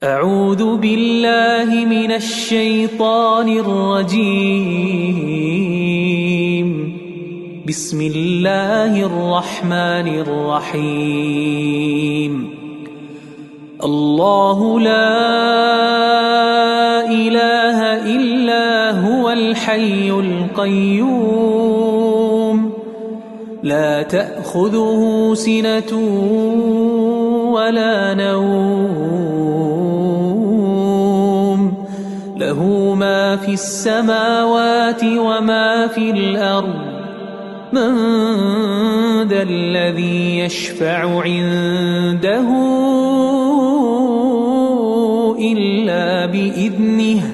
أعوذ بالله من الشيطان الرجيم. بسم الله الرحمن الرحيم. الله لا إله إلا هو الحي القيوم لا تأخذه سنة ولا نوم له ما في السماوات وما في الأرض من ذا الذي يشفع عنده إلا بإذنه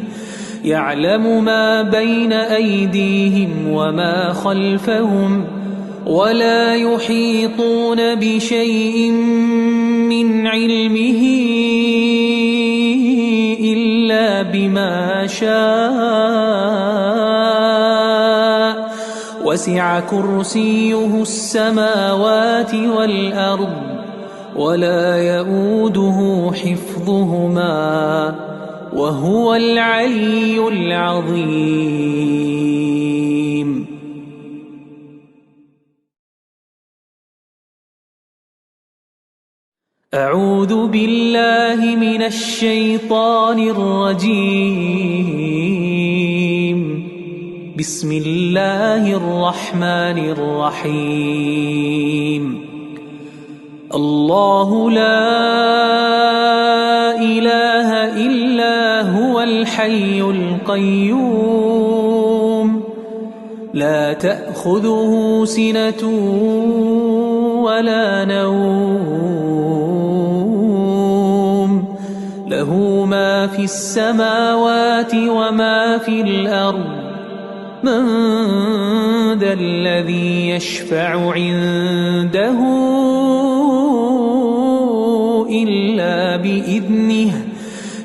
يعلم ما بين أيديهم وما خلفهم ولا يحيطون بشيء من علمه إلا بما شاء وسع كرسيه السماوات والأرض ولا يؤوده حفظهما وهو العلي العظيم. أعوذ بالله من الشيطان الرجيم. بسم الله الرحمن الرحيم. الله لا إله إلا هو الحي القيوم لا تأخذه سنة ولا نوم له ما في السماوات وما في الأرض من ذا الذي يشفع عنده إلا بإذنه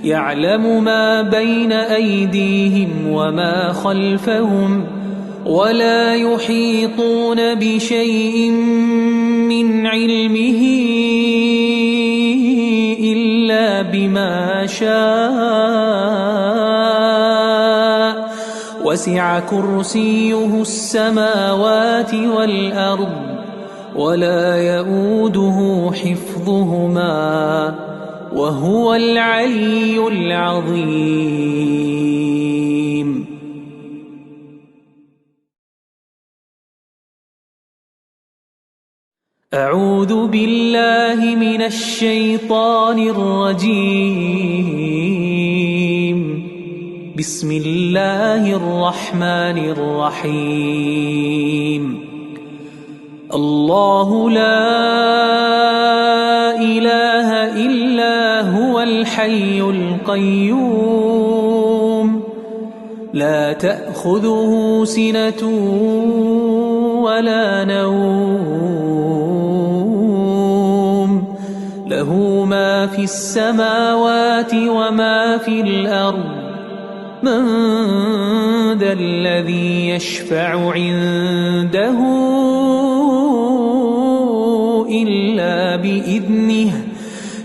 يعلم ما بين أيديهم وما خلفهم ولا يحيطون بشيء من علمه إلا بما شاء وسع كرسيه السماوات والأرض ولا يؤوده حفظهما وهو العلي العظيم. أعوذ بالله من الشيطان الرجيم. بسم الله الرحمن الرحيم. الله لا إله إلا هو الحي القيوم لا تأخذه سنة ولا نوم له ما في السماوات وما في الأرض من ذا الذي يشفع عنده إلا بإذنه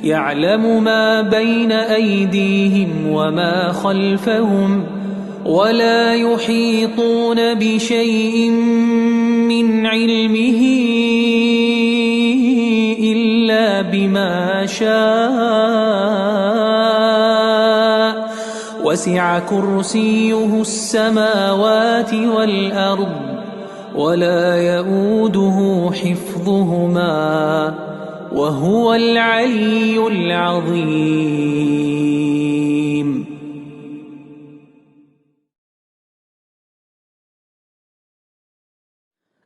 يعلم ما بين أيديهم وما خلفهم ولا يحيطون بشيء من علمه إلا بما شاء وسع كرسيه السماوات والأرض ولا يؤوده حفظهما وهو العلي العظيم.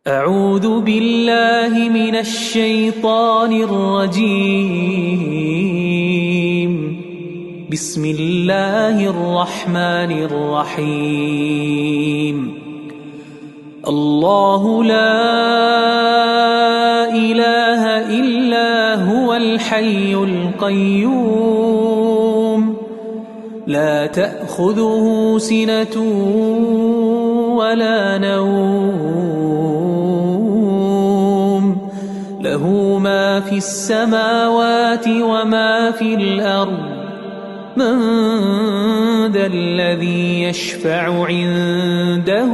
أعوذ بالله من الشيطان الرجيم. بسم الله الرحمن الرحيم. الله لا إله إلا هو الحي القيوم لا تأخذه سنة ولا نوم له ما في السماوات وما في الأرض من ذا الذي يشفع عنده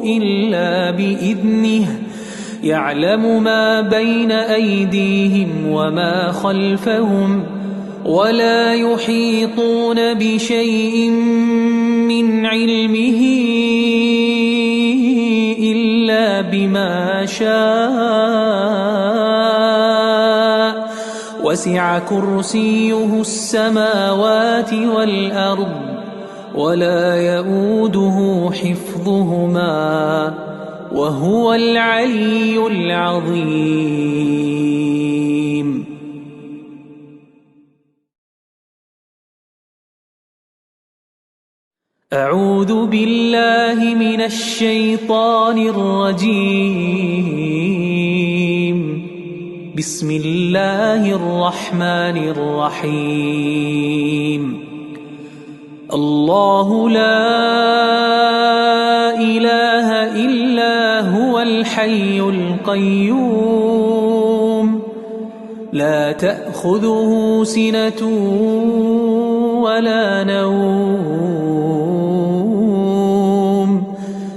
إلا بإذنه يعلم ما بين أيديهم وما خلفهم ولا يحيطون بشيء من علمه إلا بما شاء وسع كرسيه السماوات والأرض ولا يؤوده حفظهما وهو العلي العظيم. أعوذ بالله من الشيطان الرجيم. بسم الله الرحمن الرحيم. الله لا إله إلا هو الحي القيوم لا تأخذه سنة ولا نوم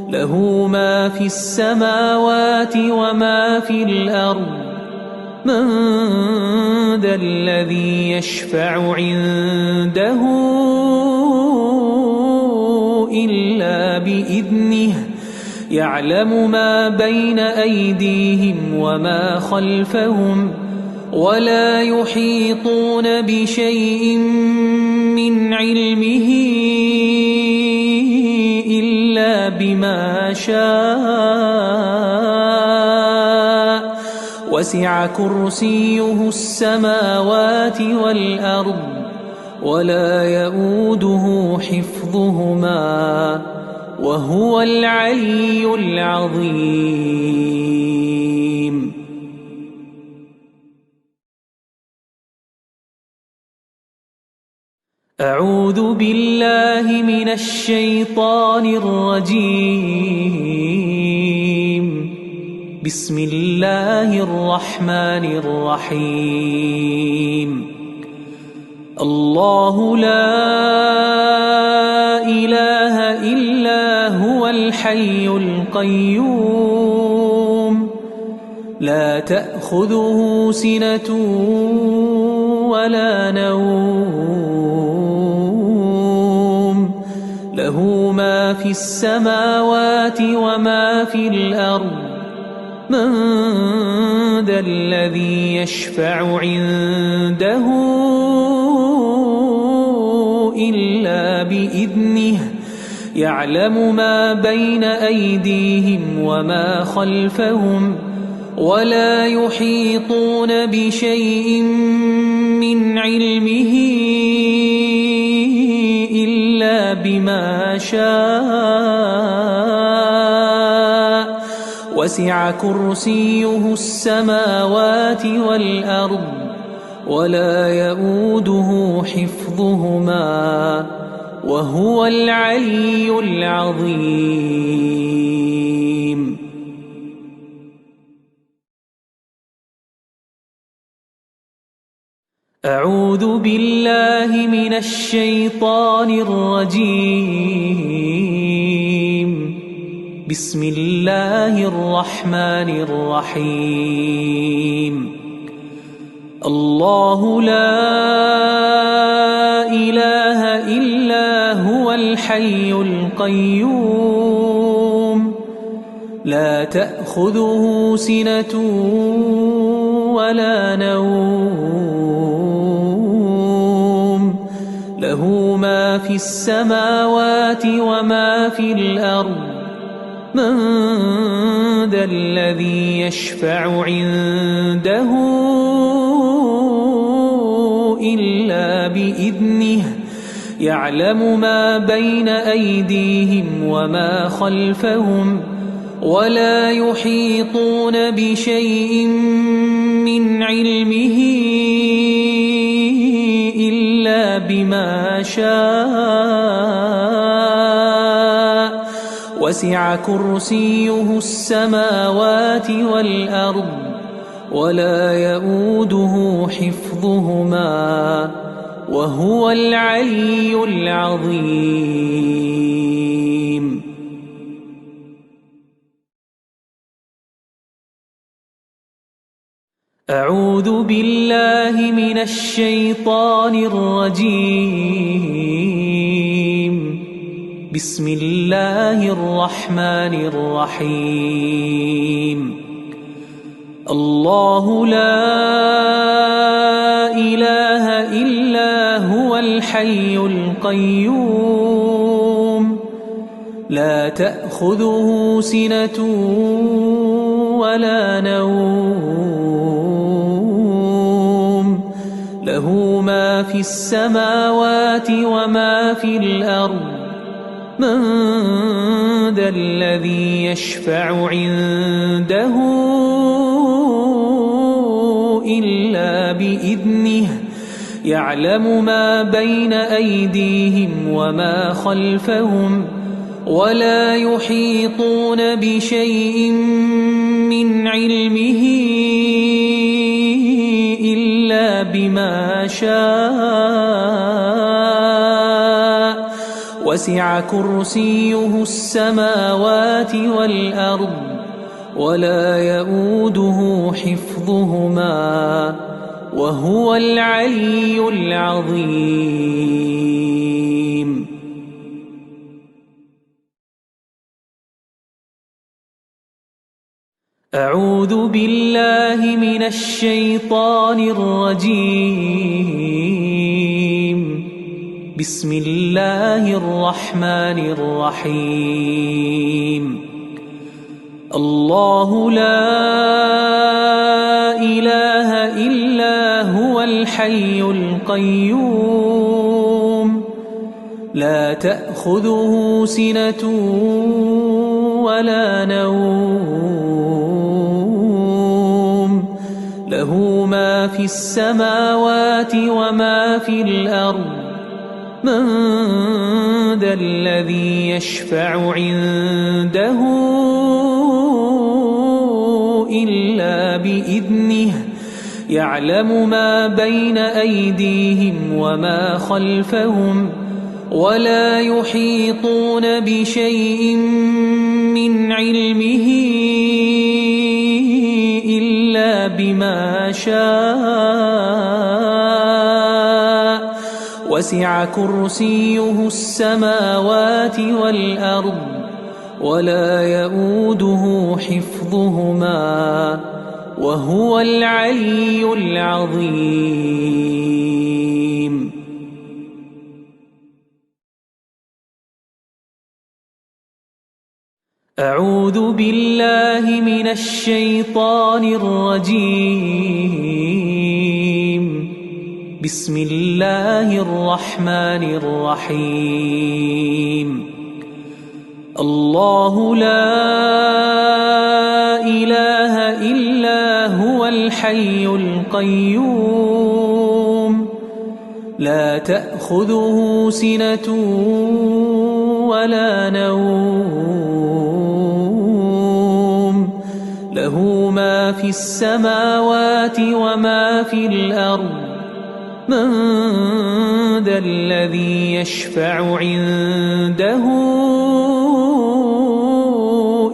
له ما في السماوات وما في الأرض من ذا الذي يشفع عنده إلا بإذنه يعلم ما بين أيديهم وما خلفهم ولا يحيطون بشيء من علمه إلا بما شاء وسع كرسيه السماوات والأرض ولا يؤوده حفظهما وهو العلي العظيم. أعوذ بالله من الشيطان الرجيم. بسم الله الرحمن الرحيم. الله لا إله إلا هو الحي القيوم لا تأخذه سنة ولا نوم له ما في السماوات وما في الأرض من ذا الذي يشفع عنده إلا بإذنه يعلم ما بين أيديهم وما خلفهم ولا يحيطون بشيء من علمه إلا بما شاء وسع كرسيه السماوات والأرض ولا يؤوده حفظهما وهو العلي العظيم. أعوذ بالله من الشيطان الرجيم. بسم الله الرحمن الرحيم. الله لا إله إلا هو الحي القيوم لا تأخذه سنة ولا نوم له ما في السماوات وما في الأرض من ذا الذي يشفع عنده إلا بإذنه يعلم ما بين أيديهم وما خلفهم ولا يحيطون بشيء من علمه إلا بما شاء وسع كرسيه السماوات والأرض ولا يؤوده حفظهما حفظهما وهو العلي العظيم. أعوذ بالله من الشيطان الرجيم. بسم الله الرحمن الرحيم. الله لا إله إلا هو الحي القيوم لا تأخذه سنة ولا نوم له ما في السماوات وما في الأرض من ذا الذي يشفع عنده إلا بإذنه يعلم ما بين أيديهم وما خلفهم ولا يحيطون بشيء من علمه إلا بما شاء وسع كرسيه السماوات والأرض ولا يؤوده حفظهما وهو العلي العظيم. أعوذ بالله من الشيطان الرجيم. بسم الله الرحمن الرحيم. الله لا إله إلا هو الحي القيوم لا تأخذه سنة ولا نوم له ما في السماوات وما في الأرض من ذا الذي يشفع عنده إلا بإذنه يعلم ما بين أيديهم وما خلفهم ولا يحيطون بشيء من علمه إلا بما شاء وسع كرسيه السماوات والأرض ولا يؤوده حفظهما وهو العلي العظيم. أعوذ بالله من الشيطان الرجيم. بسم الله الرحمن الرحيم. الله لا إله إلا هو الحي القيوم لا تأخذه سنة ولا نوم له ما في السماوات وما في الأرض من ذا الذي يشفع عنده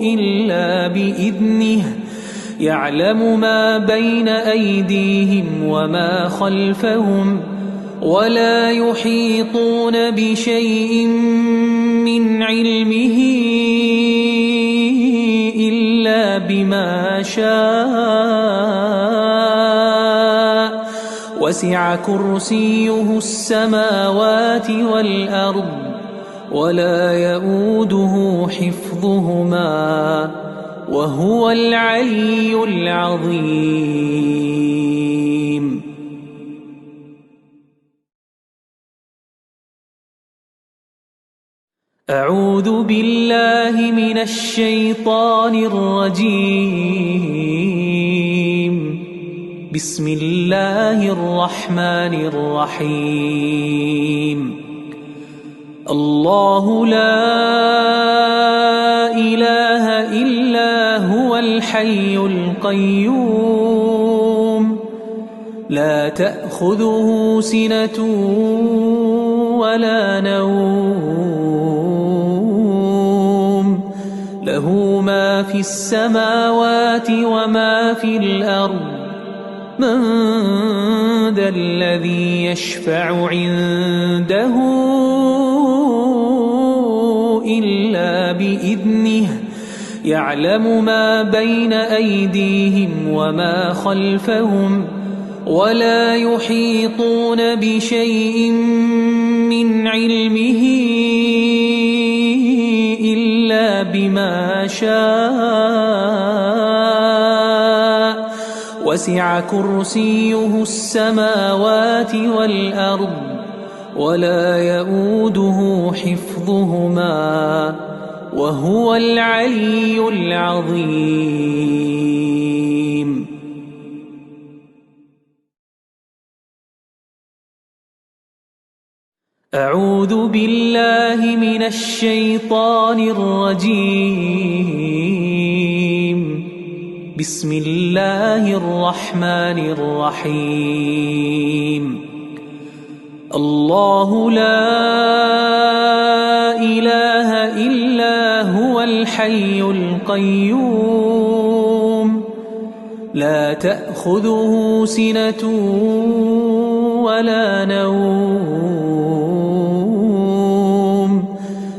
إلا بإذنه يعلم ما بين أيديهم وما خلفهم ولا يحيطون بشيء من علمه إلا بما شاء وسع كرسيه السماوات والأرض ولا يؤوده حفظهما وهو العلي العظيم. أعوذ بالله من الشيطان الرجيم. بسم الله الرحمن الرحيم. الله لا إله إلا هو الحي القيوم لا تأخذه سنة ولا نوم له ما في السماوات وما في الأرض من ذا الذي يشفع عنده إلا بإذنه يعلم ما بين أيديهم وما خلفهم ولا يحيطون بشيء من علمه إلا بما شاء وسع كرسيه السماوات والأرض ولا يؤوده حفظهما وهو العلي العظيم. أعوذ بالله من الشيطان الرجيم. بسم الله الرحمن الرحيم. الله لا إله إلا هو الحي القيوم لا تأخذه سنة ولا نوم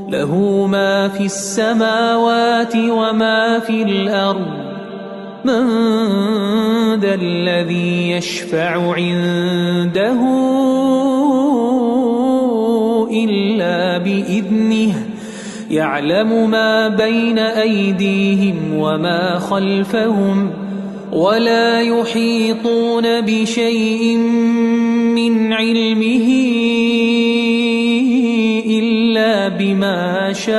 له ما في السماوات وما في الأرض من ذا الذي يشفع عنده إلا بإذنه يعلم ما بين أيديهم وما خلفهم ولا يحيطون بشيء من علمه إلا بما شاء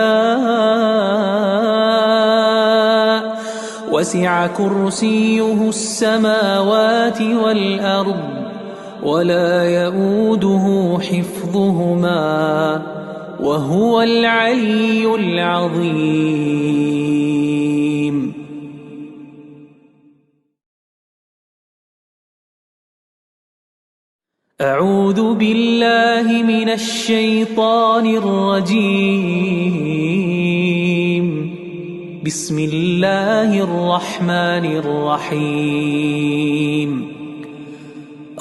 وسع كرسيه السماوات والأرض ولا يؤوده حفظهما وهو العلي العظيم. أعوذ بالله من الشيطان الرجيم. بسم الله الرحمن الرحيم.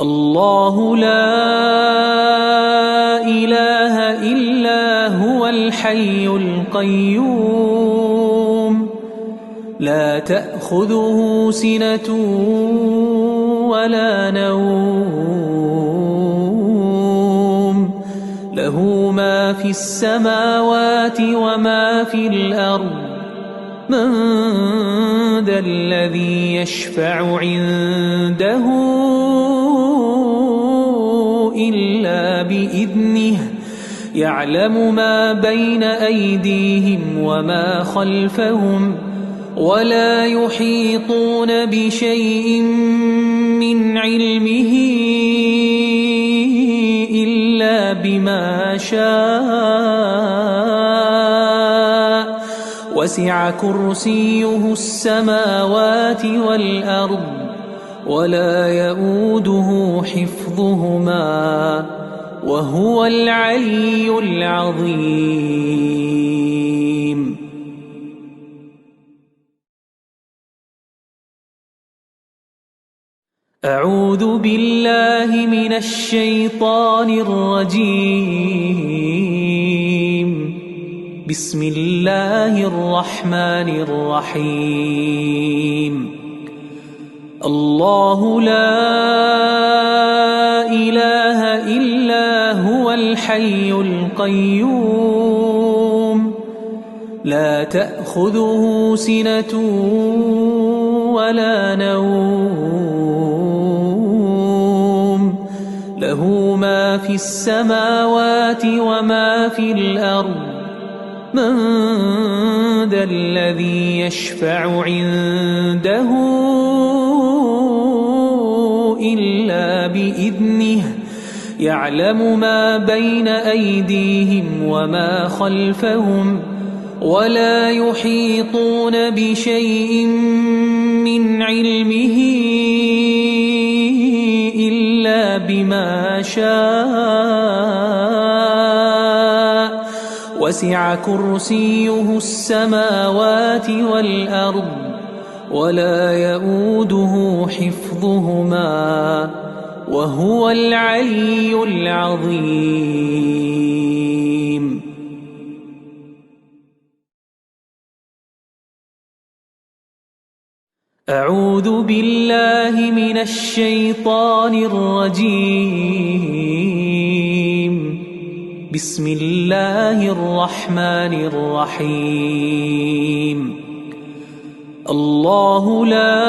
الله لا إله إلا هو الحي القيوم لا تأخذه سنة ولا نوم له ما في السماوات وما في الأرض من ذا الذي يشفع عنده إلا بإذنه يعلم ما بين أيديهم وما خلفهم ولا يحيطون بشيء من علمه إلا بما شاء وسع كرسيه السماوات والأرض ولا يؤوده حفظهما وهو العلي العظيم. أعوذ بالله من الشيطان الرجيم. بسم الله الرحمن الرحيم. الله لا إله إلا هو الحي القيوم لا تأخذه سنة ولا نوم له ما في السماوات وما في الأرض من ذا الذي يشفع عنده إلا بإذنه يعلم ما بين أيديهم وما خلفهم ولا يحيطون بشيء من علمه إلا بما شاء وسع كرسيه السماوات والأرض ولا يئوده حفظهما وهو العلي العظيم. أعوذ بالله من الشيطان الرجيم. بسم الله الرحمن الرحيم. الله لا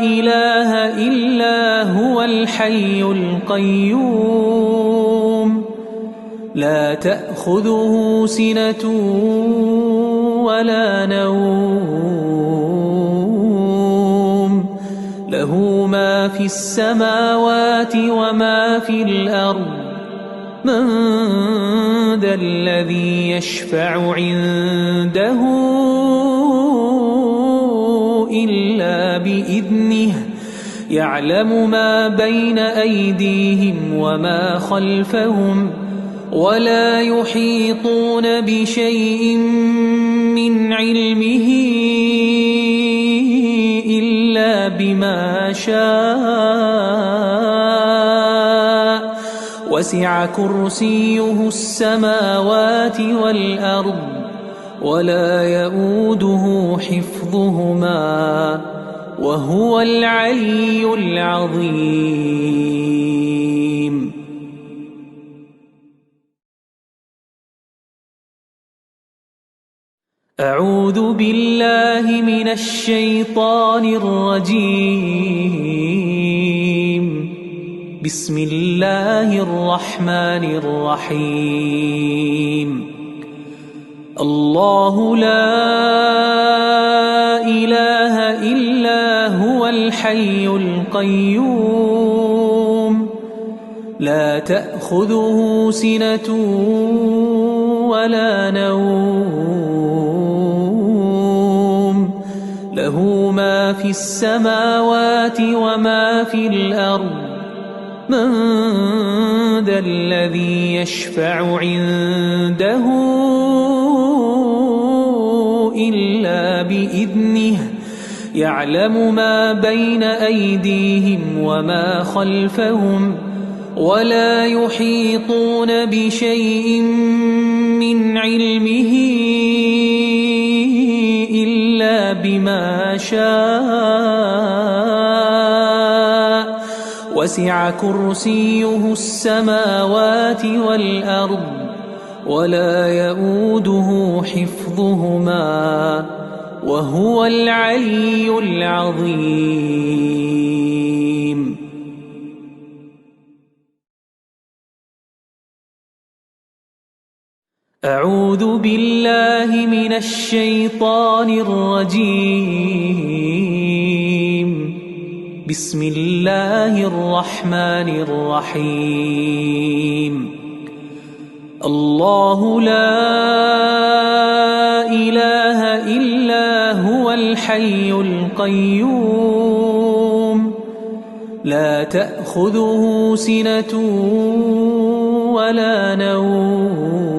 إله إلا هو الحي القيوم لا تأخذه سنة ولا نوم له ما في السماوات وما في الأرض من ذا الذي يشفع عنده إلا بإذنه يعلم ما بين أيديهم وما خلفهم ولا يحيطون بشيء من علمه إلا بما شاء وسع كرسيه السماوات والأرض ولا يئوده حفظهما وهو العلي العظيم. أعوذ بالله من الشيطان الرجيم. بسم الله الرحمن الرحيم. الله لا إله إلا هو الحي القيوم لا تأخذه سنة ولا نوم له ما في السماوات وما في الأرض من ذا الذي يشفع عنده إلا بإذنه يعلم ما بين أيديهم وما خلفهم ولا يحيطون بشيء من علمه إلا بما شاء وسع كرسيه السماوات والأرض ولا يئوده حفظهما وهو العلي العظيم. أعوذ بالله من الشيطان الرجيم. بسم الله الرحمن الرحيم. الله لا إله إلا هو الحي القيوم لا تأخذه سنة ولا نوم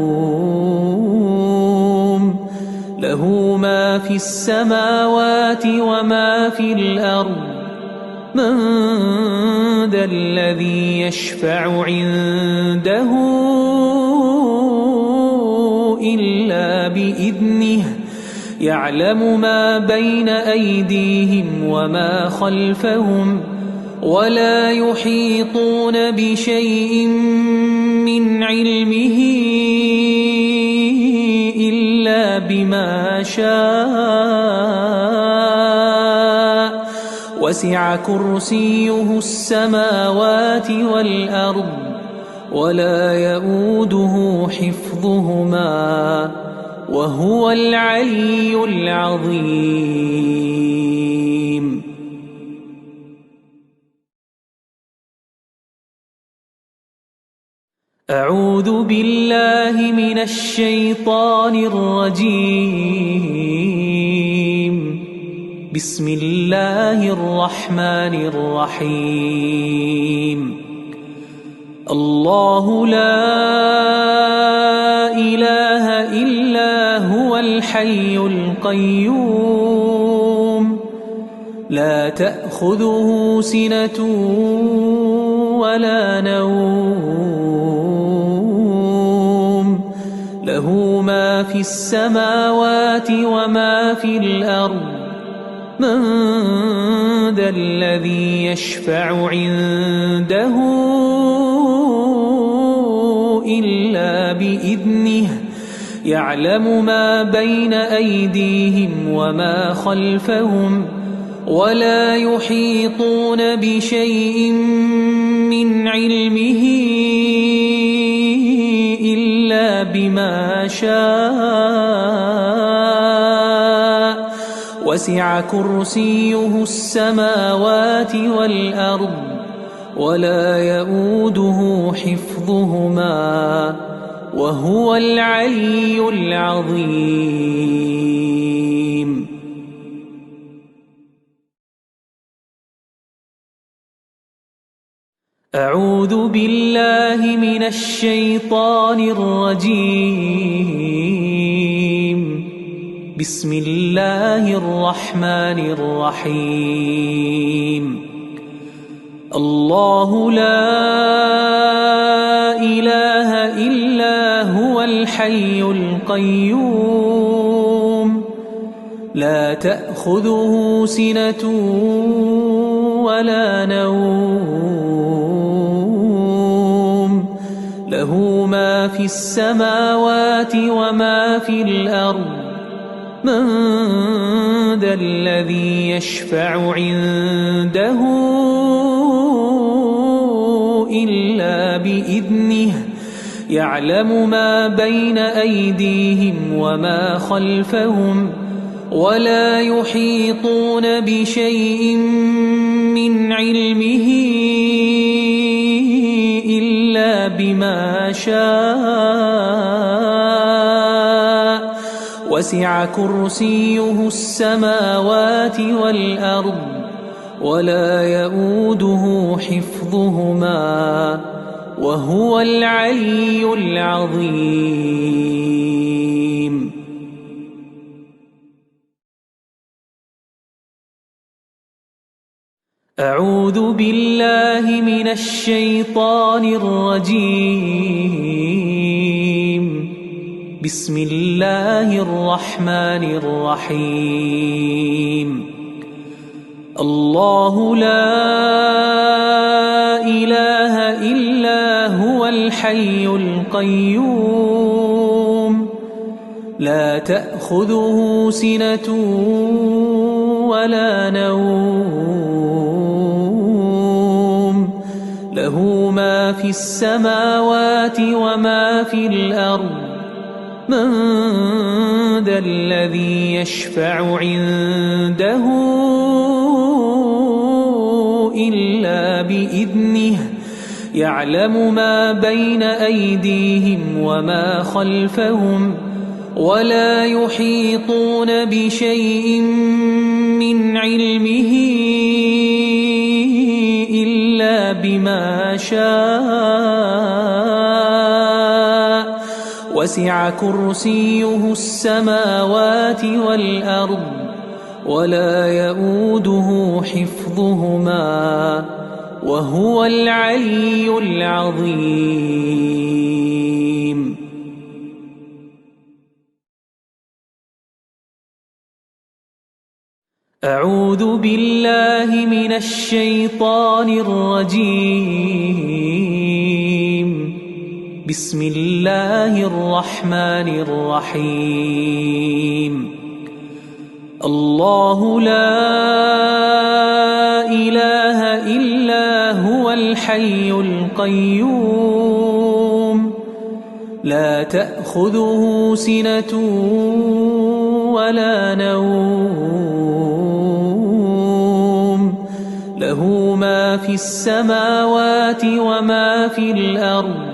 له ما في السماوات وما في الأرض من ذا الذي يشفع عنده إلا بإذنه يعلم ما بين أيديهم وما خلفهم ولا يحيطون بشيء من علمه إلا بما شاء وسع كرسيه السماوات والأرض ولا يئوده حفظهما وهو العلي العظيم. أعوذ بالله من الشيطان الرجيم. بسم الله الرحمن الرحيم الله لا إله إلا هو الحي القيوم لا تأخذه سنة ولا نوم له ما في السماوات وما في الأرض من ذا الذي يشفع عنده إلا بإذنه يعلم ما بين أيديهم وما خلفهم ولا يحيطون بشيء من علمه إلا بما شاء وسع كرسيه السماوات والأرض ولا يؤوده حفظهما وهو العلي العظيم أعوذ بالله من الشيطان الرجيم بسم الله الرحمن الرحيم الله لا إله إلا هو الحي القيوم لا تأخذه سنة ولا نوم له ما في السماوات وما في الأرض من ذا الذي يشفع عنده إلا بإذنه يعلم ما بين أيديهم وما خلفهم ولا يحيطون بشيء من علمه إلا بما شاء وسع كرسيه السماوات والأرض ولا يؤوده حفظهما وهو العلي العظيم أعوذ بالله من الشيطان الرجيم بسم الله الرحمن الرحيم الله لا إله إلا هو الحي القيوم لا تأخذه سنة ولا نوم له ما في السماوات وما في الأرض من ذا الذي يشفع عنده إلا بإذنه يعلم ما بين أيديهم وما خلفهم ولا يحيطون بشيء من علمه إلا بما شاء وسع كرسيه السماوات والأرض ولا يؤوده حفظهما وهو العلي العظيم أعوذ بالله من الشيطان الرجيم بسم الله الرحمن الرحيم الله لا إله إلا هو الحي القيوم لا تأخذه سنة ولا نوم له ما في السماوات وما في الأرض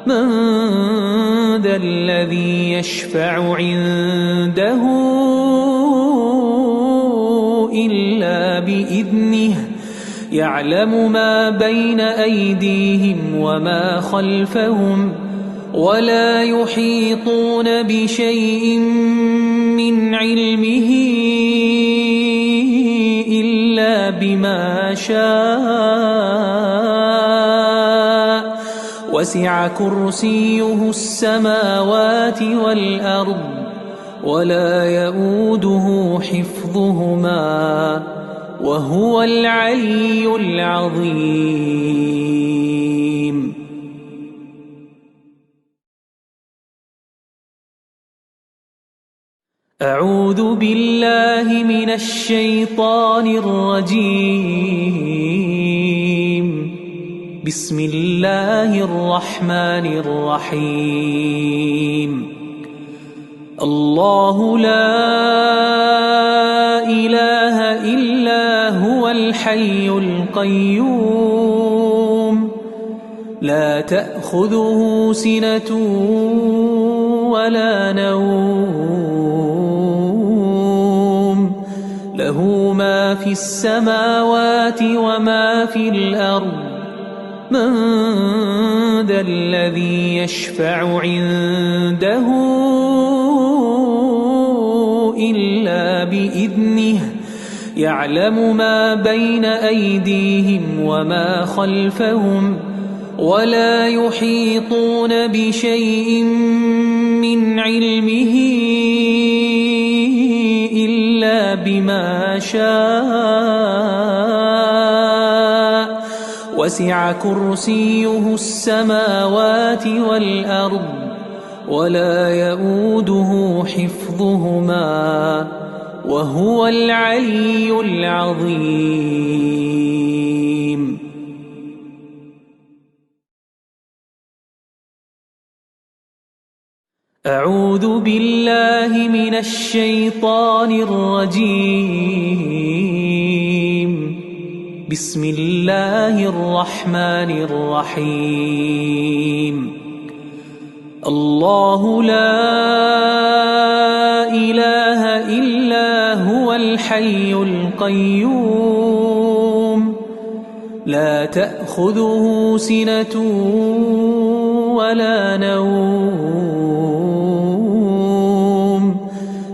من ذا الذي يشفع عنده إلا بإذنه يعلم ما بين أيديهم وما خلفهم ولا يحيطون بشيء من علمه إلا بما شاء وسع كرسيه السماوات والأرض ولا يؤوده حفظهما وهو العلي العظيم. أعوذ بالله من الشيطان الرجيم. بسم الله الرحمن الرحيم. الله لا إله إلا هو الحي القيوم لا تأخذه سنة ولا نوم له ما في السماوات وما في الأرض من ذا الذي يشفع عنده إلا بإذنه يعلم ما بين أيديهم وما خلفهم ولا يحيطون بشيء من علمه إلا بما شاء وسع كرسيه السماوات والأرض ولا يؤوده حفظهما وهو العلي العظيم. أعوذ بالله من الشيطان الرجيم. بسم الله الرحمن الرحيم. الله لا إله إلا هو الحي القيوم لا تأخذه سنة ولا نوم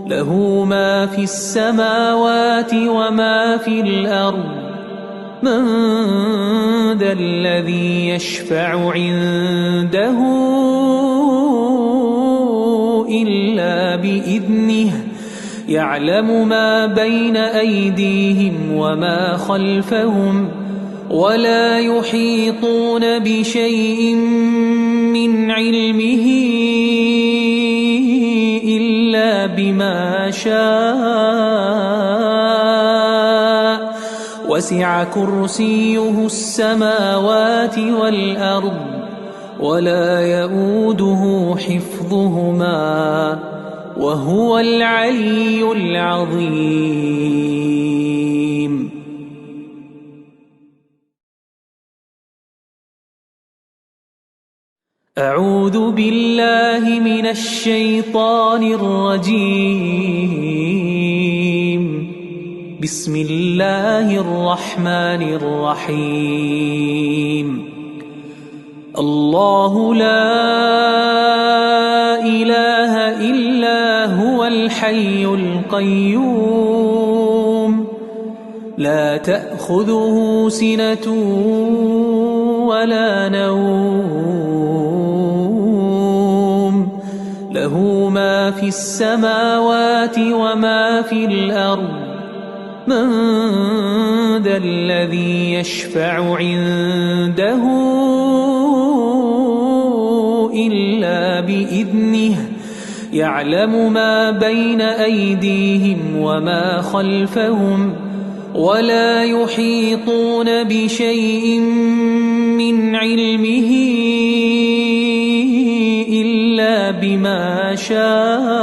له ما في السماوات وما في الأرض من ذا الذي يشفع عنده إلا بإذنه يعلم ما بين أيديهم وما خلفهم ولا يحيطون بشيء من علمه إلا بما شاء وسع كرسيه السماوات والأرض ولا يؤوده حفظهما وهو العلي العظيم. أعوذ بالله من الشيطان الرجيم. بسم الله الرحمن الرحيم. الله لا إله إلا هو الحي القيوم لا تأخذه سنة ولا نوم له ما في السماوات وما في الأرض من ذا الذي يشفع عنده إلا بإذنه يعلم ما بين أيديهم وما خلفهم ولا يحيطون بشيء من علمه إلا بما شاء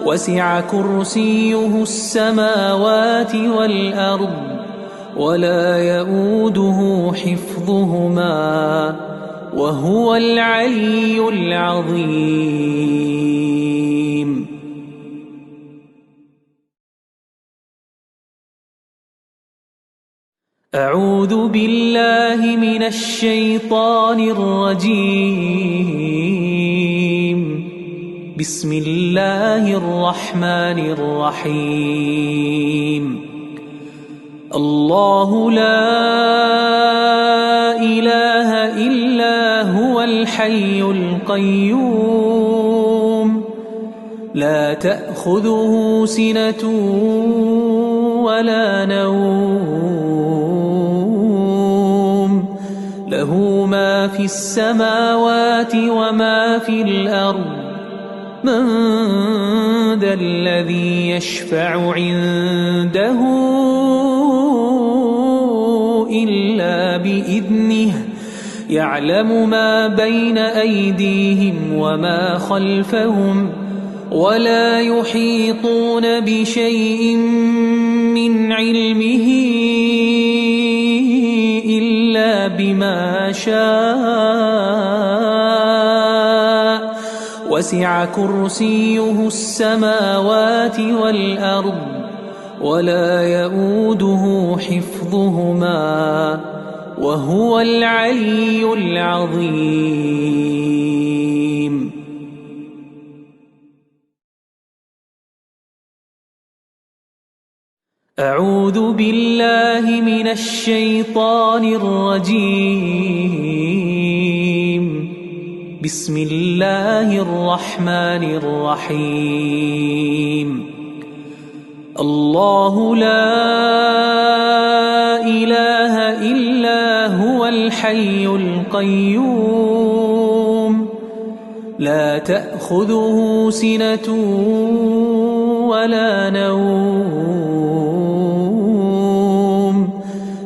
وسع كرسيه السماوات والأرض ولا يؤوده حفظهما وهو العلي العظيم. أعوذ بالله من الشيطان الرجيم. بسم الله الرحمن الرحيم. الله لا إله إلا هو الحي القيوم لا تأخذه سنة ولا نوم له ما في السماوات وما في الأرض من ذا الذي يشفع عنده إلا بإذنه يعلم ما بين أيديهم وما خلفهم ولا يحيطون بشيء من علمه إلا بما شاء وسع كرسيه السماوات والأرض ولا يؤوده حفظهما وهو العلي العظيم. أعوذ بالله من الشيطان الرجيم. بسم الله الرحمن الرحيم. الله لا إله إلا هو الحي القيوم لا تأخذه سنة ولا نوم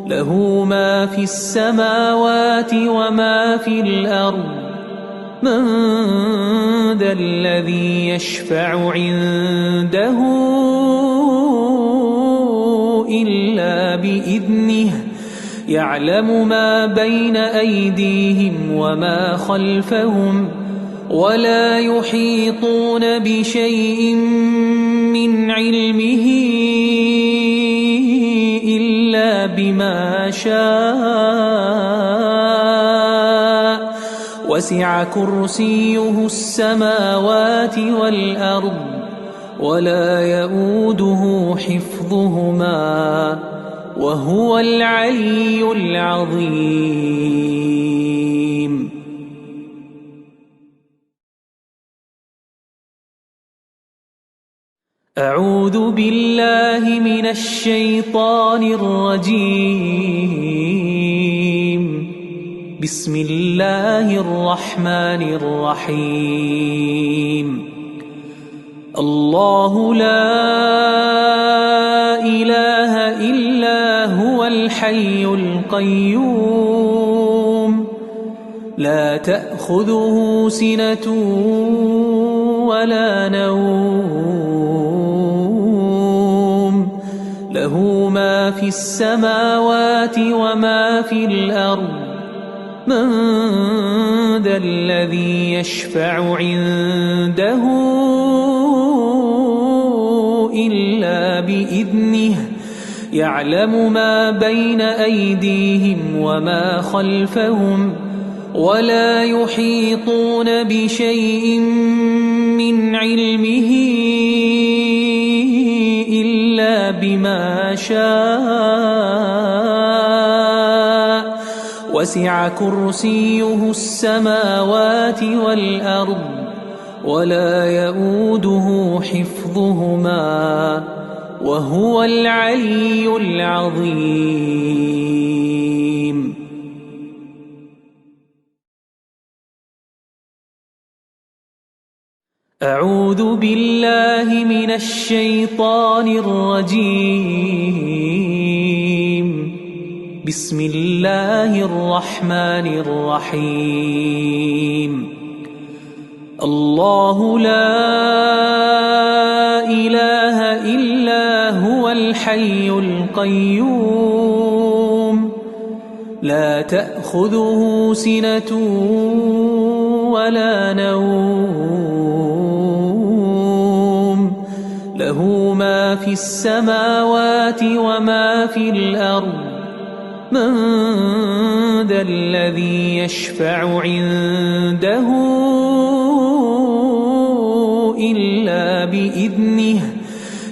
له ما في السماوات وما في الأرض من ذا الذي يشفع عنده إلا بإذنه يعلم ما بين أيديهم وما خلفهم ولا يحيطون بشيء من علمه إلا بما شاء وسع كرسيه السماوات والأرض ولا يؤوده حفظهما وهو العلي العظيم. أعوذ بالله من الشيطان الرجيم. بسم الله الرحمن الرحيم. الله لا إله إلا هو الحي القيوم لا تأخذه سنة ولا نوم له ما في السماوات وما في الأرض من ذا الذي يشفع عنده إلا بإذنه يعلم ما بين أيديهم وما خلفهم ولا يحيطون بشيء من علمه إلا بما شاء وسع كرسيه السماوات والأرض ولا يؤوده حفظهما وهو العلي العظيم. أعوذ بالله من الشيطان الرجيم. بسم الله الرحمن الرحيم. الله لا إله إلا هو الحي القيوم لا تأخذه سنة ولا نوم له ما في السماوات وما في الأرض من ذا الذي يشفع عنده إلا بإذنه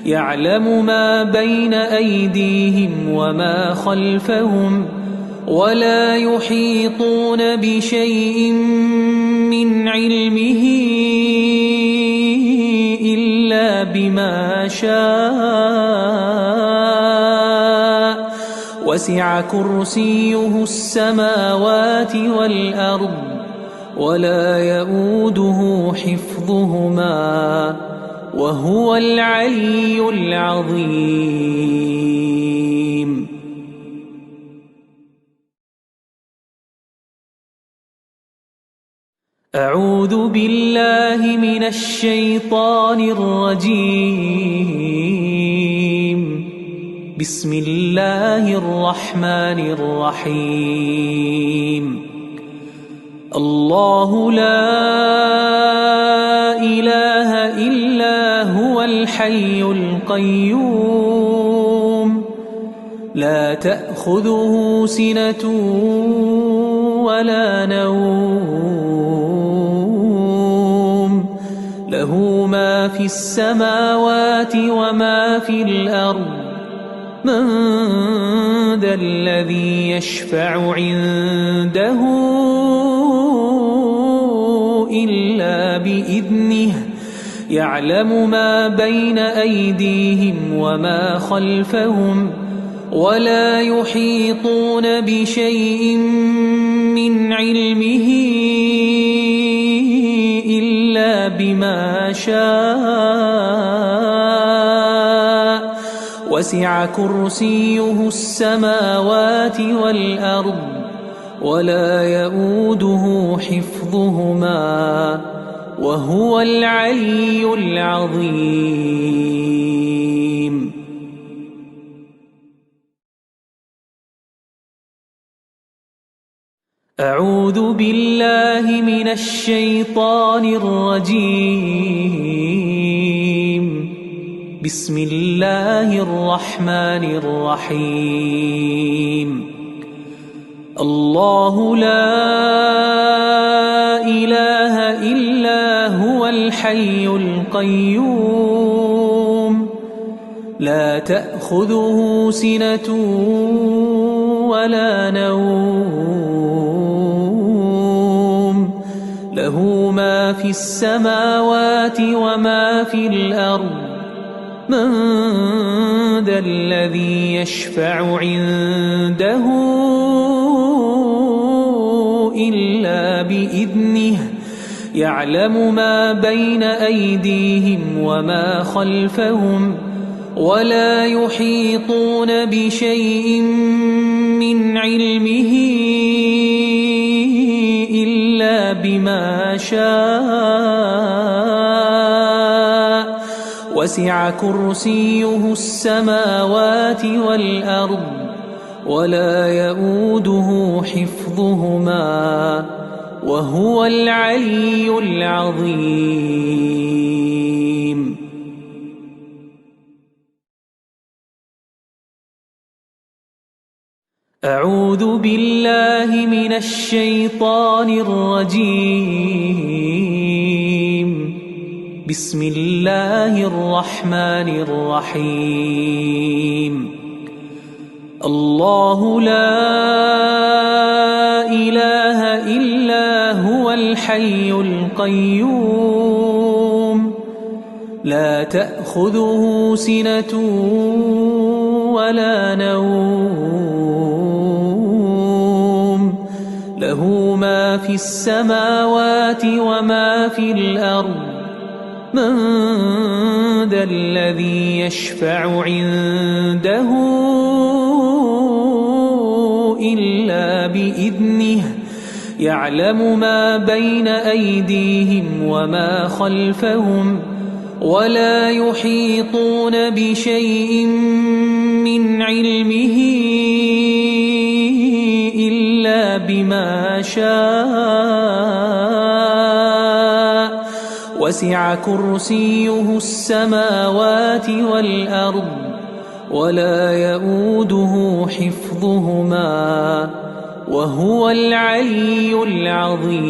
يعلم ما بين أيديهم وما خلفهم ولا يحيطون بشيء من علمه إلا بما شاء وسع كرسيه السماوات والأرض ولا يؤوده حفظهما وهو العلي العظيم. أعوذ بالله من الشيطان الرجيم. بسم الله الرحمن الرحيم. الله لا إله إلا هو الحي القيوم لا تأخذه سنة ولا نوم له ما في السماوات وما في الأرض من ذا الذي يشفع عنده إلا بإذنه يعلم ما بين أيديهم وما خلفهم ولا يحيطون بشيء من علمه إلا بما شاء وسع كرسيه السماوات والأرض ولا يؤوده حفظهما وهو العلي العظيم. أعوذ بالله من الشيطان الرجيم. بسم الله الرحمن الرحيم. الله لا إله إلا هو الحي القيوم لا تأخذه سنة ولا نوم له ما في السماوات وما في الأرض من ذا الذي يشفع عنده إلا بإذنه يعلم ما بين أيديهم وما خلفهم ولا يحيطون بشيء من علمه إلا بما شاء وسع كرسيه السماوات والأرض ولا يؤوده حفظهما وهو العلي العظيم. أعوذ بالله من الشيطان الرجيم. بسم الله الرحمن الرحيم. الله لا إله إلا هو الحي القيوم لا تأخذه سنة ولا نوم له ما في السماوات وما في الأرض من ذا الذي يشفع عنده إلا بإذنه يعلم ما بين أيديهم وما خلفهم ولا يحيطون بشيء من علمه إلا بما شاء وسع كرسيه السماوات والأرض ولا يؤوده حفظهما حفظهما وهو العلي العظيم.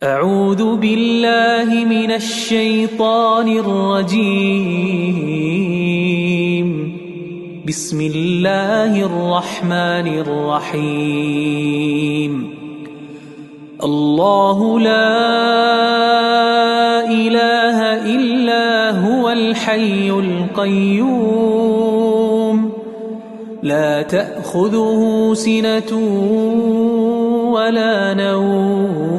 أعوذ بالله من الشيطان الرجيم. بسم الله الرحمن الرحيم. الله لا إله إلا هو الحي القيوم لا تأخذه سنة ولا نوم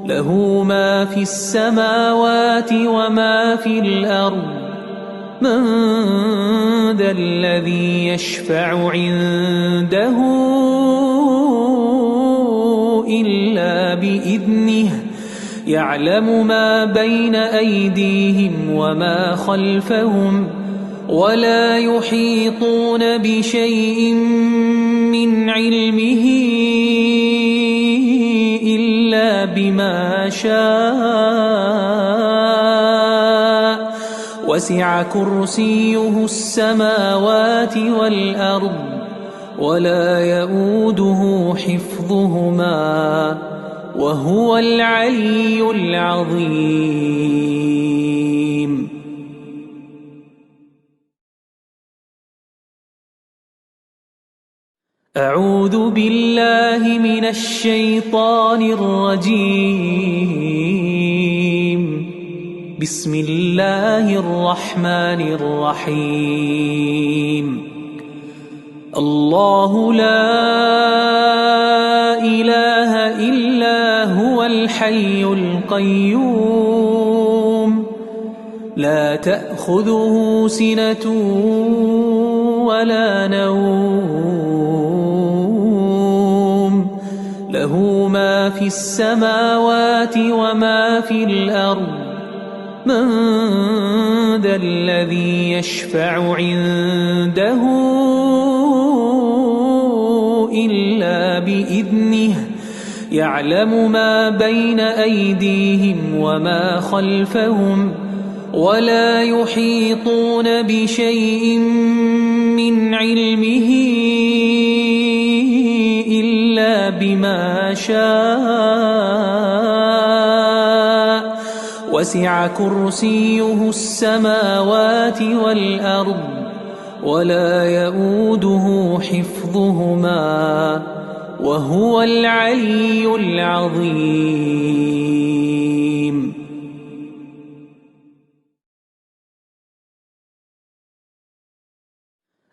له ما في السماوات وما في الأرض من ذا الذي يشفع عنده إلا بإذنه يعلم ما بين أيديهم وما خلفهم ولا يحيطون بشيء من علمه إلا بما شاء وسع كرسيه السماوات والأرض ولا يؤوده حفظهما وهو العلي العظيم. أعوذ بالله من الشيطان الرجيم. بسم الله الرحمن الرحيم. الله لا إله إلا هو الحي القيوم لا تأخذه سنة ولا نوم له ما في السماوات وما في الأرض من ذا الذي يشفع عنده إلا بإذنه يعلم ما بين أيديهم وما خلفهم ولا يحيطون بشيء من علمه إلا بما شاء وسع كرسيه السماوات والأرض ولا يؤوده حفظهما وهو العلي العظيم.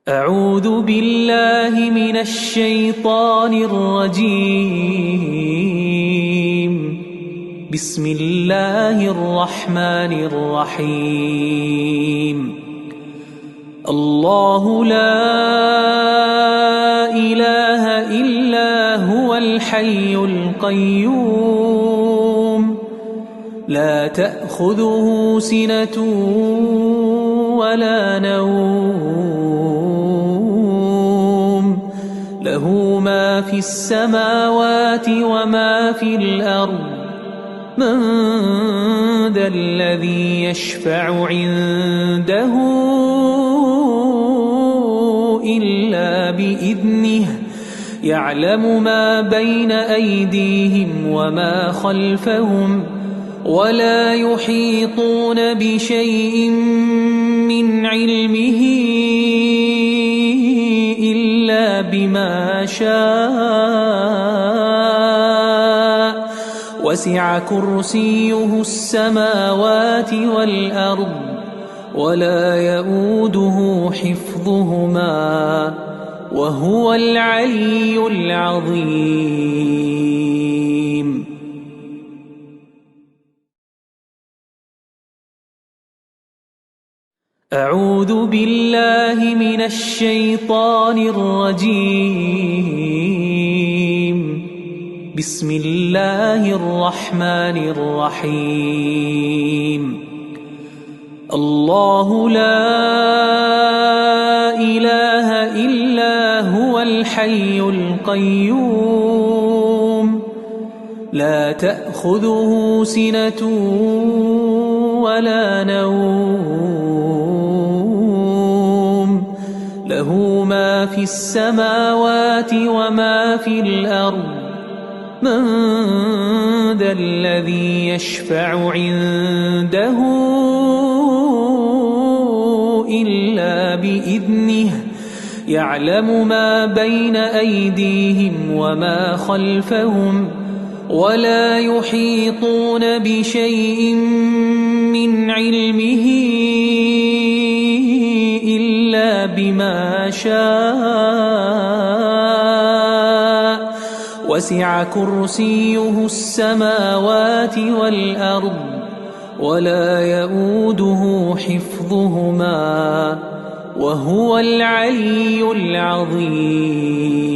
أعوذ بالله من الشيطان الرجيم. بسم الله الرحمن الرحيم. الله لا إله إلا هو الحي القيوم لا تأخذه سنة ولا نوم له ما في السماوات وما في الأرض من ذا الذي يشفع عنده إلا بإذنه يعلم ما بين أيديهم وما خلفهم ولا يحيطون بشيء من علمه إلا بما شاء وسع كرسيه السماوات والأرض ولا يؤوده حفظهما وهو العلي العظيم. أعوذ بالله من الشيطان الرجيم. بسم الله الرحمن الرحيم. الله لا إله إلا هو الحي القيوم لا تأخذه سنة ولا نوم له ما في السماوات وما في الأرض من ذا الذي يشفع عنده إلا بإذنه يعلم ما بين أيديهم وما خلفهم ولا يحيطون بشيء من علمه إلا بما شاء وسع كرسيه السماوات والأرض ولا يؤوده حفظهما وهو العلي العظيم.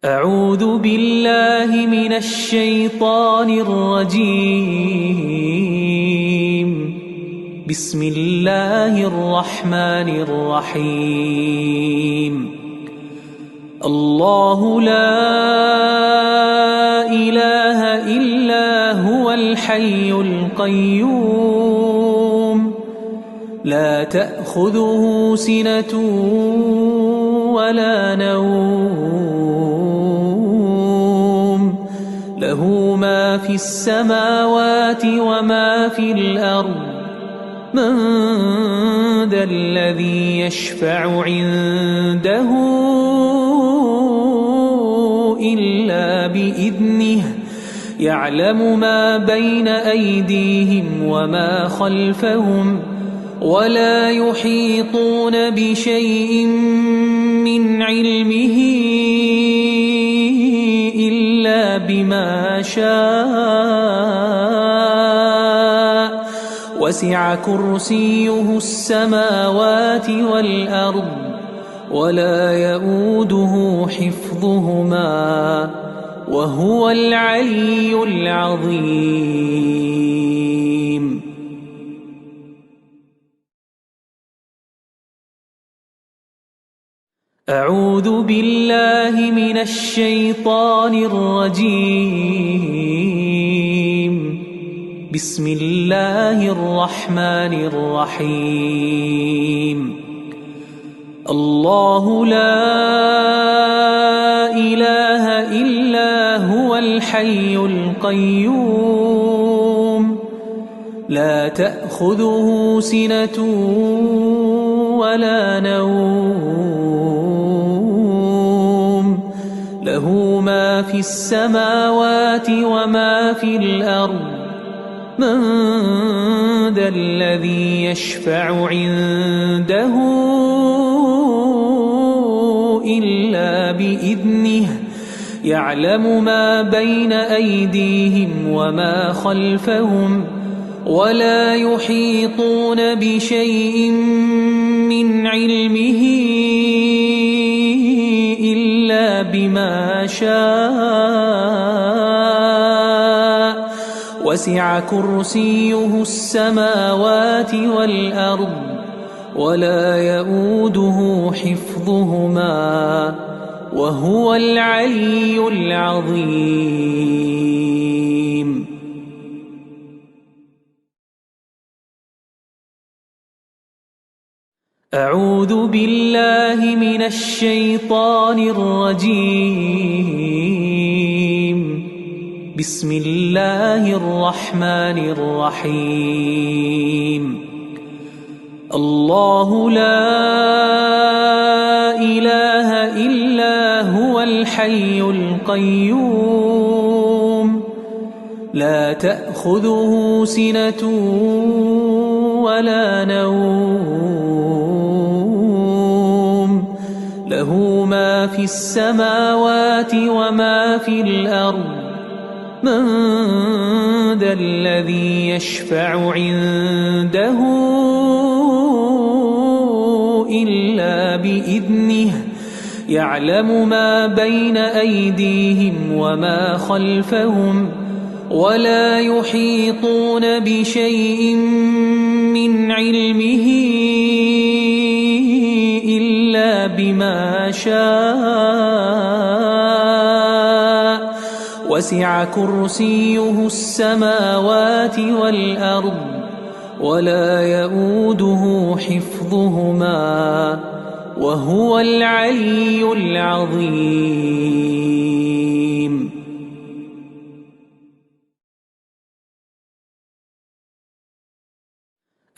أعوذ بالله من الشيطان الرجيم. بسم الله الرحمن الرحيم. الله لا إله إلا هو الحي القيوم لا تأخذه سنة ولا نوم له ما في السماوات وما في الأرض من ذا الذي يشفع عنده إلا بإذنه يعلم ما بين أيديهم وما خلفهم ولا يحيطون بشيء من علمه إلا بما شاء وسع كرسيه السماوات والأرض ولا يؤوده حفظهما وهو العلي العظيم. أعوذ بالله من الشيطان الرجيم. بسم الله الرحمن الرحيم. الله لا إله إلا هو الحي القيوم لا تأخذه سنة ولا نوم له ما في السماوات وما في الأرض من ذا الذي يشفع عنده إلا بإذنه يعلم ما بين أيديهم وما خلفهم ولا يحيطون بشيء من علمه إلا بما شاء وسع كرسيه السماوات والأرض ولا يؤوده حفظهما وهو العلي العظيم. أعوذ بالله من الشيطان الرجيم. بسم الله الرحمن الرحيم. الله لا إله إلا هو الحي القيوم لا تأخذه سنة ولا نوم له ما في السماوات وما في الأرض من ذا الذي يشفع عنده إلا بإذنه يعلم ما بين أيديهم وما خلفهم ولا يحيطون بشيء من علمه إلا بما شاء وسع كرسيه السماوات والأرض ولا يئوده حفظهما وهو العلي العظيم.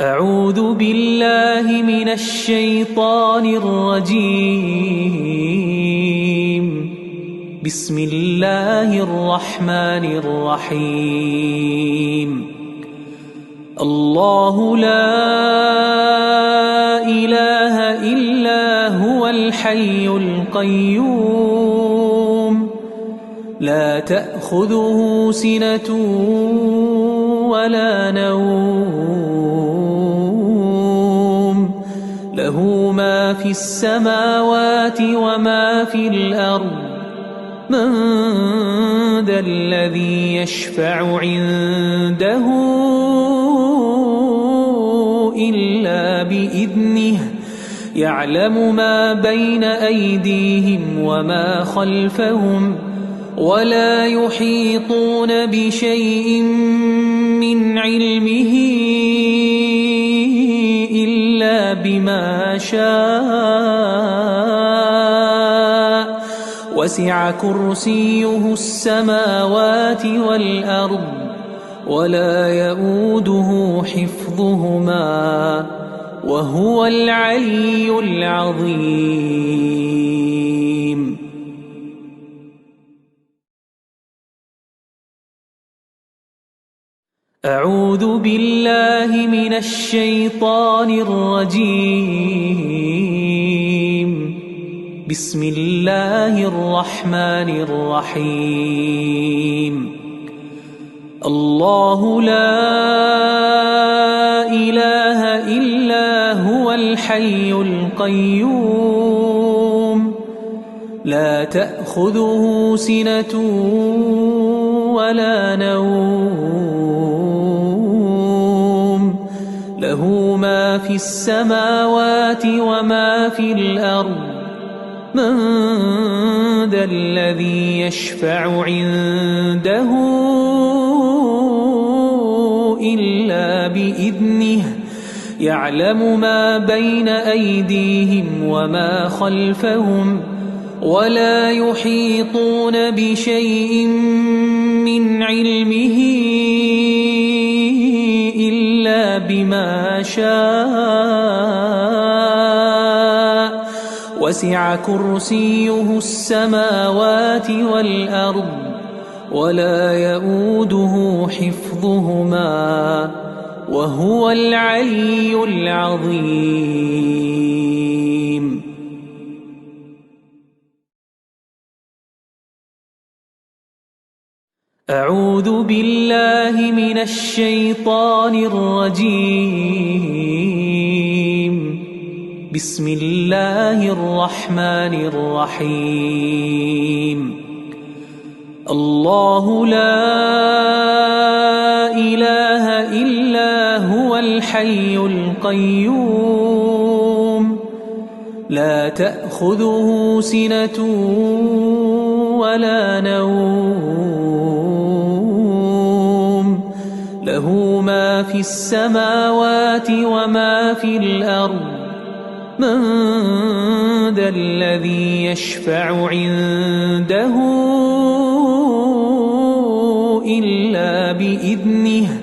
أعوذ بالله من الشيطان الرجيم. بسم الله الرحمن الرحيم. الله لا إله إلا هو الحي القيوم لا تأخذه سنة ولا نوم له ما في السماوات وما في الأرض من ذا الذي يشفع عنده إلا بإذنه يعلم ما بين أيديهم وما خلفهم ولا يحيطون بشيء من علمه إلا بما شاء وسع كرسيه السماوات والأرض ولا يئوده حفظهما وهو العلي العظيم. أعوذ بالله من الشيطان الرجيم. بسم الله الرحمن الرحيم. الله لا إله إلا هو الحي القيوم لا تأخذه سنة ولا نوم له ما في السماوات وما في الأرض من ذا الذي يشفع عنده إلا بإذنه يعلم ما بين أيديهم وما خلفهم ولا يحيطون بشيء من علمه إلا بما شاء وسع كرسيه السماوات والأرض ولا يئوده حفظهما وهو العلي العظيم. أعوذ بالله من الشيطان الرجيم. بسم الله الرحمن الرحيم. الله لا إله إلا هو الحي القيوم لا تأخذه سنة ولا نوم له ما في السماوات وما في الأرض من ذا الذي يشفع عنده إلا بإذنه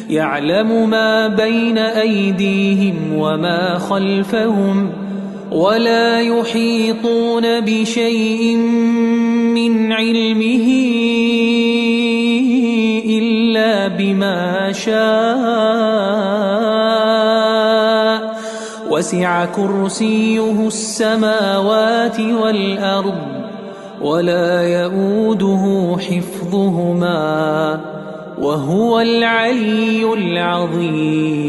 يعلم ما بين أيديهم وما خلفهم ولا يحيطون بشيء من علمه إلا بما شاء وسع كرسيه السماوات والأرض ولا يئوده حفظهما وهو العلي العظيم.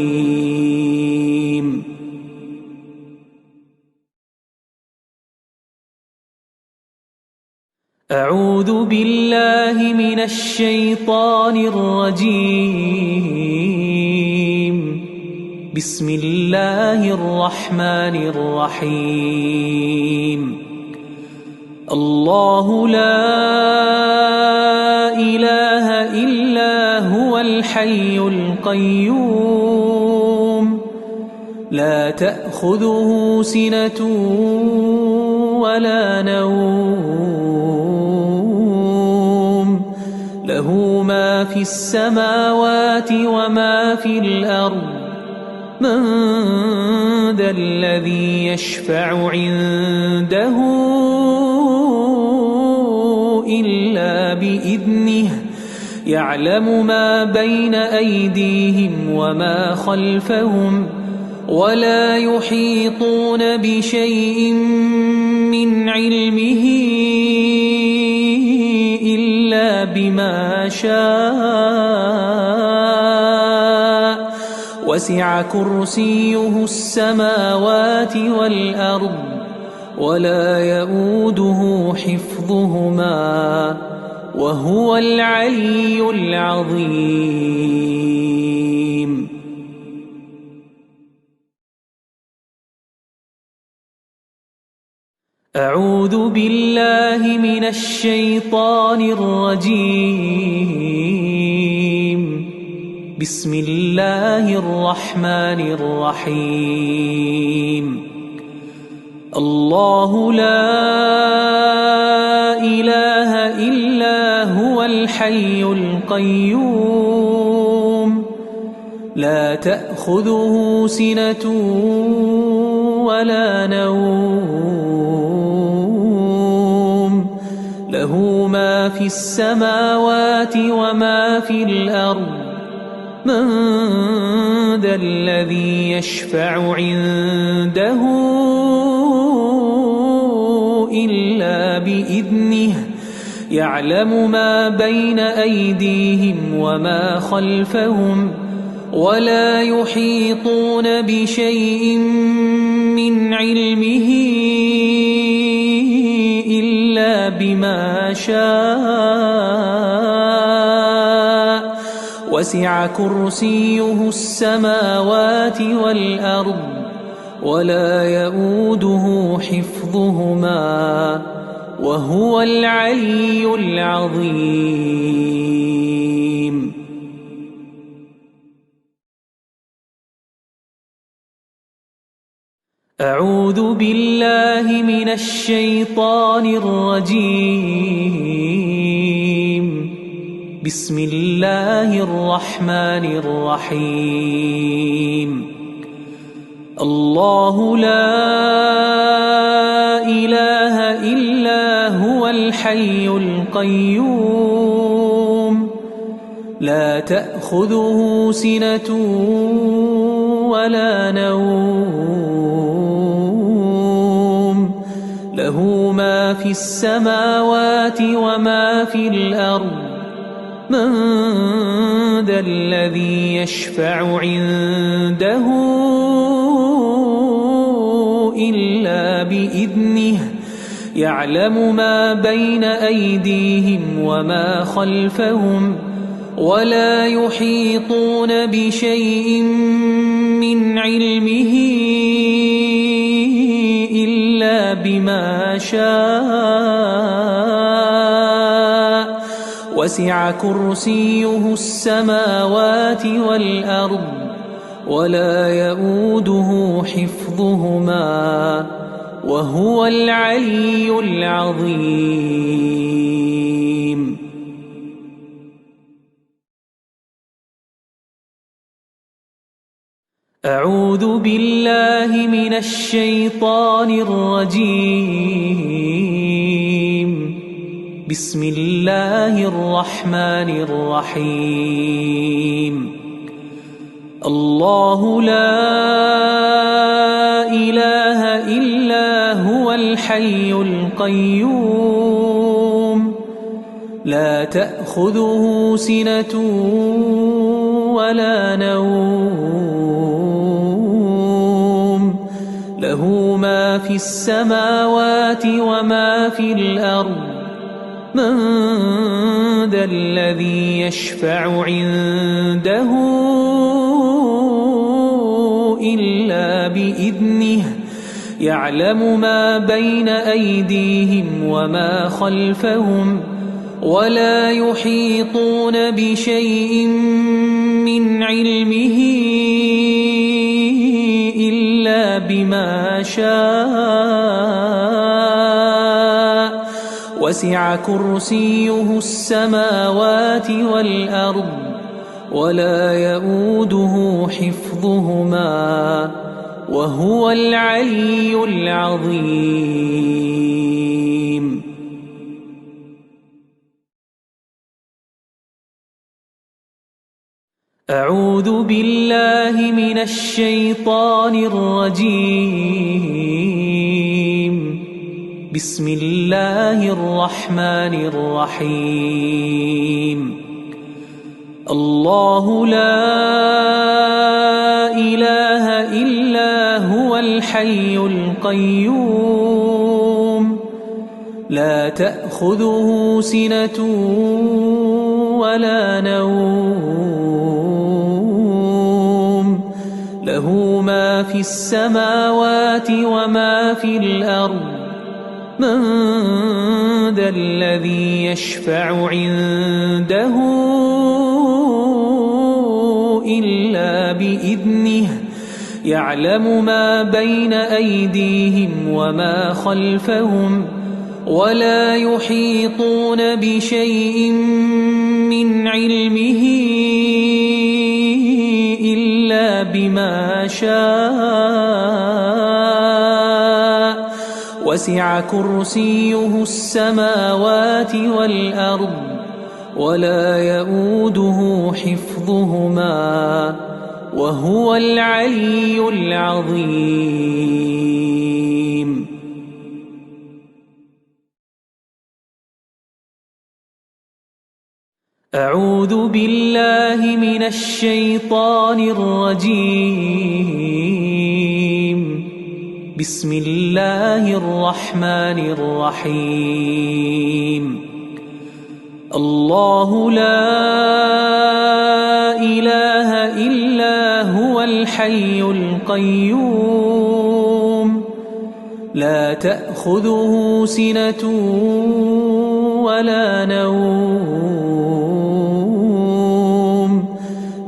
أعوذ بالله من الشيطان الرجيم. بسم الله الرحمن الرحيم الله لا إله إلا هو الحي القيوم لا تأخذه سنة ولا نوم له ما في السماوات وما في الأرض من ذا الذي يشفع عنده إلا بإذنه يعلم ما بين أيديهم وما خلفهم ولا يحيطون بشيء من علمه إلا بما شاء وسع كرسيه السماوات والأرض ولا يؤوده حفظهما وهو العلي العظيم أعوذ بالله من الشيطان الرجيم بسم الله الرحمن الرحيم الله لا إله إلا هو الحي القيوم لا تأخذه سنة ولا نوم له ما في السماوات وما في الأرض من ذا الذي يشفع عنده إلا بإذنه يعلم ما بين أيديهم وما خلفهم ولا يحيطون بشيء من علمه إلا بما شاء وسع كرسيه السماوات والأرض ولا يؤوده حفظهما وهو العلي العظيم أعوذ بالله من الشيطان الرجيم بسم الله الرحمن الرحيم الله لا إله إلا هو الحي القيوم لا تأخذه سنة ولا نوم له ما في السماوات وما في الأرض من ذا الذي يشفع عنده إلا بإذنه يعلم ما بين أيديهم وما خلفهم ولا يحيطون بشيء من علمه إلا بما شاء وسع كرسيه السماوات والأرض ولا يؤوده حفظهما وهو العلي العظيم أعوذ بالله من الشيطان الرجيم بسم الله الرحمن الرحيم الله لا إله إلا هو الحي القيوم لا تأخذه سنة ولا نوم له ما في السماوات وما في الأرض من ذا الذي يشفع عنده إلا بإذنه يعلم ما بين أيديهم وما خلفهم ولا يحيطون بشيء من علمه إلا بما شاء وسع كرسيه السماوات والأرض ولا يؤوده حفظهما وهو العلي العظيم. أعوذ بالله من الشيطان الرجيم. بسم الله الرحمن الرحيم. الله لا إله إلا هو الحي القيوم لا تأخذه سنة ولا نوم له ما في السماوات وما في الأرض من ذا الذي يشفع عنده إلا بإذنه يعلم ما بين أيديهم وما خلفهم ولا يحيطون بشيء من علمه إلا بما شاء وسع كرسيه السماوات والأرض ولا يؤوده حفظهما وهو العلي العظيم. أعوذ بالله من الشيطان الرجيم. بسم الله الرحمن الرحيم. الله لا إله إلا هو الحي القيوم لا تأخذه سنة ولا نوم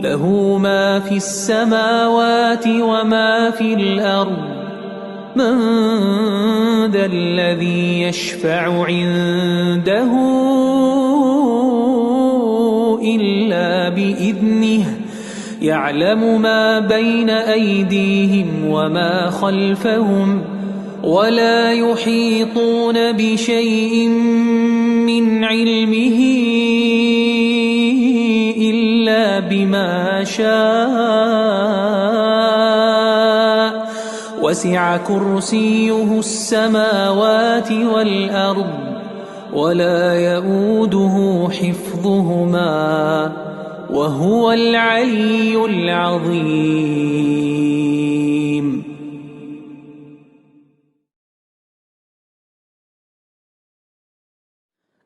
له ما في السماوات وما في الأرض من ذا الذي يشفع عنده إلا بإذنه يعلم ما بين أيديهم وما خلفهم ولا يحيطون بشيء من علمه إلا بما شاء وسع كرسيه السماوات والأرض ولا يؤوده حفظهما وهو العلي العظيم.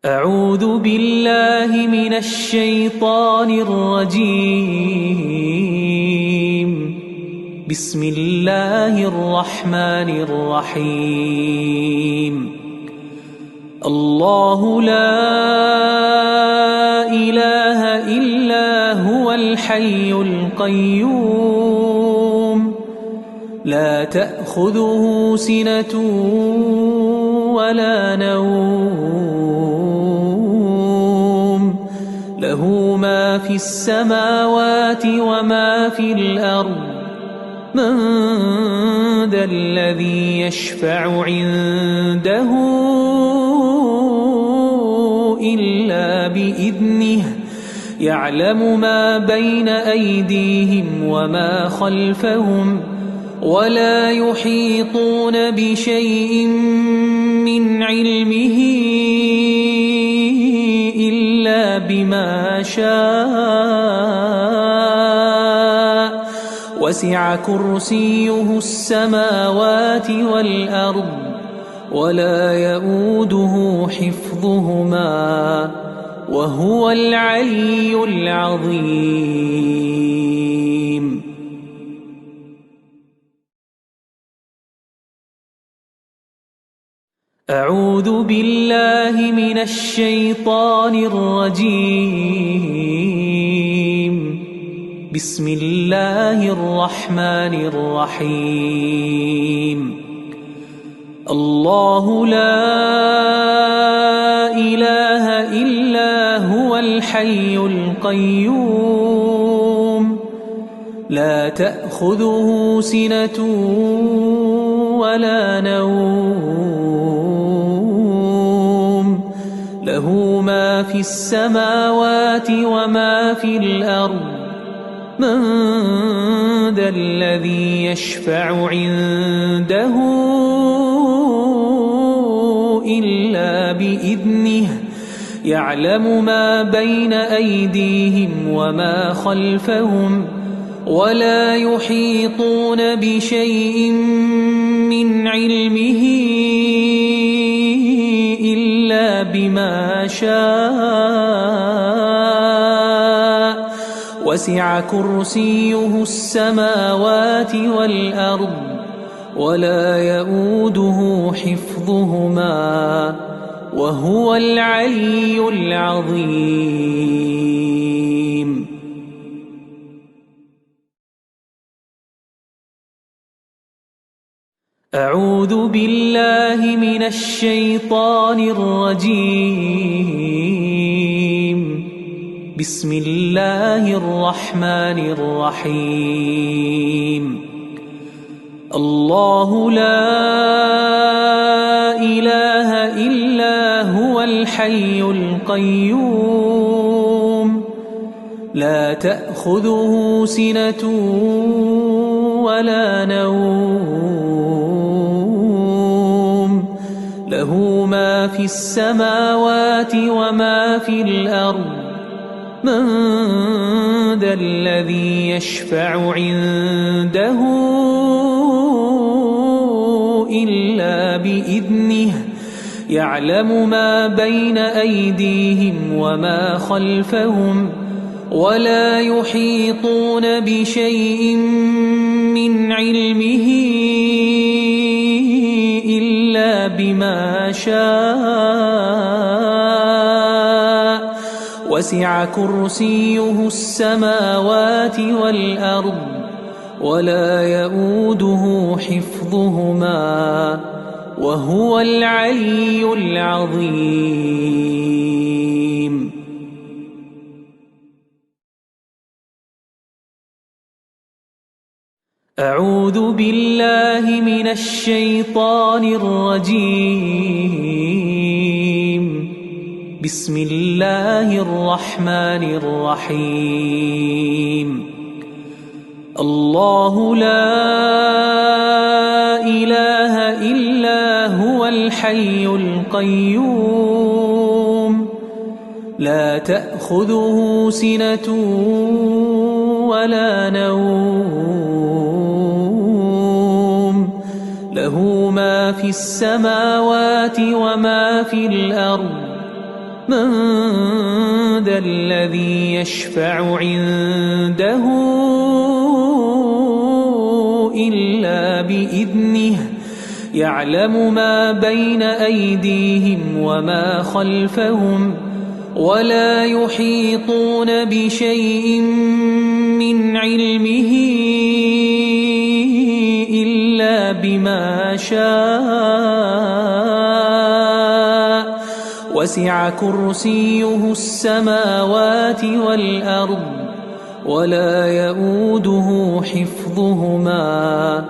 أعوذ بالله من الشيطان الرجيم. بسم الله الرحمن الرحيم. الله لا إله إلا هو الحي القيوم لا تأخذه سنة ولا نوم له ما في السماوات وما في الأرض من ذا الذي يشفع عنده إلا بإذنه يعلم ما بين أيديهم وما خلفهم ولا يحيطون بشيء من علمه إلا بما شاء وسع كرسيه السماوات والأرض ولا يؤوده حفظهما وهو العلي العظيم. أعوذ بالله من الشيطان الرجيم. بسم الله الرحمن الرحيم. الله لا إله إلا هو الحي القيوم لا تأخذه سنة ولا نوم له ما في السماوات وما في الأرض من ذا الذي يشفع عنده إلا بإذنه يعلم ما بين أيديهم وما خلفهم ولا يحيطون بشيء من علمه إلا بما شاء وسع كرسيه السماوات والأرض ولا يؤوده حفظهما وهو العلي العظيم. أعوذ بالله من الشيطان الرجيم. بسم الله الرحمن الرحيم. الله لا إله إلا هو الحي القيوم لا تأخذه سنة ولا نوم له ما في السماوات وما في الأرض من ذا الذي يشفع عنده إلا بإذنه يعلم ما بين أيديهم وما خلفهم ولا يحيطون بشيء من علمه إلا بما شاء وسع كرسيه السماوات والأرض ولا يؤوده حفظهما وهو العلي العظيم. أعوذ بالله من الشيطان الرجيم. بسم الله الرحمن الرحيم. الله لا إله إلا هو الحي القيوم لا تأخذه سنة ولا نوم له ما في السماوات وما في الأرض من ذا الذي يشفع عنده إلا بإذنه يعلم ما بين أيديهم وما خلفهم ولا يحيطون بشيء من علمه إلا بما شاء وسع كرسيه السماوات والأرض ولا يؤوده حفظهما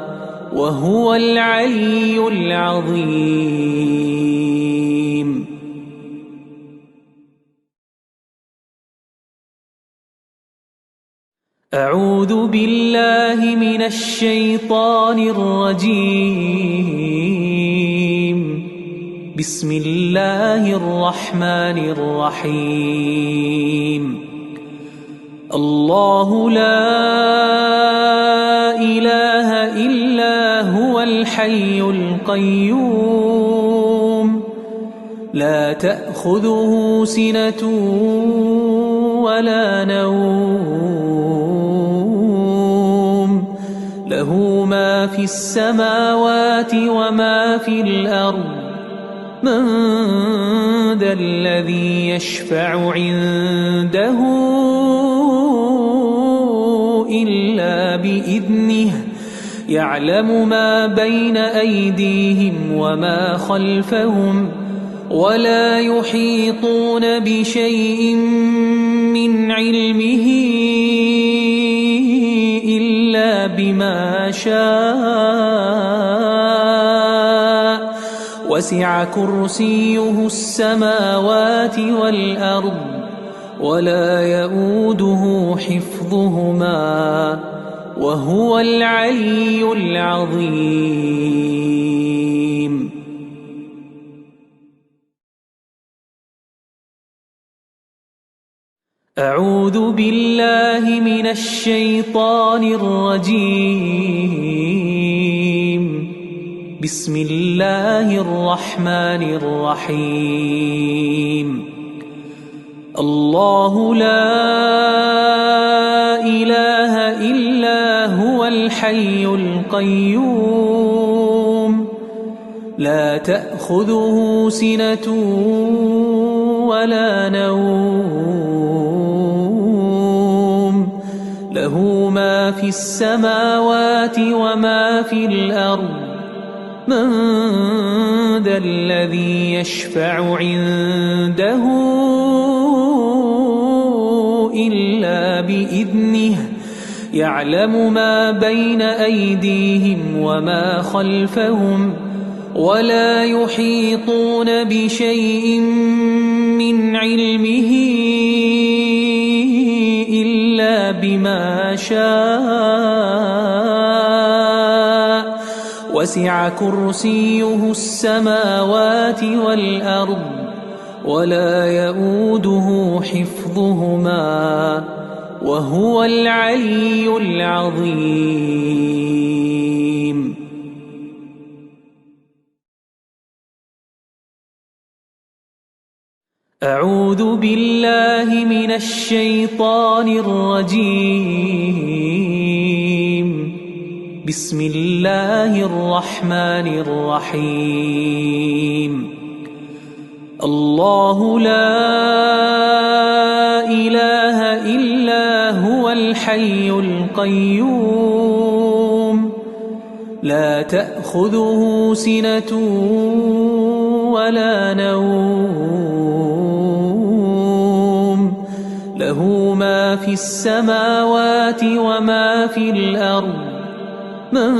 وهو العلي العظيم. أعوذ بالله من الشيطان الرجيم. بسم الله الرحمن الرحيم. الله لا إله إلا هو الحي القيوم لا تأخذه سنة ولا نوم له ما في السماوات وما في الأرض من ذا الذي يشفع عنده إلا بإذنه يعلم ما بين أيديهم وما خلفهم ولا يحيطون بشيء من علمه إلا بما شاء وسع كرسيه السماوات والأرض ولا يؤوده حفظهما وهو العلي العظيم. أعوذ بالله من الشيطان الرجيم. بسم الله الرحمن الرحيم. الله لا إله إلا هو الحي القيوم لا تأخذه سنة ولا نوم له ما في السماوات وما في الأرض من ذا الذي يشفع عنده إلا بإذنه يعلم ما بين أيديهم وما خلفهم ولا يحيطون بشيء من علمه إلا بما شاء وسع كرسيه السماوات والأرض ولا يؤوده حفظهما وهو العلي العظيم. أعوذ بالله من الشيطان الرجيم. بسم الله الرحمن الرحيم. الله لا إله إلا هو الحي القيوم لا تأخذه سنة ولا نوم له ما في السماوات وما في الأرض من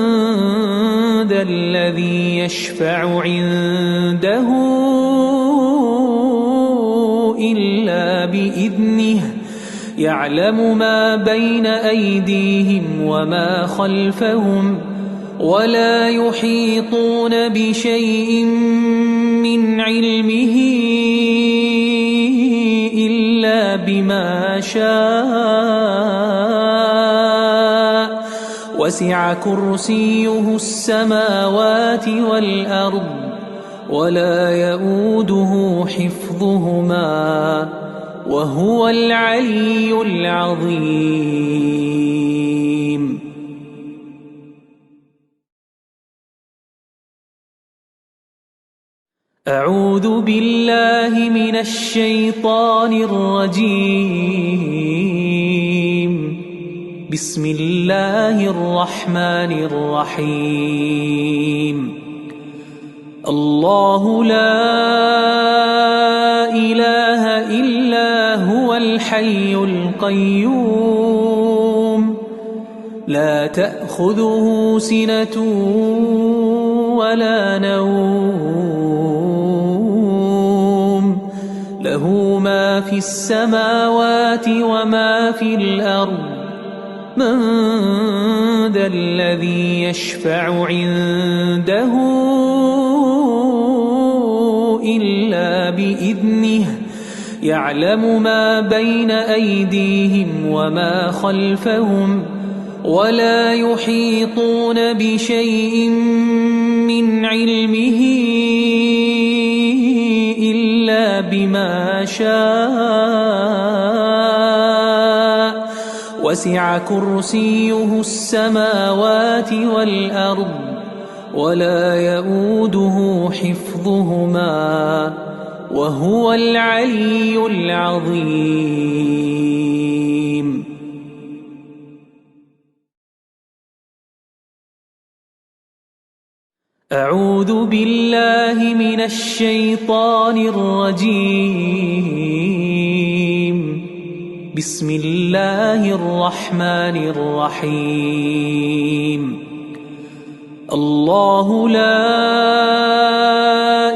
ذا الذي يشفع عنده إلا بإذنه يعلم ما بين أيديهم وما خلفهم ولا يحيطون بشيء من علمه إلا بما شاء وسع كرسيه السماوات والأرض ولا يؤوده حفظهما وهو العلي العظيم. أعوذ بالله من الشيطان الرجيم. بسم الله الرحمن الرحيم. الله لا إله إلا هو الحي القيوم لا تأخذه سنة ولا نوم له ما في السماوات وما في الأرض من ذا الذي يشفع عنده إلا بإذنه يعلم ما بين أيديهم وما خلفهم ولا يحيطون بشيء من علمه إلا بما شاء وسع كرسيه السماوات والأرض ولا يؤوده حفظهما وهو العلي العظيم. أعوذ بالله من الشيطان الرجيم. بسم الله الرحمن الرحيم. الله لا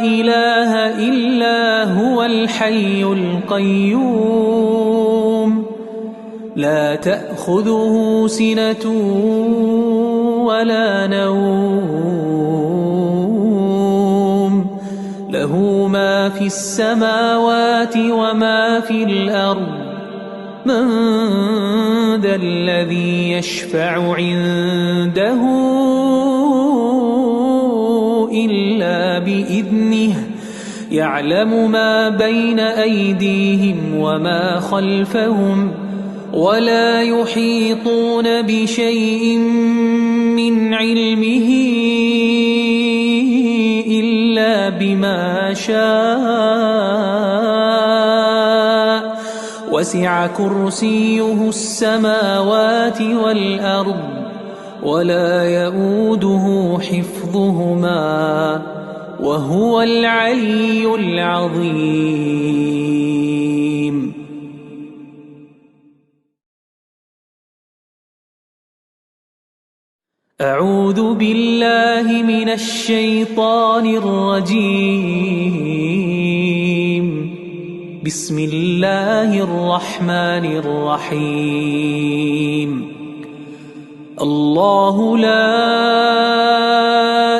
إله إلا هو الحي القيوم لا تأخذه سنة ولا نوم له ما في السماوات وما في الأرض من ذا الذي يشفع عنده إلا بإذنه يعلم ما بين أيديهم وما خلفهم ولا يحيطون بشيء من علمه إلا بما شاء وسع كرسيه السماوات والأرض ولا يؤوده حفظهما وهو العلي العظيم. أعوذ بالله من الشيطان الرجيم. بسم الله الرحمن الرحيم. الله لا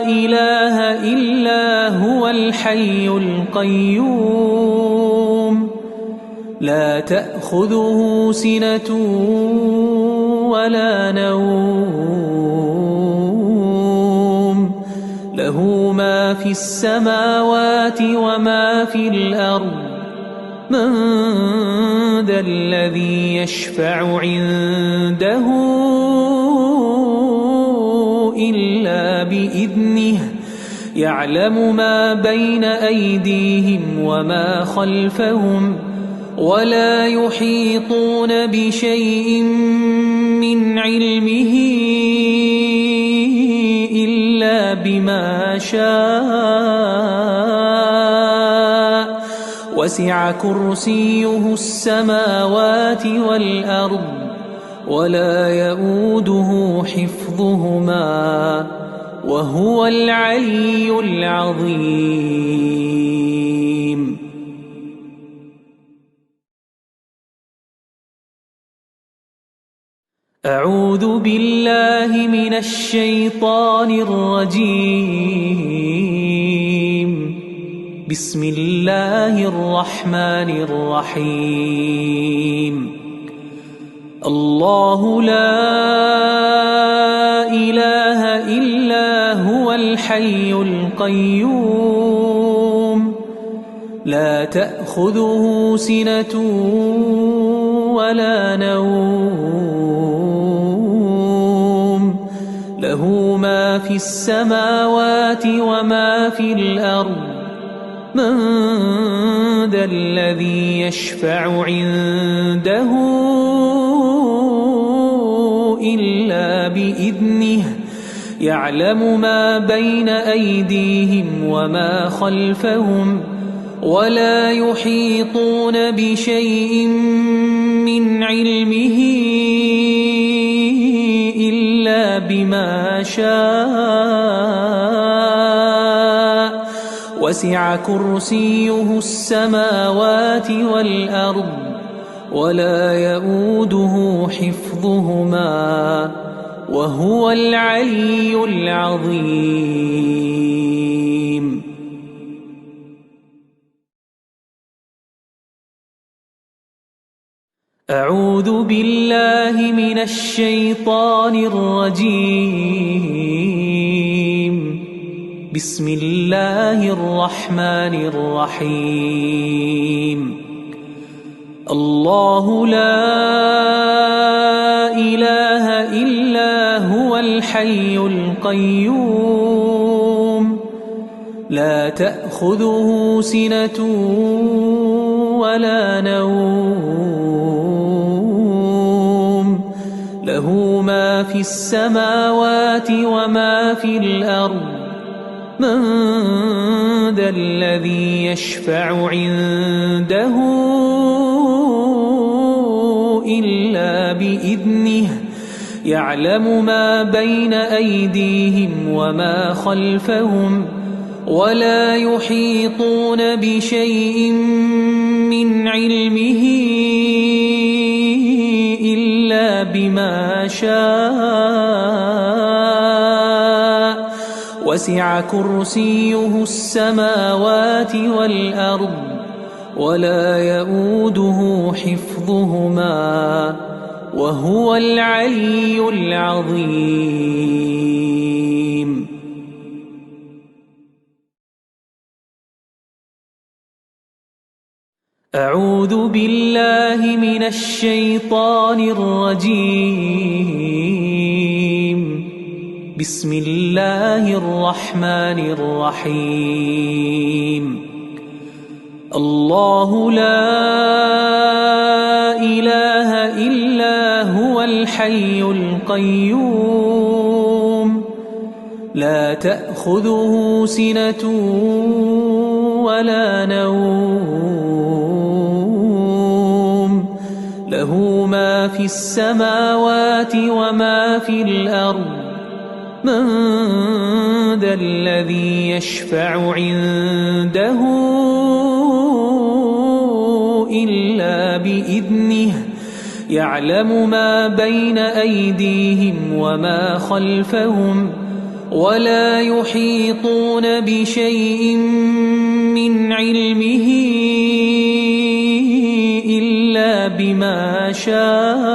إله إلا هو الحي القيوم لا تأخذه سنة ولا نوم له ما في السماوات وما في الأرض من ذا الذي يشفع عنده إلا بإذنه يعلم ما بين أيديهم وما خلفهم ولا يحيطون بشيء من علمه إلا بما شاء وسع كرسيه السماوات والأرض ولا يؤوده حفظهما وهو العلي العظيم. أعوذ بالله من الشيطان الرجيم. بسم الله الرحمن الرحيم. الله لا إله إلا هو الحي القيوم لا تأخذه سنة ولا نوم له ما في السماوات وما في الأرض من ذا الذي يشفع عنده إلا بإذنه يعلم ما بين أيديهم وما خلفهم ولا يحيطون بشيء من علمه إلا بما شاء وسع كرسيه السماوات والأرض ولا يؤوده حفظهما وهو العلي العظيم. أعوذ بالله من الشيطان الرجيم. بسم الله الرحمن الرحيم. الله لا إله إلا هو الحي القيوم لا تأخذه سنة ولا نوم له ما في السماوات وما في الأرض من ذا الذي يشفع عنده إلا بإذنه يعلم ما بين أيديهم وما خلفهم ولا يحيطون بشيء من علمه إلا بما شاء وسع كرسيه السماوات والأرض ولا يؤوده حفظهما وهو العلي العظيم. أعوذ بالله من الشيطان الرجيم. بسم الله الرحمن الرحيم. الله لا إله إلا هو الحي القيوم لا تأخذه سنة ولا نوم له ما في السماوات وما في الأرض من ذا الذي يشفع عنده إلا بإذنه يعلم ما بين أيديهم وما خلفهم ولا يحيطون بشيء من علمه إلا بما شاء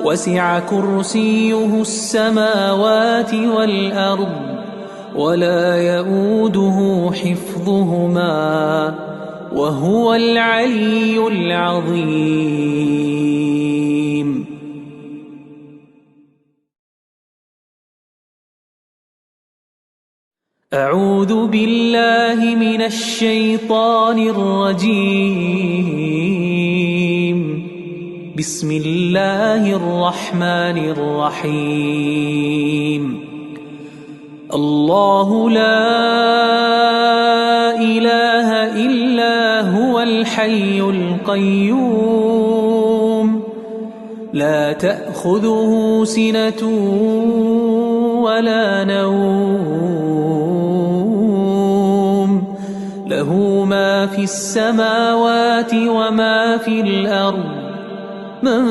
وسع كرسيه السماوات والأرض ولا يؤوده حفظهما وهو العلي العظيم. أعوذ بالله من الشيطان الرجيم. بسم الله الرحمن الرحيم. الله لا إله إلا هو الحي القيوم لا تأخذه سنة ولا نوم له ما في السماوات وما في الأرض من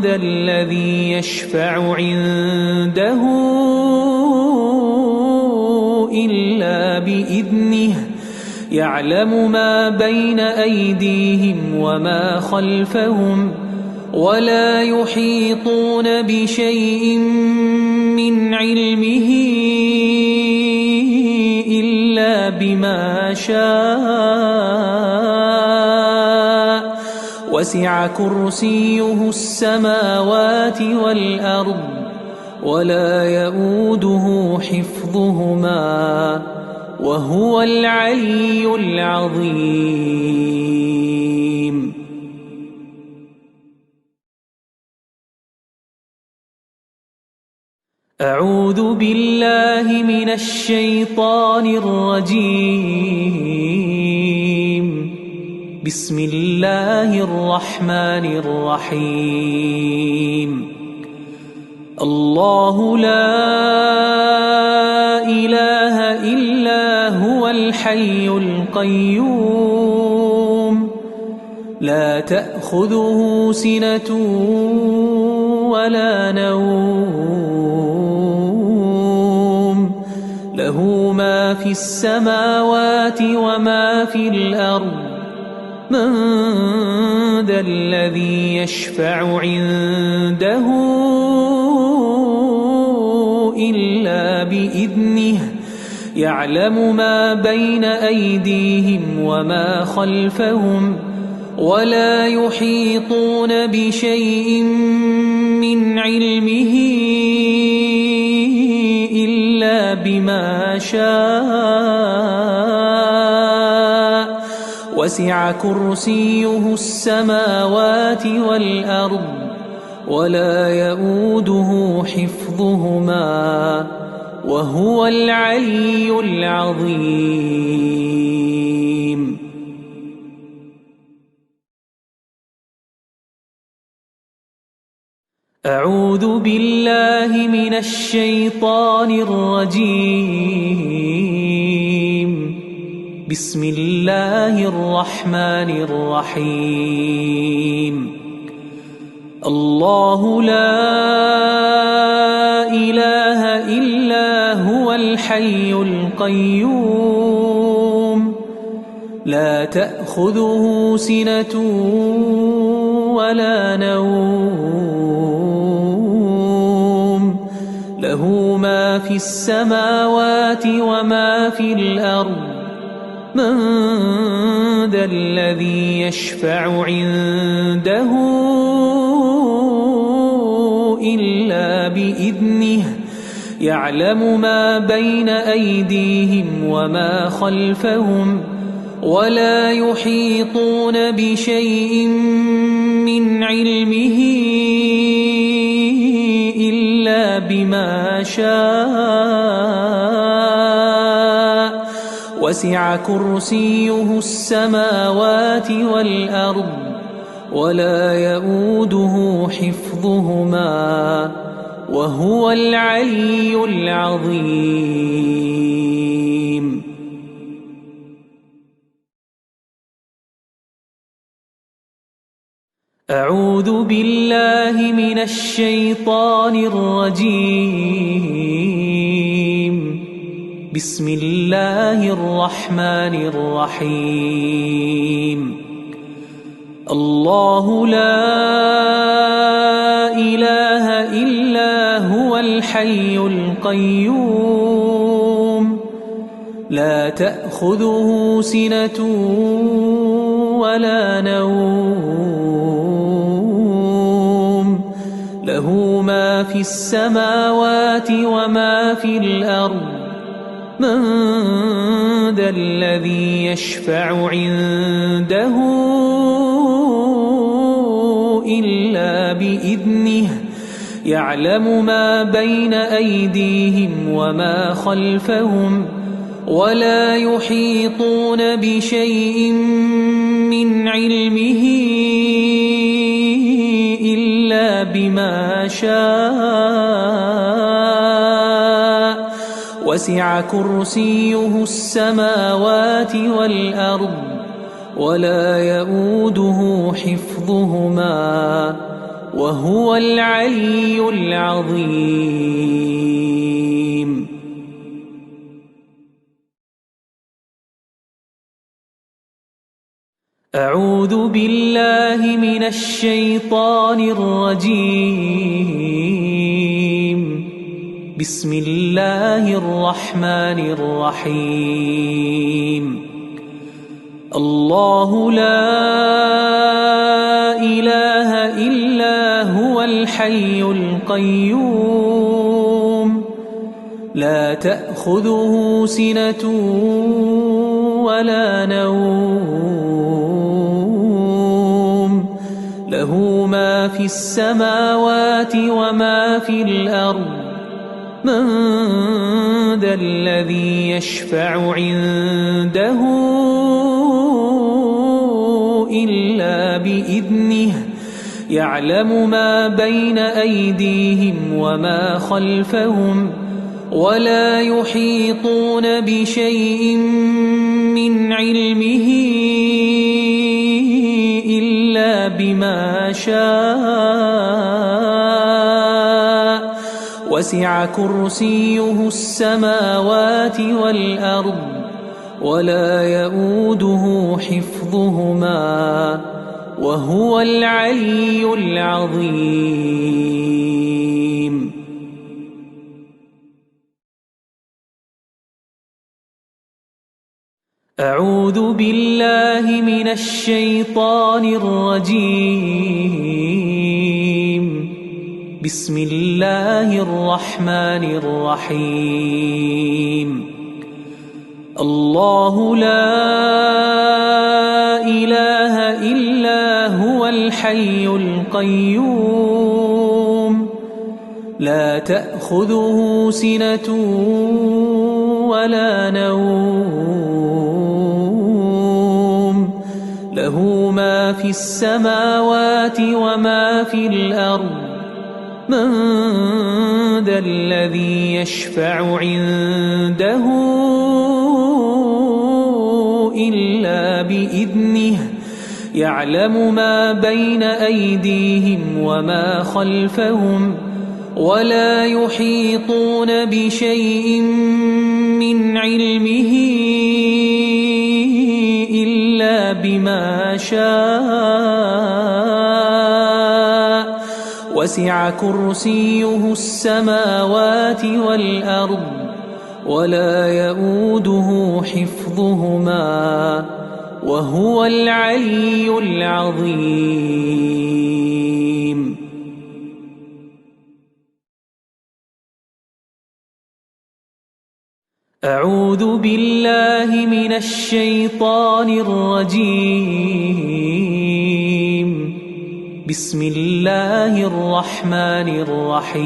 ذا الذي يشفع عنده إلا بإذنه يعلم ما بين أيديهم وما خلفهم ولا يحيطون بشيء من علمه إلا بما شاء وسع كرسيه السماوات والأرض ولا يؤوده حفظهما وهو العلي العظيم. أعوذ بالله من الشيطان الرجيم. بسم الله الرحمن الرحيم. الله لا إله إلا هو الحي القيوم لا تأخذه سنة ولا نوم له ما في السماوات وما في الأرض من ذا الذي يشفع عنده إلا بإذنه يعلم ما بين أيديهم وما خلفهم ولا يحيطون بشيء من علمه إلا بما شاء وسع كرسيه السماوات والأرض ولا يئوده حفظهما وهو العلي العظيم. أعوذ بالله من الشيطان الرجيم. بسم الله الرحمن الرحيم. الله لا إله إلا هو الحي القيوم لا تأخذه سنة ولا نوم له ما في السماوات وما في الأرض من ذا الذي يشفع عنده إلا بإذنه يعلم ما بين أيديهم وما خلفهم ولا يحيطون بشيء من علمه إلا بما شاء وسع كرسيه السماوات والأرض ولا يئوده حفظهما وهو العلي العظيم. أعوذ بالله من الشيطان الرجيم. بسم الله الرحمن الرحيم. الله لا إله إلا هو الحي القيوم لا تأخذه سنة ولا نوم له ما في السماوات وما في الأرض من ذا الذي يشفع عنده إلا بإذنه يعلم ما بين أيديهم وما خلفهم ولا يحيطون بشيء من علمه إلا بما شاء وسع كرسيه السماوات والأرض ولا يئوده حفظهما وهو العلي العظيم. أعوذ بالله من الشيطان الرجيم. بسم الله الرحمن الرحيم. الله لا إله إلا هو الحي القيوم لا تأخذه سنة ولا نوم له ما في السماوات وما في الأرض من ذا الذي يشفع عنده إلا بإذنه يعلم ما بين أيديهم وما خلفهم ولا يحيطون بشيء من علمه إلا بما شاء وسع كرسيه السماوات والأرض ولا يئوده حفظهما وهو العلي العظيم. أعوذ بالله من الشيطان الرجيم. بسم الله الرحمن الرحيم الله لا إله إلا هو الحي القيوم لا تأخذه سنة ولا نوم له ما في السماوات وما في الأرض من ذا الذي يشفع عنده إلا بإذنه يعلم ما بين أيديهم وما خلفهم ولا يحيطون بشيء من علمه إلا بما شاء وسع كرسيه السماوات والأرض ولا يؤوده حفظهما وهو العلي العظيم أعوذ بالله من الشيطان الرجيم بسم الله الرحمن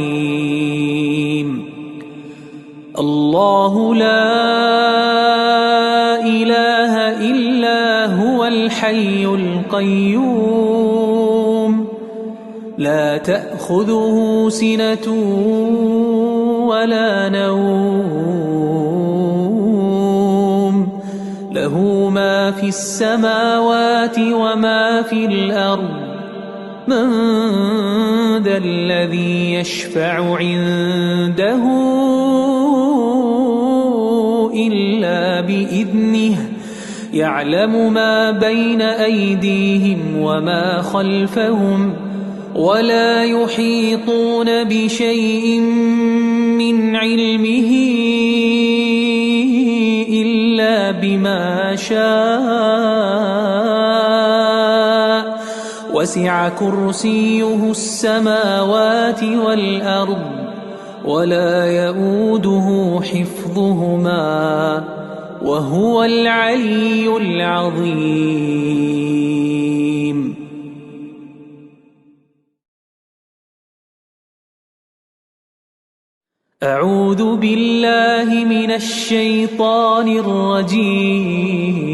الرحيم الله لا إله إلا هو الحي القيوم لا تأخذه سنة ولا نوم له ما في السماوات وما في الأرض من ذا الذي يشفع عنده إلا بإذنه يعلم ما بين أيديهم وما خلفهم ولا يحيطون بشيء من علمه إلا بما شاء وسع كرسيه السماوات والأرض ولا يؤوده حفظهما وهو العلي العظيم أعوذ بالله من الشيطان الرجيم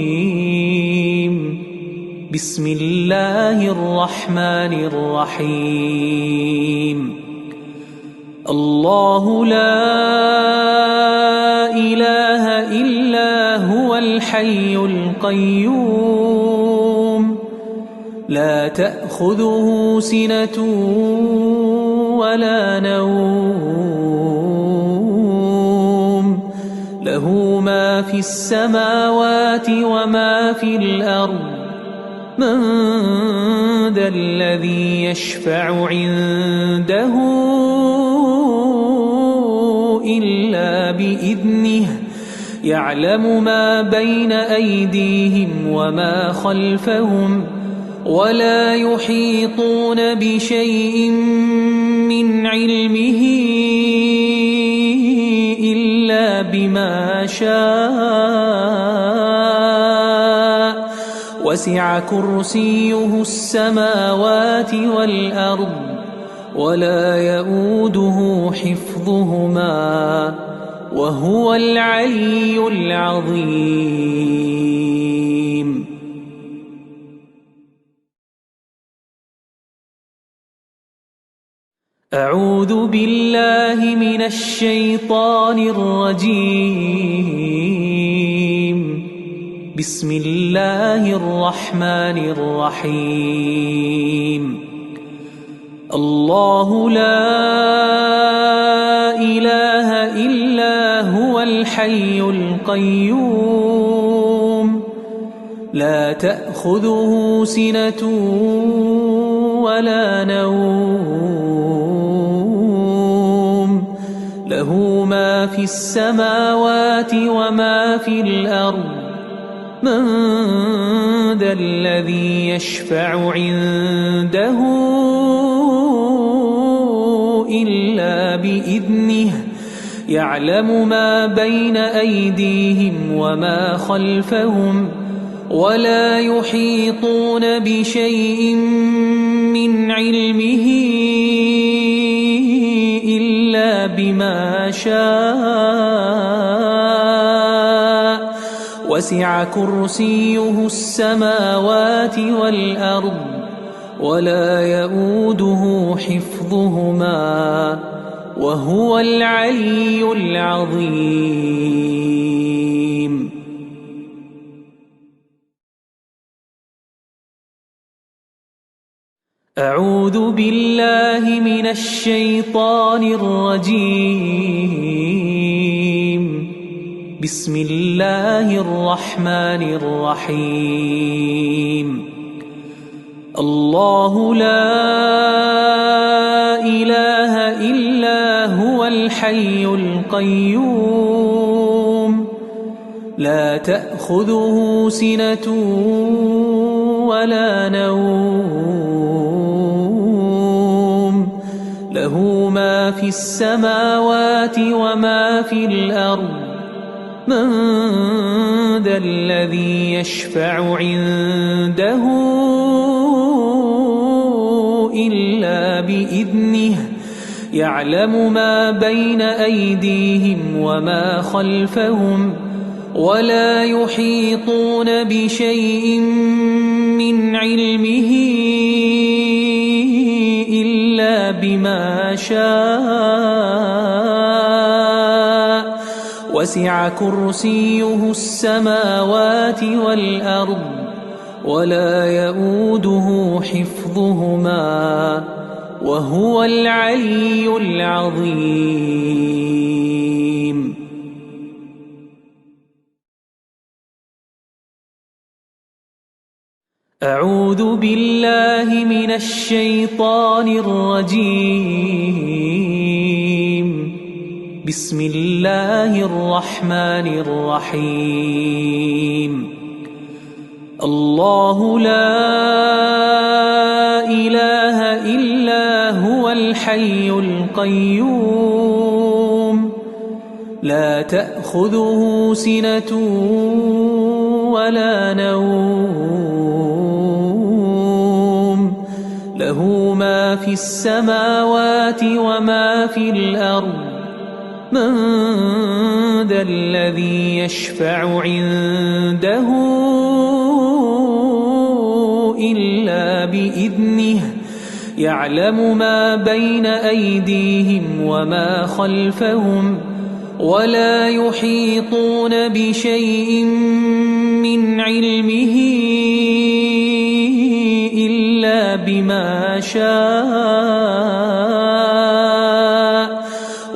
بسم الله الرحمن الرحيم الله لا إله إلا هو الحي القيوم لا تأخذه سنة ولا نوم له ما في السماوات وما في الأرض من ذا الذي يشفع عنده إلا بإذنه يعلم ما بين أيديهم وما خلفهم ولا يحيطون بشيء من علمه إلا بما شاء وسع كرسيه السماوات والأرض ولا يؤوده حفظهما وهو العلي العظيم أعوذ بالله من الشيطان الرجيم بسم الله الرحمن الرحيم الله لا إله إلا هو الحي القيوم لا تأخذه سنة ولا نوم له ما في السماوات وما في الأرض من ذا الذي يشفع عنده إلا بإذنه يعلم ما بين أيديهم وما خلفهم ولا يحيطون بشيء من علمه إلا بما شاء وسع كرسيه السماوات والأرض ولا يؤوده حفظهما وهو العلي العظيم. أعوذ بالله من الشيطان الرجيم. بسم الله الرحمن الرحيم. الله لا إله إلا هو الحي القيوم لا تأخذه سنة ولا نوم له ما في السماوات وما في الأرض من ذا الذي يشفع عنده إلا بإذنه يعلم ما بين أيديهم وما خلفهم ولا يحيطون بشيء من علمه إلا بما شاء وسع كرسيه السماوات والأرض ولا يؤوده حفظهما وهو العلي العظيم. أعوذ بالله من الشيطان الرجيم. بسم الله الرحمن الرحيم. الله لا إله إلا هو الحي القيوم لا تأخذه سنة ولا نوم له ما في السماوات وما في الأرض من ذا الذي يشفع عنده إلا بإذنه يعلم ما بين أيديهم وما خلفهم ولا يحيطون بشيء من علمه إلا بما شاء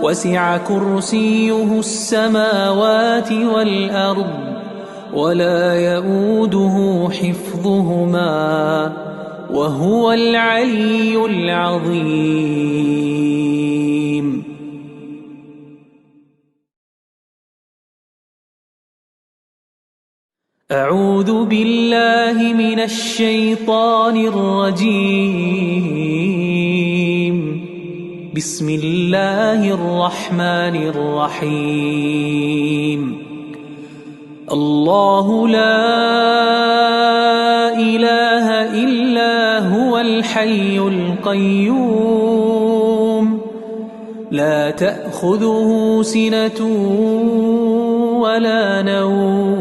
وسع كرسيه السماوات والأرض ولا يؤوده حفظهما وهو العلي العظيم. أعوذ بالله من الشيطان الرجيم. بسم الله الرحمن الرحيم. الله لا إله إلا هو الحي القيوم لا تأخذه سنة ولا نوم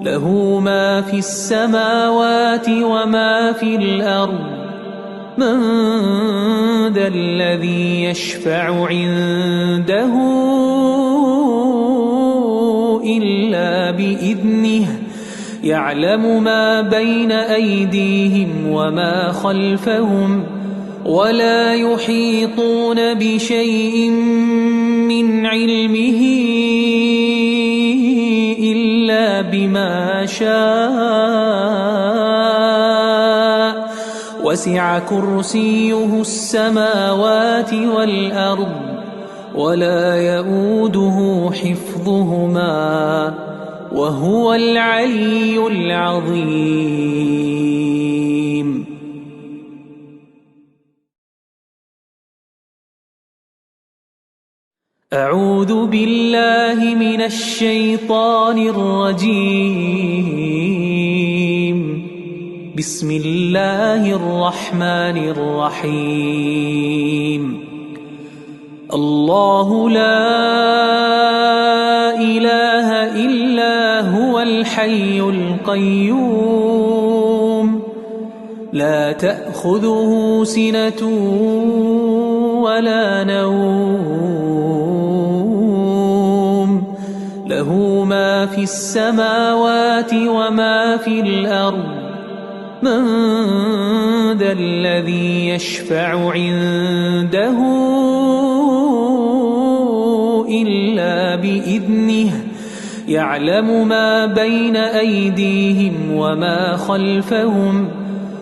له ما في السماوات وما في الأرض من ذا الذي يشفع عنده إلا بإذنه يعلم ما بين أيديهم وما خلفهم ولا يحيطون بشيء من علمه إلا بما شاء وسع كرسيه السماوات والأرض ولا يؤوده حفظهما وهو العلي العظيم. أعوذ بالله من الشيطان الرجيم. بسم الله الرحمن الرحيم. الله لا إله إلا هو الحي القيوم لا تأخذه سنة ولا نوم له ما في السماوات وما في الأرض من ذا الذي يشفع عنده إلا بإذنه يعلم ما بين أيديهم وما خلفهم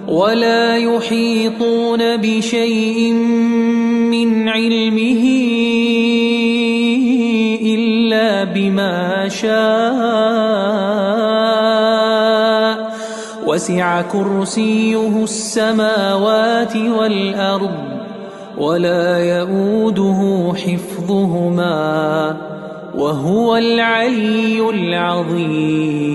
ولا يحيطون بشيء من علمه إلا بما شاء وسع كرسيه السماوات والأرض ولا يؤوده حفظهما وهو العلي العظيم.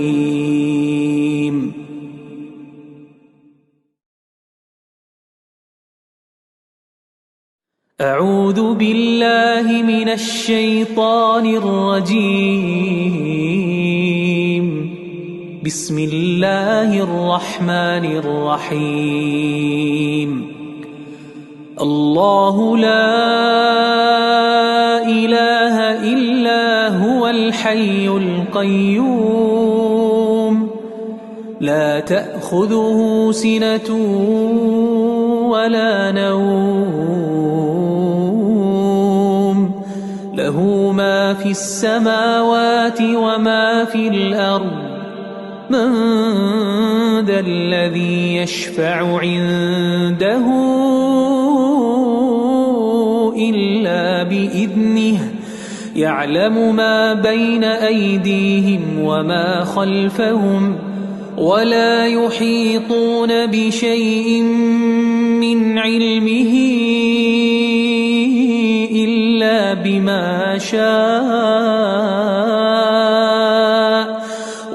أعوذ بالله من الشيطان الرجيم. بسم الله الرحمن الرحيم. الله لا إله إلا هو الحي القيوم لا تأخذه سنة ولا نوم له ما في السماوات وما في الأرض من ذا الذي يشفع عنده إلا بإذنه يعلم ما بين أيديهم وما خلفهم ولا يحيطون بشيء من علمه إلا بما شاء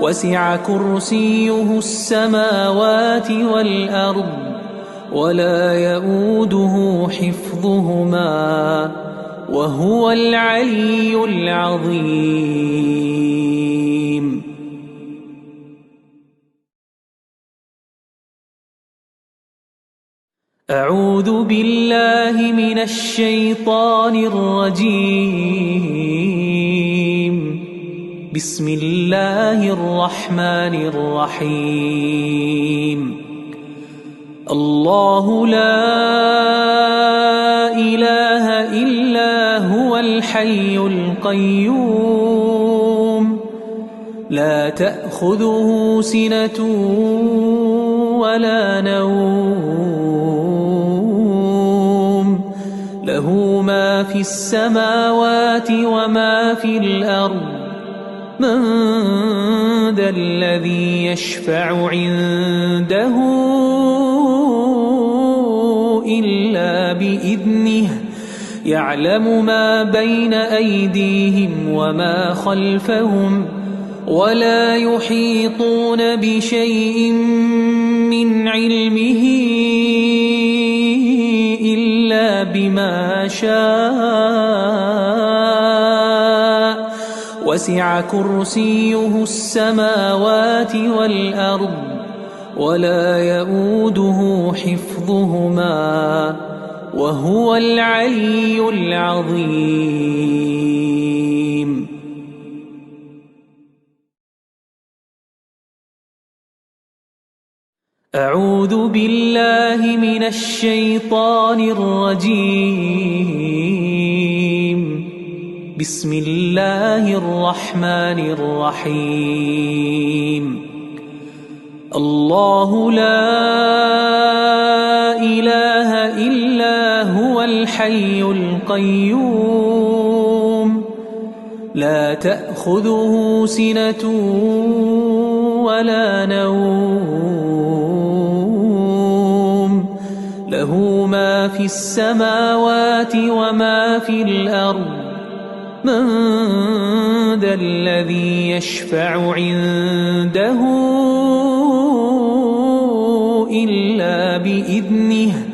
وسع كرسيه السماوات والأرض ولا يؤوده حفظهما وهو العلي العظيم. أعوذ بالله من الشيطان الرجيم. بسم الله الرحمن الرحيم. الله لا إله إلا هو الحي القيوم لا تأخذه سنة ولا نوم له ما في السماوات وما في الأرض من ذا الذي يشفع عنده إلا بإذنه يعلم ما بين أيديهم وما خلفهم ولا يحيطون بشيء من علمه إلا بما شاء وسع كرسيه السماوات والأرض ولا يؤوده حفظهما وهو العلي العظيم. أعوذ بالله من الشيطان الرجيم. بسم الله الرحمن الرحيم. الله لا إله إلا هو الحي القيوم لا تأخذه سنة ولا نوم له ما في السماوات وما في الأرض من ذا الذي يشفع عنده إلا بإذنه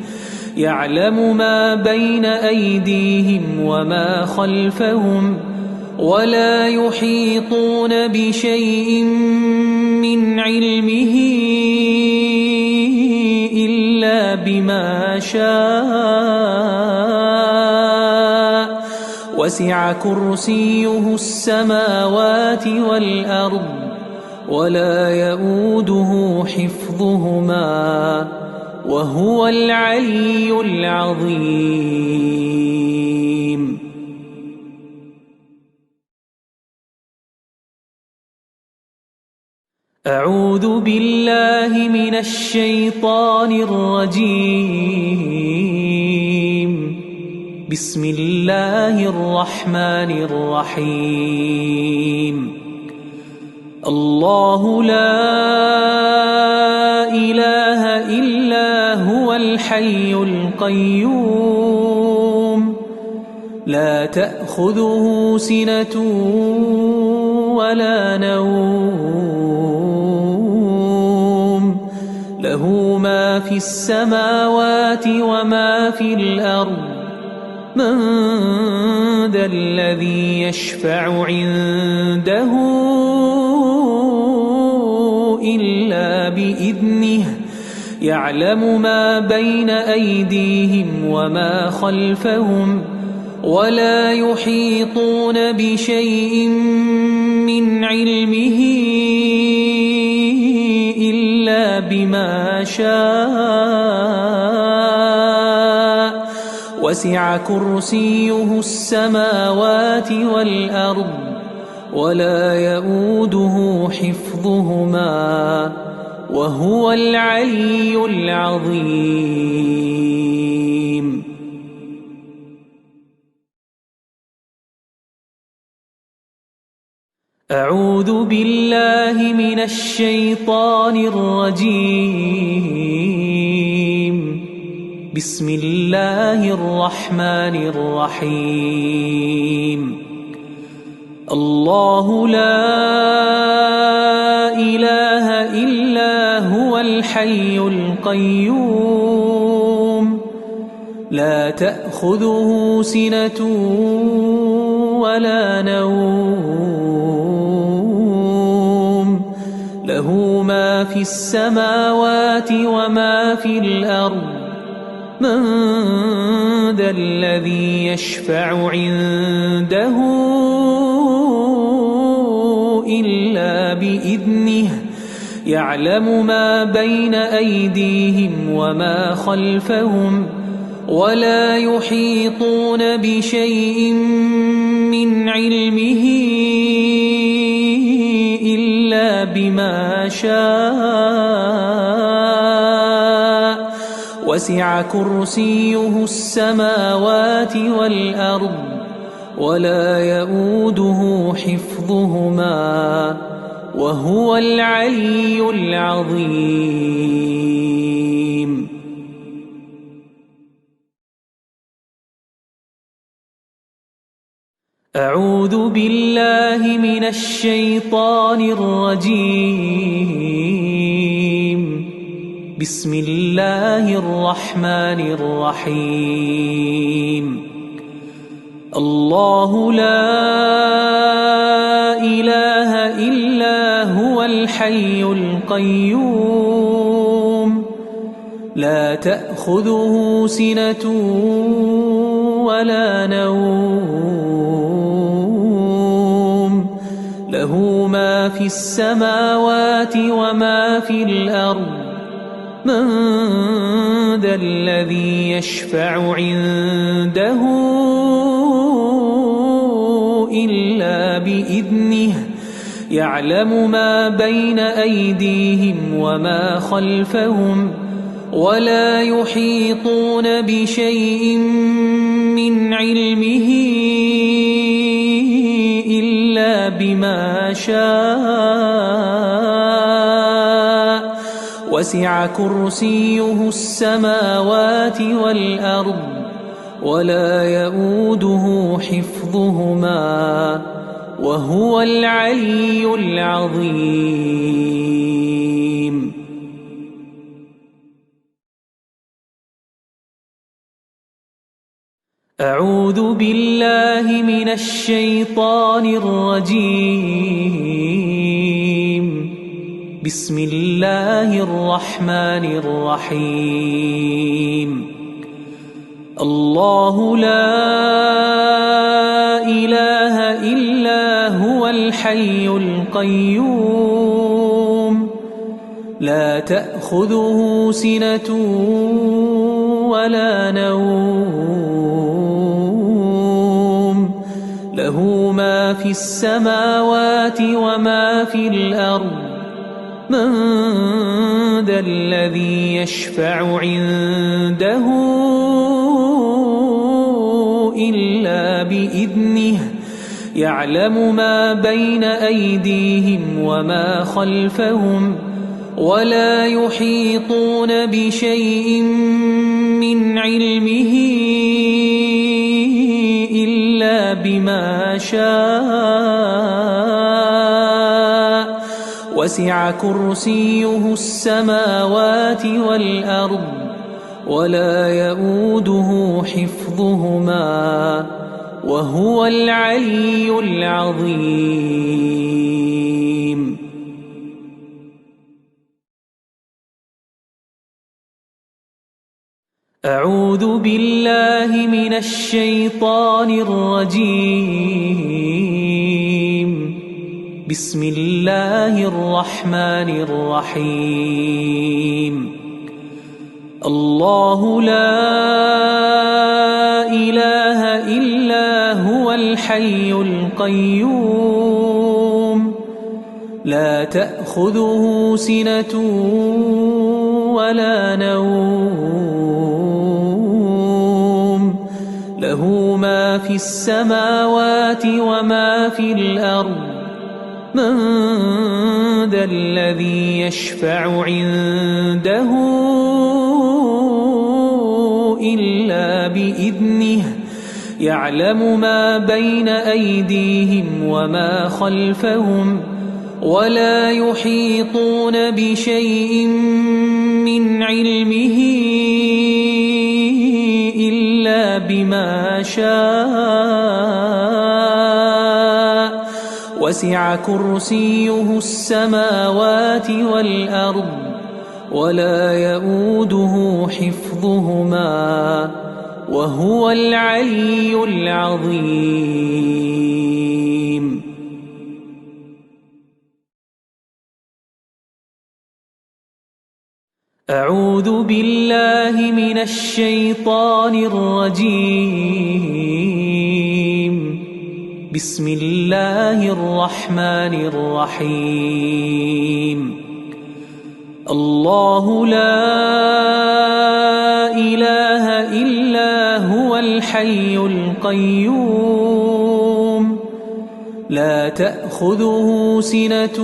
يعلم ما بين أيديهم وما خلفهم ولا يحيطون بشيء من علمه إلا بما شاء وسع كرسيه السماوات والأرض ولا يؤوده حفظهما وهو العلي العظيم. أعوذ بالله من الشيطان الرجيم. بسم الله الرحمن الرحيم. الله لا إله إلا هو الحي القيوم لا تأخذه سنة ولا نوم له ما في السماوات وما في الأرض من ذا الذي يشفع عنده إلا بإذنه يعلم ما بين أيديهم وما خلفهم ولا يحيطون بشيء من علمه إلا بما شاء وسع كرسيه السماوات والأرض ولا يؤوده حفظهما وهو العلي العظيم. أعوذ بالله من الشيطان الرجيم. بسم الله الرحمن الرحيم. الله لا إله إلا هو الحي القيوم لا تأخذه سنة ولا نوم له ما في السماوات وما في الأرض من ذا الذي يشفع عنده إلا بإذنه يعلم ما بين أيديهم وما خلفهم ولا يحيطون بشيء من علمه إلا بما شاء وسع كرسيه السماوات والأرض ولا يؤوده حفظهما وهو العلي العظيم. أعوذ بالله من الشيطان الرجيم. بسم الله الرحمن الرحيم. الله لا إله إلا هو الحي القيوم لا تأخذه سنة ولا نوم له ما في السماوات وما في الأرض من ذا الذي يشفع عنده إلا بإذنه يعلم ما بين أيديهم وما خلفهم ولا يحيطون بشيء من علمه إلا بما شاء وسع كرسيه السماوات والأرض ولا يؤوده حفظهما وهو العلي العظيم. أعوذ بالله من الشيطان الرجيم. بسم الله الرحمن الرحيم. الله لا إله إلا هو الحي القيوم لا تأخذه سنة ولا نوم له ما في السماوات وما في الأرض من ذا الذي يشفع عنده إلا بإذنه يعلم ما بين أيديهم وما خلفهم ولا يحيطون بشيء من علمه إلا بما شاء وسع كرسيه السماوات والأرض ولا يؤوده حفظهما وهو العلي العظيم. أعوذ بالله من الشيطان الرجيم. بسم الله الرحمن الرحيم. الله لا إله إلا هو الحي القيوم لا تأخذه سنة ولا نوم له ما في السماوات وما في الأرض من ذا الذي يشفع عنده إلا بإذنه يعلم ما بين أيديهم وما خلفهم ولا يحيطون بشيء من علمه إلا بما شاء وسع كرسيه السماوات والأرض ولا يؤوده حفظهما وهو العلي العظيم. أعوذ بالله من الشيطان الرجيم. بسم الله الرحمن الرحيم. الله لا إله إلا هو الحي القيوم لا تأخذه سنة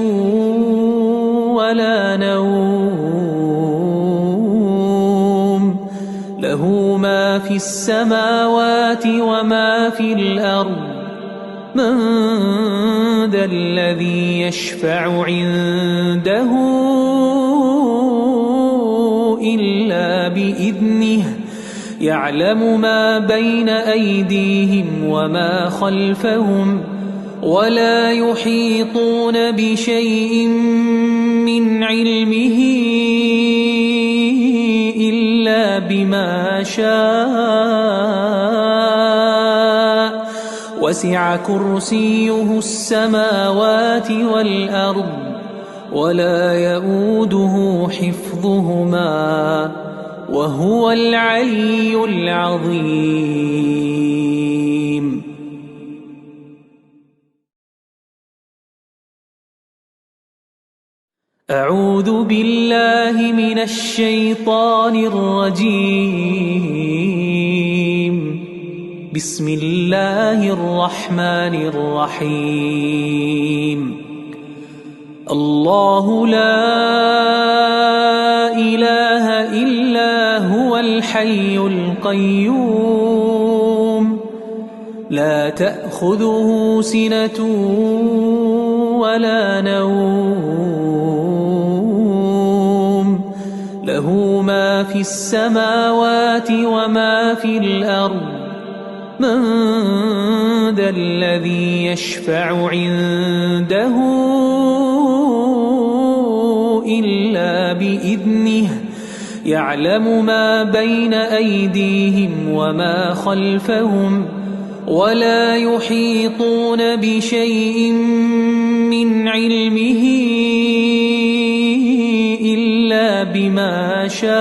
ولا نوم له ما في السماوات وما في الأرض من ذا الذي يشفع عنده إلا بإذنه يعلم ما بين أيديهم وما خلفهم ولا يحيطون بشيء من علمه إلا بما شاء وسع كرسيه السماوات والأرض ولا يؤوده حفظهما وهو العلي العظيم. أعوذ بالله من الشيطان الرجيم. بسم الله الرحمن الرحيم. الله لا إله إلا هو الحي القيوم لا تأخذه سنة ولا نوم له ما في السماوات وما في الأرض من ذا الذي يشفع عنده إلا بإذنه يعلم ما بين أيديهم وما خلفهم ولا يحيطون بشيء من علمه إلا بما شاء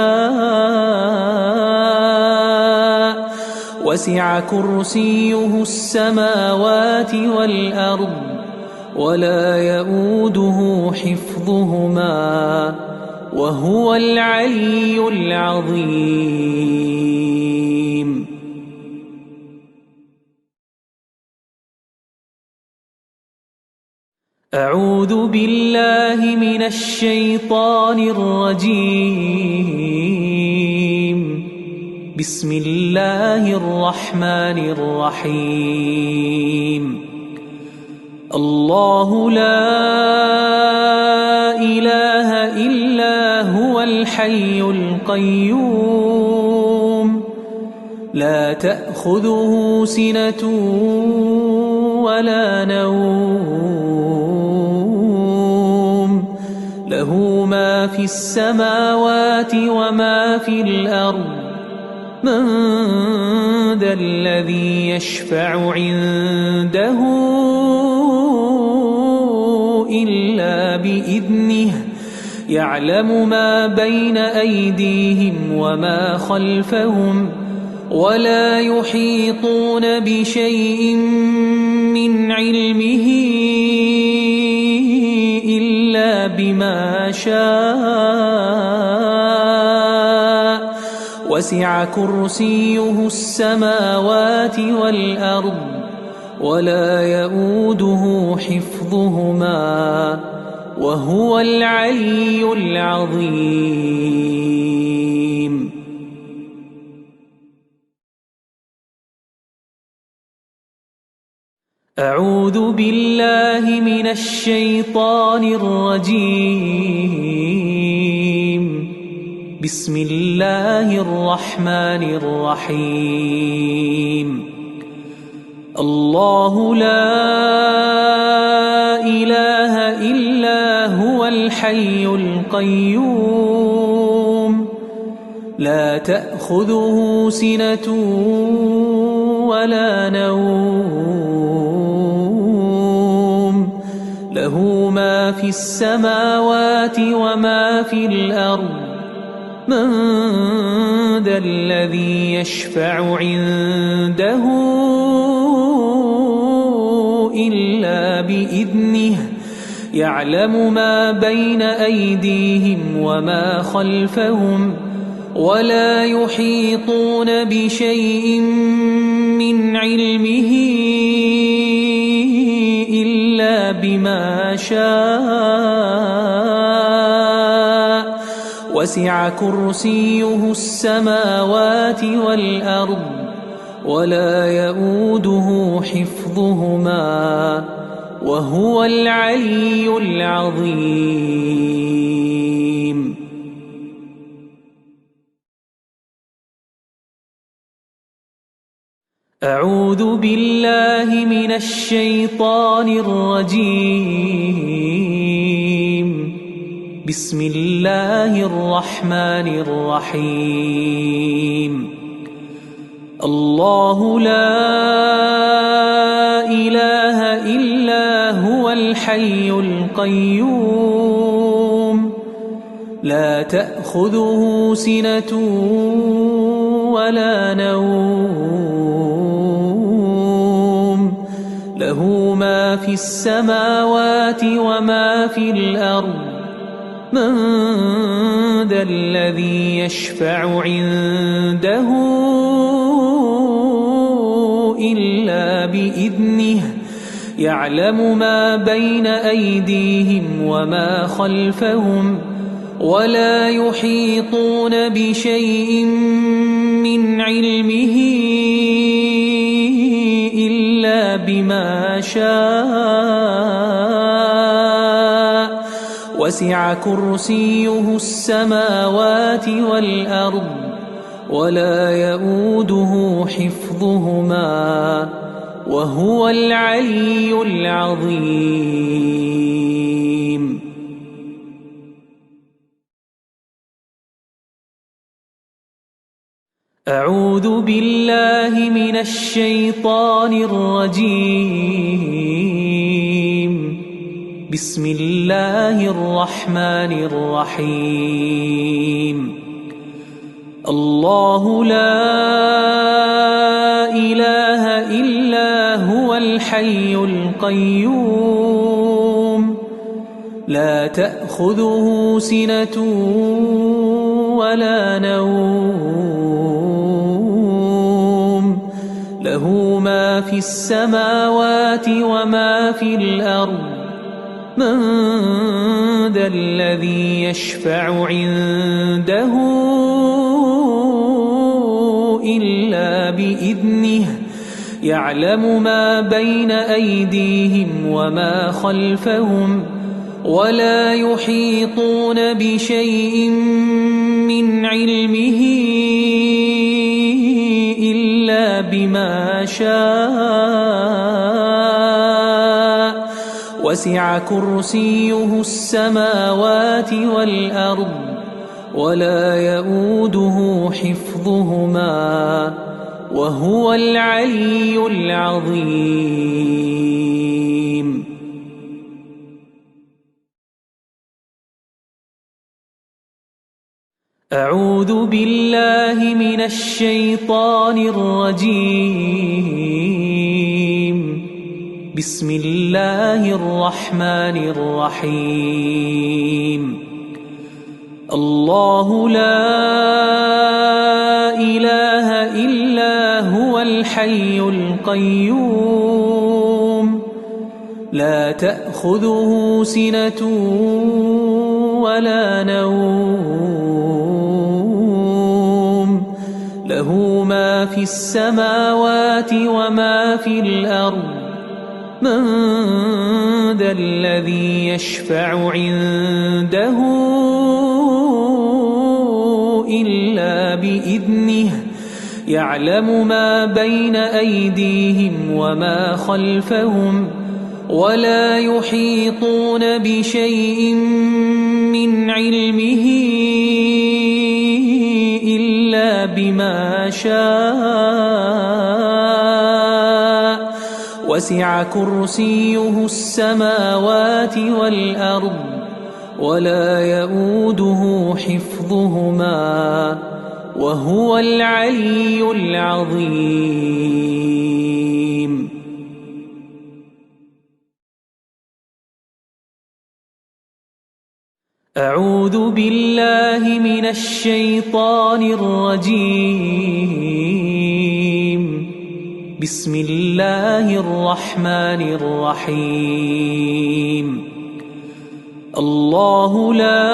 وسع كرسيه السماوات والأرض ولا يؤوده حفظهما وهو العلي العظيم. أعوذ بالله من الشيطان الرجيم. بسم الله الرحمن الرحيم. الله لا إله إلا هو الحي القيوم لا تأخذه سنة ولا نوم له ما في السماوات وما في الأرض من ذا الذي يشفع عنده إلا بإذنه يعلم ما بين أيديهم وما خلفهم ولا يحيطون بشيء من علمه إلا بما شاء وسع كرسيه السماوات والأرض ولا يؤوده حفظهما وهو العلي العظيم. أعوذ بالله من الشيطان الرجيم. بسم الله الرحمن الرحيم. الله لا إله إلا هو الحي القيوم لا تأخذه سنة ولا نوم له ما في السماوات وما في الأرض من ذا الذي يشفع عنده إلا بإذنه يعلم ما بين أيديهم وما خلفهم ولا يحيطون بشيء من علمه إلا بما شاء وسع كرسيه السماوات والأرض ولا يؤوده حفظهما وهو العلي العظيم. أعوذ بالله من الشيطان الرجيم. بسم الله الرحمن الرحيم. الله لا إله إلا هو الحي القيوم لا تأخذه سنة ولا نوم له ما في السماوات وما في الأرض من ذا الذي يشفع عنده إلا بإذنه يعلم ما بين أيديهم وما خلفهم ولا يحيطون بشيء من علمه إلا إلا بما شاء وسع كرسيه السماوات والأرض ولا يئوده حفظهما وهو العلي العظيم. أعوذ بالله من الشيطان الرجيم. بسم الله الرحمن الرحيم. الله لا إله إلا هو الحي القيوم لا تأخذه سنة ولا نوم له ما في السماوات وما في الأرض من ذا الذي يشفع عنده إلا بإذنه يعلم ما بين أيديهم وما خلفهم ولا يحيطون بشيء من علمه إلا بما شاء وسع كرسيه السماوات والأرض ولا يئوده حفظهما وهو العلي العظيم. أعوذ بالله من الشيطان الرجيم. بسم الله الرحمن الرحيم. الله لا إله إلا هو الحي القيوم لا تأخذه سنة ولا نوم له ما في السماوات وما في الأرض من ذا الذي يشفع عنده إلا بإذنه يعلم ما بين أيديهم وما خلفهم ولا يحيطون بشيء من علمه إلا بما شاء وسع كرسيه السماوات والأرض ولا يئوده حفظهما وهو العلي العظيم. أعوذ بالله من الشيطان الرجيم. بسم الله الرحمن الرحيم. الله لا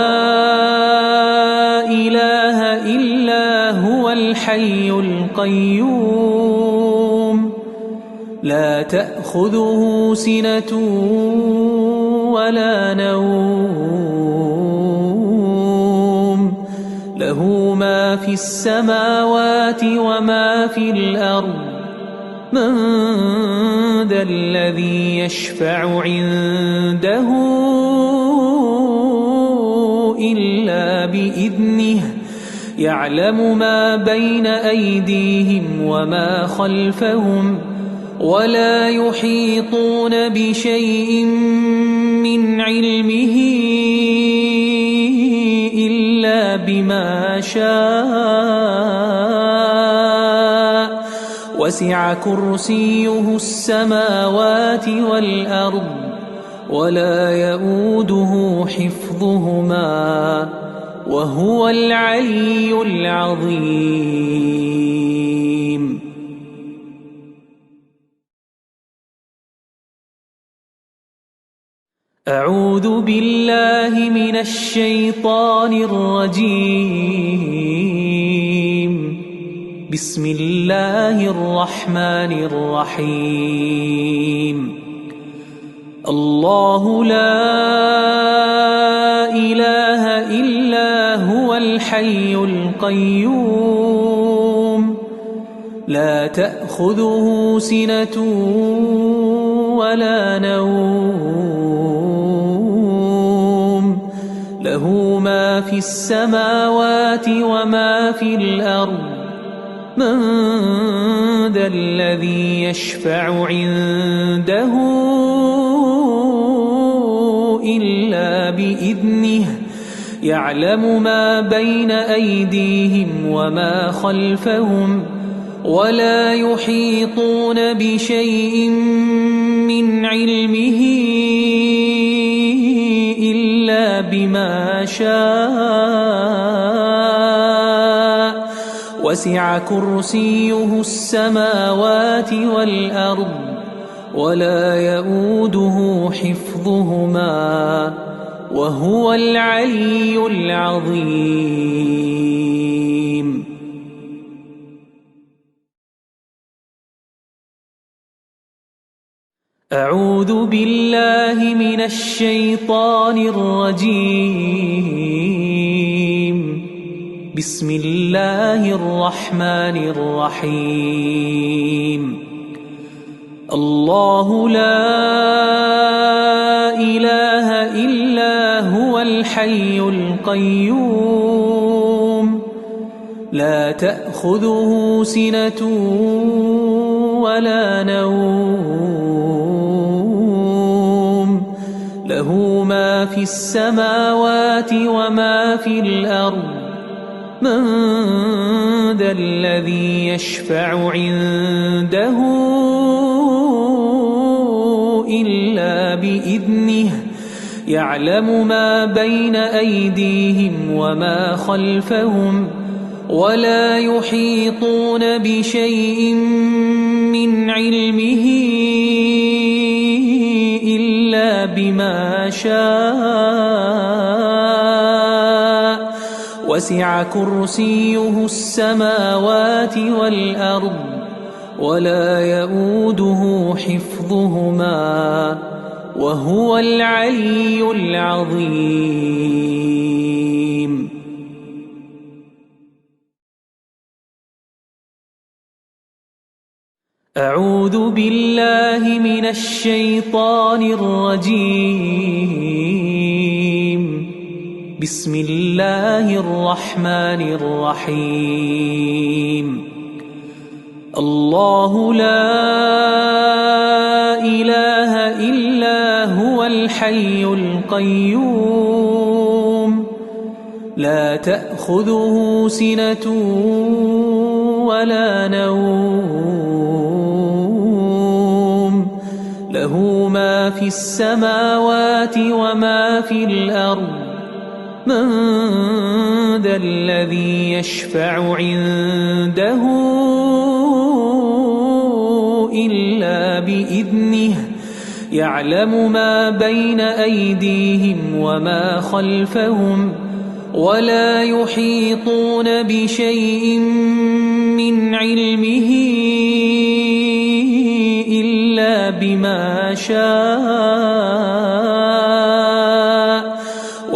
إله إلا هو الحي القيوم لا تأخذه سنة ولا نوم له ما في السماوات وما في الأرض من ذا الذي يشفع عنده إلا بإذنه يعلم ما بين أيديهم وما خلفهم ولا يحيطون بشيء من علمه إلا بما شاء وسع كرسيه السماوات والأرض ولا يئوده حفظهما وهو العلي العظيم. أعوذ بالله من الشيطان الرجيم. بسم الله الرحمن الرحيم الله لا إله إلا هو الحي القيوم لا تأخذه سنة ولا نوم له ما في السماوات وما في الأرض من ذا الذي يشفع عنده إلا بإذنه يعلم ما بين أيديهم وما خلفهم ولا يحيطون بشيء من علمه إلا بما شاء وسع كرسيه السماوات والأرض ولا يؤوده حفظهما وهو العلي العظيم أعوذ بالله من الشيطان الرجيم بسم الله الرحمن الرحيم الله لا إله إلا هو الحي القيوم لا تأخذه سنة ولا نوم له ما في السماوات وما في الأرض من ذا الذي يشفع عنده إلا بإذنه يعلم ما بين أيديهم وما خلفهم ولا يحيطون بشيء من علمه إلا بما شاء وسع كرسيه السماوات والأرض ولا يؤوده حفظهما وهو العلي العظيم أعوذ بالله من الشيطان الرجيم بسم الله الرحمن الرحيم الله لا إله إلا هو الحي القيوم لا تأخذه سنة ولا نوم له ما في السماوات وما في الأرض من ذا الذي يشفع عنده إلا بإذنه يعلم ما بين أيديهم وما خلفهم ولا يحيطون بشيء من علمه إلا بما شاء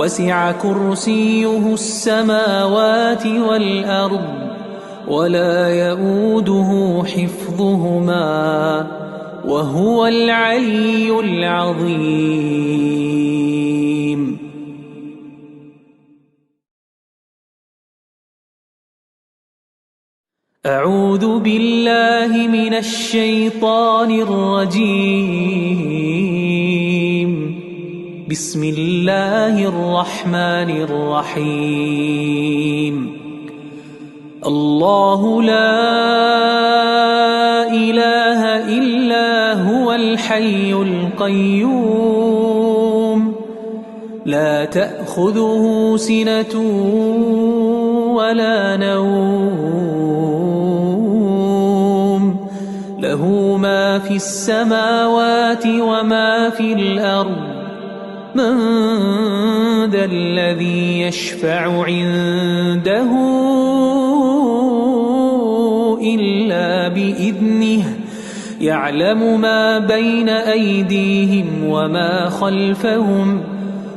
وسع كرسيه السماوات والأرض ولا يؤوده حفظهما وهو العلي العظيم أعوذ بالله من الشيطان الرجيم بسم الله الرحمن الرحيم الله لا إله إلا هو الحي القيوم لا تأخذه سنة ولا نوم له ما في السماوات وما في الأرض من ذا الذي يشفع عنده إلا بإذنه يعلم ما بين أيديهم وما خلفهم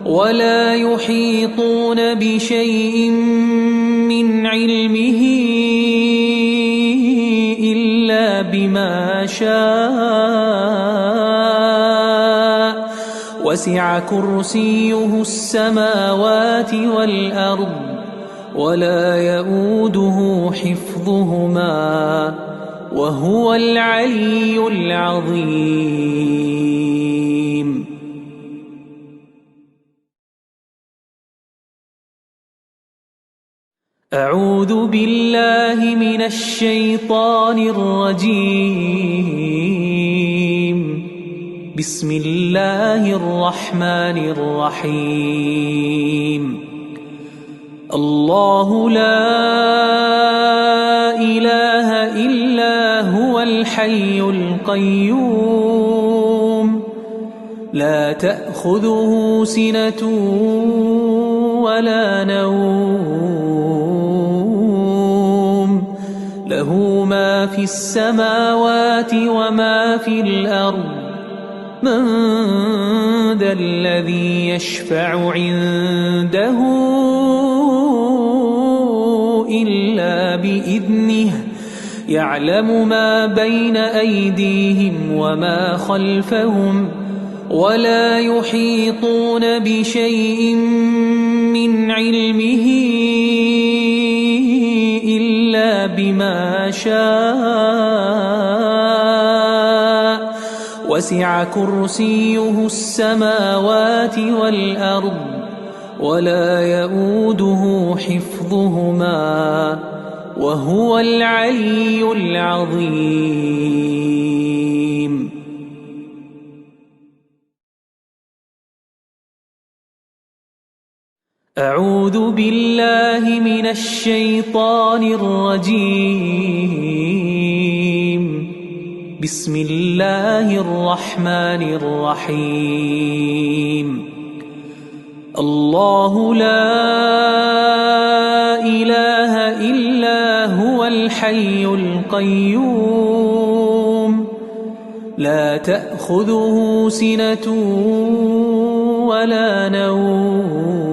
ولا يحيطون بشيء من علمه إلا بما شاء وسع كرسيه السماوات والأرض ولا يؤوده حفظهما وهو العلي العظيم. أعوذ بالله من الشيطان الرجيم. بسم الله الرحمن الرحيم. الله لا إله إلا هو الحي القيوم لا تأخذه سنة ولا نوم له ما في السماوات وما في الأرض من ذا الذي يشفع عنده إلا بإذنه يعلم ما بين أيديهم وما خلفهم ولا يحيطون بشيء من علمه إلا بما شاء وسع كرسيه السماوات والأرض ولا يؤوده حفظهما وهو العلي العظيم. أعوذ بالله من الشيطان الرجيم. بسم الله الرحمن الرحيم. الله لا إله إلا هو الحي القيوم لا تأخذه سنة ولا نوم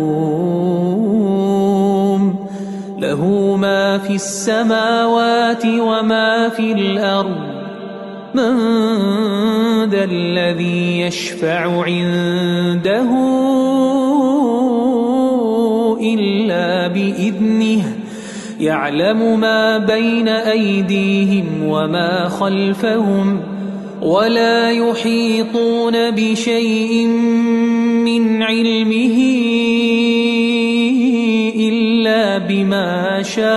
له ما في السماوات وما في الأرض من ذا الذي يشفع عنده إلا بإذنه يعلم ما بين أيديهم وما خلفهم ولا يحيطون بشيء من علمه إلا بما شاء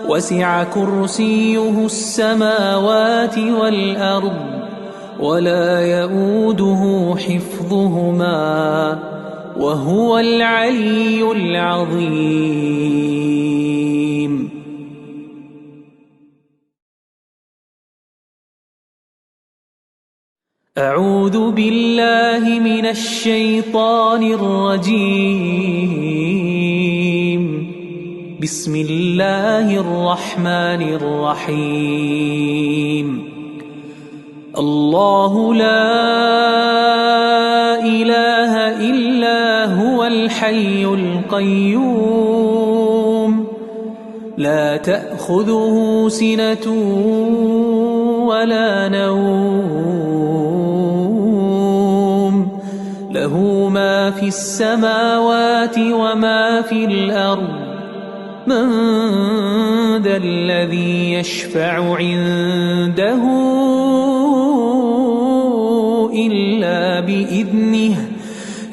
وسع كرسيه السماوات والأرض ولا يؤوده حفظهما وهو العلي العظيم. أعوذ بالله من الشيطان الرجيم. بسم الله الرحمن الرحيم. الله لا إله إلا هو الحي القيوم لا تأخذه سنة ولا نوم له ما في السماوات وما في الأرض من ذا الذي يشفع عنده إلا بإذنه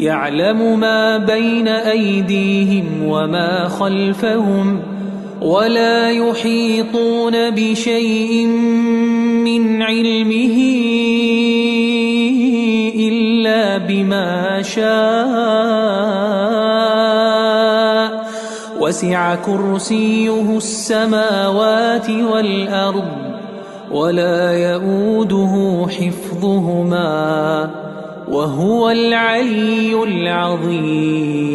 يعلم ما بين أيديهم وما خلفهم ولا يحيطون بشيء من علمه إلا بما شاء وسع كرسيه السماوات والأرض ولا يؤوده حفظهما وهو العلي العظيم.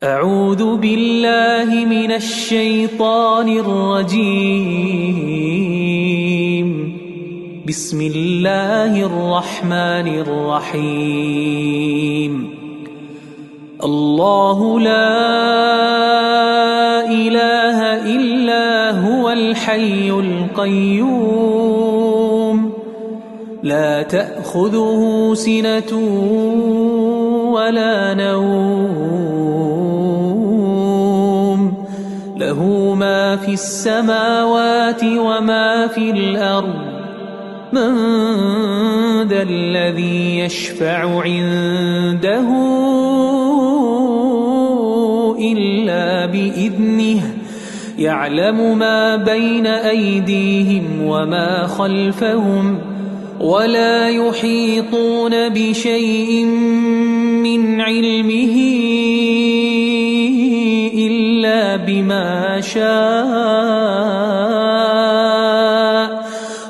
أعوذ بالله من الشيطان الرجيم. بسم الله الرحمن الرحيم. الله لا إله إلا هو الحي القيوم لا تأخذه سنة ولا نوم له ما في السماوات وما في الأرض من ذا الذي يشفع عنده إلا بإذنه يعلم ما بين أيديهم وما خلفهم ولا يحيطون بشيء من علمه إلا بما شاء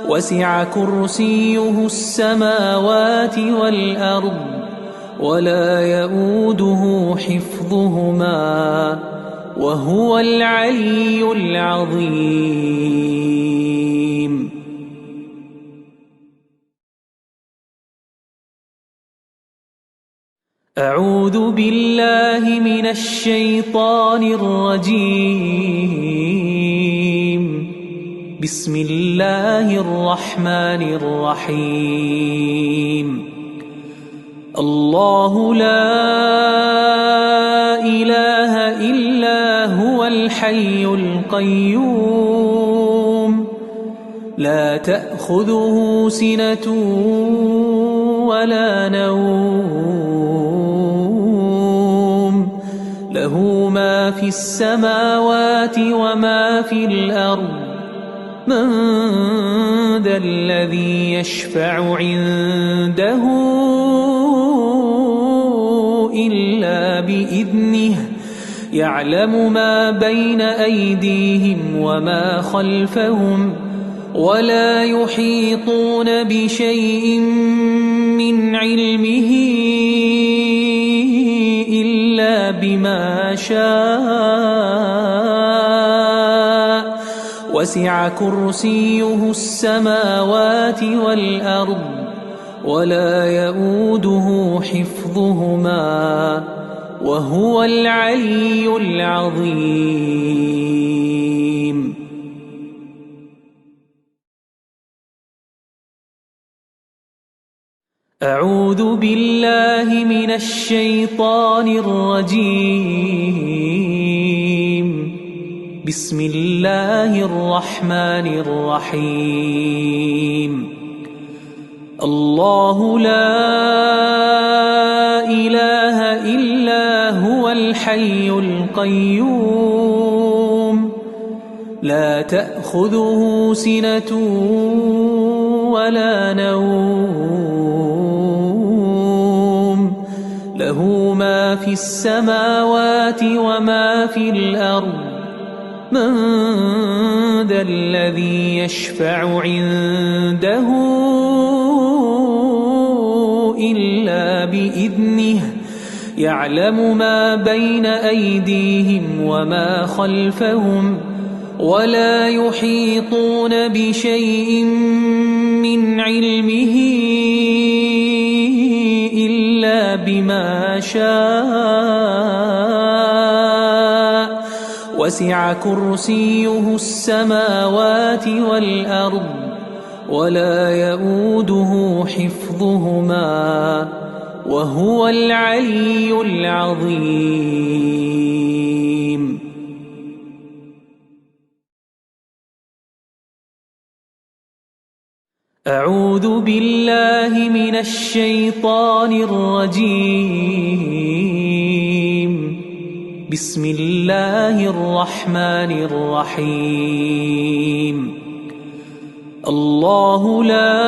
وسع كرسيه السماوات والأرض ولا يؤوده حفظهما وهو العلي العظيم. أعوذ بالله من الشيطان الرجيم. بسم الله الرحمن الرحيم. الله لا إله إلا هو الحي القيوم لا تأخذه سنة ولا نوم له ما في السماوات وما في الأرض من ذا الذي يشفع عنده إلا بإذنه يعلم ما بين أيديهم وما خلفهم ولا يحيطون بشيء من علمه إلا بما شاء وسع كرسيه السماوات والأرض ولا يؤوده حفظهما وهو العلي العظيم. أعوذ بالله من الشيطان الرجيم. بسم الله الرحمن الرحيم. الله لا إله إلا هو الحي القيوم لا تأخذه سنة ولا نوم له ما في السماوات وما في الأرض من ذا الذي يشفع عنده إلا بإذنه يعلم ما بين أيديهم وما خلفهم ولا يحيطون بشيء من علمه إلا بما شاء وسع كرسيه السماوات والأرض ولا يؤوده حفظهما وهو العلي العظيم. أعوذ بالله من الشيطان الرجيم. بسم الله الرحمن الرحيم. الله لا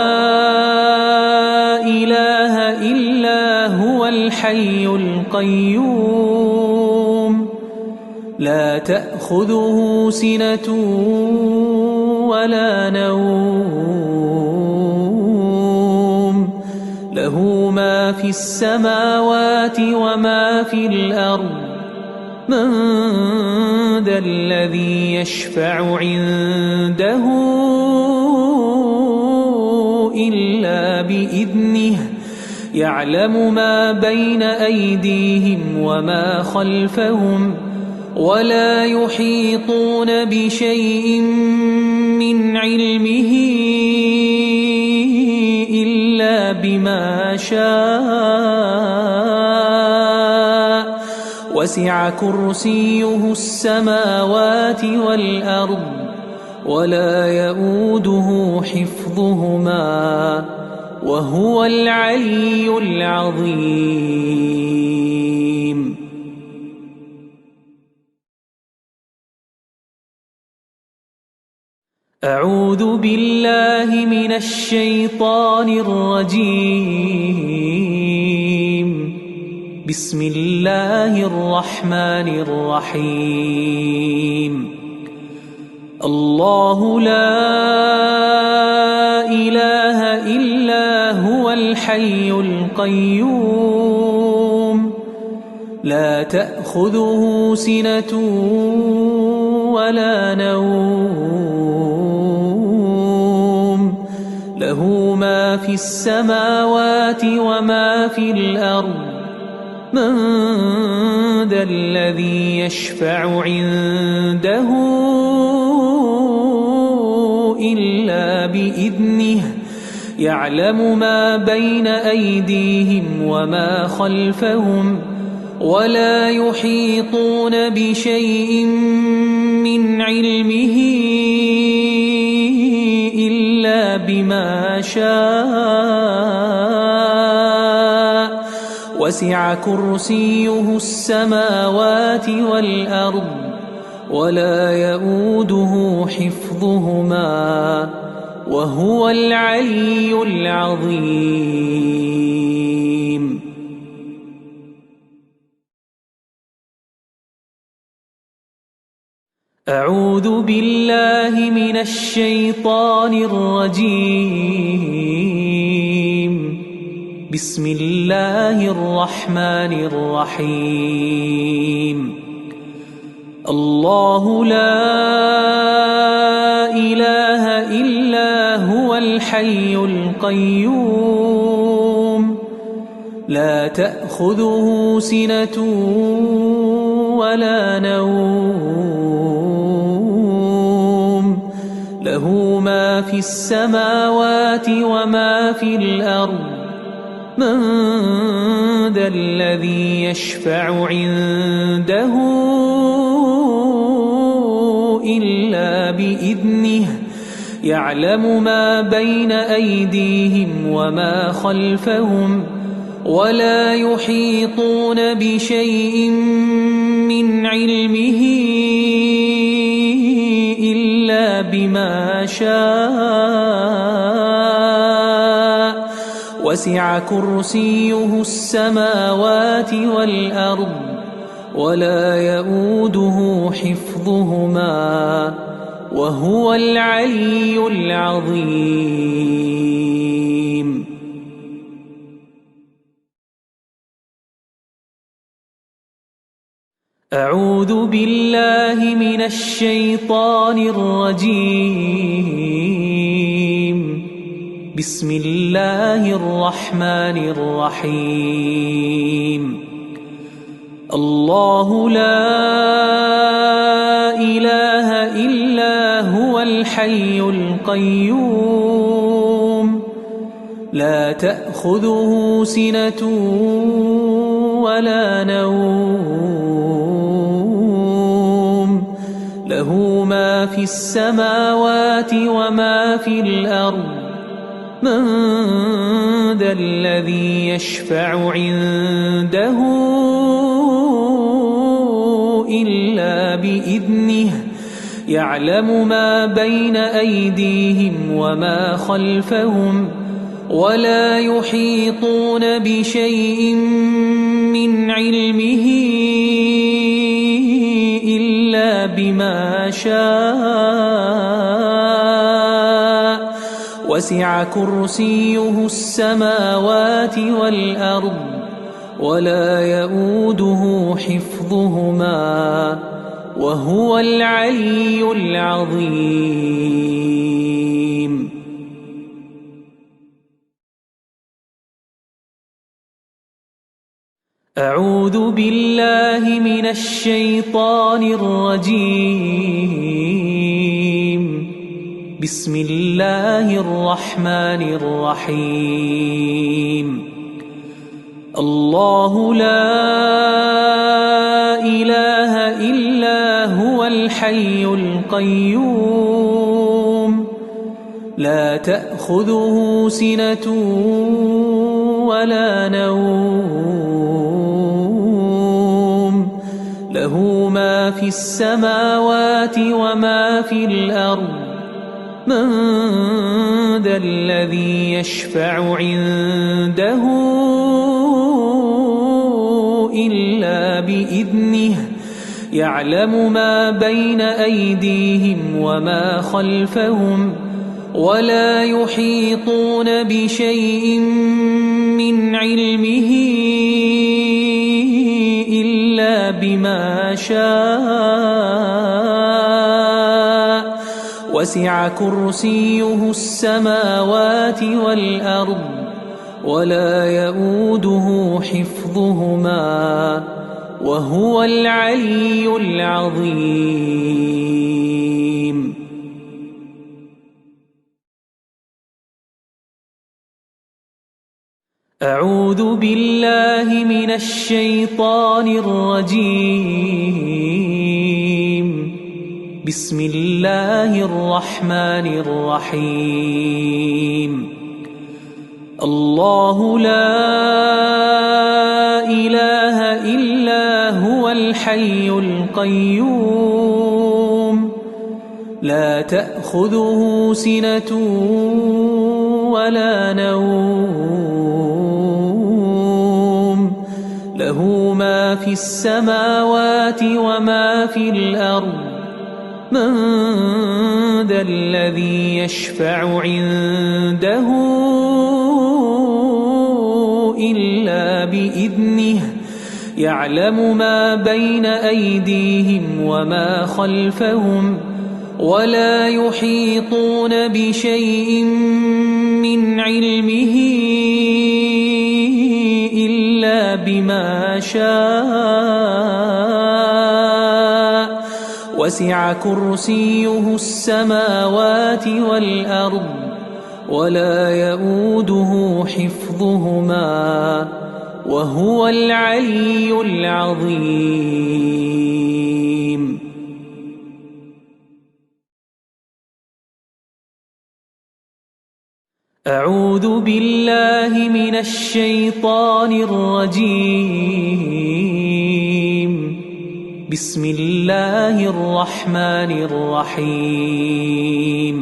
إله إلا هو الحي القيوم لا تأخذه سنة ولا نوم له ما في السماوات وما في الأرض من ذا الذي يشفع عنده إلا بإذنه يعلم ما بين أيديهم وما خلفهم ولا يحيطون بشيء من علمه إلا بما شاء وسع كرسيه السماوات والأرض ولا يؤوده حفظهما وهو العلي العظيم. أعوذ بالله من الشيطان الرجيم. بسم الله الرحمن الرحيم. الله لا إله إلا هو الحي القيوم لا تأخذه سنة ولا نوم له ما في السماوات وما في الأرض من ذا الذي يشفع عنده إلا بإذنه يعلم ما بين أيديهم وما خلفهم ولا يحيطون بشيء من علمه إلا بما شاء وسع كرسيه السماوات والأرض ولا يؤوده حفظهما وهو العلي العظيم. أعوذ بالله من الشيطان الرجيم. بسم الله الرحمن الرحيم. الله لا إله إلا هو الحي القيوم لا تأخذه سنة ولا نوم له ما في السماوات وما في الأرض من ذا الذي يشفع عنده إلا بإذنه يعلم ما بين أيديهم وما خلفهم ولا يحيطون بشيء من علمه إلا بما شاء وسع كرسيه السماوات والأرض ولا يؤوده حفظهما وهو العلي العظيم. أعوذ بالله من الشيطان الرجيم. بسم الله الرحمن الرحيم. الله لا إله إلا هو الحي القيوم لا تأخذه سنة ولا نوم له ما في السماوات وما في الأرض من ذا الذي يشفع عنده إلا بإذنه يعلم ما بين أيديهم وما خلفهم ولا يحيطون بشيء من علمه إلا بما شاء وسع كرسيه السماوات والأرض ولا يؤوده حفظهما وهو العلي العظيم. أعوذ بالله من الشيطان الرجيم. بسم الله الرحمن الرحيم. الله لا إله إلا هو الحي القيوم لا تأخذه سنة ولا نوم له ما في السماوات وما في الأرض من ذا الذي يشفع عنده إلا بإذنه يعلم ما بين أيديهم وما خلفهم ولا يحيطون بشيء من علمه إلا بما شاء وسع كرسيه السماوات والأرض ولا يؤوده حفظهما وهو العلي العظيم. أعوذ بالله من الشيطان الرجيم. بسم الله الرحمن الرحيم. الله لا إله إلا هو الحي القيوم لا تأخذه سنة ولا نوم له ما في السماوات وما في الأرض من ذا الذي يشفع عنده إلا بإذنه يعلم ما بين أيديهم وما خلفهم ولا يحيطون بشيء من علمه إلا بما شاء وسع كرسيه السماوات والأرض ولا يؤوده حفظهما وهو العلي العظيم. أعوذ بالله من الشيطان الرجيم. بسم الله الرحمن الرحيم.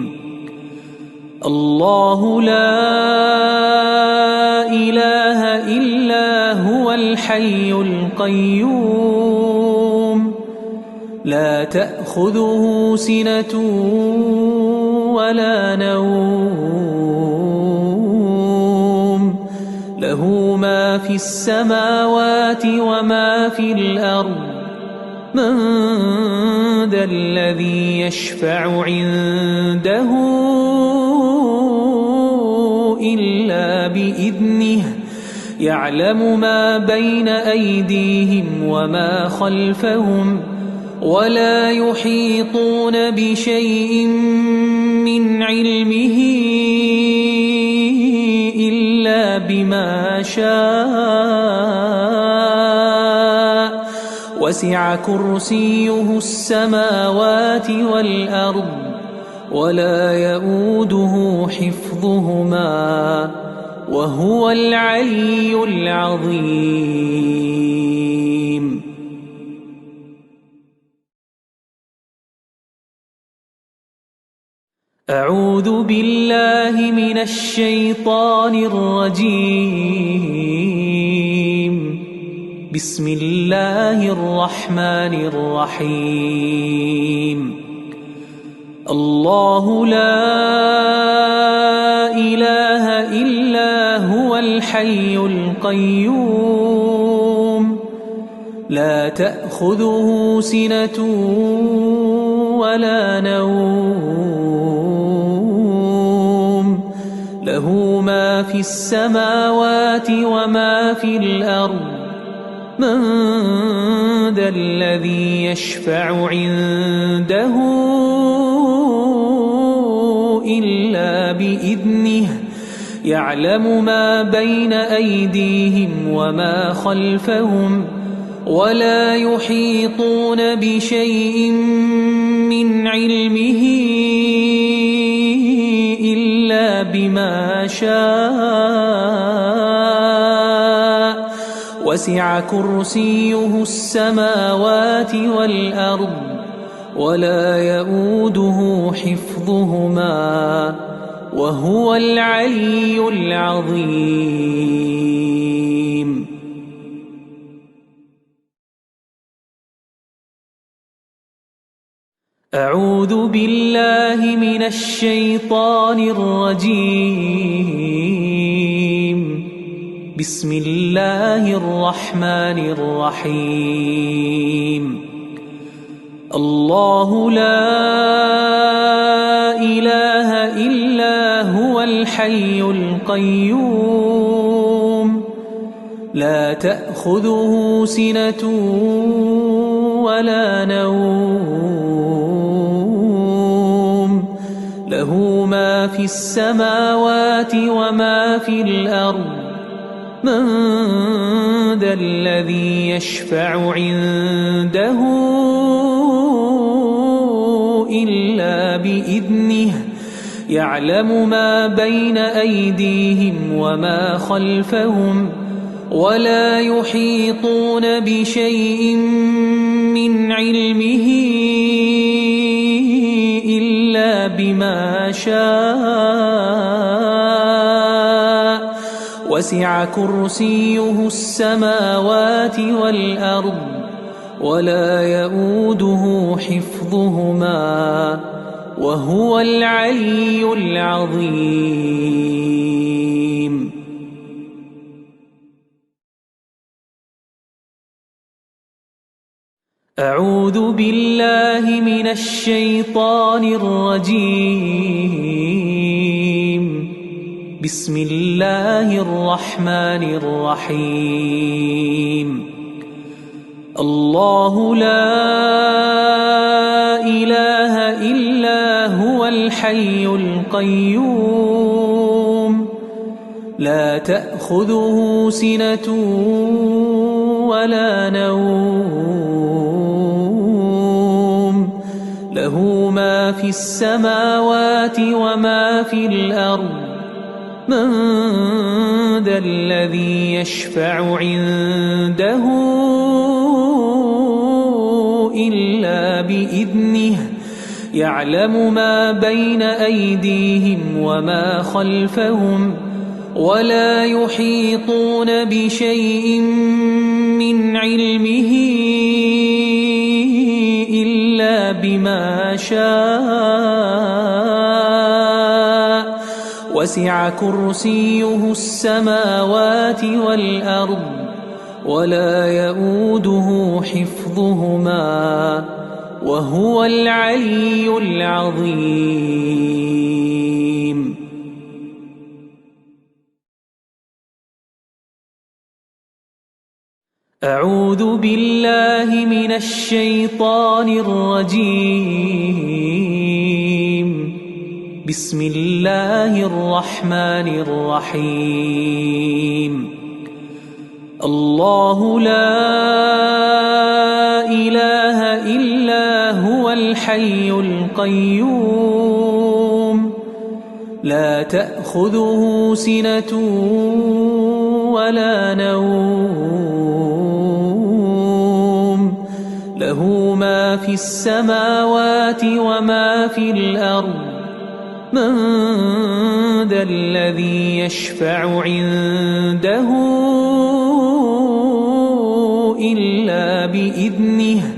الله لا إله إلا هو الحي القيوم لا تأخذه سنة ولا نوم له ما في السماوات وما في الأرض من ذا الذي يشفع عنده إلا بإذنه يعلم ما بين أيديهم وما خلفهم ولا يحيطون بشيء من علمه إلا بما شاء وسع كرسيه السماوات والأرض ولا يؤوده حفظهما وهو العلي العظيم. أعوذ بالله من الشيطان الرجيم. بسم الله الرحمن الرحيم. الله لا إله إلا هو الحي القيوم لا تأخذه سنة ولا نوم له ما في السماوات وما في الأرض من ذا الذي يشفع عنده إلا بإذنه يعلم ما بين أيديهم وما خلفهم ولا يحيطون بشيء من علمه إلا بما شاء وسع كرسيه السماوات والأرض ولا يؤوده حفظهما وهو العلي العظيم. أعوذ بالله من الشيطان الرجيم. بسم الله الرحمن الرحيم. الله لا إله إلا هو الحي القيوم لا تأخذه سنة ولا نوم له ما في السماوات وما في الأرض من ذا الذي يشفع عنده إلا بإذنه يعلم ما بين أيديهم وما خلفهم ولا يحيطون بشيء من علمه إلا بما شاء وسع كرسيه السماوات والأرض ولا يؤوده حفظهما وهو العلي العظيم. أعوذ بالله من الشيطان الرجيم. بسم الله الرحمن الرحيم. الله لا إله إلا هو الحي القيوم لا تأخذه سنة ولا نوم له ما في السماوات وما في الأرض من ذا الذي يشفع عنده إلا بإذنه يعلم ما بين أيديهم وما خلفهم ولا يحيطون بشيء من علمه إلا بما شاء وسع كرسيه السماوات والأرض ولا يؤوده حفظهما وهو العلي العظيم. أعوذ بالله من الشيطان الرجيم. بسم الله الرحمن الرحيم. الله لا إله إلا هو الحي القيوم لا تأخذه سنة ولا نوم له ما في السماوات وما في الأرض من ذا الذي يشفع عنده إلا بإذنه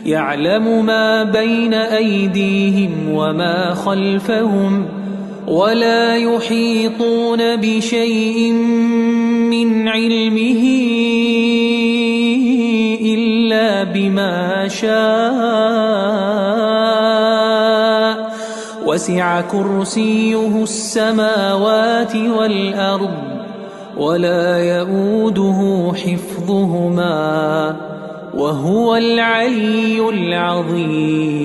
يعلم ما بين أيديهم وما خلفهم ولا يحيطون بشيء من علمه إلا إلا بما شاء وسع كرسيه السماوات والأرض ولا يئوده حفظهما وهو العلي العظيم.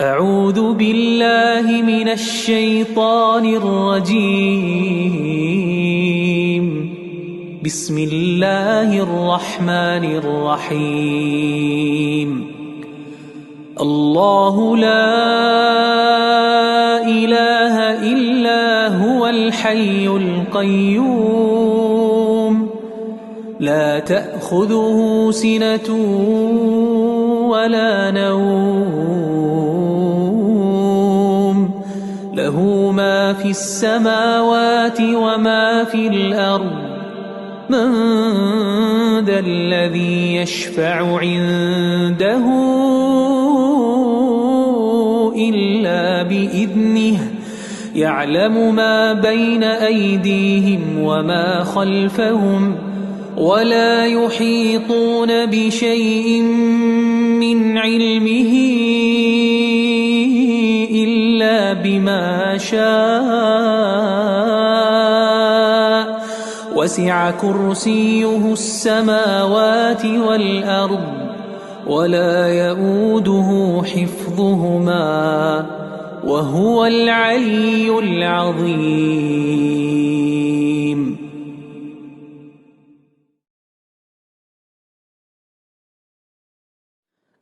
أعوذ بالله من الشيطان الرجيم. بسم الله الرحمن الرحيم. الله لا إله إلا هو الحي القيوم لا تأخذه سنة ولا نوم له ما في السماوات وما في الأرض من ذا الذي يشفع عنده إلا بإذنه يعلم ما بين أيديهم وما خلفهم ولا يحيطون بشيء من علمه إلا بما شاء وسع كرسيه السماوات والأرض ولا يئوده حفظهما وهو العلي العظيم.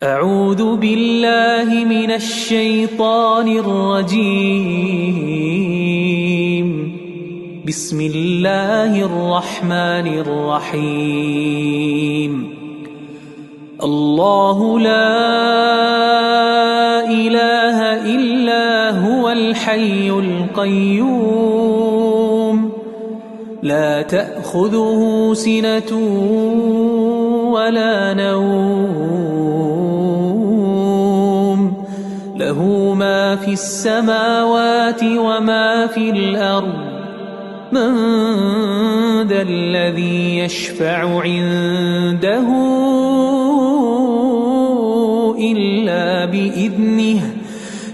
أعوذ بالله من الشيطان الرجيم. بسم الله الرحمن الرحيم. الله لا إله إلا هو الحي القيوم لا تأخذه سنة ولا نوم له ما في السماوات وما في الأرض من ذا الذي يشفع عنده إلا بإذنه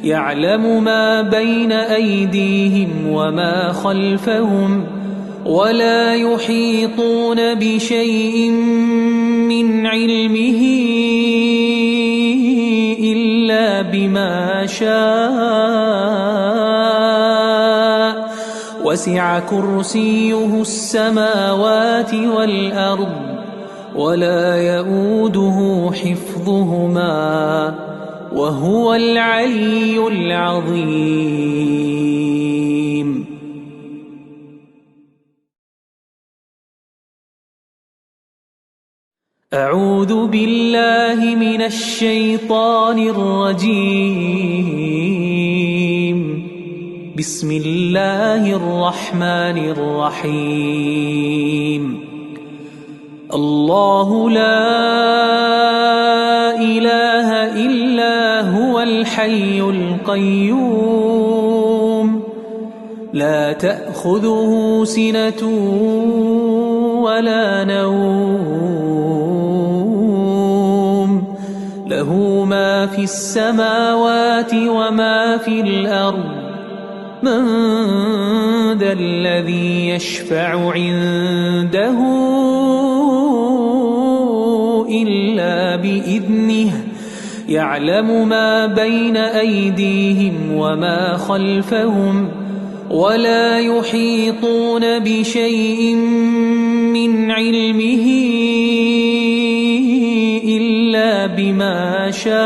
يعلم ما بين أيديهم وما خلفهم ولا يحيطون بشيء من علمه إلا بما شاء وسع كرسيه السماوات والأرض ولا يئوده حفظهما وهو العلي العظيم. أعوذ بالله من الشيطان الرجيم. بسم الله الرحمن الرحيم. الله لا إله إلا هو الحي القيوم لا تأخذه سنة ولا نوم له ما في السماوات وما في الأرض من ذا الذي يشفع عنده إلا بإذنه يعلم ما بين أيديهم وما خلفهم ولا يحيطون بشيء من علمه إلا بما شاء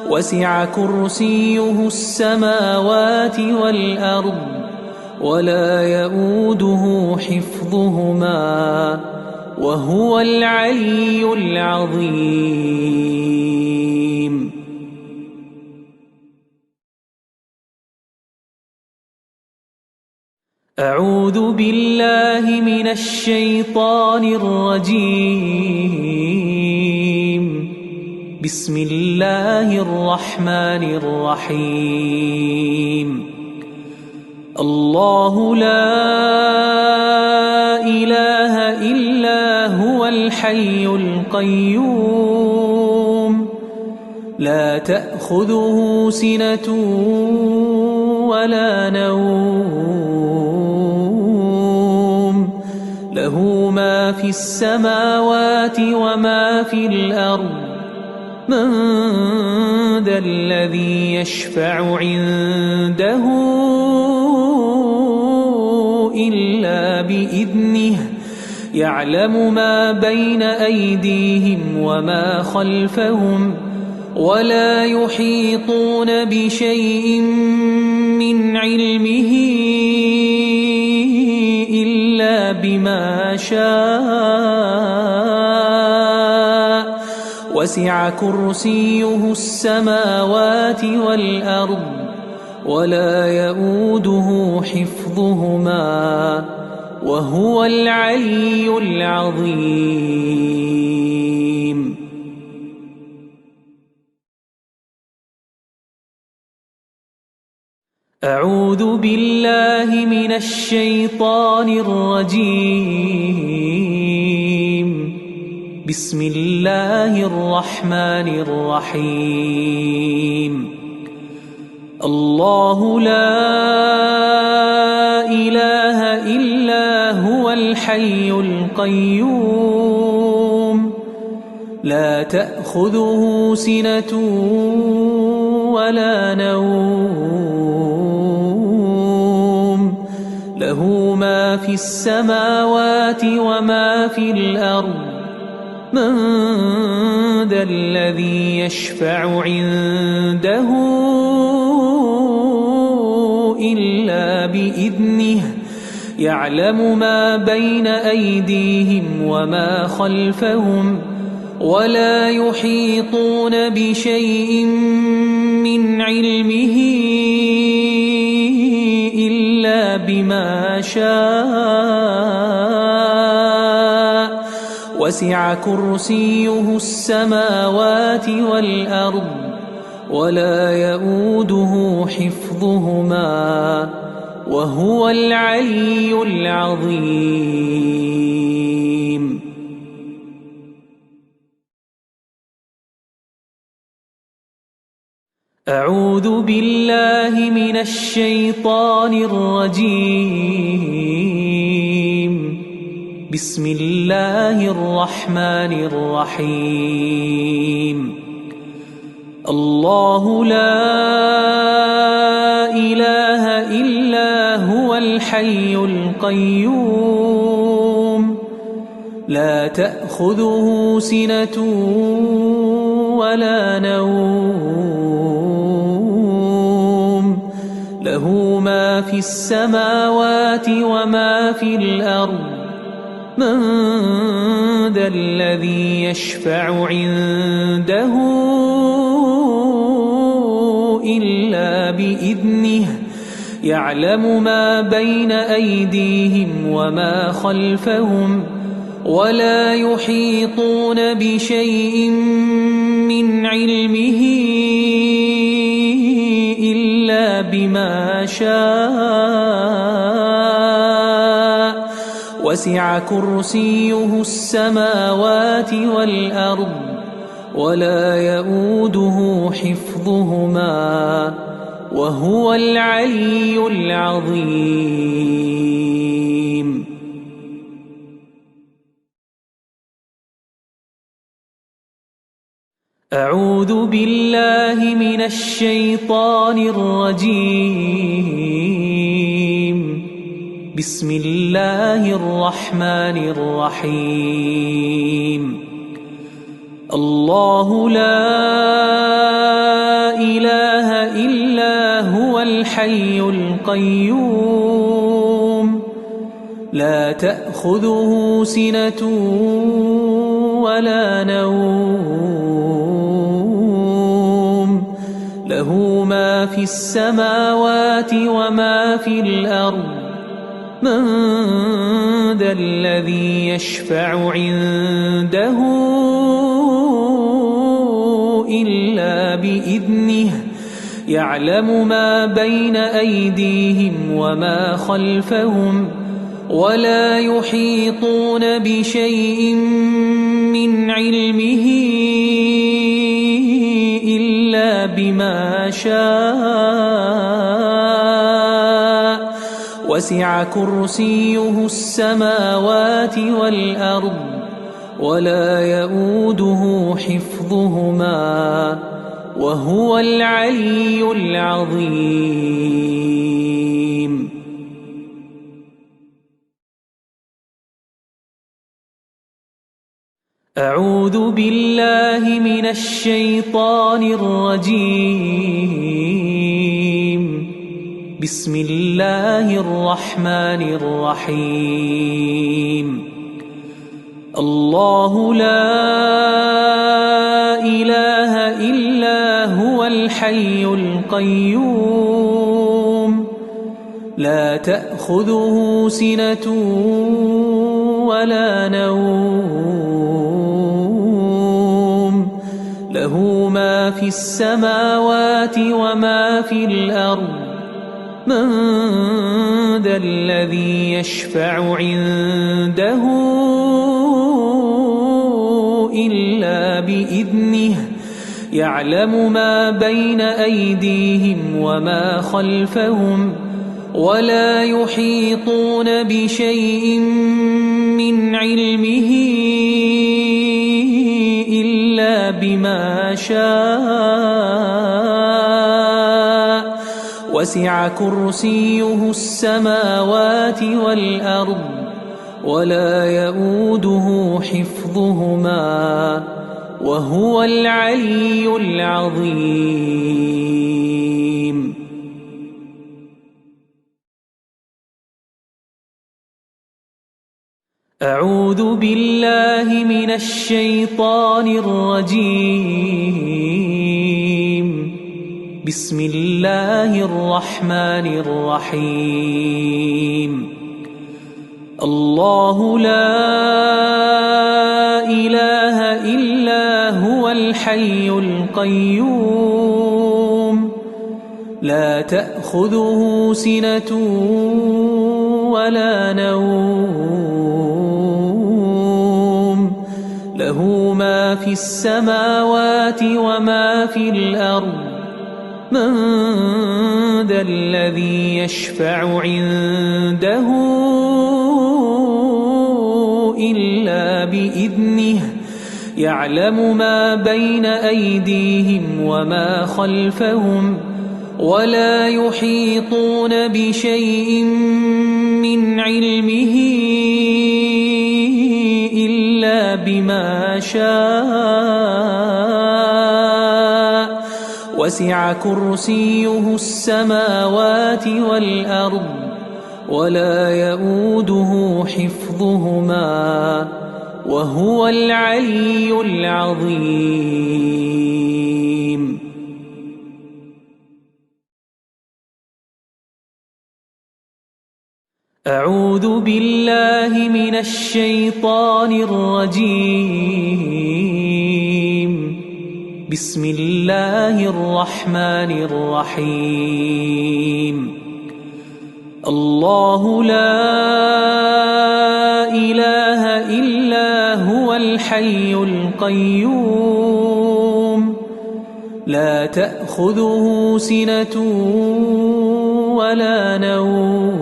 وسع كرسيه السماوات والأرض ولا يئوده حفظهما وهو العلي العظيم. أعوذ بالله من الشيطان الرجيم. بسم الله الرحمن الرحيم الله لا إله إلا هو الحي القيوم لا تأخذه سنة ولا نوم له ما في السماوات وما في الأرض من ذا الذي يشفع عنده إلا بإذنه يعلم ما بين أيديهم وما خلفهم ولا يحيطون بشيء من علمه إلا بما شاء وسع كرسيه السماوات والأرض ولا يؤوده حفظهما وهو العلي العظيم أعوذ بالله من الشيطان الرجيم بسم الله الرحمن الرحيم الله لا إله إلا هو الحي القيوم لا تأخذه سنة ولا نوم له ما في السماوات وما في الأرض من ذا الذي يشفع عنده إلا بإذنه يعلم ما بين أيديهم وما خلفهم ولا يحيطون بشيء من علمه إلا بما شاء وسع كرسيه السماوات والأرض ولا يؤوده حفظهما وهو العلي العظيم أعوذ بالله من الشيطان الرجيم بسم الله الرحمن الرحيم الله لا إله إلا هو الحي القيوم لا تأخذه سنة ولا نوم له ما في السماوات وما في الأرض من ذا الذي يشفع عنده إلا بإذنه يعلم ما بين أيديهم وما خلفهم ولا يحيطون بشيء من علمه إلا بما شاء وسع كرسيه السماوات والأرض ولا يؤوده حفظهما وهو العلي العظيم أعوذ بالله من الشيطان الرجيم بسم الله الرحمن الرحيم الله لا إله إلا هو الحي القيوم لا تأخذه سنة ولا نوم له ما في السماوات وما في الأرض من ذا الذي يشفع عنده إلا بإذنه يعلم ما بين أيديهم وما خلفهم ولا يحيطون بشيء من علمه إلا بما شاء وسع كرسيه السماوات والأرض ولا يؤوده حفظهما وهو العلي العظيم. أعوذ بالله من الشيطان الرجيم. بسم الله الرحمن الرحيم. الله لا إله إلا هو الحي القيوم لا تأخذه سنة ولا نوم له ما في السماوات وما في الأرض من ذا الذي يشفع عنده إلا بإذنه يعلم ما بين أيديهم وما خلفهم ولا يحيطون بشيء من علمه إلا بما شاء وسع كرسيه السماوات والأرض ولا يؤوده حفظهما وهو العلي العظيم. أعوذ بالله من الشيطان الرجيم. بسم الله الرحمن الرحيم. الله لا إله إلا هو الحي القيوم لا تأخذه سنة ولا نوم له ما في السماوات وما في الأرض من ذا الذي يشفع عنده إلا بإذنه يعلم ما بين أيديهم وما خلفهم ولا يحيطون بشيء من علمه إلا بما شاء وسع كرسيه السماوات والأرض ولا يؤوده حفظهما وهو العلي العظيم. أعوذ بالله من الشيطان الرجيم. بسم الله الرحمن الرحيم. الله لا إله إلا هو الحي القيوم لا تأخذه سنة ولا نوم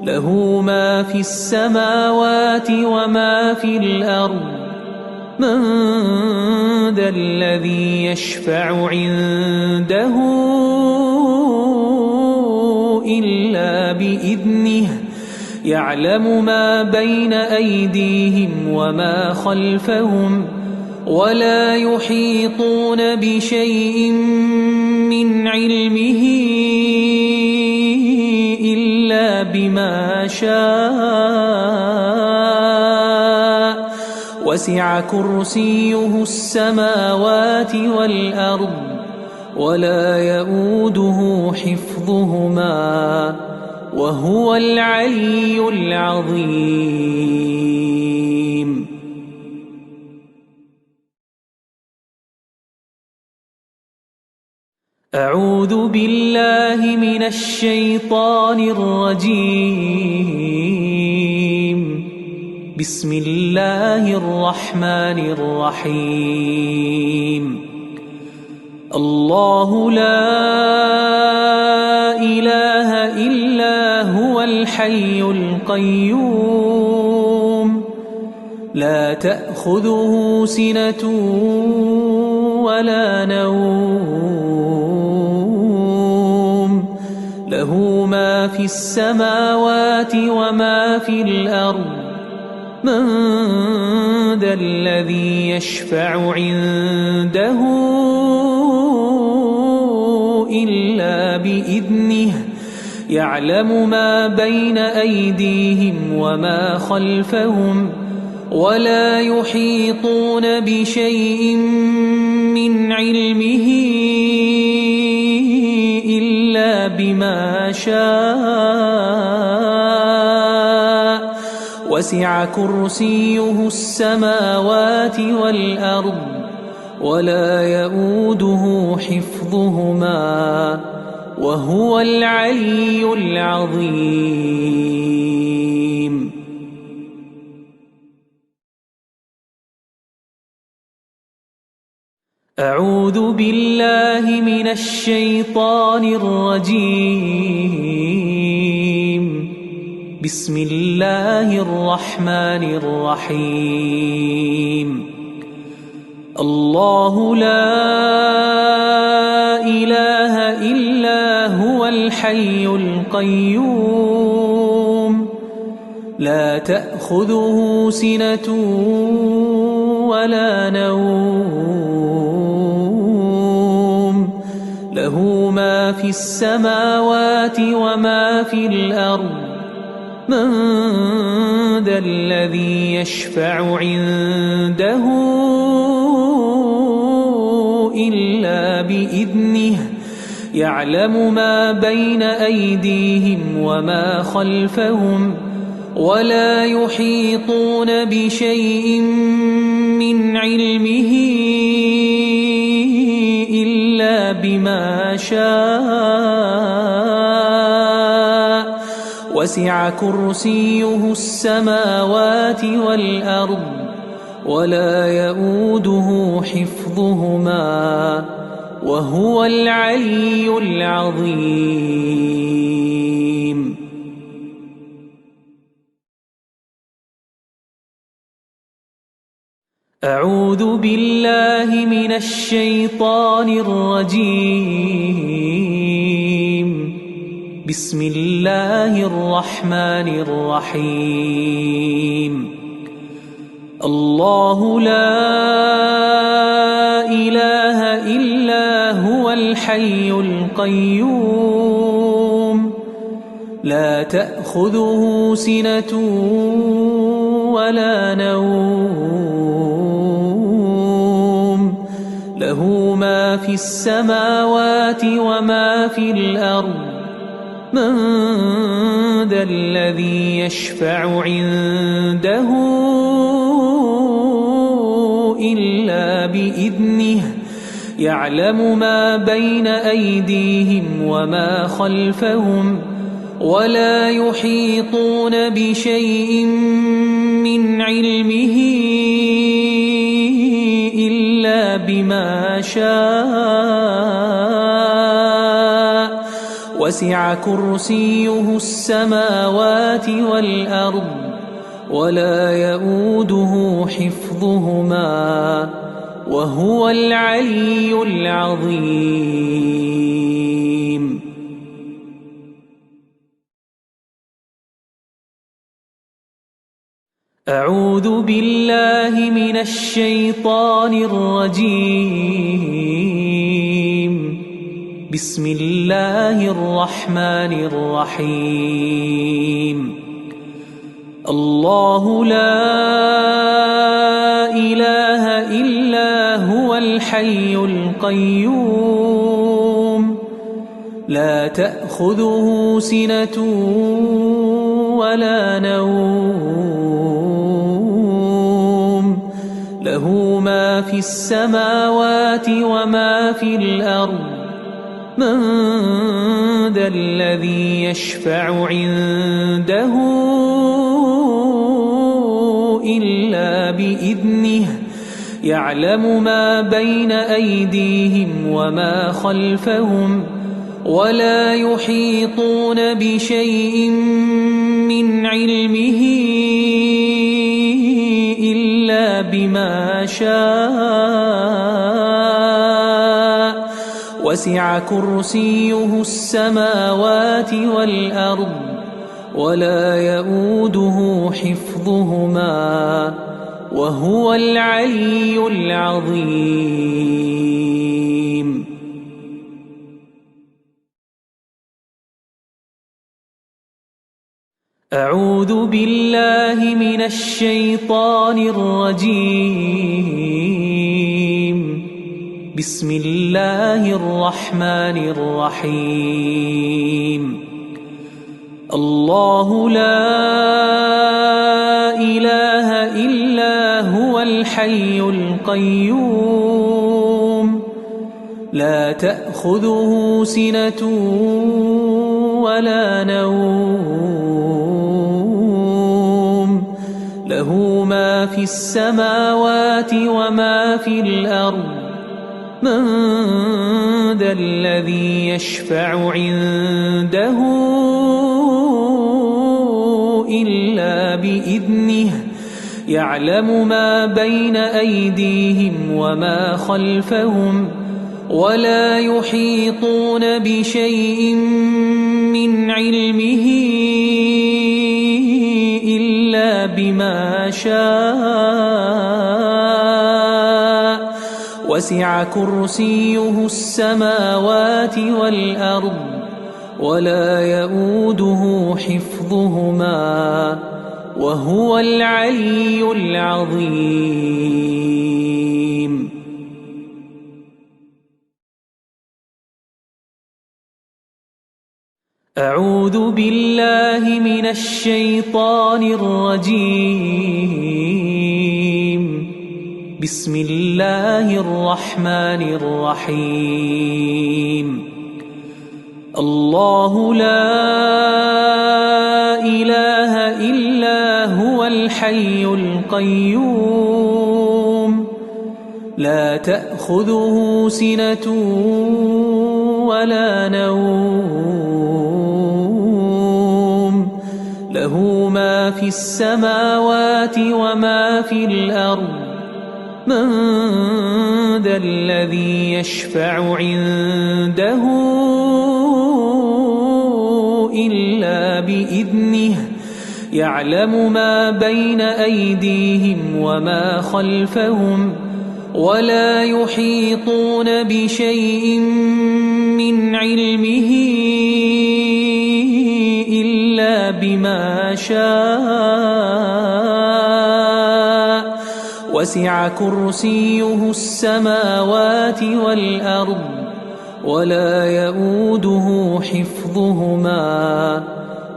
له ما في السماوات وما في الأرض من ذا الذي يشفع عنده إلا بإذنه يعلم ما بين أيديهم وما خلفهم ولا يحيطون بشيء من علمه إلا بما شاء وسع كرسيه السماوات والأرض ولا يؤوده حفظهما وهو العلي العظيم. أعوذ بالله من الشيطان الرجيم. بسم الله الرحمن الرحيم. الله لا إله إلا هو الحي القيوم لا تأخذه سنة ولا نوم له ما في السماوات وما في الأرض من ذا الذي يشفع عنده إلا بإذنه يعلم ما بين أيديهم وما خلفهم ولا يحيطون بشيء من علمه إلا بما شاء وسع كرسيه السماوات والأرض ولا يؤوده حفظهما وهو العلي العظيم. أعوذ بالله من الشيطان الرجيم. بسم الله الرحمن الرحيم. الله لا إله إلا هو الحي القيوم لا تأخذه سنة ولا نوم له ما في السماوات وما في الأرض من ذا الذي يشفع عنده إلا بإذنه يعلم ما بين أيديهم وما خلفهم ولا يحيطون بشيء من علمه إلا بما شاء وسع كرسيه السماوات والأرض ولا يؤوده حفظهما وهو العلي العظيم. أعوذ بالله من الشيطان الرجيم. بسم الله الرحمن الرحيم. الله لا إله إلا هو الحي القيوم لا تأخذه سنة ولا نوم له ما في السماوات وما في الأرض من ذا الذي يشفع عنده إلا بإذنه يعلم ما بين أيديهم وما خلفهم ولا يحيطون بشيء من علمه إلا بما شاء وسع كرسيه السماوات والأرض ولا يؤوده حفظهما وهو العلي العظيم. أعوذ بالله من الشيطان الرجيم. بسم الله الرحمن الرحيم. الله لا إله إلا هو الحي القيوم لا تأخذه سنة ولا نوم له ما في السماوات وما في الأرض من ذا الذي يشفع عنده إلا بإذنه يعلم ما بين أيديهم وما خلفهم ولا يحيطون بشيء من علمه إلا بما شاء وسع كرسيه السماوات والأرض ولا يؤوده حفظهما وهو العلي العظيم. أعوذ بالله من الشيطان الرجيم. بسم الله الرحمن الرحيم. الله لا إله إلا هو الحي القيوم لا تأخذه سنة ولا نوم له ما في السماوات وما في الأرض من ذا الذي يشفع عنده إلا بإذنه يعلم ما بين أيديهم وما خلفهم ولا يحيطون بشيء من علمه إلا بما شاء وسع كرسيه السماوات والأرض ولا يؤوده حفظهما وهو العلي العظيم. أعوذ بالله من الشيطان الرجيم. بسم الله الرحمن الرحيم. الله لا إله إلا هو الحي القيوم لا تأخذه سنة ولا نوم له ما في السماوات وما في الأرض من ذا الذي يشفع عنده إلا بإذنه يعلم ما بين أيديهم وما خلفهم ولا يحيطون بشيء من علمه إلا بما شاء وسع كرسيه السماوات والأرض ولا يؤوده حفظهما وهو العلي العظيم. أعوذ بالله من الشيطان الرجيم. بسم الله الرحمن الرحيم. الله لا إله إلا هو الحي القيوم لا تأخذه سنة ولا نوم له ما في السماوات وما في الأرض من ذا الذي يشفع عنده إلا بإذنه يعلم ما بين أيديهم وما خلفهم ولا يحيطون بشيء من علمه إلا بما شاء وسع كرسيه السماوات والأرض ولا يؤوده حفظهما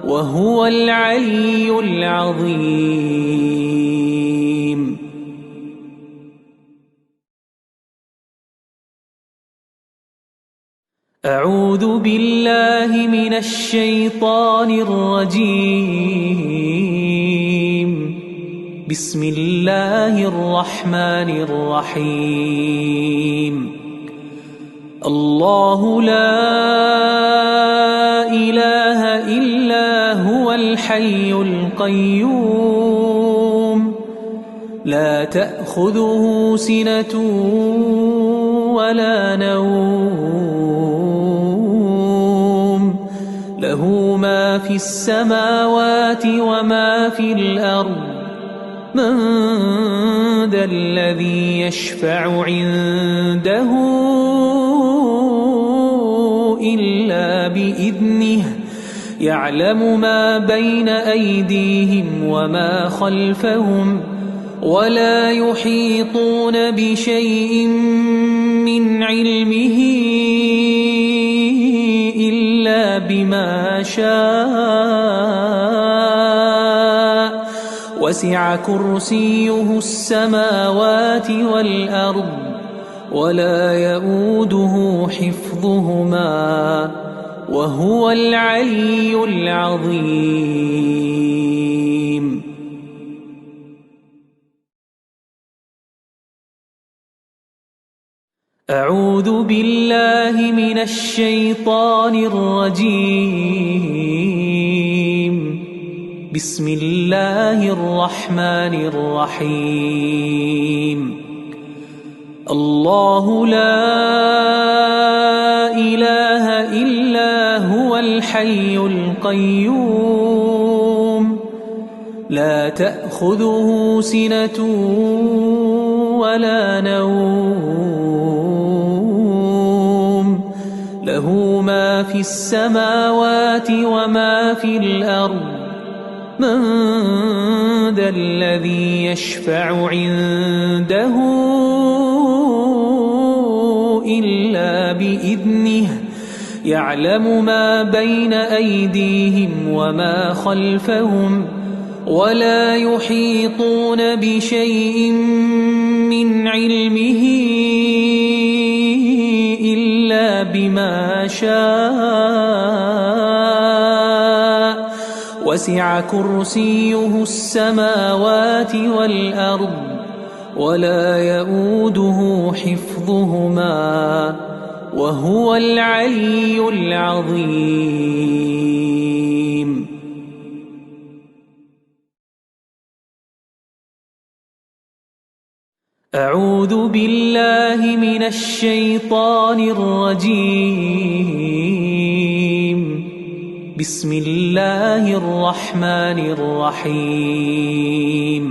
وهو العلي العظيم. أعوذ بالله من الشيطان الرجيم. بسم الله الرحمن الرحيم. الله لا إله إلا هو الحي القيوم لا تأخذه سنة ولا نوم له ما في السماوات وما في الأرض من ذا الذي يشفع عنده إلا بإذنه يعلم ما بين أيديهم وما خلفهم ولا يحيطون بشيء من علمه إلا بما شاء وسع كرسيه السماوات والأرض ولا يؤوده حفظهما وهو العلي العظيم. أعوذ بالله من الشيطان الرجيم. بسم الله الرحمن الرحيم. الله لا إله إلا هو الحي القيوم لا تأخذه سنة ولا نوم له ما في السماوات وما في الأرض من ذا الذي يشفع عنده إلا بإذنه يعلم ما بين أيديهم وما خلفهم ولا يحيطون بشيء من علمه إلا بما شاء وسع كرسيه السماوات والأرض ولا يؤوده حفظهما وهو العلي العظيم. أعوذ بالله من الشيطان الرجيم. بسم الله الرحمن الرحيم.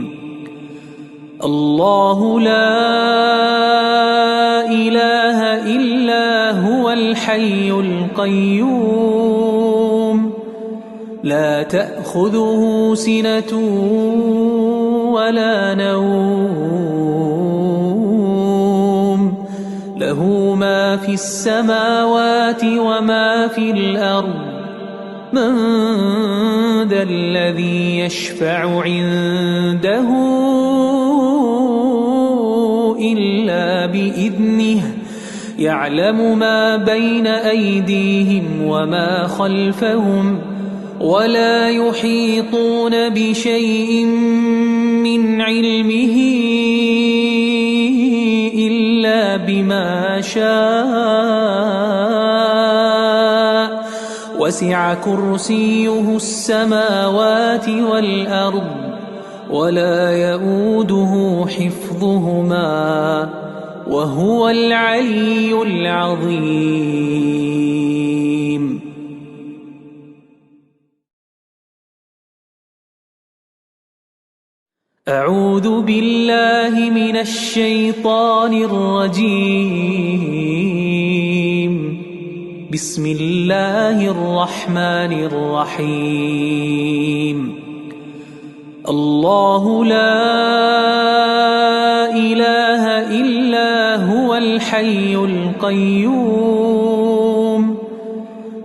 الله لا إله إلا هو الحي القيوم لا تأخذه سنة ولا نوم له ما في السماوات وما في الأرض من ذا الذي يشفع عنده إلا بإذنه يعلم ما بين أيديهم وما خلفهم ولا يحيطون بشيء من علمه إلا بما شاء وسع كرسيه السماوات والأرض ولا يؤوده حفظهما وهو العلي العظيم. أعوذ بالله من الشيطان الرجيم. بسم الله الرحمن الرحيم. الله لا إله إلا هو الحي القيوم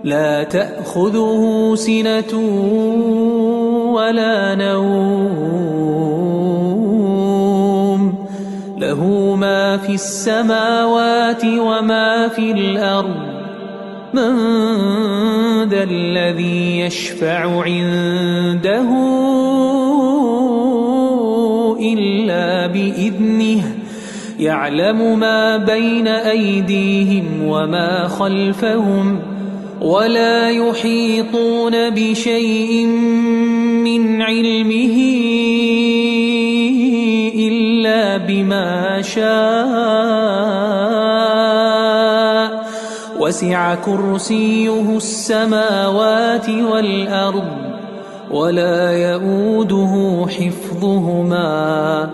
لا تأخذه سنة ولا نوم له ما في السماوات وما في الأرض من ذا الذي يشفع عنده إلا بإذنه يعلم ما بين أيديهم وما خلفهم ولا يحيطون بشيء من علمه إلا بما شاء وسع كرسيه السماوات والأرض ولا يؤوده حفظهما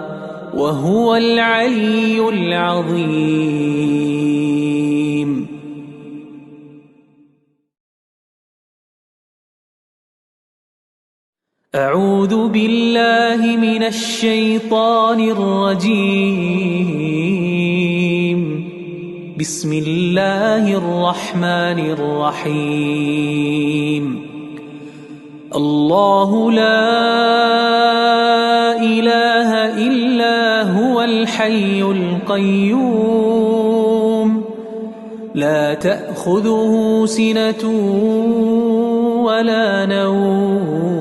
وهو العلي العظيم. أعوذ بالله من الشيطان الرجيم. بسم الله الرحمن الرحيم. الله لا إله إلا هو الحي القيوم لا تأخذه سنة ولا نوم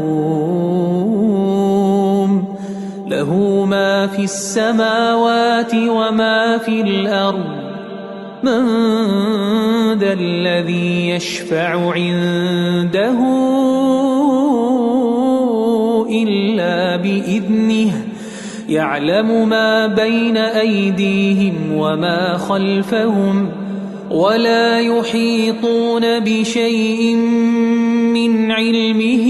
له ما في السماوات وما في الأرض من ذا الذي يشفع عنده إلا بإذنه يعلم ما بين أيديهم وما خلفهم ولا يحيطون بشيء من علمه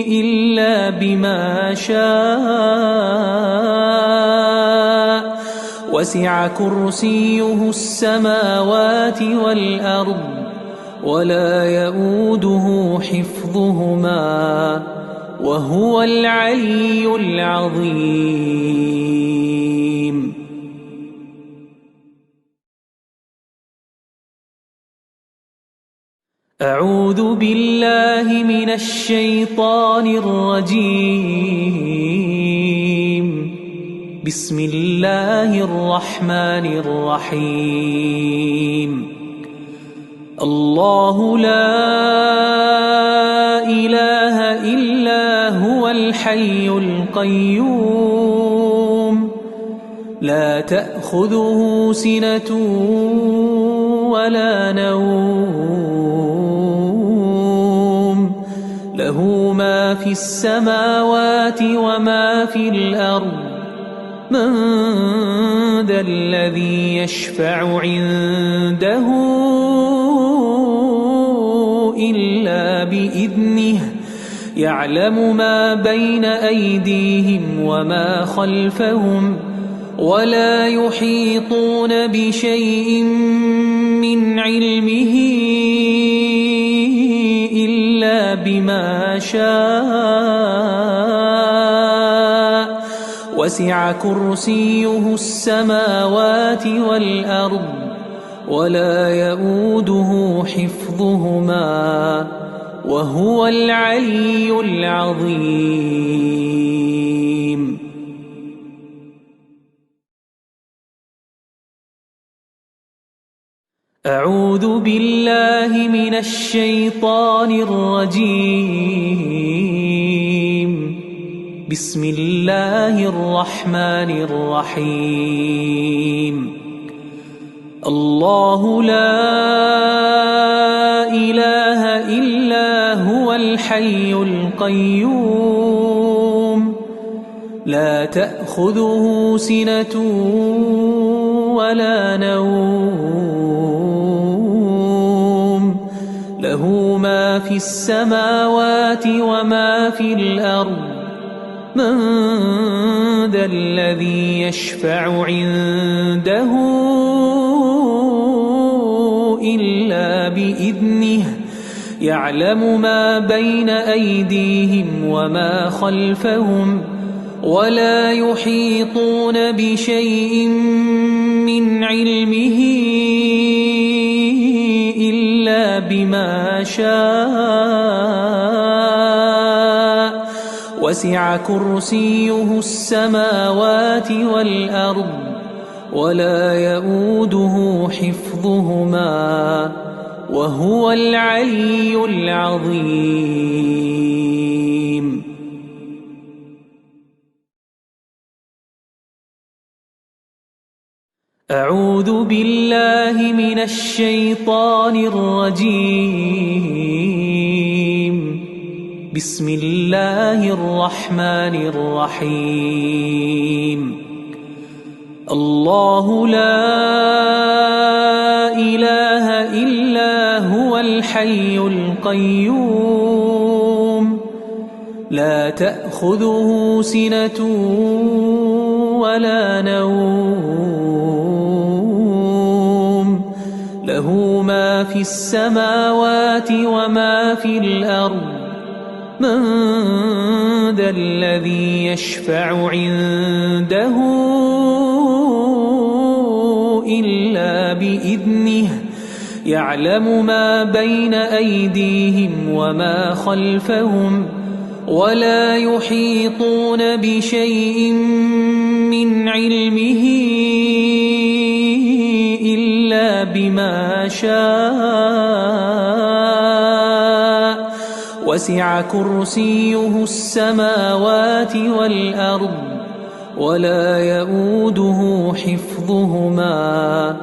إلا بما شاء وسع كرسيه السماوات والأرض ولا يؤوده حفظهما وهو العلي العظيم. أعوذ بالله من الشيطان الرجيم. بسم الله الرحمن الرحيم. الله لا إله إلا هو الحي القيوم لا تأخذه سنة ولا نوم له ما في السماوات وما في الأرض من ذا الذي يشفع عنده إلا بإذنه يعلم ما بين أيديهم وما خلفهم ولا يحيطون بشيء من علمه إلا بما شاء وسع كرسيه السماوات والأرض ولا يؤوده حفظهما وهو العلي العظيم. أعوذ بالله من الشيطان الرجيم. بسم الله الرحمن الرحيم. الله لا إله إلا هو الحي القيوم لا تأخذه سنة ولا نوم له ما في السماوات وما في الأرض من ذا الذي يشفع عنده إلا بإذنه يعلم ما بين أيديهم وما خلفهم ولا يحيطون بشيء من علمه إلا بما شاء وسع كرسيه السماوات والأرض ولا يؤوده حفظهما وهو العلي العظيم. أعوذ بالله من الشيطان الرجيم. بسم الله الرحمن الرحيم. الله لا إله إلا هو الحي القيوم لا تأخذه سنة ولا نوم له ما في السماوات وما في الأرض من ذا الذي يشفع عنده إلا بإذنه يعلم ما بين أيديهم وما خلفهم ولا يحيطون بشيء من علمه إلا شاء وسع كرسيه السماوات والأرض ولا يؤوده حفظهما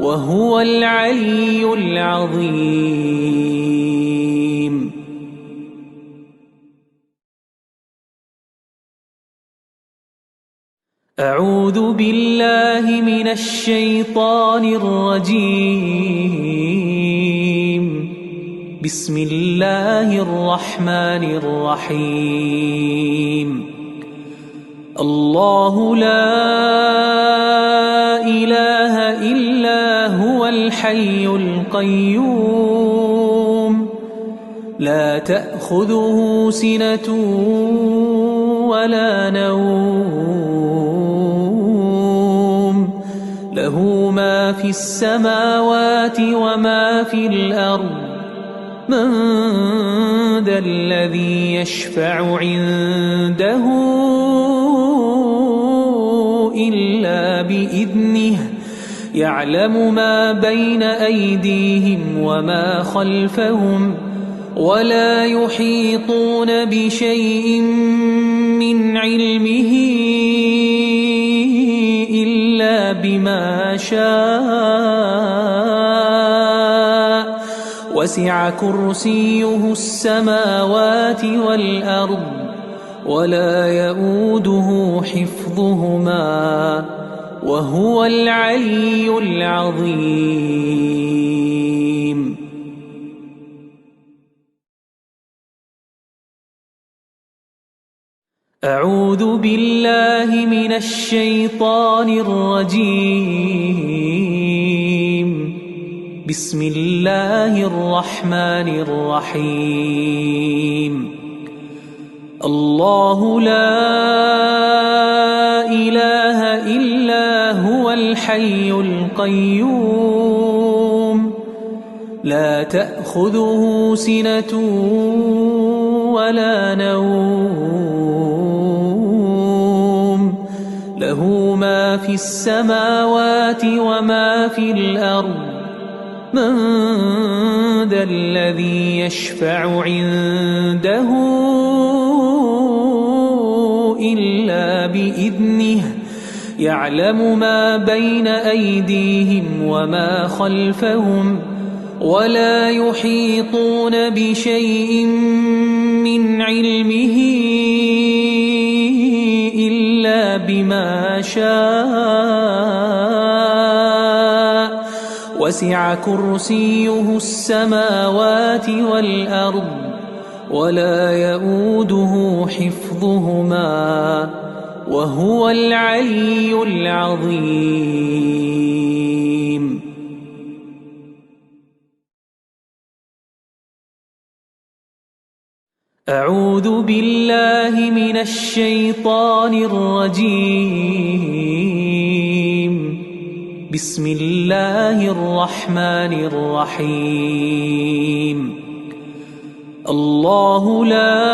وهو العلي العظيم. أعوذ بالله من الشيطان الرجيم. بسم الله الرحمن الرحيم. الله لا إله إلا هو الحي القيوم لا تأخذه سنة ولا نوم له ما في السماوات وما في الأرض من ذا الذي يشفع عنده إلا بإذنه يعلم ما بين أيديهم وما خلفهم ولا يحيطون بشيء من علمه إلا بما شاء وسع كرسيه السماوات والأرض ولا يؤوده حفظهما وهو العلي العظيم. أعوذ بالله من الشيطان الرجيم. بسم الله الرحمن الرحيم. الله لا إله إلا هو الحي القيوم لا تأخذه سنة ولا نوم له ما في السماوات وما في الأرض من ذا الذي يشفع عنده إلا بإذنه يعلم ما بين أيديهم وما خلفهم ولا يحيطون بشيء من علمه إلا بما شاء وسع كرسيه السماوات والأرض ولا يؤوده حفظهما وهو العلي العظيم. أعوذ بالله من الشيطان الرجيم. بسم الله الرحمن الرحيم. الله لا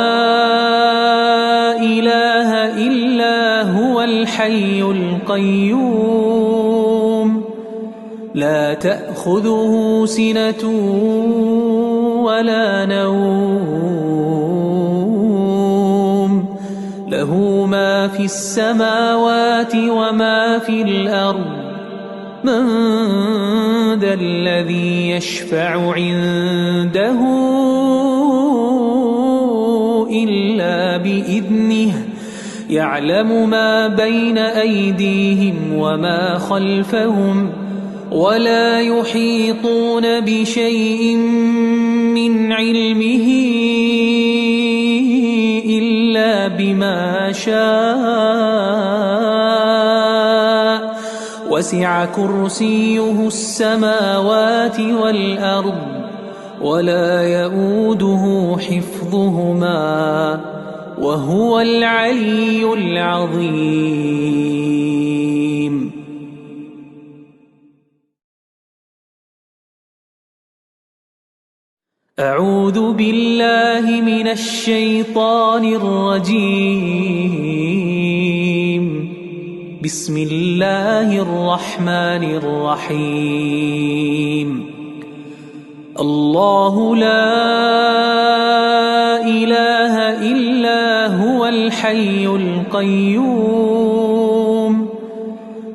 إله إلا هو الحي القيوم لا تأخذه سنة ولا نوم له ما في السماوات وما في الأرض من ذا الذي يشفع عنده إلا بإذنه يعلم ما بين أيديهم وما خلفهم ولا يحيطون بشيء من علمه إلا بما شاء وسع كرسيه السماوات والأرض ولا يؤوده حفظهما وهو العلي العظيم. أعوذ بالله من الشيطان الرجيم. بسم الله الرحمن الرحيم. الله لا إله إلا هو الحي القيوم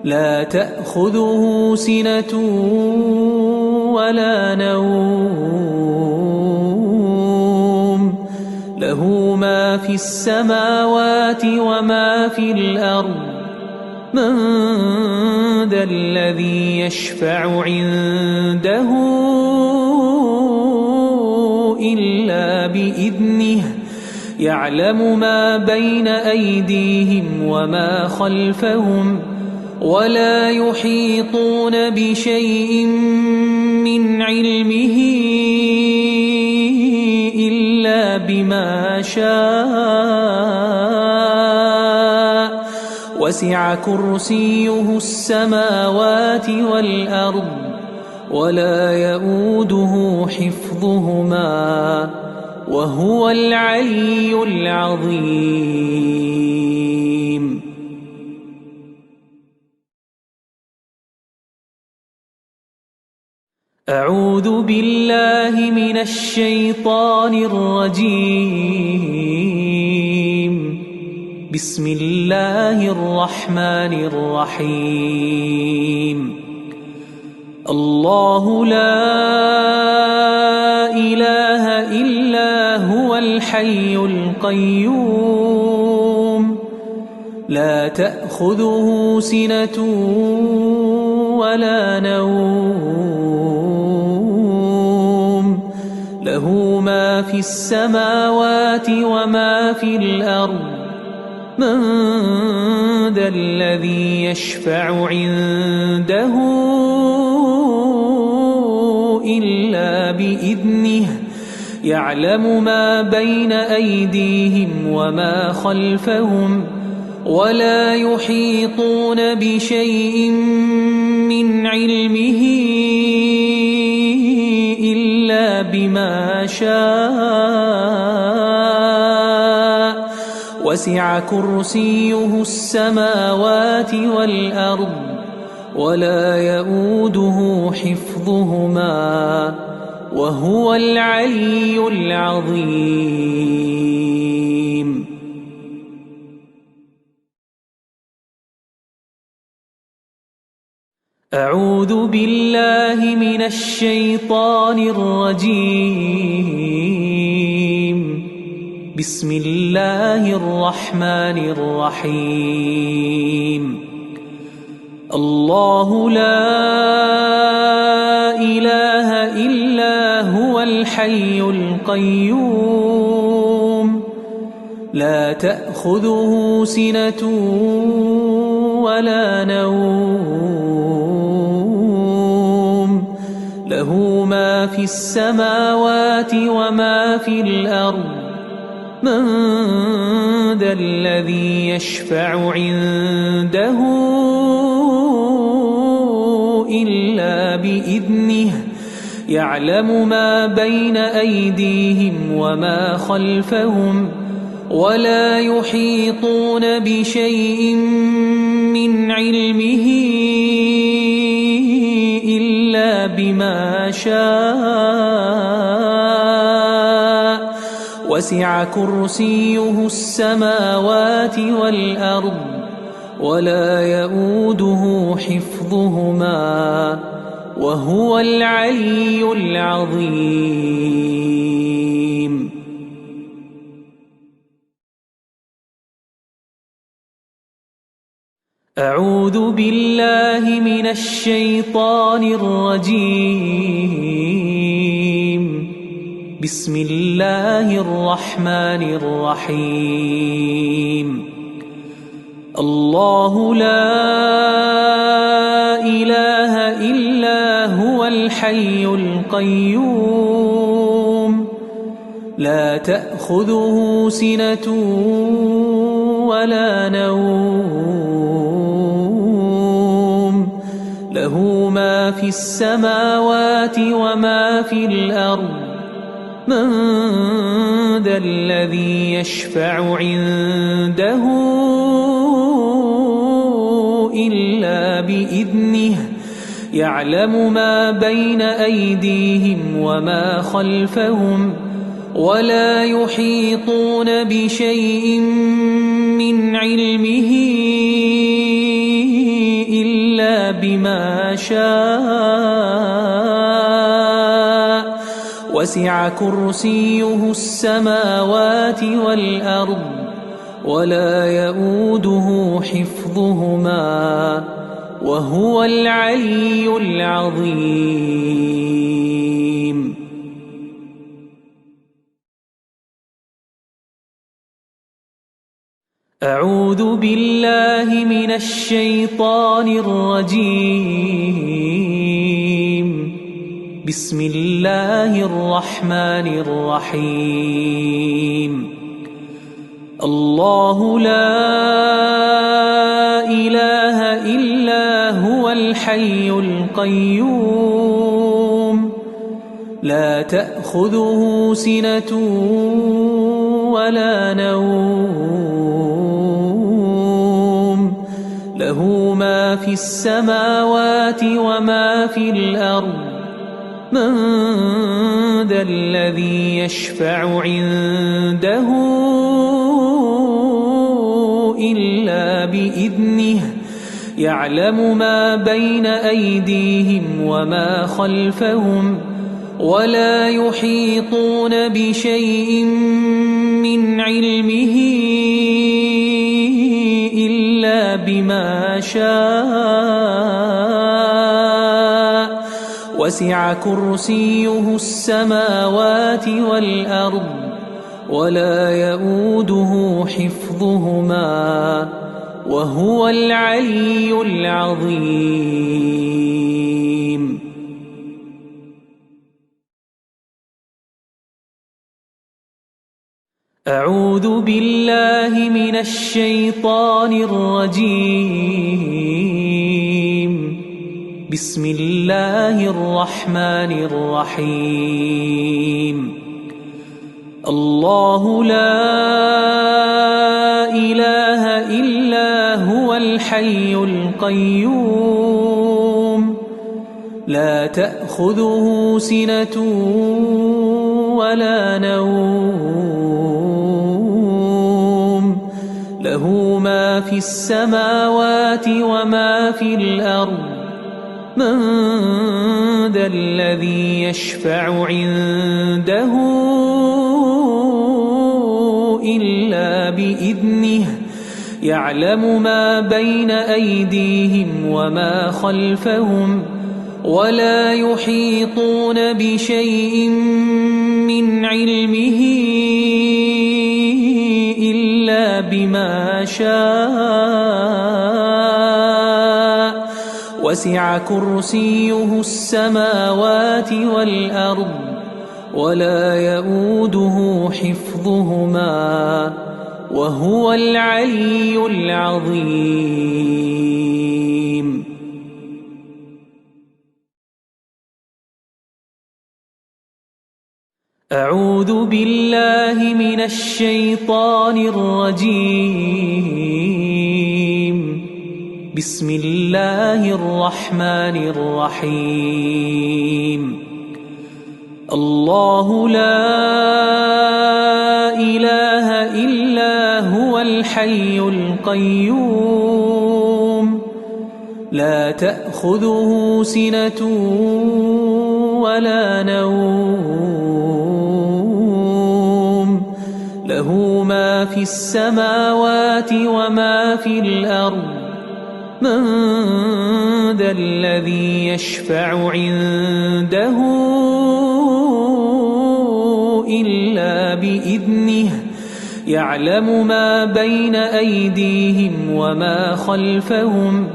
لا تأخذه سنة ولا نوم له ما في السماوات وما في الأرض من ذا الذي يشفع عنده إلا بإذنه يعلم ما بين أيديهم وما خلفهم ولا يحيطون بشيء من علمه إلا بما شاء وسع كرسيه السماوات والأرض ولا يؤوده حفظهما وهو العلي العظيم. أعوذ بالله من الشيطان الرجيم. بسم الله الرحمن الرحيم. الله لا إله إلا هو الحي القيوم لا تأخذه سنة ولا نوم له ما في السماوات وما في الأرض من ذا الذي يشفع عنده إلا بإذنه يعلم ما بين أيديهم وما خلفهم ولا يحيطون بشيء من علمه إلا بما شاء وسع كرسيه السماوات والأرض ولا يؤوده حفظهما وهو العلي العظيم. أعوذ بالله من الشيطان الرجيم. بسم الله الرحمن الرحيم. الله لا إله إلا هو الحي القيوم لا تأخذه سنة ولا نوم له ما في السماوات وما في الأرض من ذا الذي يشفع عنده إلا بإذنه يعلم ما بين أيديهم وما خلفهم ولا يحيطون بشيء من علمه إلا بما شاء وسع كرسيه السماوات والأرض ولا يؤوده حفظهما وهو العلي العظيم. أعوذ بالله من الشيطان الرجيم. بسم الله الرحمن الرحيم. الله لا إله إلا هو الحي القيوم لا تأخذه سنة ولا نوم له ما في السماوات وما في الأرض من ذا الذي يشفع عنده إلا بإذنه يعلم ما بين أيديهم وما خلفهم ولا يحيطون بشيء من علمه إلا بما شاء وسع كرسيه السماوات والأرض ولا يؤوده حفظهما وهو العلي العظيم. أعوذ بالله من الشيطان الرجيم. بسم الله الرحمن الرحيم. الله لا إله إلا هو الحي القيوم لا تأخذه سنة ولا نوم له ما في السماوات وما في الأرض من ذا الذي يشفع عنده إلا بإذنه يعلم ما بين أيديهم وما خلفهم ولا يحيطون بشيء من علمه إلا بما شاء وسع كرسيه السماوات والأرض ولا يؤوده حفظهما وهو العلي العظيم. أعوذ بالله من الشيطان الرجيم. بسم الله الرحمن الرحيم. الله لا إله إلا هو الحي القيوم لا تأخذه سنة ولا نوم له ما في السماوات وما في الأرض من ذا الذي يشفع عنده إلا بإذنه يعلم ما بين أيديهم وما خلفهم ولا يحيطون بشيء من علمه إلا بما شاء وسع كرسيه السماوات والأرض ولا يؤوده حفظهما وهو العلي العظيم. أعوذ بالله من الشيطان الرجيم. بسم الله الرحمن الرحيم. الله لا إله إلا هو الحي القيوم لا تأخذه سنة ولا نوم له ما في السماوات وما في الأرض من ذا الذي يشفع عنده إلا بإذنه يعلم ما بين أيديهم وما خلفهم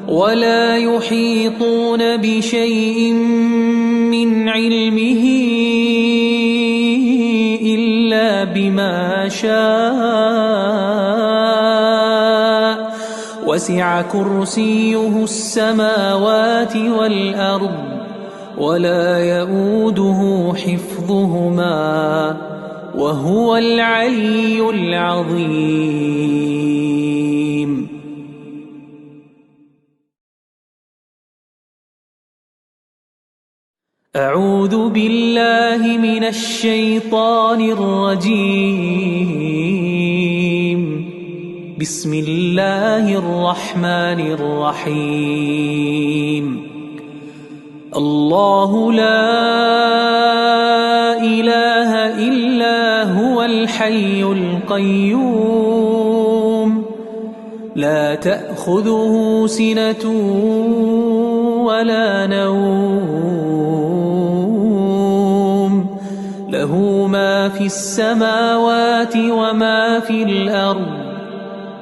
ولا يحيطون بشيء من علمه إلا بما شاء وسع كرسيه السماوات والأرض ولا يؤوده حفظهما وهو العلي العظيم. أعوذ بالله من الشيطان الرجيم. بسم الله الرحمن الرحيم. الله لا إله إلا هو الحي القيوم لا تأخذه سنة ولا نوم له ما في السماوات وما في الأرض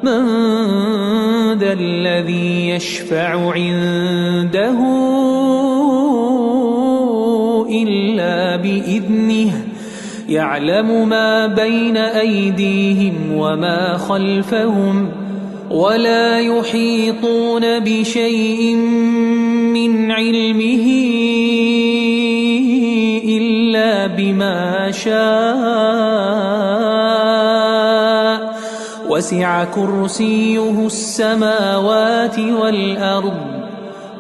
من ذا الذي يشفع عنده إلا بإذنه يعلم ما بين أيديهم وما خلفهم ولا يحيطون بشيء من علمه إلا بما شاء وسع كرسيه السماوات والأرض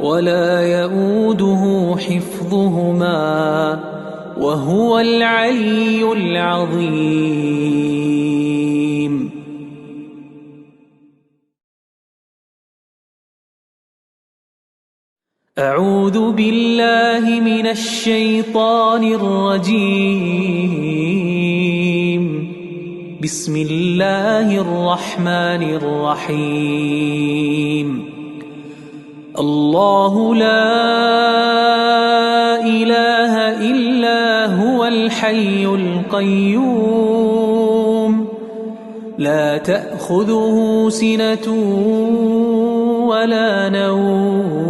ولا يؤوده حفظهما وهو العلي العظيم. أعوذ بالله من الشيطان الرجيم. بسم الله الرحمن الرحيم. الله لا إله إلا هو الحي القيوم لا تأخذه سنة ولا نوم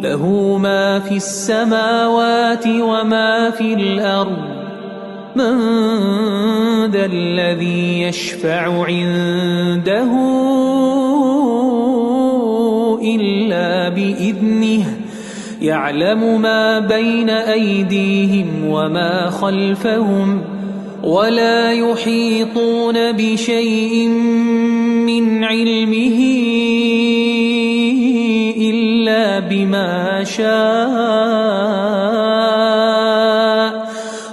له ما في السماوات وما في الأرض من ذا الذي يشفع عنده إلا بإذنه يعلم ما بين أيديهم وما خلفهم ولا يحيطون بشيء من علمه إلا بما شاء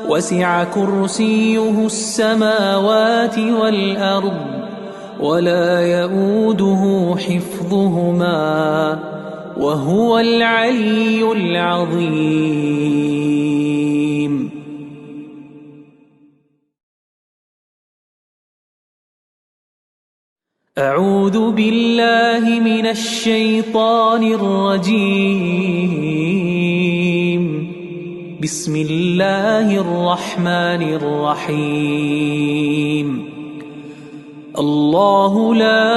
وسع كرسيه السماوات والأرض ولا يؤوده حفظهما وهو العلي العظيم. أعوذ بالله من الشيطان الرجيم. بسم الله الرحمن الرحيم. الله لا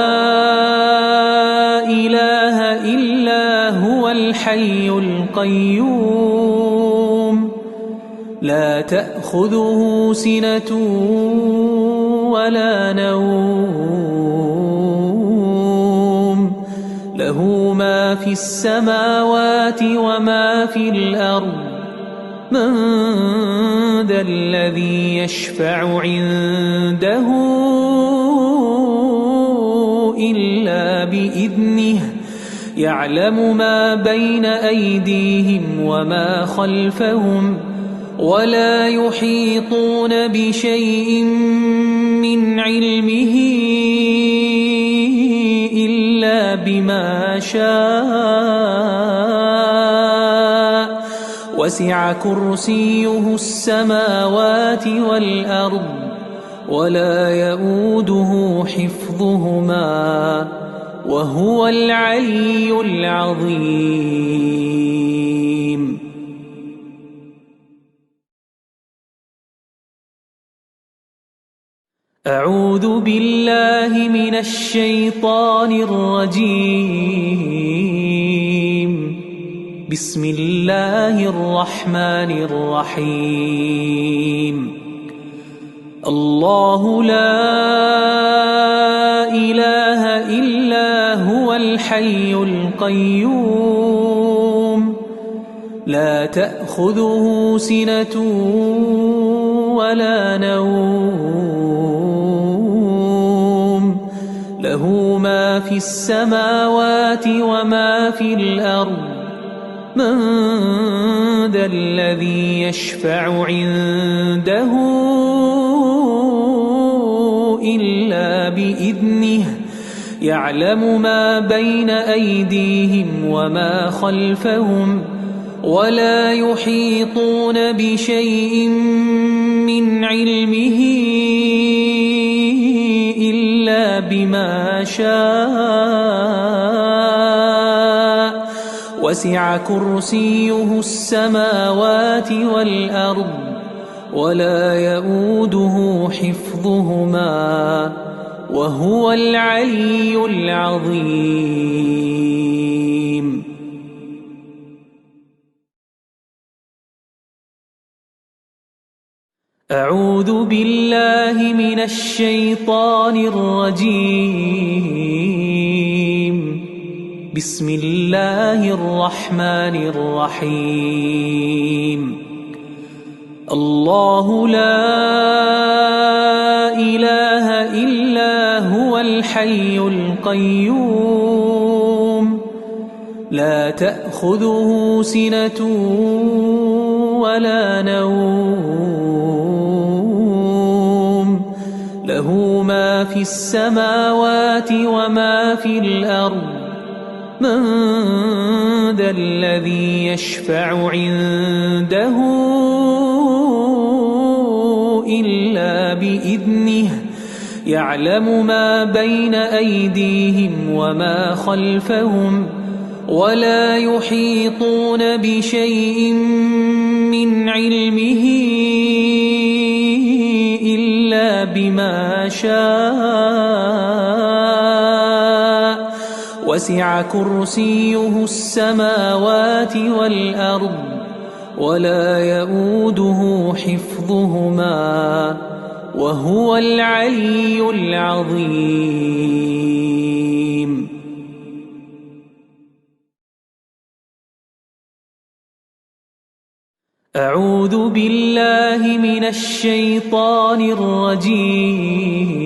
إله إلا هو الحي القيوم لا تأخذه سنة ولا نوم له ما في السماوات وما في الأرض من ذا الذي يشفع عنده إلا بإذنه يعلم ما بين أيديهم وما خلفهم ولا يحيطون بشيء من علمه إلا بما شاء وسع كرسيه السماوات والأرض ولا يؤوده حفظهما وهو العلي العظيم. أعوذ بالله من الشيطان الرجيم. بسم الله الرحمن الرحيم. الله لا إله إلا هو الحي القيوم لا تأخذه سنة ولا نوم له ما في السماوات وما في الأرض من ذا الذي يشفع عنده إلا بإذنه يعلم ما بين أيديهم وما خلفهم ولا يحيطون بشيء من علمه إلا بما شاء وسع كرسيه السماوات والأرض ولا يؤوده حفظهما وهو العلي العظيم. أعوذ بالله من الشيطان الرجيم. بسم الله الرحمن الرحيم. الله لا إله إلا هو الحي القيوم لا تأخذه سنة ولا نوم له ما في السماوات وما في الأرض من ذا الذي يشفع عنده إلا بإذنه يعلم ما بين أيديهم وما خلفهم ولا يحيطون بشيء من علمه إلا بما شاء وسع كرسيه السماوات والأرض ولا يؤوده حفظهما وهو العلي العظيم. أعوذ بالله من الشيطان الرجيم.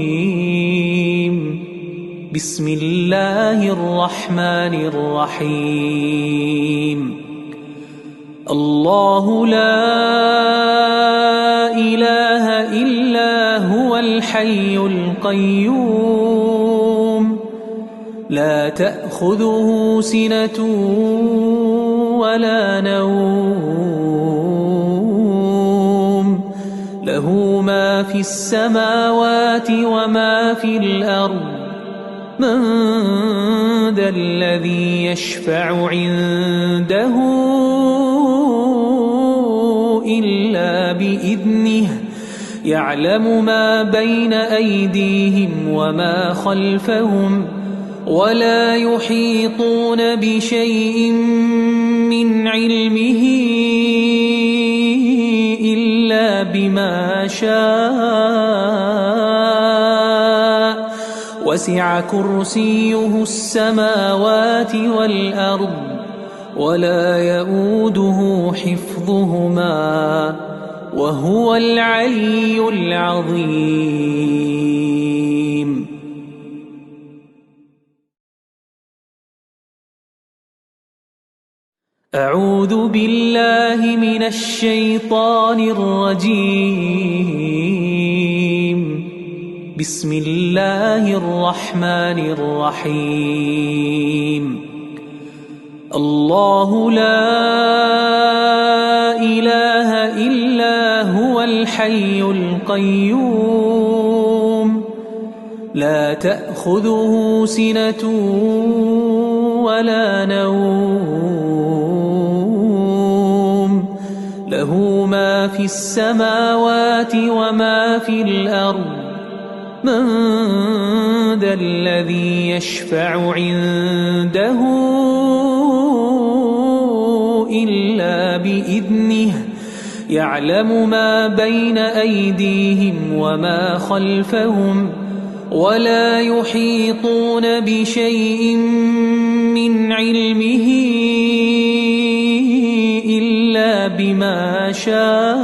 بسم الله الرحمن الرحيم. الله لا إله إلا هو الحي القيوم لا تأخذه سنة ولا نوم له ما في السماوات وما في الأرض من ذا الذي يشفع عنده إلا بإذنه يعلم ما بين أيديهم وما خلفهم ولا يحيطون بشيء من علمه إلا بما شاء وسع كرسيه السماوات والأرض ولا يؤوده حفظهما وهو العلي العظيم. أعوذ بالله من الشيطان الرجيم. بسم الله الرحمن الرحيم. الله لا إله إلا هو الحي القيوم لا تأخذه سنة ولا نوم له ما في السماوات وما في الأرض من ذا الذي يشفع عنده إلا بإذنه يعلم ما بين أيديهم وما خلفهم ولا يحيطون بشيء من علمه إلا بما شاء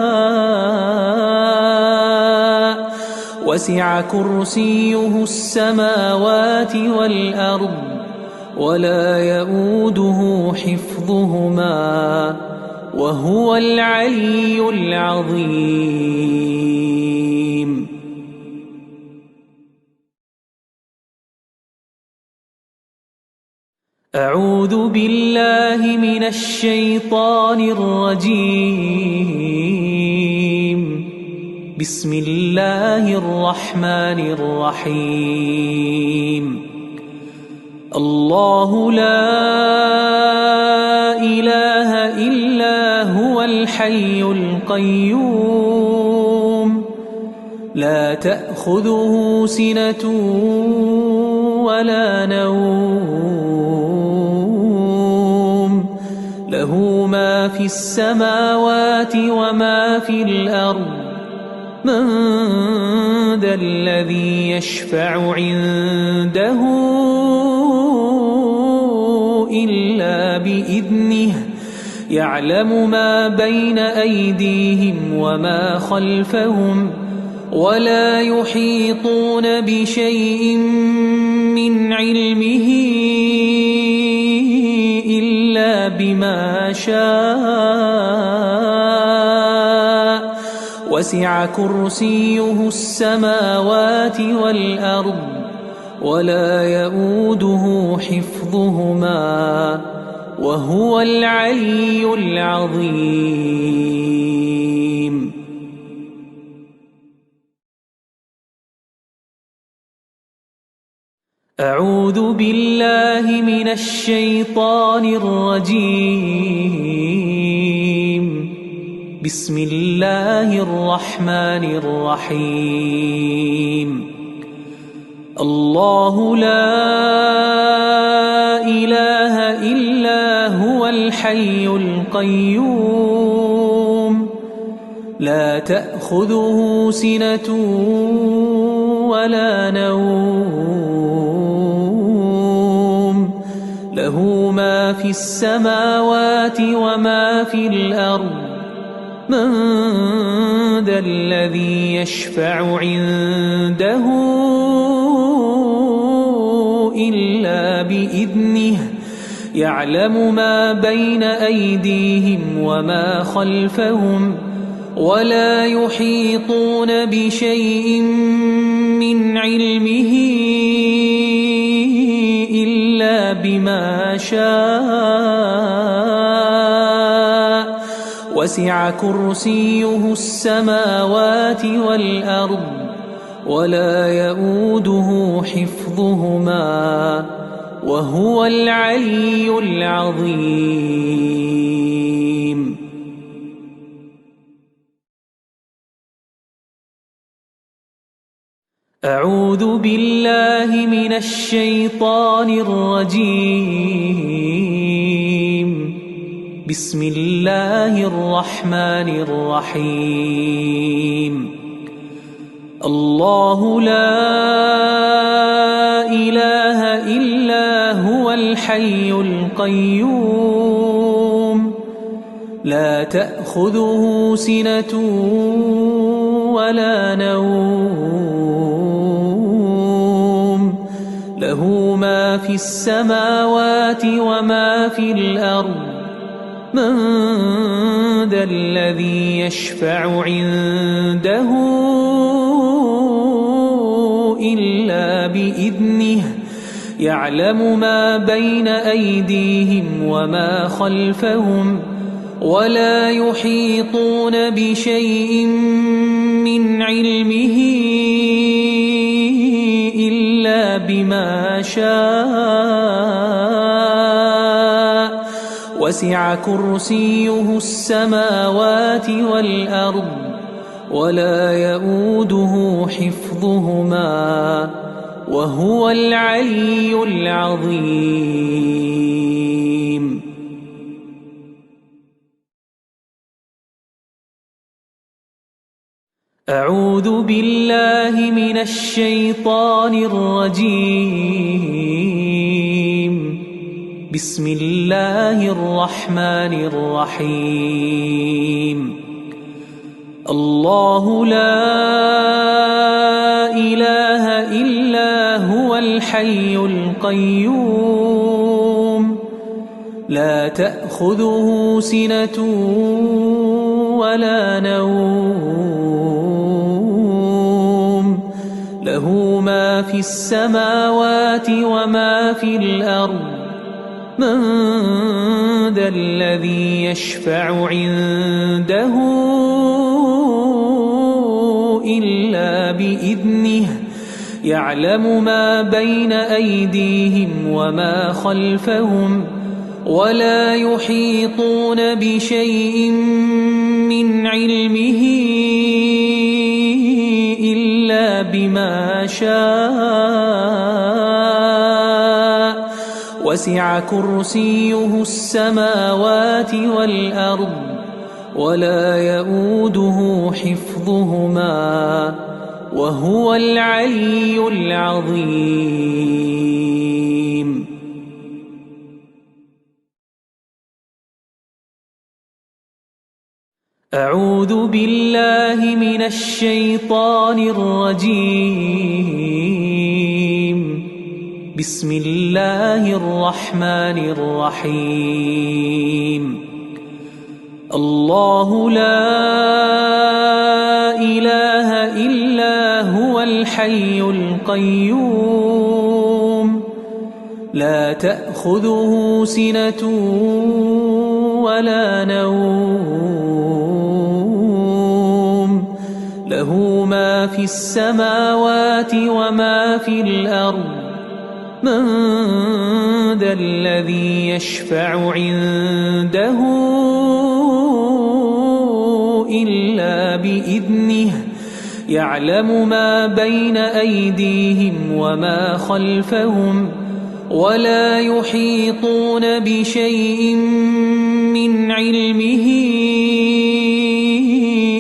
وسع كرسيه السماوات والأرض ولا يؤوده حفظهما وهو العلي العظيم. أعوذ بالله من الشيطان الرجيم. بسم الله الرحمن الرحيم. الله لا إله إلا هو الحي القيوم لا تأخذه سنة ولا نوم له ما في السماوات وما في الأرض من ذا الذي يشفع عنده إلا بإذنه يعلم ما بين أيديهم وما خلفهم ولا يحيطون بشيء من علمه إلا بما شاء وسع كرسيه السماوات والأرض ولا يؤوده حفظهما وهو العلي العظيم. أعوذ بالله من الشيطان الرجيم. بسم الله الرحمن الرحيم. الله لا إله إلا هو الحي القيوم لا تأخذه سنة ولا نوم له ما في السماوات وما في الأرض من ذا الذي يشفع عنده إلا بإذنه يعلم ما بين أيديهم وما خلفهم ولا يحيطون بشيء من علمه إلا بما شاء وسع كرسيه السماوات والأرض ولا يؤوده حفظهما وهو العلي العظيم. أعوذ بالله من الشيطان الرجيم. بسم الله الرحمن الرحيم. الله لا إله إلا هو الحي القيوم لا تأخذه سنة ولا نوم له ما في السماوات وما في الأرض من ذا الذي يشفع عنده إلا بإذنه يعلم ما بين أيديهم وما خلفهم ولا يحيطون بشيء من علمه إلا بما شاء وسع كرسيه السماوات والأرض ولا يؤوده حفظهما وهو العلي العظيم. أعوذ بالله من الشيطان الرجيم. بسم الله الرحمن الرحيم. الله لا إله إلا هو الحي القيوم لا تأخذه سنة ولا نوم له ما في السماوات وما في الأرض من ذا الذي يشفع عنده إلا بإذنه يعلم ما بين أيديهم وما خلفهم ولا يحيطون بشيء من علمه إلا بما شاء وسع كرسيه السماوات والأرض ولا يؤوده حفظهما وهو العلي العظيم. أعوذ بالله من الشيطان الرجيم. بسم الله الرحمن الرحيم. الله لا إله إلا هو الحي القيوم لا تأخذه سنة ولا نوم له ما في السماوات وما في الأرض من ذا الذي يشفع عنده إلا بإذنه يعلم ما بين أيديهم وما خلفهم ولا يحيطون بشيء من علمه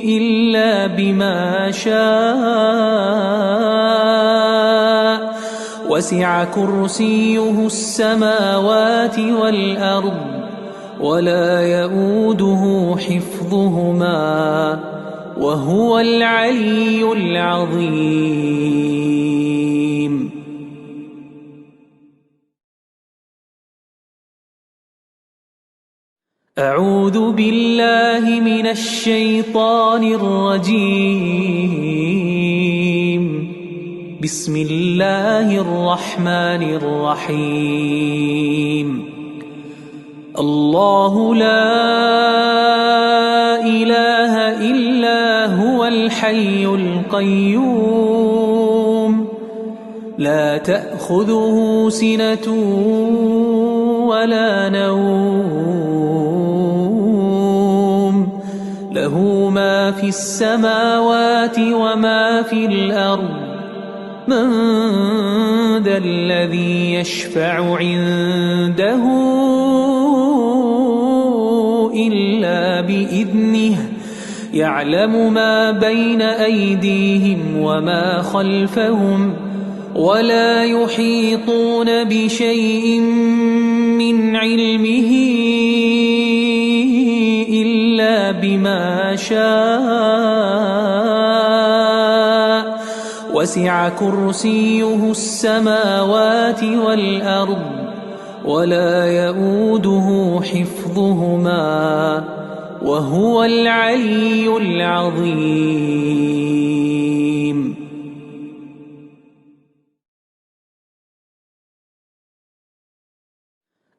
إلا بما شاء وسع كرسيه السماوات والأرض ولا يؤوده حفظهما وهو العلي العظيم. أعوذ بالله من الشيطان الرجيم. بسم الله الرحمن الرحيم. الله لا إله إلا هو الحي القيوم لا تأخذه سنة ولا نوم له ما في السماوات وما في الأرض من ذا الذي يشفع عنده إلا بإذنه يعلم ما بين أيديهم وما خلفهم ولا يحيطون بشيء من علمه إلا بما شاء وسع كرسيه السماوات والأرض ولا يؤوده حفظهما وهو العلي العظيم.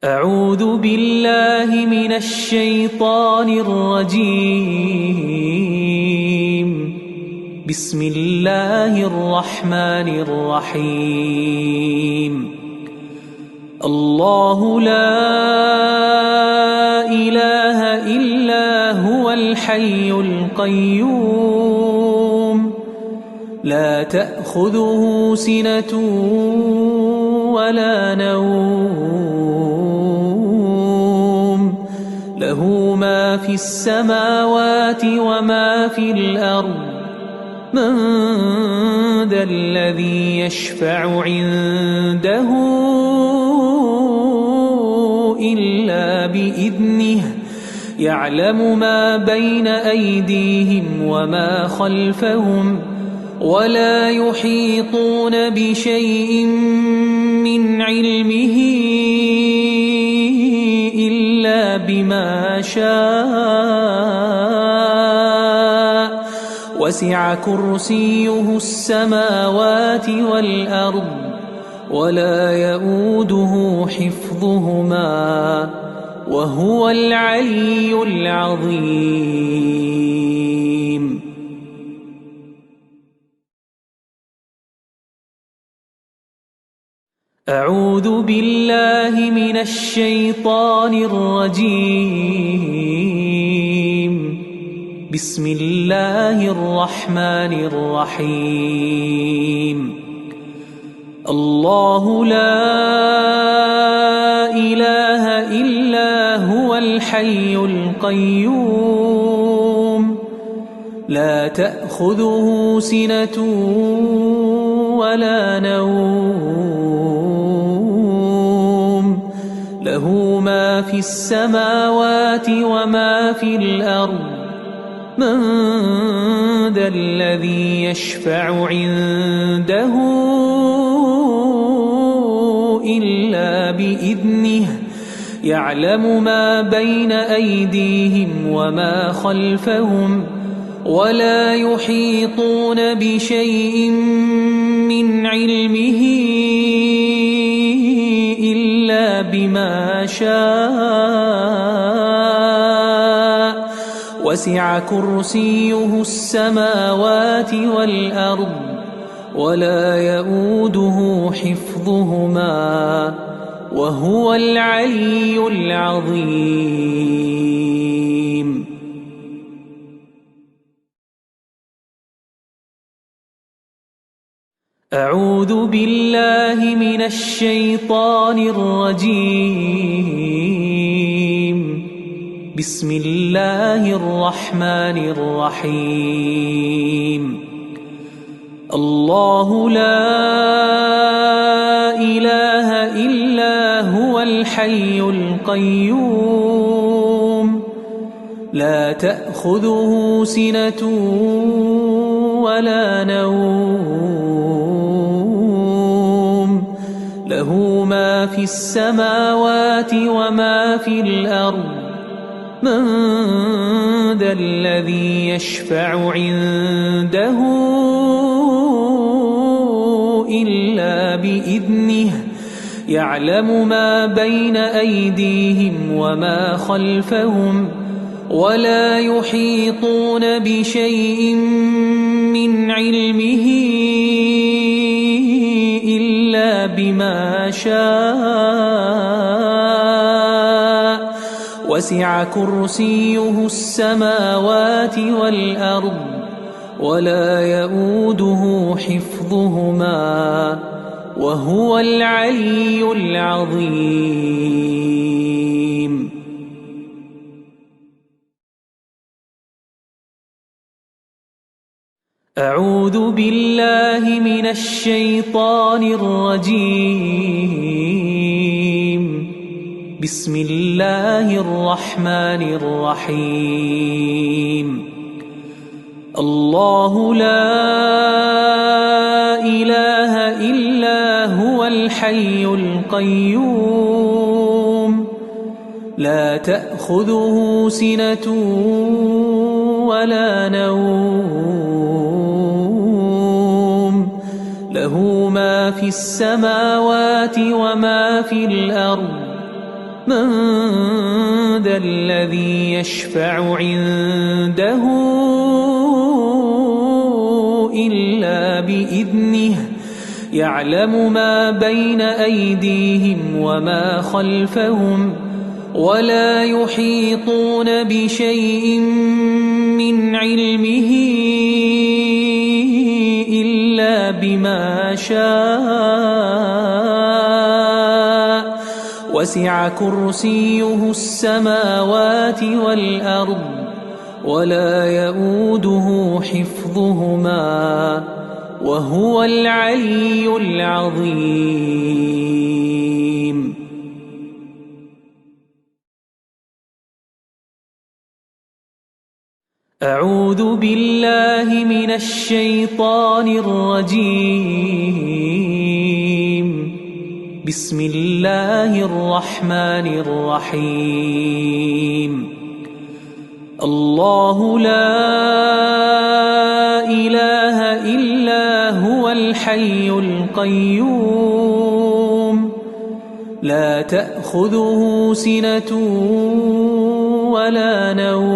أعوذ بالله من الشيطان الرجيم. بسم الله الرحمن الرحيم. الله لا إله إلا هو الحي القيوم لا تأخذه سنة ولا نوم له ما في السماوات وما في الأرض من ذا الذي يشفع عنده إلا بإذنه يعلم ما بين أيديهم وما خلفهم ولا يحيطون بشيء من علمه إلا شاء وسع كرسيه السماوات والأرض ولا يئوده حفظهما وهو العلي العظيم. أعوذ بالله من الشيطان الرجيم. بسم الله الرحمن الرحيم. الله لا إله إلا هو الحي القيوم لا تأخذه سنة ولا نوم له ما في السماوات وما في الأرض من ذا الذي يشفع عنده إلا بإذنه يعلم ما بين أيديهم وما خلفهم ولا يحيطون بشيء من علمه إلا بما شاء وسع كرسيه السماوات والأرض ولا يئوده حفظهما وهو العلي العظيم. أعوذ بالله من الشيطان الرجيم. بسم الله الرحمن الرحيم. الله لا إله إلا هو الحي القيوم لا تأخذه سنة ولا نوم له ما في السماوات وما في الأرض من ذا الذي يشفع عنده إلا بإذنه يعلم ما بين أيديهم وما خلفهم ولا يحيطون بشيء من علمه إلا بما شاء وسع كرسيه السماوات والأرض ولا يئوده حفظهما وهو العلي العظيم. أعوذ بالله من الشيطان الرجيم. بسم الله الرحمن الرحيم. الله لا إله إلا هو الحي القيوم لا تأخذه سنة ولا نوم له ما في السماوات وما في الأرض من ذا الذي يشفع عنده إلا بإذنه يعلم ما بين أيديهم وما خلفهم ولا يحيطون بشيء من علمه إلا بما شاء وسع كرسيه السماوات والأرض ولا يئوده حفظهما وهو العلي العظيم. أعوذ بالله من الشيطان الرجيم. بسم الله الرحمن الرحيم. الله لا إله إلا هو الحي القيوم لا تأخذه سنة ولا نوم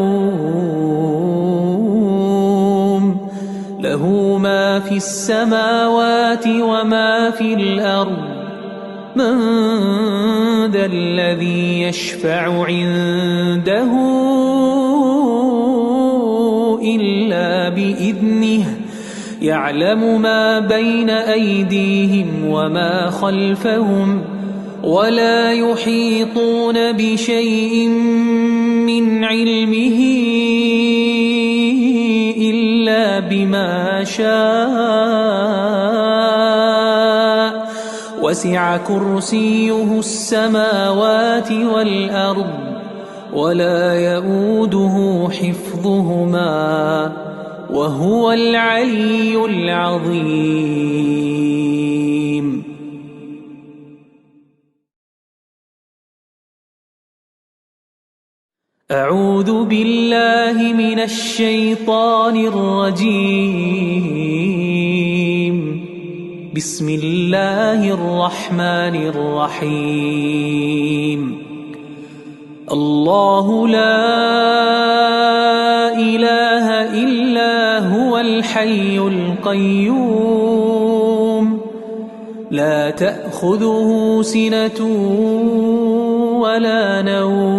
له ما في السماوات وما في الأرض من ذا الذي يشفع عنده إلا بإذنه يعلم ما بين أيديهم وما خلفهم ولا يحيطون بشيء من علمه إلا بما شاء وسع كرسيه السماوات والأرض ولا يؤوده حفظهما وهو العلي العظيم. أعوذ بالله من الشيطان الرجيم. بسم الله الرحمن الرحيم. الله لا إله إلا هو الحي القيوم لا تأخذه سنة ولا نوم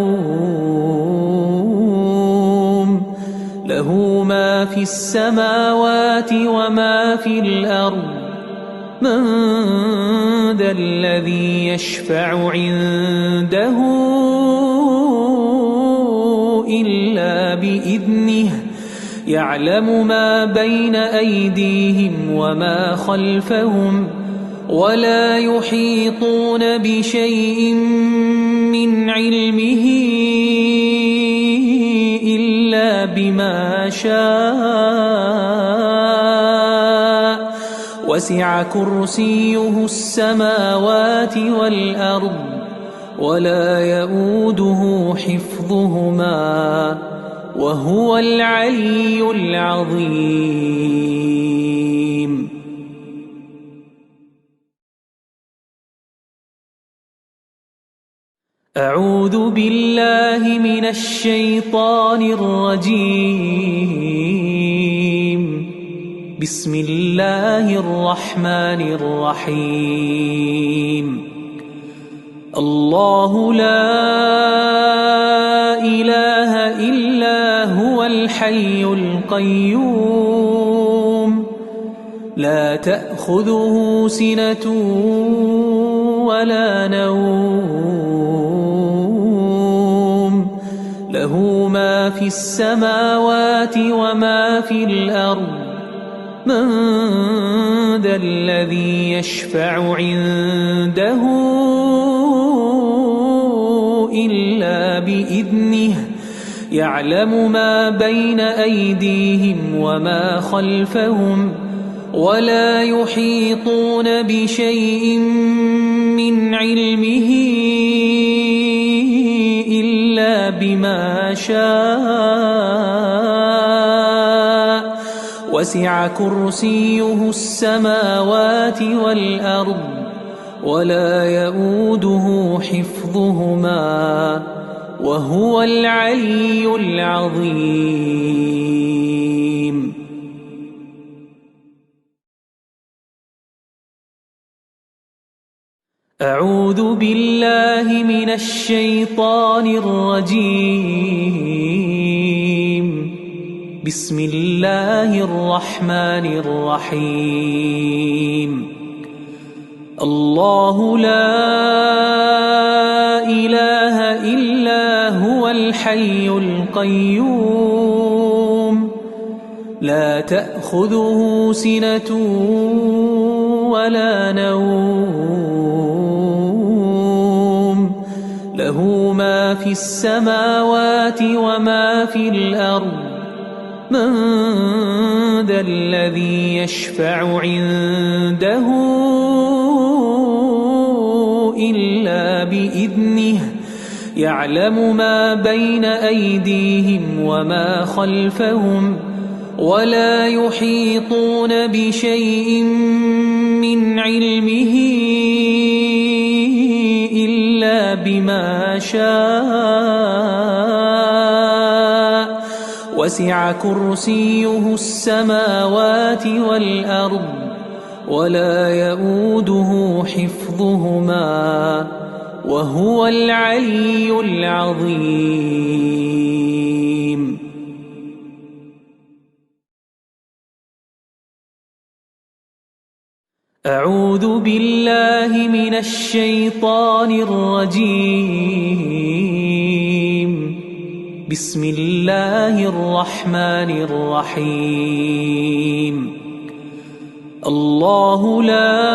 له ما في السماوات وما في الأرض من ذا الذي يشفع عنده إلا بإذنه يعلم ما بين أيديهم وما خلفهم ولا يحيطون بشيء من علمه إلا بما شاء وسع كرسيه السماوات والأرض ولا يؤوده حفظهما وهو العلي العظيم. أعوذ بالله من الشيطان الرجيم. بسم الله الرحمن الرحيم. الله لا إله إلا هو الحي القيوم لا تأخذه سنة ولا نوم له ما في السماوات وما في الأرض من ذا الذي يشفع عنده إلا بإذنه يعلم ما بين أيديهم وما خلفهم ولا يحيطون بشيء من علمه إلا بما شاء وسع كرسيه السماوات والأرض ولا يؤوده حفظهما وهو العلي العظيم. أعوذ بالله من الشيطان الرجيم. بسم الله الرحمن الرحيم. الله لا إله إلا هو الحي القيوم لا تأخذه سنة ولا نوم له ما في السماوات وما في الأرض من ذا الذي يشفع عنده إلا بإذنه يعلم ما بين أيديهم وما خلفهم ولا يحيطون بشيء من علمه إلا بما شاء وسع كرسيه السماوات والأرض ولا يؤوده حفظهما وهو العلي العظيم. أعوذ بالله من الشيطان الرجيم. بسم الله الرحمن الرحيم. الله لا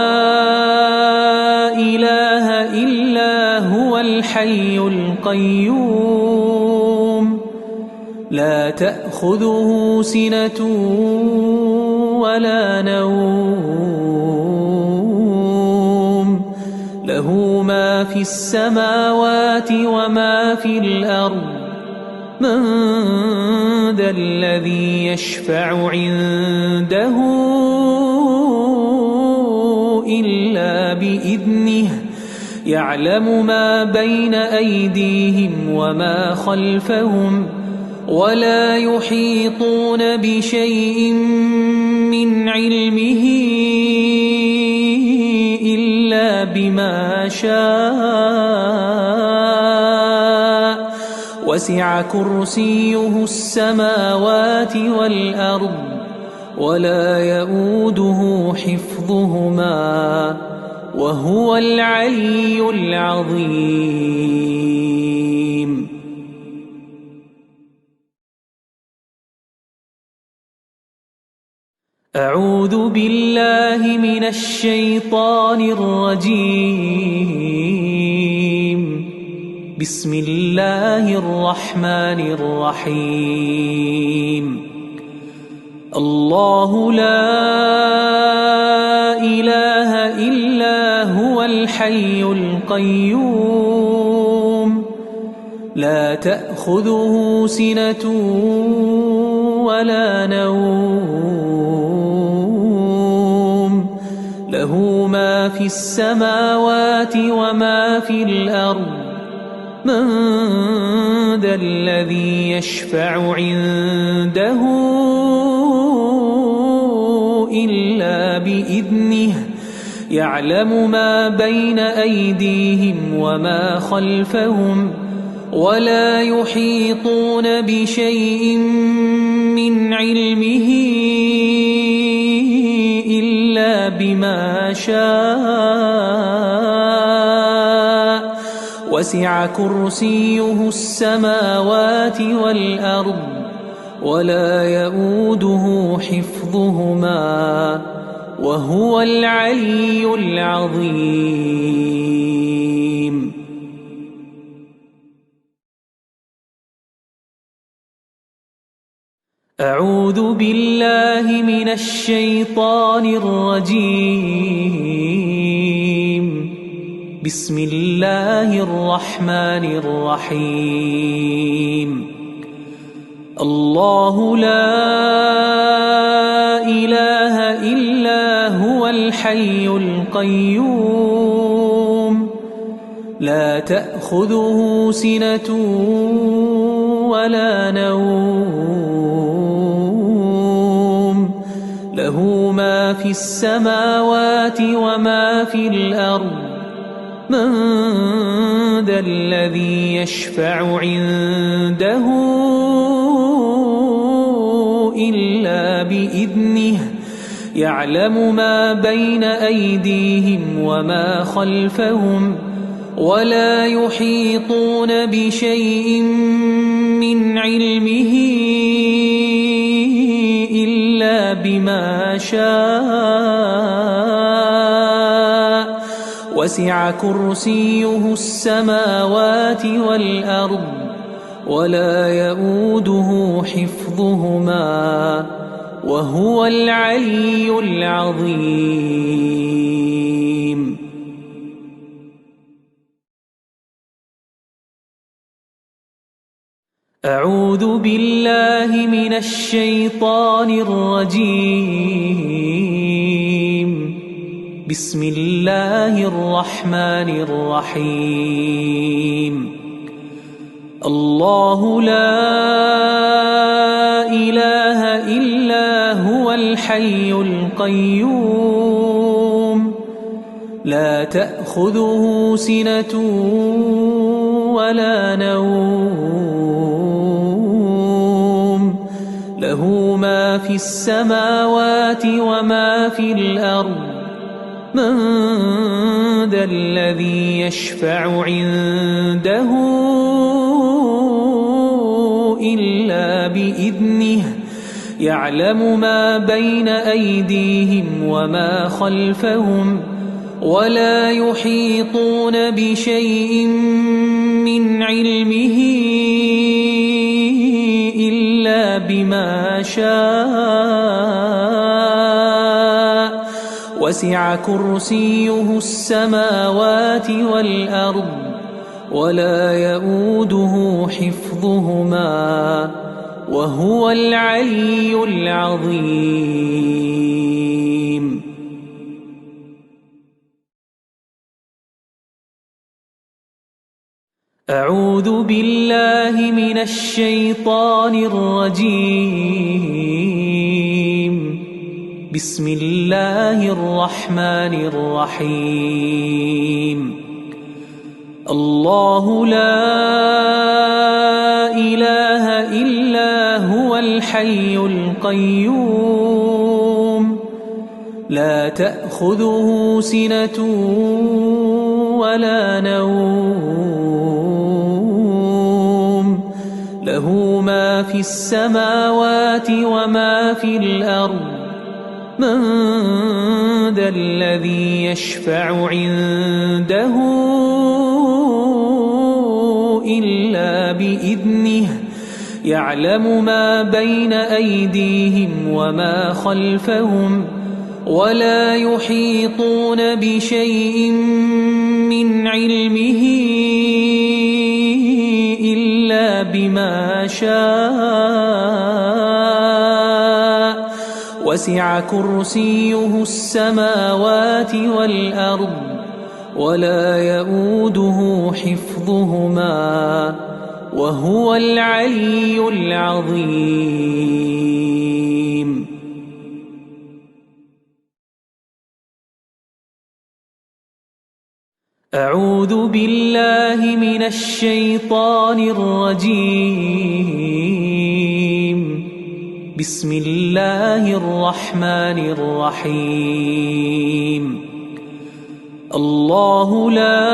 إله إلا هو الحي القيوم لا تأخذه سنة ولا نوم له ما في السماوات وما في الأرض من ذا الذي يشفع عنده إلا بإذنه يعلم ما بين أيديهم وما خلفهم ولا يحيطون بشيء من علمه إلا بما شاء وسع كرسيه السماوات والأرض ولا يؤوده حفظهما وهو العلي العظيم. أعوذ بالله من الشيطان الرجيم. بسم الله الرحمن الرحيم. الله لا إله إلا هو الحي القيوم لا تأخذه سنة ولا نوم له ما في السماوات وما في الأرض من ذا الذي يشفع عنده إلا بإذنه يعلم ما بين أيديهم وما خلفهم ولا يحيطون بشيء من علمه إلا بما شاء وسع كرسيه السماوات والأرض ولا يؤوده حفظهما وهو العلي العظيم. أعوذ بالله من الشيطان الرجيم. بسم الله الرحمن الرحيم. الله لا إله إلا هو الحي القيوم لا تأخذه سنة ولا نوم له ما في السماوات وما في الأرض من ذا الذي يشفع عنده إلا بإذنه يعلم ما بين أيديهم وما خلفهم ولا يحيطون بشيء من علمه إلا بما شاء وسع كرسيه السماوات والأرض ولا يؤوده حفظهما وهو العلي العظيم. أعوذ بالله من الشيطان الرجيم. بسم الله الرحمن الرحيم. الله لا إله إلا هو الحي القيوم لا تأخذه سنة ولا نوم له ما في السماوات وما في الأرض من ذا الذي يشفع عنده إلا بإذنه يعلم ما بين أيديهم وما خلفهم ولا يحيطون بشيء من علمه إلا بما شاء وسع كرسيه السماوات والأرض ولا يؤوده حفظهما وهو العلي العظيم. أعوذ بالله من الشيطان الرجيم. بسم الله الرحمن الرحيم. الله لا إله إلا هو الحي القيوم لا تأخذه سنة ولا نوم له ما في السماوات وما في الأرض من ذا الذي يشفع عنده إلا بإذنه يعلم ما بين أيديهم وما خلفهم ولا يحيطون بشيء من علمه إلا بما شاء وسع كرسيه السماوات والأرض ولا يؤوده حفظهما وهو العلي العظيم. أعوذ بالله من الشيطان الرجيم. بسم الله الرحمن الرحيم. الله لا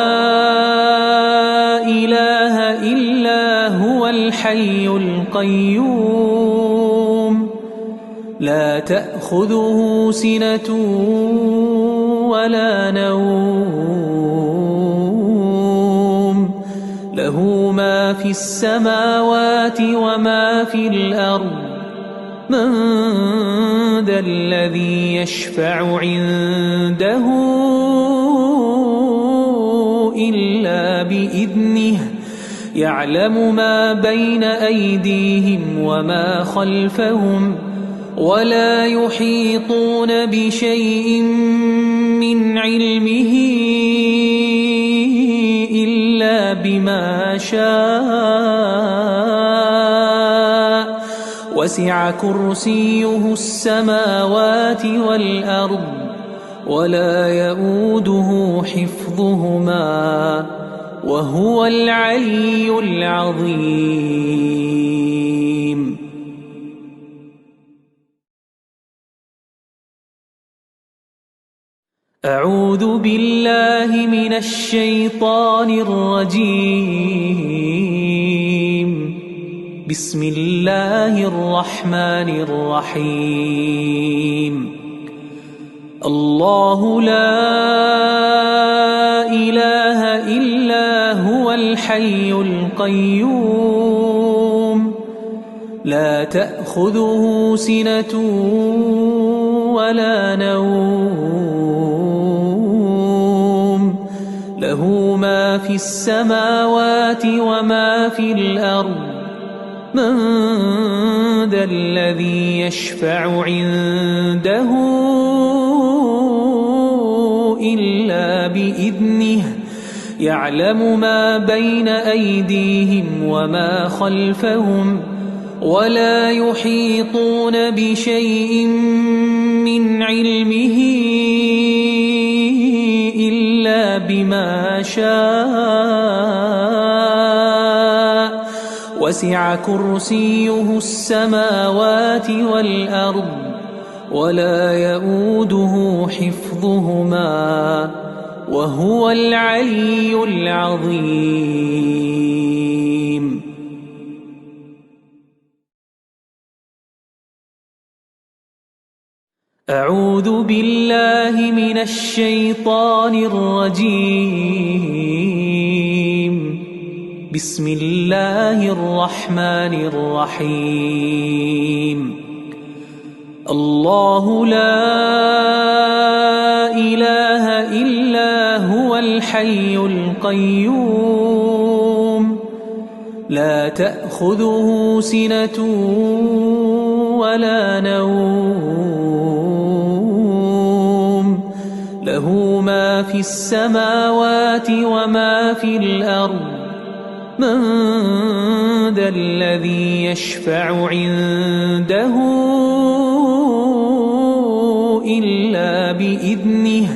إله إلا هو الحي القيوم لا تأخذه سنة ولا نوم له ما في السماوات وما في الأرض من ذا الذي يشفع عنده إلا بإذنه يعلم ما بين أيديهم وما خلفهم ولا يحيطون بشيء من علمه إلا بما شاء وسع كرسيه السماوات والأرض ولا يؤوده حفظهما وهو العلي العظيم. أعوذ بالله من الشيطان الرجيم. بسم الله الرحمن الرحيم. الله لا إله إلا هو الحي القيوم لا تأخذه سنة ولا نوم له ما في السماوات وما في الأرض من ذا الذي يشفع عنده إلا بإذنه يعلم ما بين أيديهم وما خلفهم ولا يحيطون بشيء من علمه إلا بما شاء وسع كرسيه السماوات والأرض ولا يؤوده حفظهما وهو العلي العظيم. أعوذ بالله من الشيطان الرجيم. بسم الله الرحمن الرحيم. الله لا إله إلا هو الحي القيوم لا تأخذه سنة ولا نوم له ما في السماوات وما في الأرض من ذا الذي يشفع عنده إلا بإذنه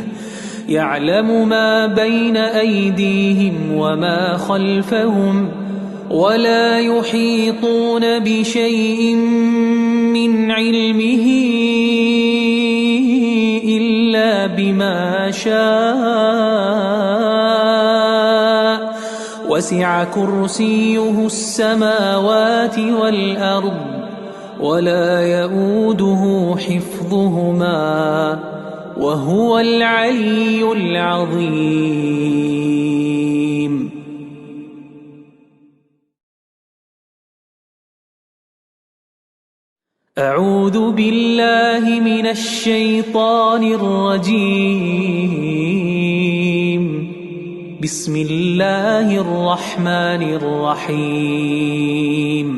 يعلم ما بين أيديهم وما خلفهم ولا يحيطون بشيء من علمه إلا بما شاء وسع كرسيه السماوات والأرض ولا يؤوده حفظهما وهو العلي العظيم. أعوذ بالله من الشيطان الرجيم. بسم الله الرحمن الرحيم.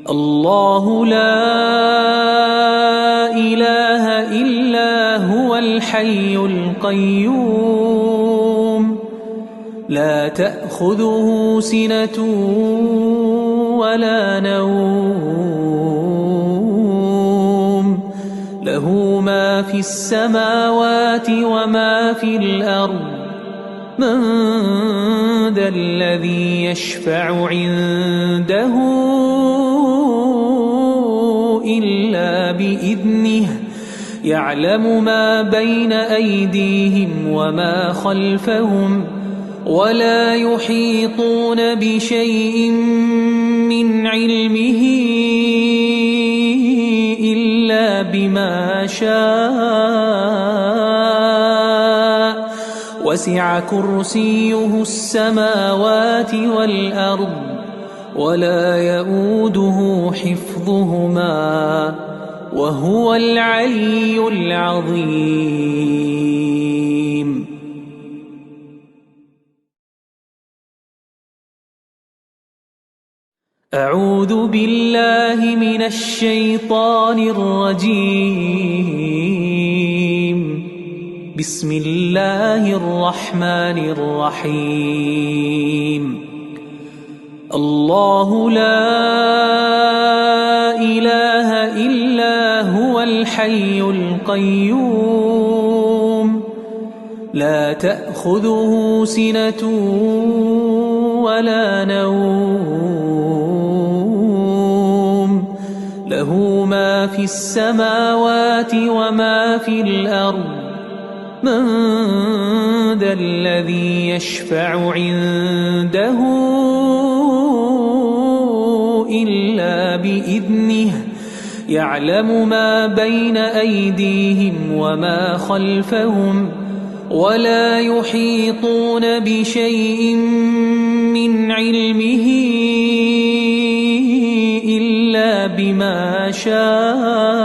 الله لا إله إلا هو الحي القيوم لا تأخذه سنة ولا نوم له ما في السماوات وما في الأرض من ذا الذي يشفع عنده إلا بإذنه يعلم ما بين أيديهم وما خلفهم ولا يحيطون بشيء من علمه إلا بما شاء وسع كرسيه السماوات والأرض ولا يؤوده حفظهما وهو العلي العظيم. أعوذ بالله من الشيطان الرجيم. بسم الله الرحمن الرحيم. الله لا إله إلا هو الحي القيوم لا تأخذه سنة ولا نوم له ما في السماوات وما في الأرض من ذا الذي يشفع عنده إلا بإذنه يعلم ما بين أيديهم وما خلفهم ولا يحيطون بشيء من علمه إلا بما شاء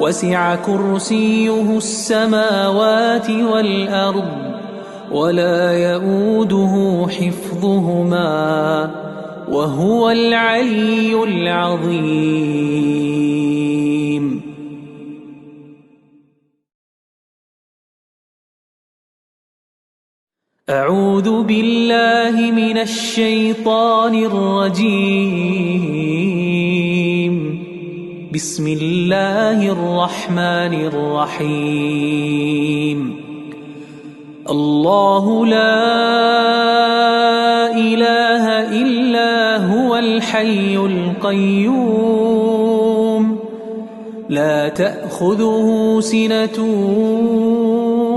وسع كرسيه السماوات والأرض ولا يؤوده حفظهما وهو العلي العظيم. أعوذ بالله من الشيطان الرجيم. بسم الله الرحمن الرحيم. الله لا إله إلا هو الحي القيوم لا تأخذه سنة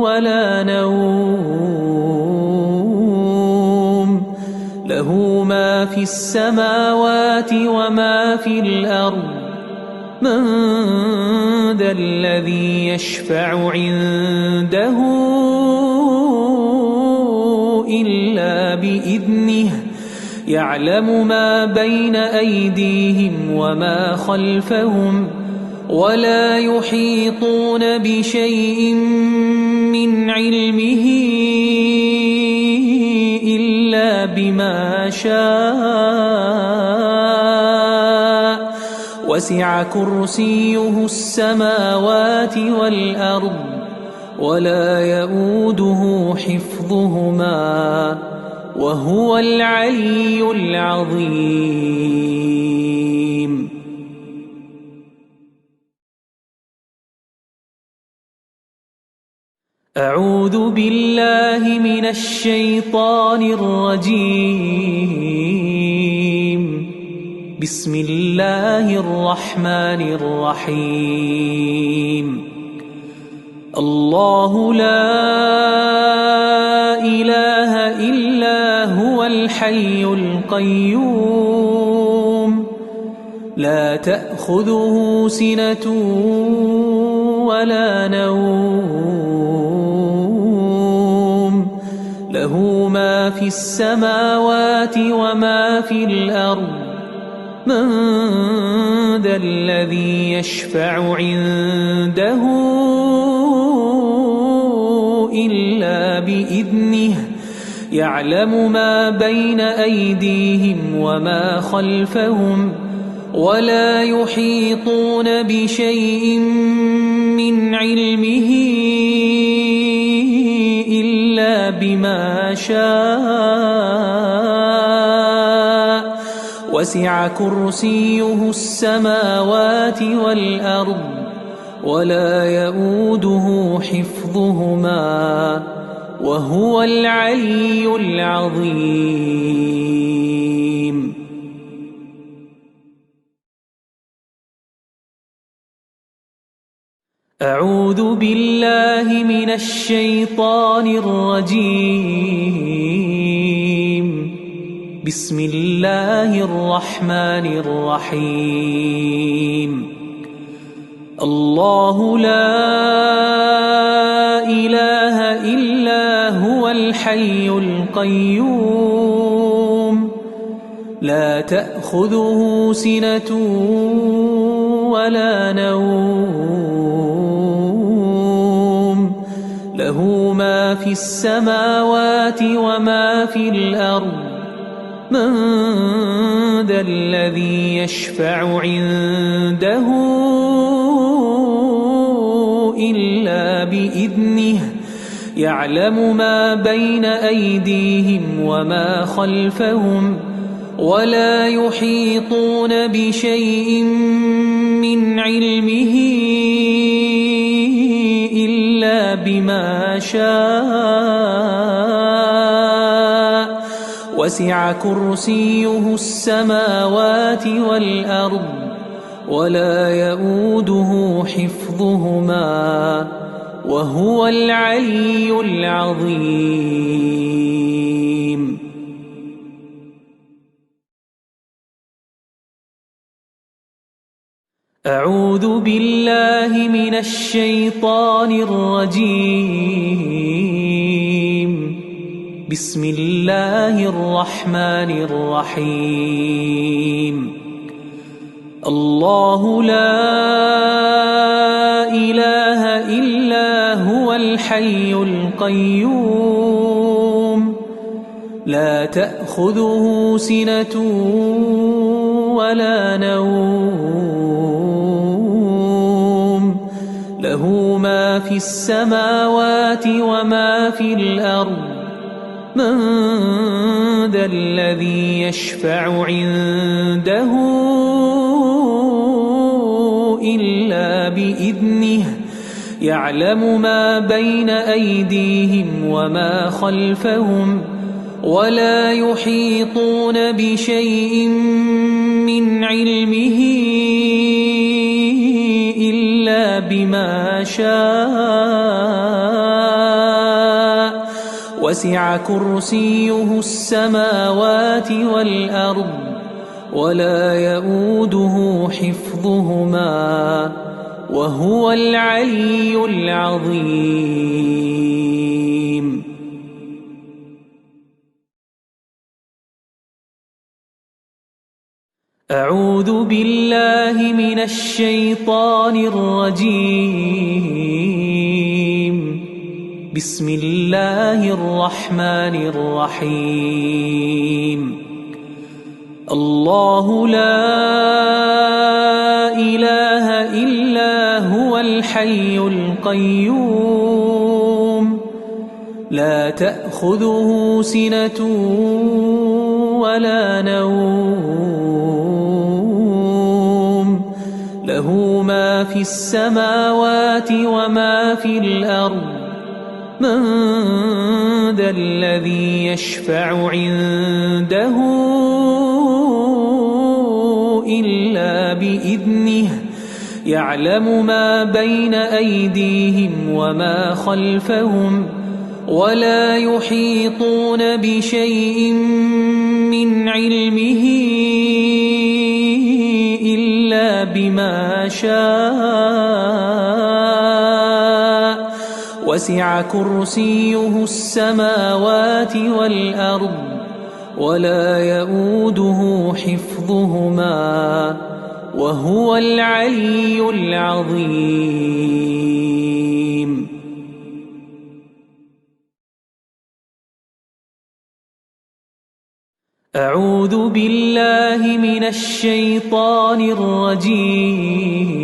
ولا نوم له ما في السماوات وما في الأرض من ذا الذي يشفع عنده إلا بإذنه يعلم ما بين أيديهم وما خلفهم ولا يحيطون بشيء من علمه إلا بما شاء وسع كرسيه السماوات والأرض ولا يؤوده حفظهما وهو العلي العظيم. أعوذ بالله من الشيطان الرجيم. بسم الله الرحمن الرحيم. الله لا إله إلا هو الحي القيوم لا تأخذه سنة ولا نوم له ما في السماوات وما في الأرض من ذا الذي يشفع عنده إلا بإذنه يعلم ما بين أيديهم وما خلفهم ولا يحيطون بشيء من علمه إلا بما شاء وسع كرسيه السماوات والأرض ولا يؤوده حفظهما وهو العلي العظيم. أعوذ بالله من الشيطان الرجيم. بسم الله الرحمن الرحيم. الله لا إله إلا هو الحي القيوم لا تأخذه سنة ولا نوم له ما في السماوات وما في الأرض من ذا الذي يشفع عنده إلا بإذنه يعلم ما بين أيديهم وما خلفهم ولا يحيطون بشيء من علمه إلا بما شاء وسع كرسيه السماوات والأرض ولا يؤوده حفظهما وهو العلي العظيم. أعوذ بالله من الشيطان الرجيم. بسم الله الرحمن الرحيم. الله لا إله إلا هو الحي القيوم لا تأخذه سنة ولا نوم له ما في السماوات وما في الأرض من ذا الذي يشفع عنده إلا بإذنه يعلم ما بين أيديهم وما خلفهم ولا يحيطون بشيء من علمه إلا بما شاء وسع كرسيه السماوات والأرض ولا يؤوده حفظهما وهو العلي العظيم. أعوذ بالله من الشيطان الرجيم. بسم الله الرحمن الرحيم. الله لا إله إلا هو الحي القيوم لا تأخذه سنة ولا نوم له ما في السماوات وما في الأرض من ذا الذي يشفع عنده إلا بإذنه يعلم ما بين أيديهم وما خلفهم ولا يحيطون بشيء من علمه إلا بما شاء وسع كرسيه السماوات والأرض ولا يؤوده حفظهما وهو العلي العظيم. أعوذ بالله من الشيطان الرجيم.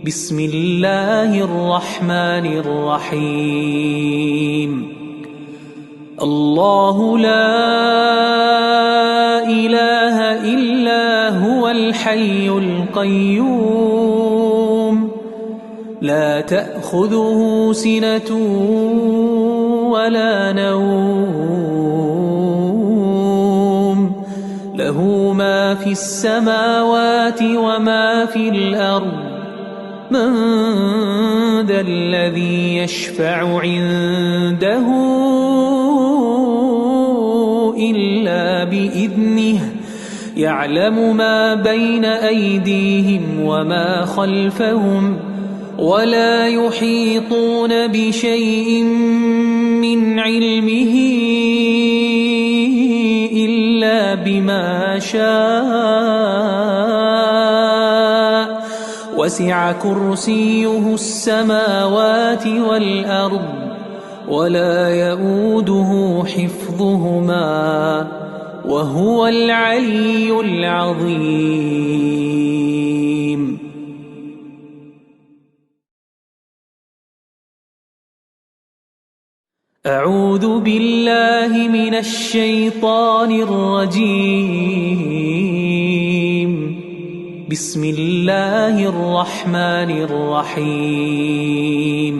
بسم الله الرحمن الرحيم. الله لا إله إلا هو الحي القيوم لا تأخذه سنة ولا نوم له ما في السماوات وما في الأرض من ذا الذي يشفع عنده إلا بإذنه يعلم ما بين أيديهم وما خلفهم ولا يحيطون بشيء من علمه إلا بما شاء وسع كرسيه السماوات والأرض ولا يؤوده حفظهما وهو العلي العظيم. أعوذ بالله من الشيطان الرجيم. بسم الله الرحمن الرحيم.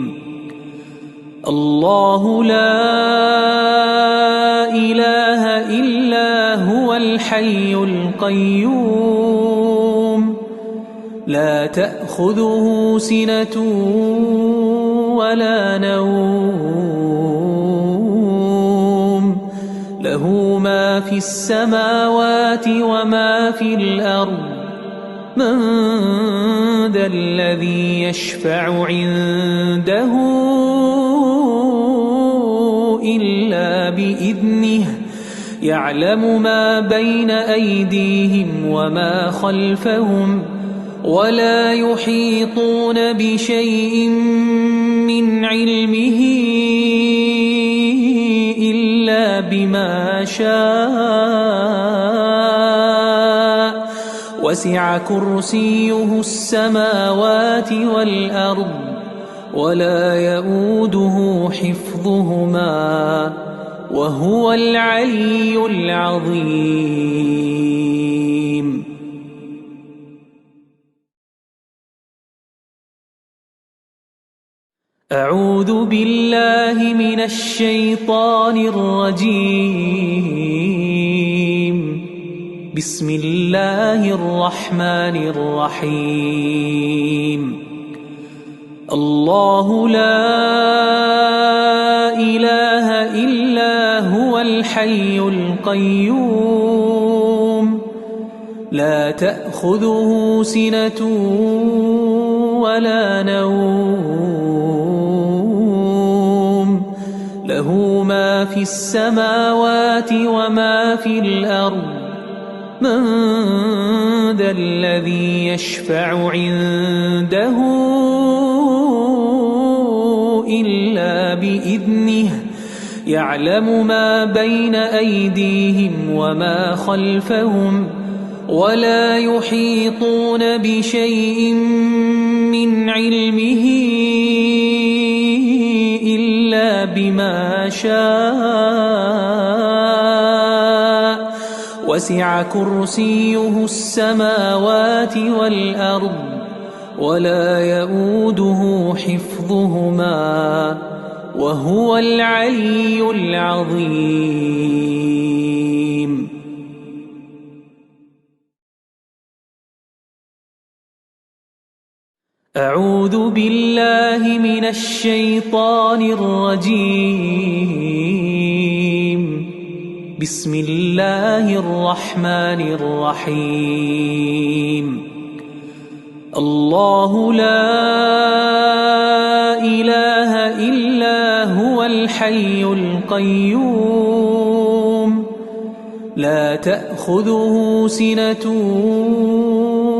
الله لا إله إلا هو الحي القيوم لا تأخذه سنة ولا نوم له ما في السماوات وما في الأرض من ذا الذي يشفع عنده إلا بإذنه يعلم ما بين أيديهم وما خلفهم ولا يحيطون بشيء من علمه بما شاء وسع كرسيه السماوات والأرض ولا يئوده حفظهما وهو العلي العظيم. أعوذ بالله من الشيطان الرجيم. بسم الله الرحمن الرحيم. الله لا إله إلا هو الحي القيوم لا تأخذه سنة ولا نوم له ما في السماوات وما في الأرض من ذا الذي يشفع عنده إلا بإذنه يعلم ما بين أيديهم وما خلفهم ولا يحيطون بشيء من علمه إلا بما شاء وسع كرسيه السماوات والأرض ولا يئوده حفظهما وهو العلي العظيم. أعوذ بالله من الشيطان الرجيم. بسم الله الرحمن الرحيم. الله لا إله إلا هو الحي القيوم لا تأخذه سنة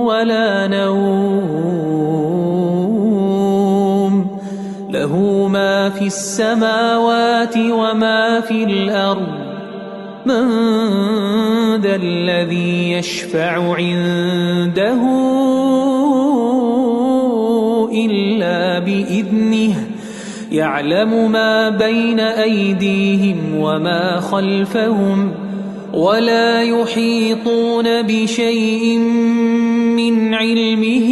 ولا نوم له ما في السماوات وما في الأرض من ذا الذي يشفع عنده إلا بإذنه يعلم ما بين أيديهم وما خلفهم ولا يحيطون بشيء من علمه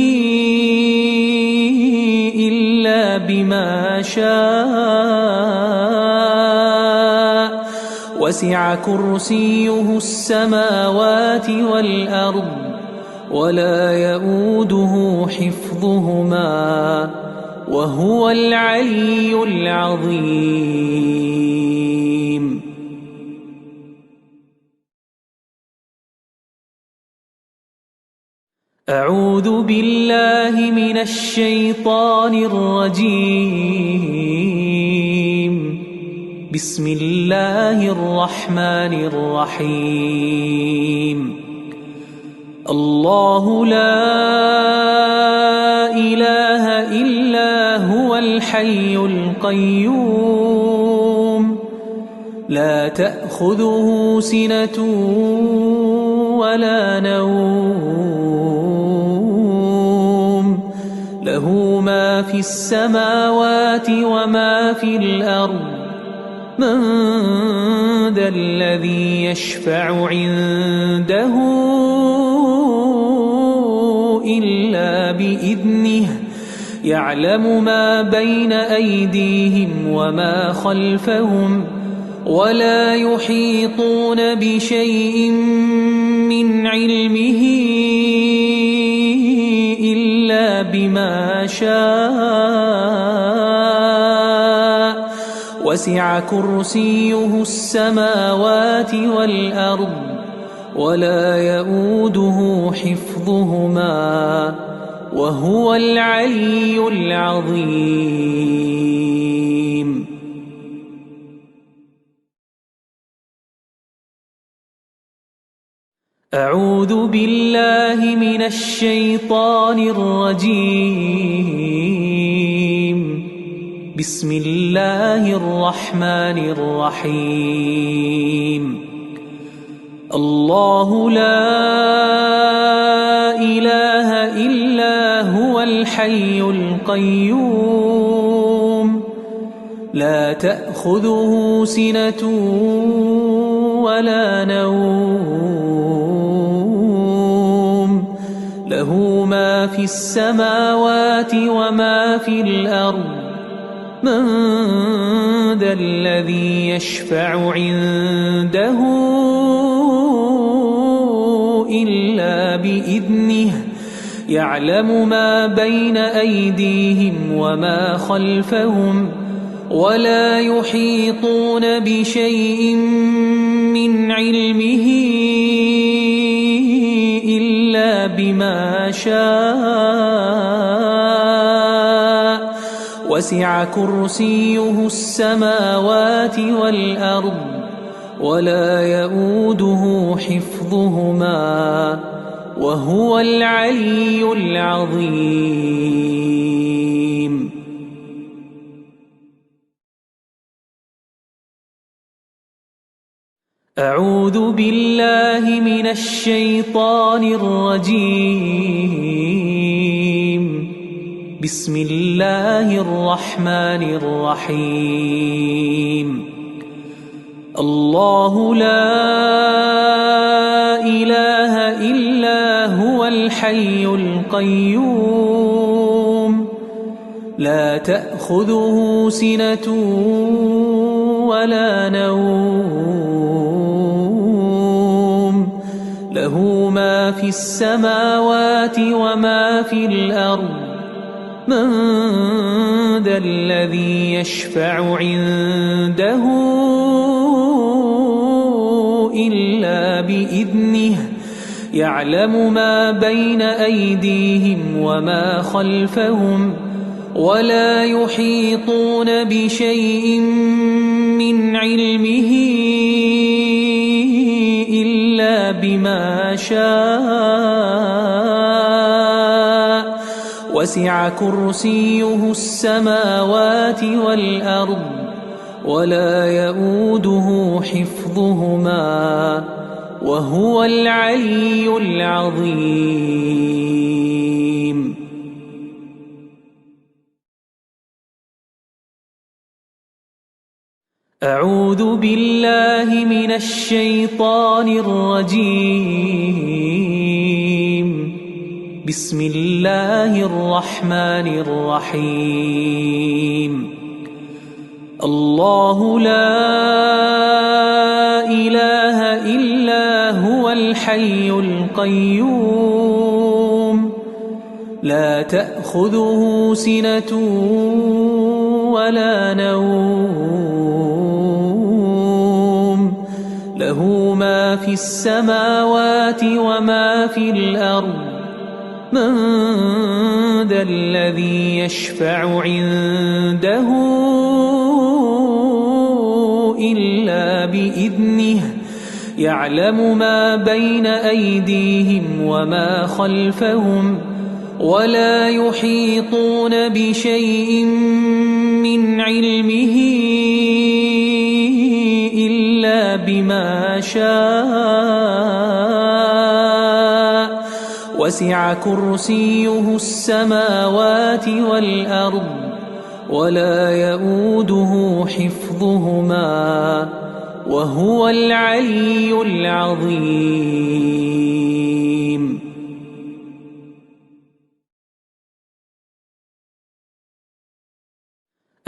إلا بما شاء وسع كرسيه السماوات والأرض ولا يئوده حفظهما وهو العلي العظيم. أعوذ بالله من الشيطان الرجيم. بسم الله الرحمن الرحيم. الله لا إله إلا هو الحي القيوم لا تأخذه سنة ولا نوم له ما في السماوات وما في الأرض من ذا الذي يشفع عنده إلا بإذنه يعلم ما بين أيديهم وما خلفهم ولا يحيطون بشيء من علمه إلا بما شاء وسع كرسيه السماوات والأرض ولا يئوده حفظهما وهو العلي العظيم. أعوذ بالله من الشيطان الرجيم. بسم الله الرحمن الرحيم الله لا إله إلا هو الحي القيوم لا تأخذه سنة ولا نوم له ما في السماوات وما في الأرض من ذا الذي يشفع عنده إلا بإذنه يعلم ما بين أيديهم وما خلفهم ولا يحيطون بشيء من علمه إلا بما شاء وسع كرسيه السماوات والأرض ولا يؤوده حفظهما وهو العلي العظيم أعوذ بالله من الشيطان الرجيم بسم الله الرحمن الرحيم الله لا إله إلا هو الحي القيوم لا تأخذه سنة ولا نوم له ما في السماوات وما في الأرض من ذا الذي يشفع عنده إلا بإذنه يعلم ما بين أيديهم وما خلفهم ولا يحيطون بشيء من علمه إلا بما شاء وسع كرسيه السماوات والأرض ولا يؤوده حفظهما وهو العلي العظيم أعوذ بالله من الشيطان الرجيم بسم الله الرحمن الرحيم الله لا إله إلا هو الحي القيوم لا تأخذه سنة ولا نوم له ما في السماوات وما في الأرض من ذا الذي يشفع عنده إلا بإذنه يعلم ما بين أيديهم وما خلفهم ولا يحيطون بشيء من علمه إلا بما شاء وسع كرسيه السماوات والأرض ولا يؤوده حفظهما وهو العلي العظيم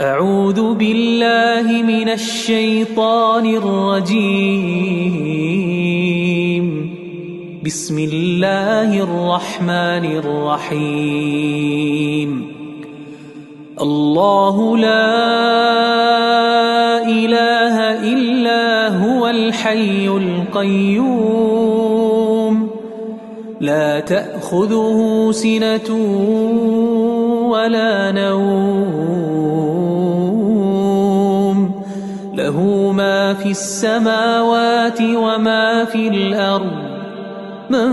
أعوذ بالله من الشيطان الرجيم بسم الله الرحمن الرحيم الله لا إله إلا هو الحي القيوم لا تأخذه سنة ولا نوم له ما في السماوات وما في الأرض من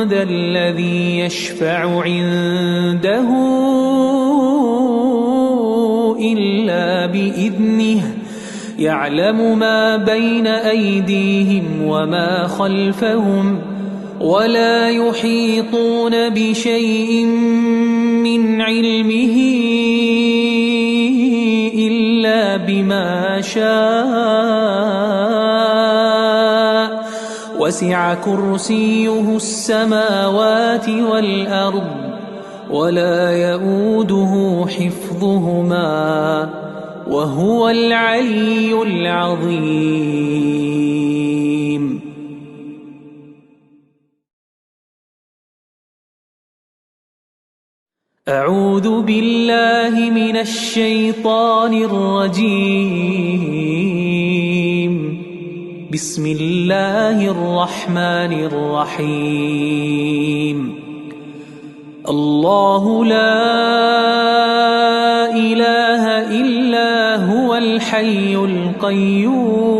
ذا الذي يشفع عنده بإذنه يعلم ما بين أيديهم وما خلفهم ولا يحيطون بشيء من علمه إلا بما شاء وسع كرسيه السماوات والأرض ولا يؤوده حفظهما وهو العلي العظيم. أعوذ بالله من الشيطان الرجيم. بسم الله الرحمن الرحيم. الله لا إله إلا هو الحي القيوم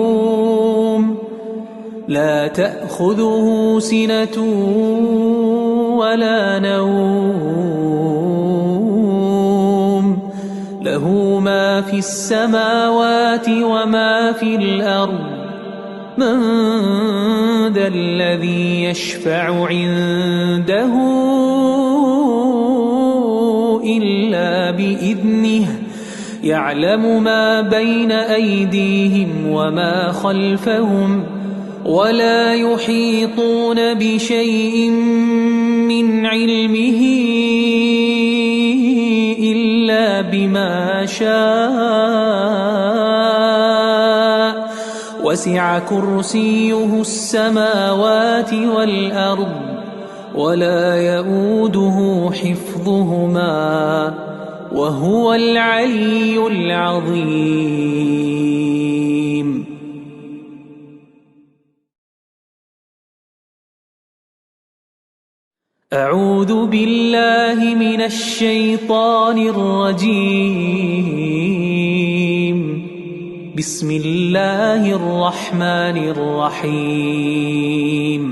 لا تأخذه سنة ولا نوم له ما في السماوات وما في الأرض من ذا الذي يشفع عنده إلا بإذنه يعلم ما بين أيديهم وما خلفهم ولا يحيطون بشيء من علمه إلا بما شاء وسع كرسيه السماوات والأرض ولا يؤوده حفظهما وهو العلي العظيم. أعوذ بالله من الشيطان الرجيم. بسم الله الرحمن الرحيم.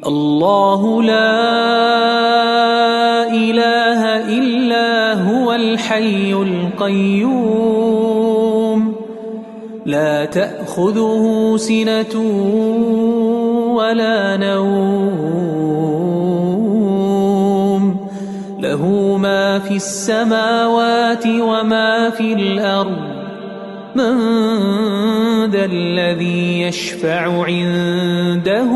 الله لا إله إلا هو الحي القيوم لا تأخذه سنة ولا نوم له ما في السماوات وما في الأرض من ذا الذي يشفع عنده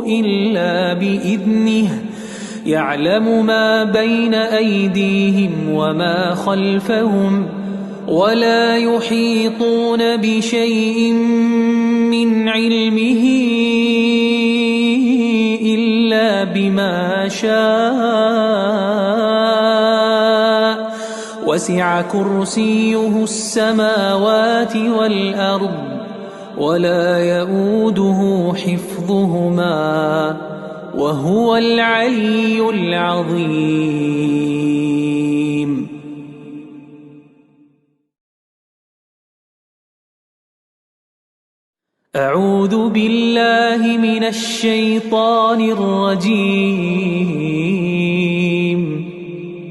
إلا بإذنه يعلم ما بين أيديهم وما خلفهم ولا يحيطون بشيء من علمه إلا بما شاء وسع كرسيه السماوات والأرض ولا يؤوده حفظهما وهو العلي العظيم. أعوذ بالله من الشيطان الرجيم.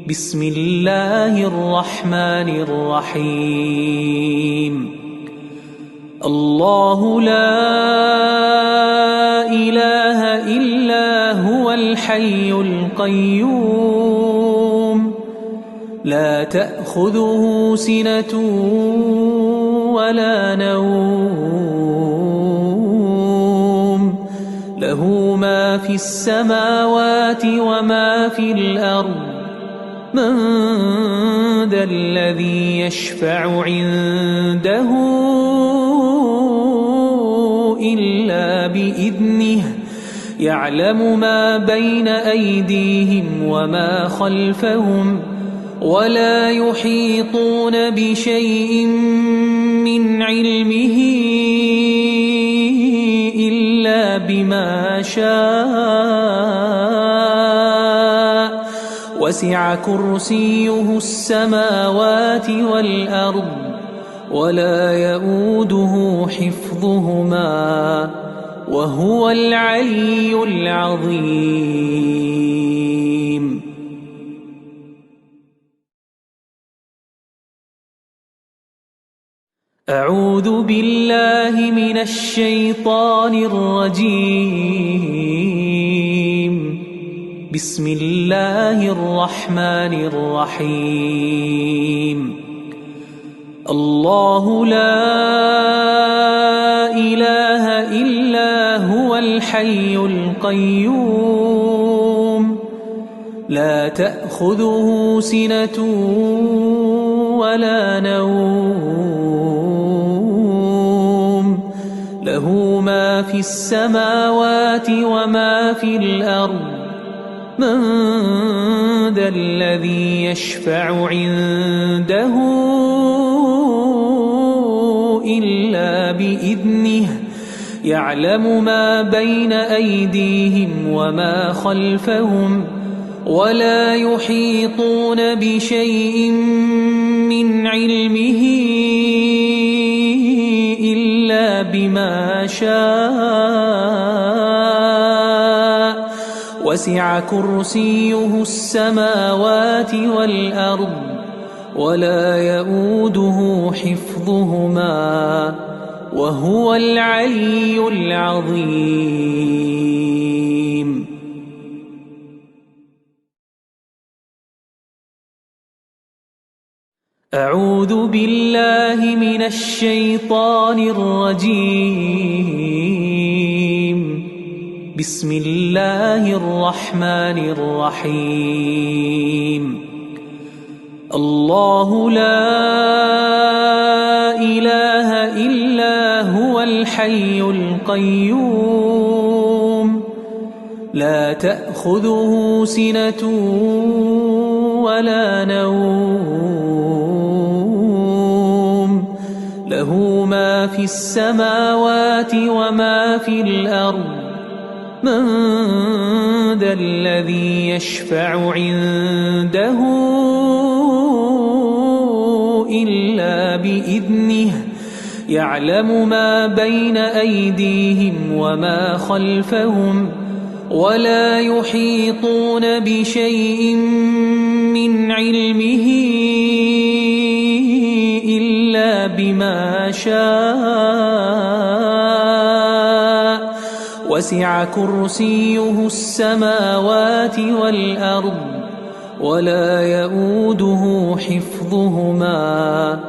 بسم الله الرحمن الرحيم. الله لا إله إلا هو الحي القيوم لا تأخذه سنة ولا نوم له ما في السماوات وما في الأرض من ذا الذي يشفع عنده إلا بإذنه يعلم ما بين أيديهم وما خلفهم ولا يحيطون بشيء من علمه إلا بما شاء وسع كرسيه السماوات والأرض ولا يؤوده حفظهما وهو العلي العظيم. أعوذ بالله من الشيطان الرجيم. بسم الله الرحمن الرحيم. الله لا إله إلا هو الحي القيوم لا تأخذه سنة ولا نوم له ما في السماوات وما في الأرض من ذا الذي يشفع عنده إلا بإذنه يعلم ما بين أيديهم وما خلفهم ولا يحيطون بشيء من علمه إلا بما شاء وسع كرسيه السماوات والأرض ولا يؤوده حفظهما وهو العلي العظيم. أعوذ بالله من الشيطان الرجيم. بسم الله الرحمن الرحيم. الله لا إله إلا هو الحي القيوم لا تأخذه سنة ولا نوم له ما في السماوات وما في الأرض من ذا الذي يشفع عنده إلا بإذنه يعلم ما بين أيديهم وما خلفهم ولا يحيطون بشيء من علمه إلا بما شاء وسع كرسيه السماوات والأرض ولا يؤوده حفظهما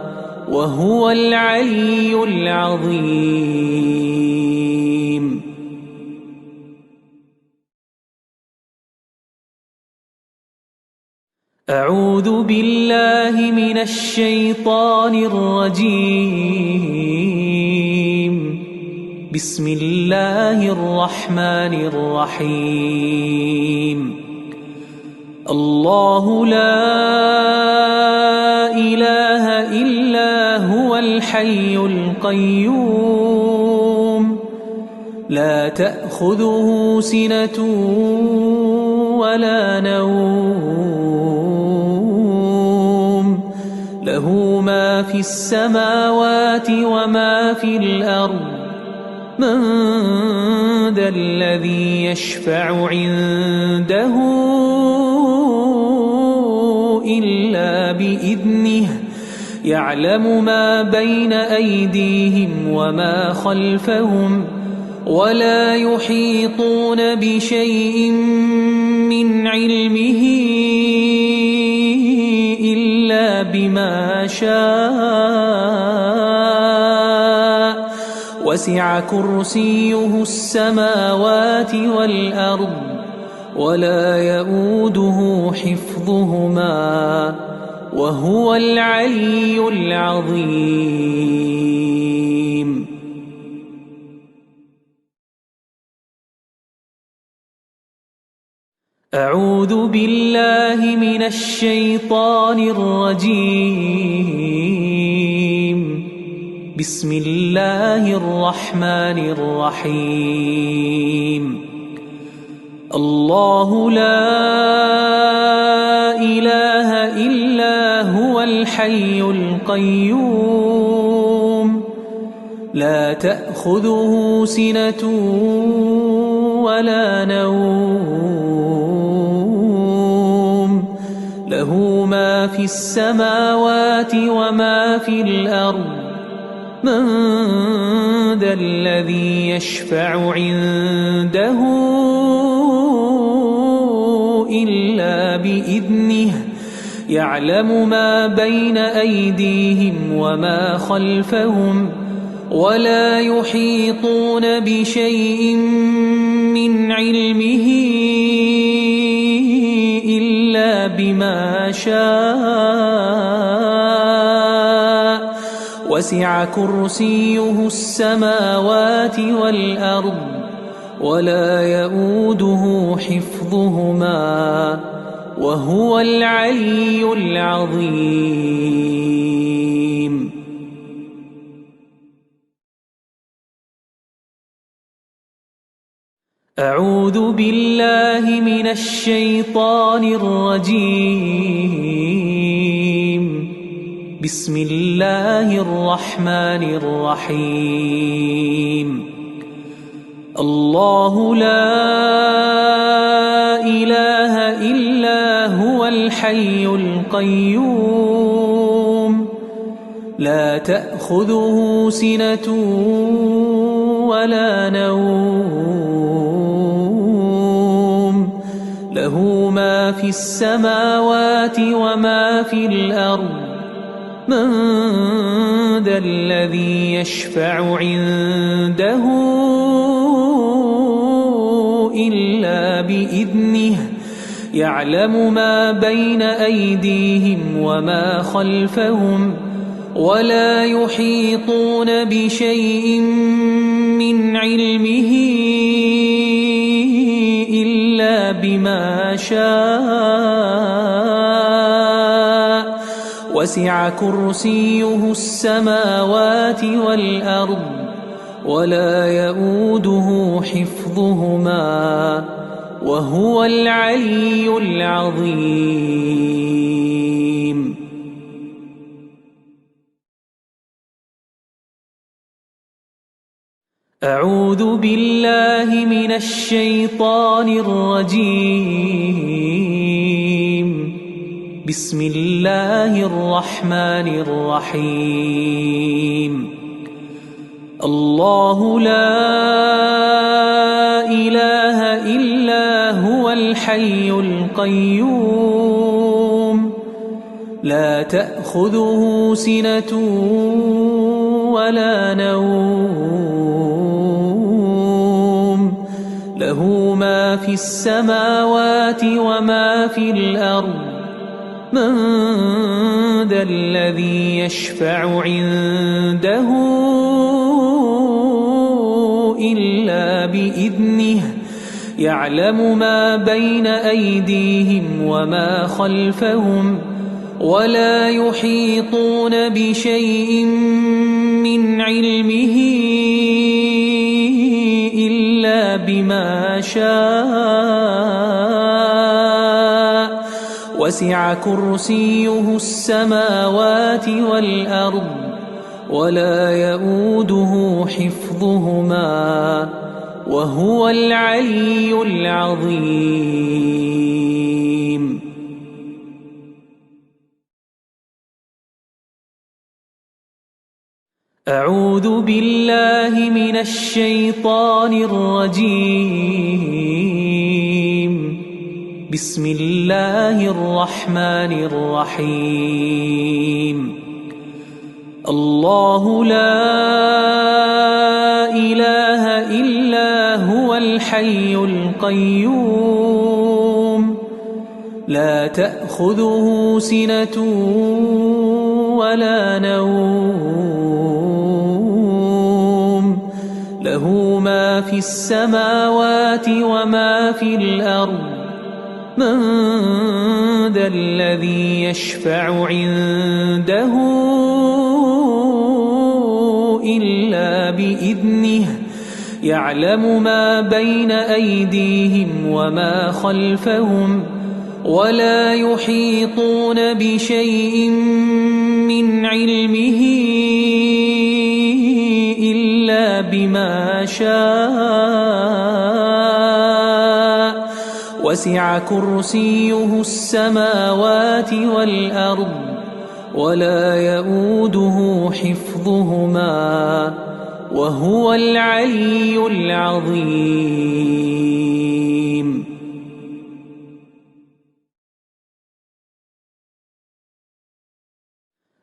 وهو العلي العظيم. أعوذ بالله من الشيطان الرجيم. بسم الله الرحمن الرحيم. الله لا إله إلا هو الحي القيوم لا تأخذه سنة ولا نوم له ما في السماوات وما في الأرض من ذا الذي يشفع عنده إلا بإذنه يعلم ما بين أيديهم وما خلفهم ولا يحيطون بشيء من علمه إلا بما شاء وسع كرسيه السماوات والأرض ولا يؤوده حفظهما وهو العلي العظيم. أعوذ بالله من الشيطان الرجيم. بسم الله الرحمن الرحيم. الله لا إله إلا هو الحي القيوم لا تأخذه سنة ولا نوم له ما في السماوات وما في الأرض من ذا الذي يشفع عنده إلا بإذنه يعلم ما بين أيديهم وما خلفهم ولا يحيطون بشيء من علمه إلا بما شاء وسع كرسيه السماوات والأرض ولا يؤوده حفظهما وهو العلي العظيم. أعوذ بالله من الشيطان الرجيم. بسم الله الرحمن الرحيم. الله لا إله إلا هو الحي القيوم لا تأخذه سنة ولا نوم له ما في السماوات وما في الأرض من ذا الذي يشفع عنده إلا بإذنه يعلم ما بين أيديهم وما خلفهم ولا يحيطون بشيء من علمه إلا بما شاء وسع كرسيه السماوات والأرض ولا يؤوده حفظهما وهو العلي العظيم. أعوذ بالله من الشيطان الرجيم. بسم الله الرحمن الرحيم. الله لا إله إلا هو الحي القيوم لا تأخذه سنة ولا نوم له ما في السماوات وما في الأرض من ذا الذي يشفع عنده إلا بإذنه يعلم ما بين أيديهم وما خلفهم ولا يحيطون بشيء من علمه إلا بما شاء وسع كرسيه السماوات والأرض ولا يؤوده حفظهما وهو العلي العظيم. أعوذ بالله من الشيطان الرجيم. بسم الله الرحمن الرحيم. الله لا إله إلا هو الحي القيوم لا تأخذه سنة ولا نوم له ما في السماوات وما في الأرض من ذا الذي يشفع عنده إلا بإذنه يعلم ما بين أيديهم وما خلفهم ولا يحيطون بشيء من علمه إلا بما شاء وسع كرسيه السماوات والأرض ولا يؤوده حفظهما وهو العلي العظيم.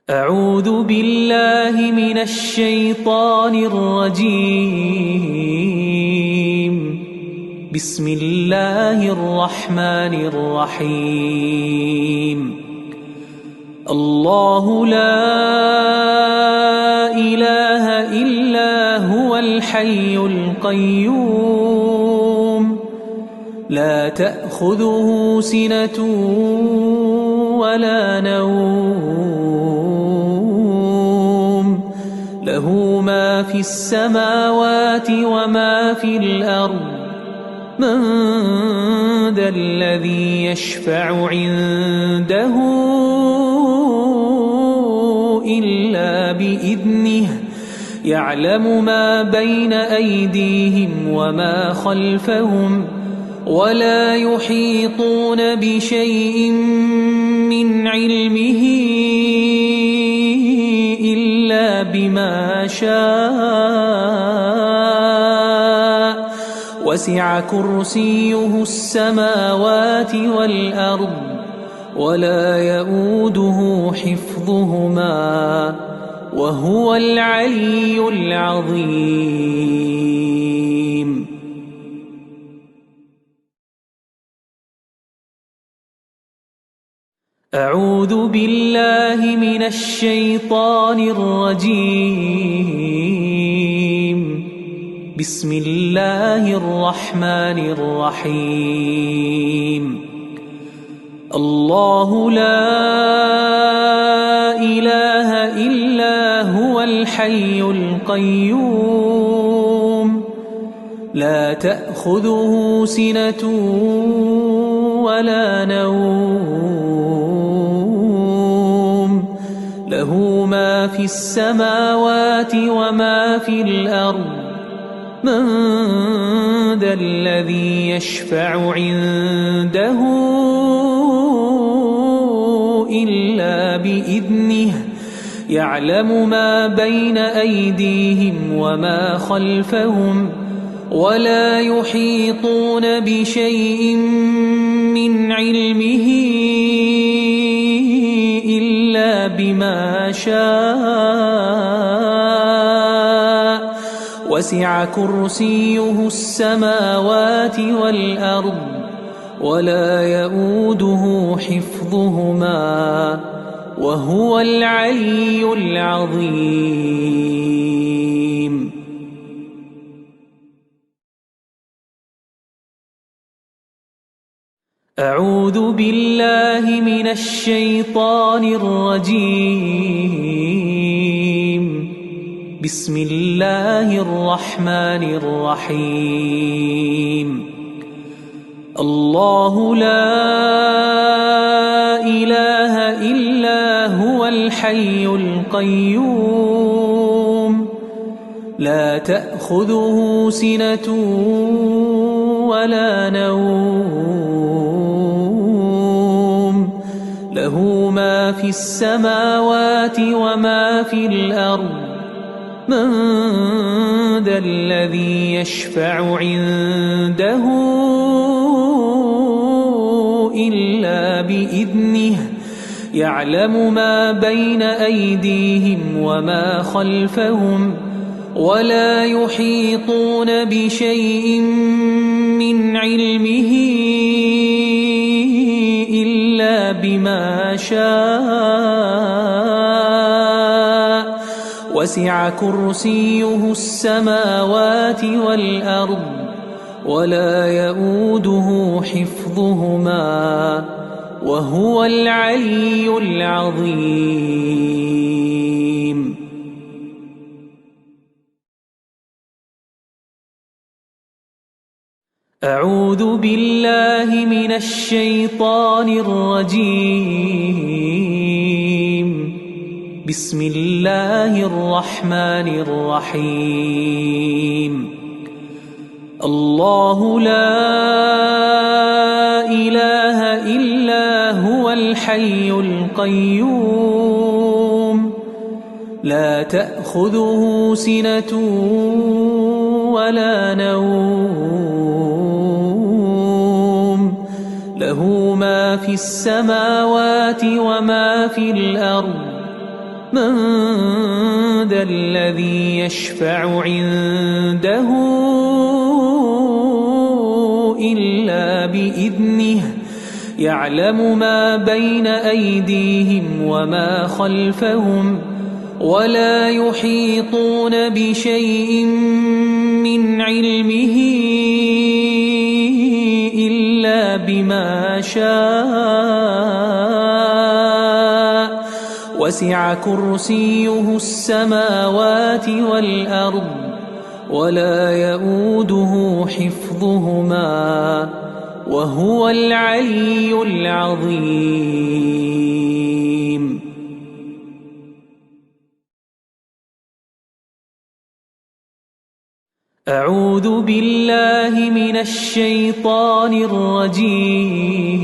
أعوذ بالله من الشيطان الرجيم. بسم الله الرحمن الرحيم. الله لا إله إلا هو الحي القيوم لا تأخذه سنة ولا نوم له ما في السماوات وما في الأرض من ذا الذي يشفع عنده إلا بإذنه يعلم ما بين أيديهم وما خلفهم ولا يحيطون بشيء من علمه إلا بما شاء وسع كرسيه السماوات والأرض ولا يؤوده حفظهما وهو العلي العظيم. أعوذ بالله من الشيطان الرجيم. بسم الله الرحمن الرحيم. الله لا إله إلا هو الحي القيوم لا تأخذه سنة ولا نوم له ما في السماوات وما في الأرض من ذا الذي يشفع عنده إلا بإذنه يعلم ما بين أيديهم وما خلفهم ولا يحيطون بشيء من علمه إلا بما شاء وسع كرسيه السماوات والأرض ولا يؤوده حفظهما وهو العلي العظيم. أعوذ بالله من الشيطان الرجيم. بسم الله الرحمن الرحيم. الله لا إله إلا هو الحي القيوم لا تأخذه سنة ولا نوم له ما في السماوات وما في الأرض من ذا الذي يشفع عنده إلا بإذنه يعلم ما بين أيديهم وما خلفهم ولا يحيطون بشيء من علمه إلا بما شاء وسع كرسيه السماوات والأرض ولا يؤوده حفظهما وهو العلي العظيم. أعوذ بالله من الشيطان الرجيم. بسم الله الرحمن الرحيم. الله لا إله إلا هو الحي القيوم لا تأخذه سنة ولا نوم له ما في السماوات وما في الأرض من ذا الذي يشفع عنده إلا بإذنه يعلم ما بين أيديهم وما خلفهم ولا يحيطون بشيء من علمه إلا بما شاء وسع كرسيه السماوات والأرض ولا يؤوده حفظهما وهو العلي العظيم. أعوذ بالله من الشيطان الرجيم.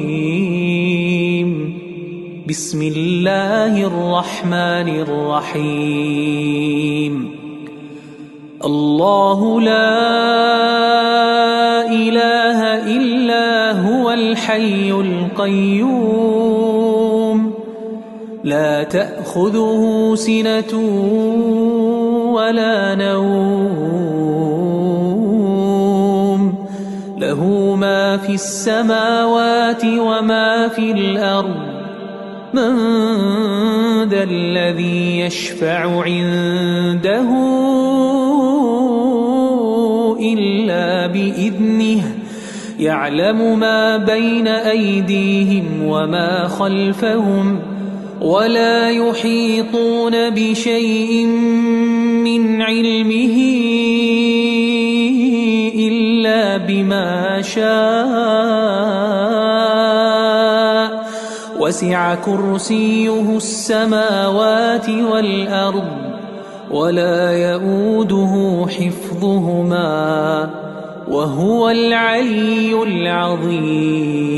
بسم الله الرحمن الرحيم. الله لا إله إلا هو الحي القيوم لا تأخذه سنة ولا نوم له ما في السماوات وما في الأرض من ذا الذي يشفع عنده إلا بإذنه يعلم ما بين أيديهم وما خلفهم ولا يحيطون بشيء من علمه إلا بما شاء وسع كرسيه السماوات والأرض ولا يؤوده حفظهما وهو العلي العظيم.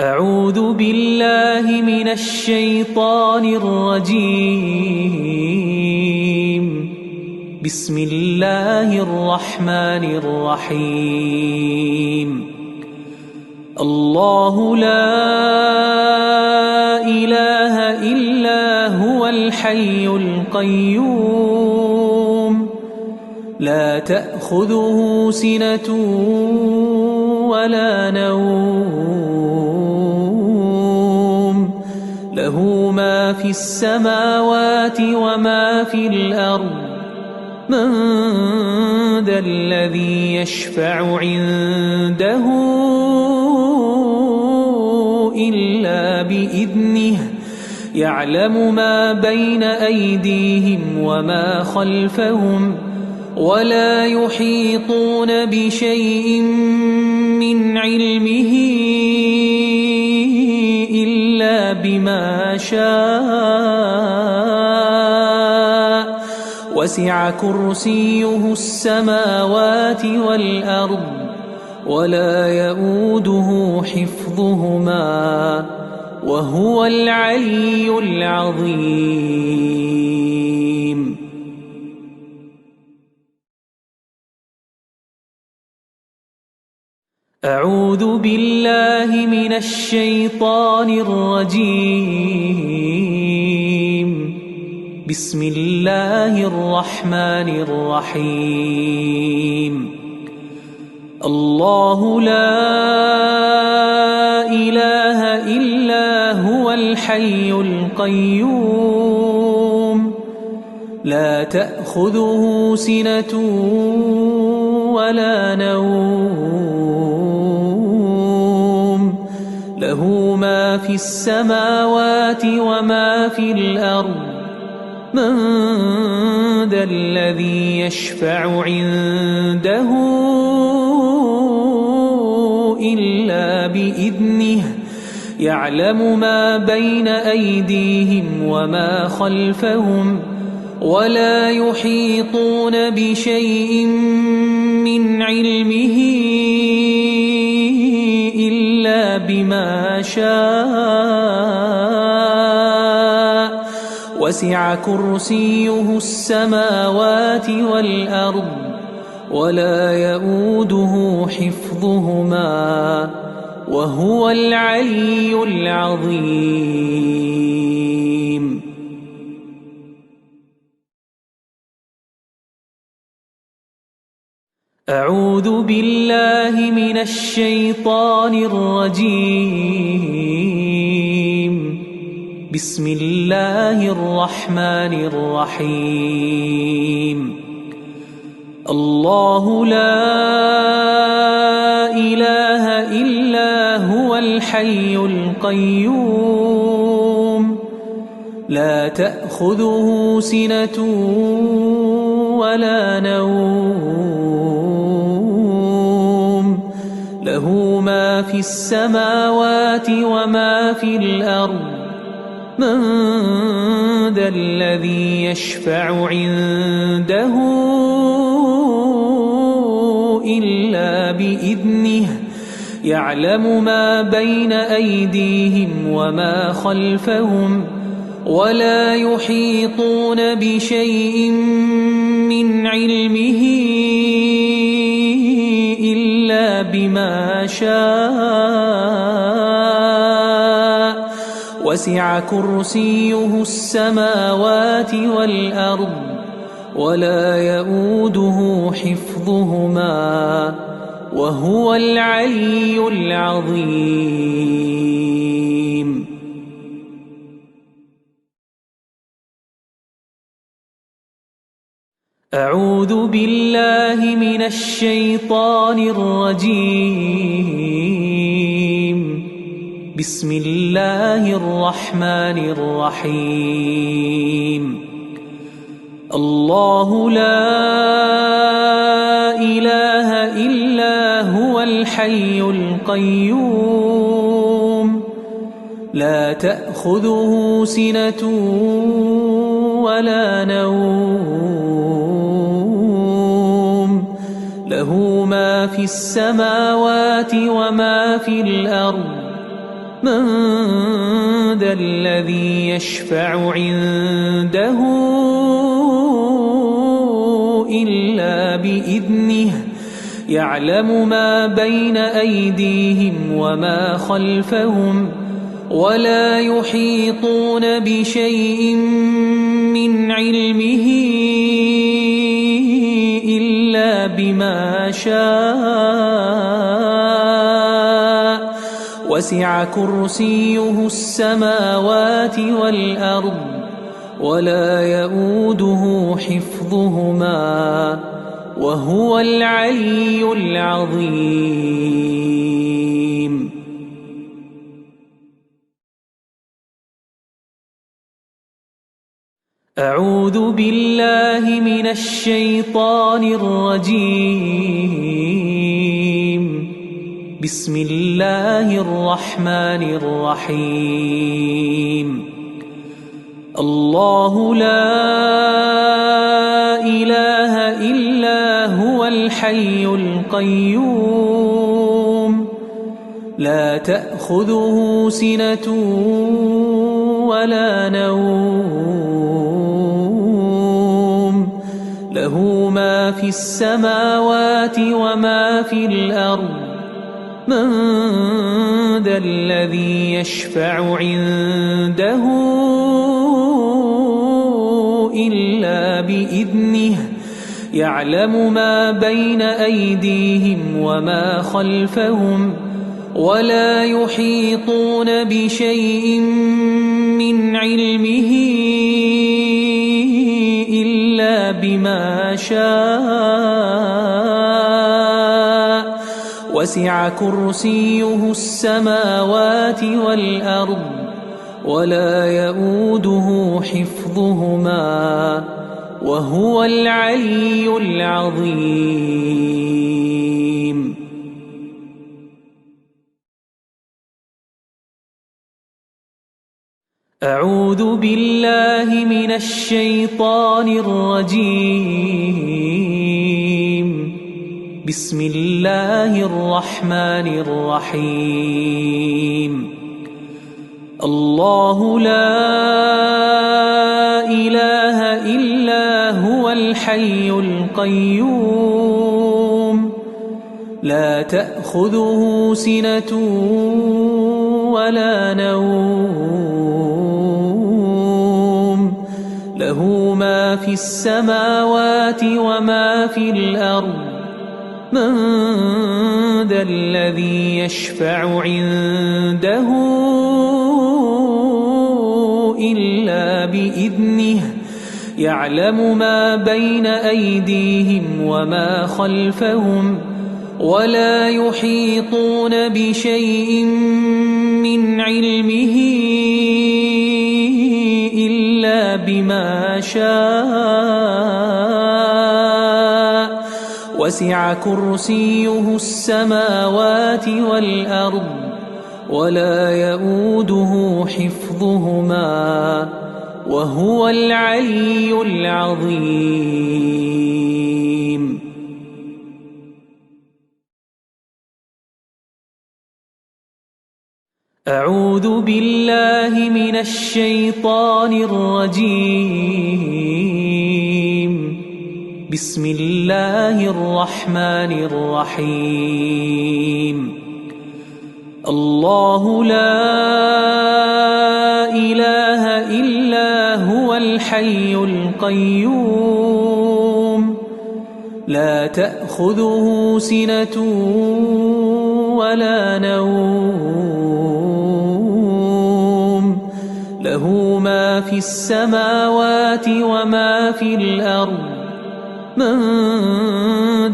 أعوذ بالله من الشيطان الرجيم. بسم الله الرحمن الرحيم. الله لا إله إلا هو الحي القيوم لا تأخذه سنة ولا نوم له ما في السماوات وما في الأرض من ذا الذي يشفع عنده إلا بإذنه يعلم ما بين أيديهم وما خلفهم ولا يحيطون بشيء من علمه إلا بما شاء وسع كرسيه السماوات والأرض ولا يؤوده حفظهما وهو العلي العظيم. أعوذ بالله من الشيطان الرجيم. بسم الله الرحمن الرحيم. الله لا إله إلا هو الحي القيوم لا تأخذه سنة ولا نوم له ما في السماوات وما في الأرض من ذا الذي يشفع عنده إلا بإذنه يعلم ما بين أيديهم وما خلفهم ولا يحيطون بشيء من علمه إلا بما شاء وسع كرسيه السماوات والأرض ولا يؤوده حفظهما وهو العلي العظيم. أعوذ بالله من الشيطان الرجيم. بسم الله الرحمن الرحيم. الله لا إله إلا هو الحي القيوم لا تأخذه سنة ولا نوم له ما في السماوات وما في الأرض من ذا الذي يشفع عنده إلا بإذنه يعلم ما بين أيديهم وما خلفهم ولا يحيطون بشيء من علمه إلا بما شاء وسع كرسيه السماوات والأرض ولا يؤوده حفظهما وهو العلي العظيم. أعوذ بالله من الشيطان الرجيم. بسم الله الرحمن الرحيم. الله لا إله إلا هو الحي القيوم لا تأخذه سنة ولا نوم له ما في السماوات وما في الأرض من ذا الذي يشفع عنده إلا بإذنه يعلم ما بين أيديهم وما خلفهم ولا يحيطون بشيء من علمه إلا بما شاء وسع كرسيه السماوات والأرض ولا يؤوده حفظهما وهو العلي العظيم. أعوذ بالله من الشيطان الرجيم. بسم الله الرحمن الرحيم. الله لا إله إلا هو الحي القيوم لا تأخذه سنة ولا نوم له ما في السماوات وما في الأرض من ذا الذي يشفع عنده إلا بإذنه يعلم ما بين أيديهم وما خلفهم ولا يحيطون بشيء من علمه إلا بما شاء وسع كرسيه السماوات والأرض ولا يؤوده حفظهما وهو العلي العظيم. أعوذ بالله من الشيطان الرجيم. بسم الله الرحمن الرحيم. الله لا إله إلا هو الحي القيوم لا تأخذه سنة ولا نوم له ما في السماوات وما في الأرض من ذا الذي يشفع عنده إلا بإذنه يعلم ما بين أيديهم وما خلفهم ولا يحيطون بشيء من علمه إلا بما شاء وسع كرسيه السماوات والأرض ولا يؤوده حفظهما وهو العلي العظيم. أعوذ بالله من الشيطان الرجيم. بسم الله الرحمن الرحيم. الله لا إله إلا هو الحي القيوم لا تأخذه سنة ولا نوم له ما في السماوات وما في الأرض من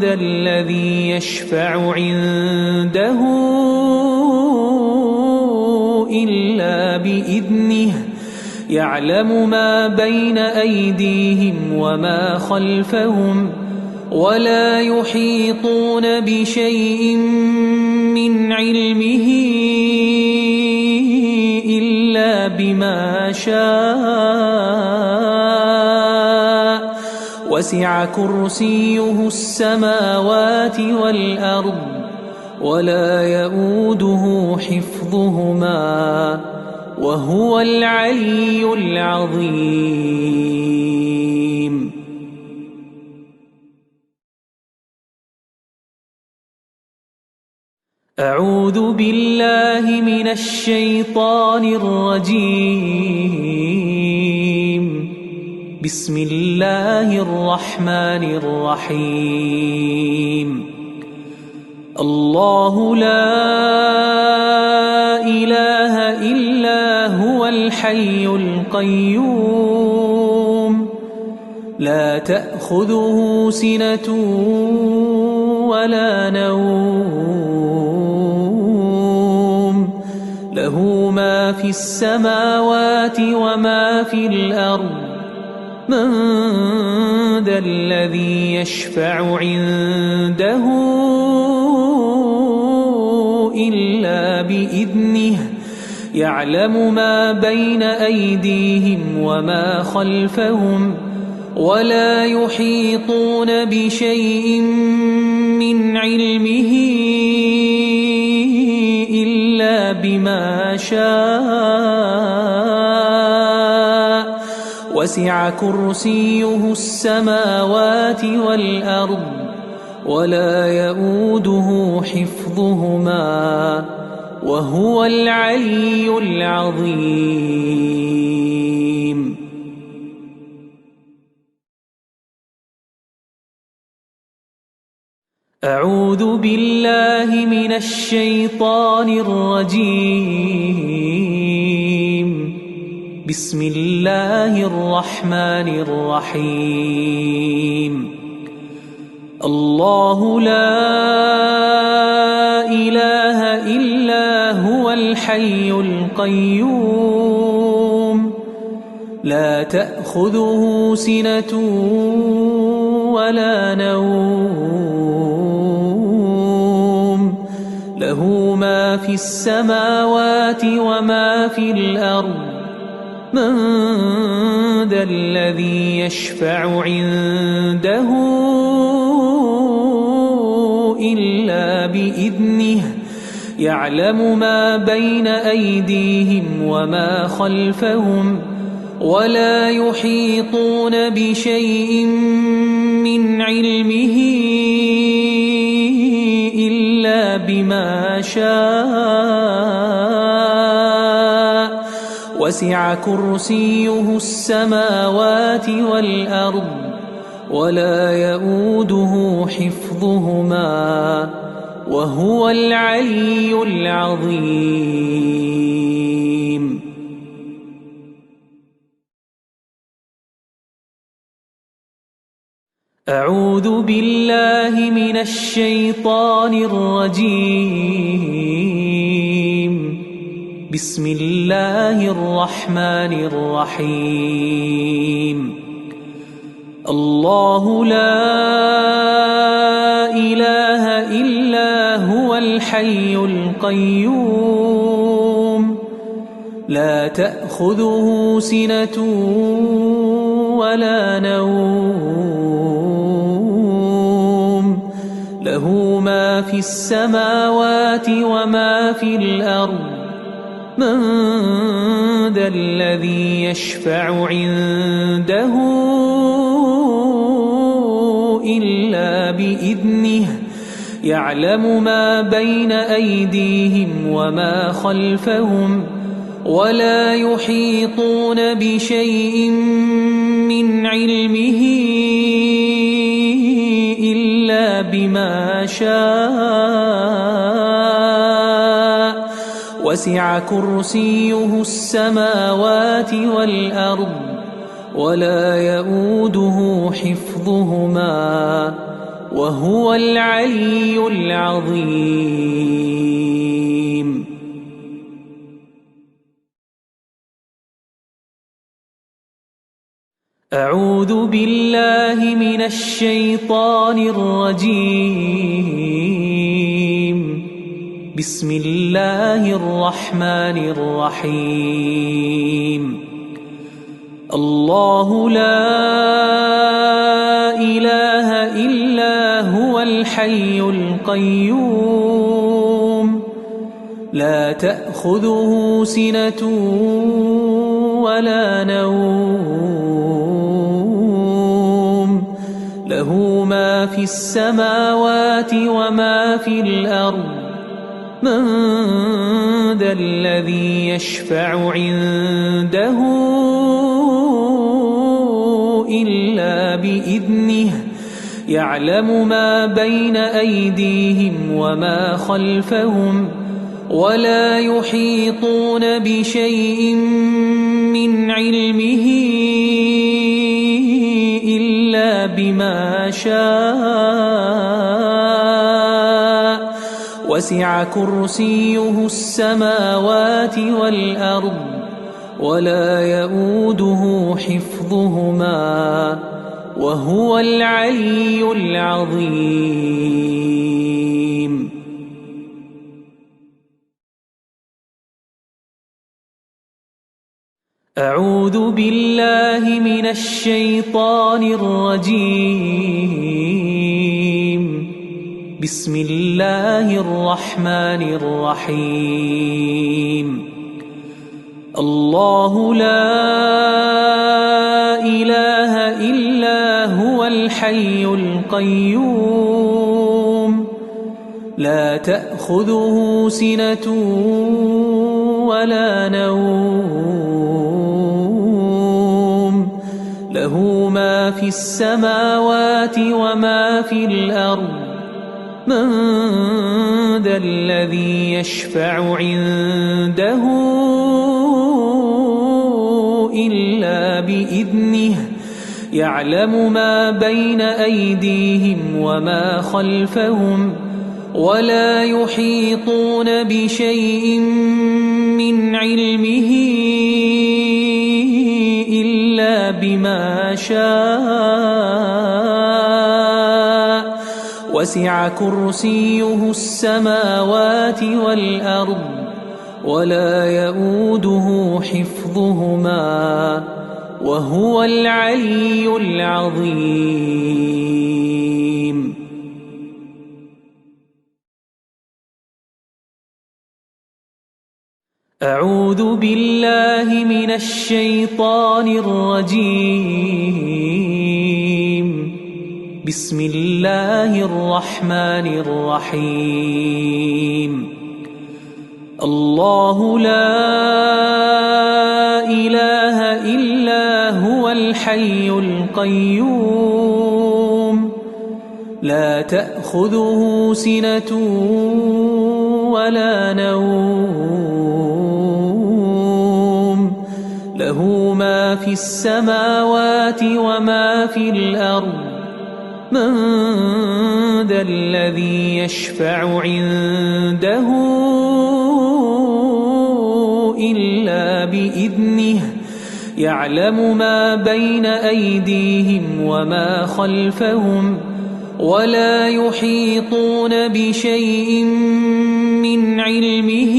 ذا الذي يشفع عنده إلا بإذنه يعلم ما بين أيديهم وما خلفهم ولا يحيطون بشيء من علمه إلا بما شاء وسع كرسيه السماوات والأرض ولا يؤوده حفظهما وهو العلي العظيم. أعوذ بالله من الشيطان الرجيم. بسم الله الرحمن الرحيم. الله لا إله إلا هو الحي القيوم لا تأخذه سنة ولا نوم له ما في السماوات وما في الأرض من ذا الذي يشفع عنده إلا بإذنه يعلم ما بين أيديهم وما خلفهم ولا يحيطون بشيء من علمه إلا بما شاء وسع كرسيه السماوات والأرض ولا يؤوده حفظهما وهو العلي العظيم. أعوذ بالله من الشيطان الرجيم. بسم الله الرحمن الرحيم. الله لا إله إلا هو الحي القيوم لا تأخذه سنة ولا نوم له ما في السماوات وما في الأرض من ذا الذي يشفع عنده إلا بإذنه يعلم ما بين أيديهم وما خلفهم ولا يحيطون بشيء من علمه إلا بما شاء وسع كرسيه السماوات والأرض ولا يؤوده حفظهما وهو العلي العظيم. أعوذ بالله من الشيطان الرجيم. بسم الله الرحمن الرحيم. الله لا إله إلا هو الحي القيوم لا تأخذه سنة ولا نوم له ما في السماوات وما في الأرض من ذا الذي يشفع عنده إلا بإذنه يعلم ما بين أيديهم وما خلفهم ولا يحيطون بشيء من علمه إلا بما شاء وسع كرسيه السماوات والأرض ولا يؤوده حفظهما وهو العلي العظيم. أعوذ بالله من الشيطان الرجيم. بسم الله الرحمن الرحيم. الله لا إله إلا هو الحي القيوم لا تأخذه سنة ولا نوم له ما في السماوات وما في الأرض من ذا الذي يشفع عنده إلا بإذنه يعلم ما بين أيديهم وما خلفهم ولا يحيطون بشيء من علمه إلا بما شاء وسع كرسيه السماوات والأرض ولا يؤوده حفظهما وهو العلي العظيم. أعوذ بالله من الشيطان الرجيم. بسم الله الرحمن الرحيم. الله لا إله إلا هو الحي القيوم لا تأخذه سنة ولا نوم له ما في السماوات وما في الأرض من ذا الذي يشفع عنده إلا بإذنه يعلم ما بين أيديهم وما خلفهم ولا يحيطون بشيء من علمه إلا بما شاء وسع كرسيه السماوات والأرض ولا يؤوده حفظهما وهو العلي العظيم. أعوذ بالله من الشيطان الرجيم. بسم الله الرحمن الرحيم. الله لا إله إلا هو الحي القيوم لا تأخذه سنة ولا نوم له ما في السماوات وما في الأرض من ذا الذي يشفع عنده إلا بإذنه يعلم ما بين أيديهم وما خلفهم ولا يحيطون بشيء من علمه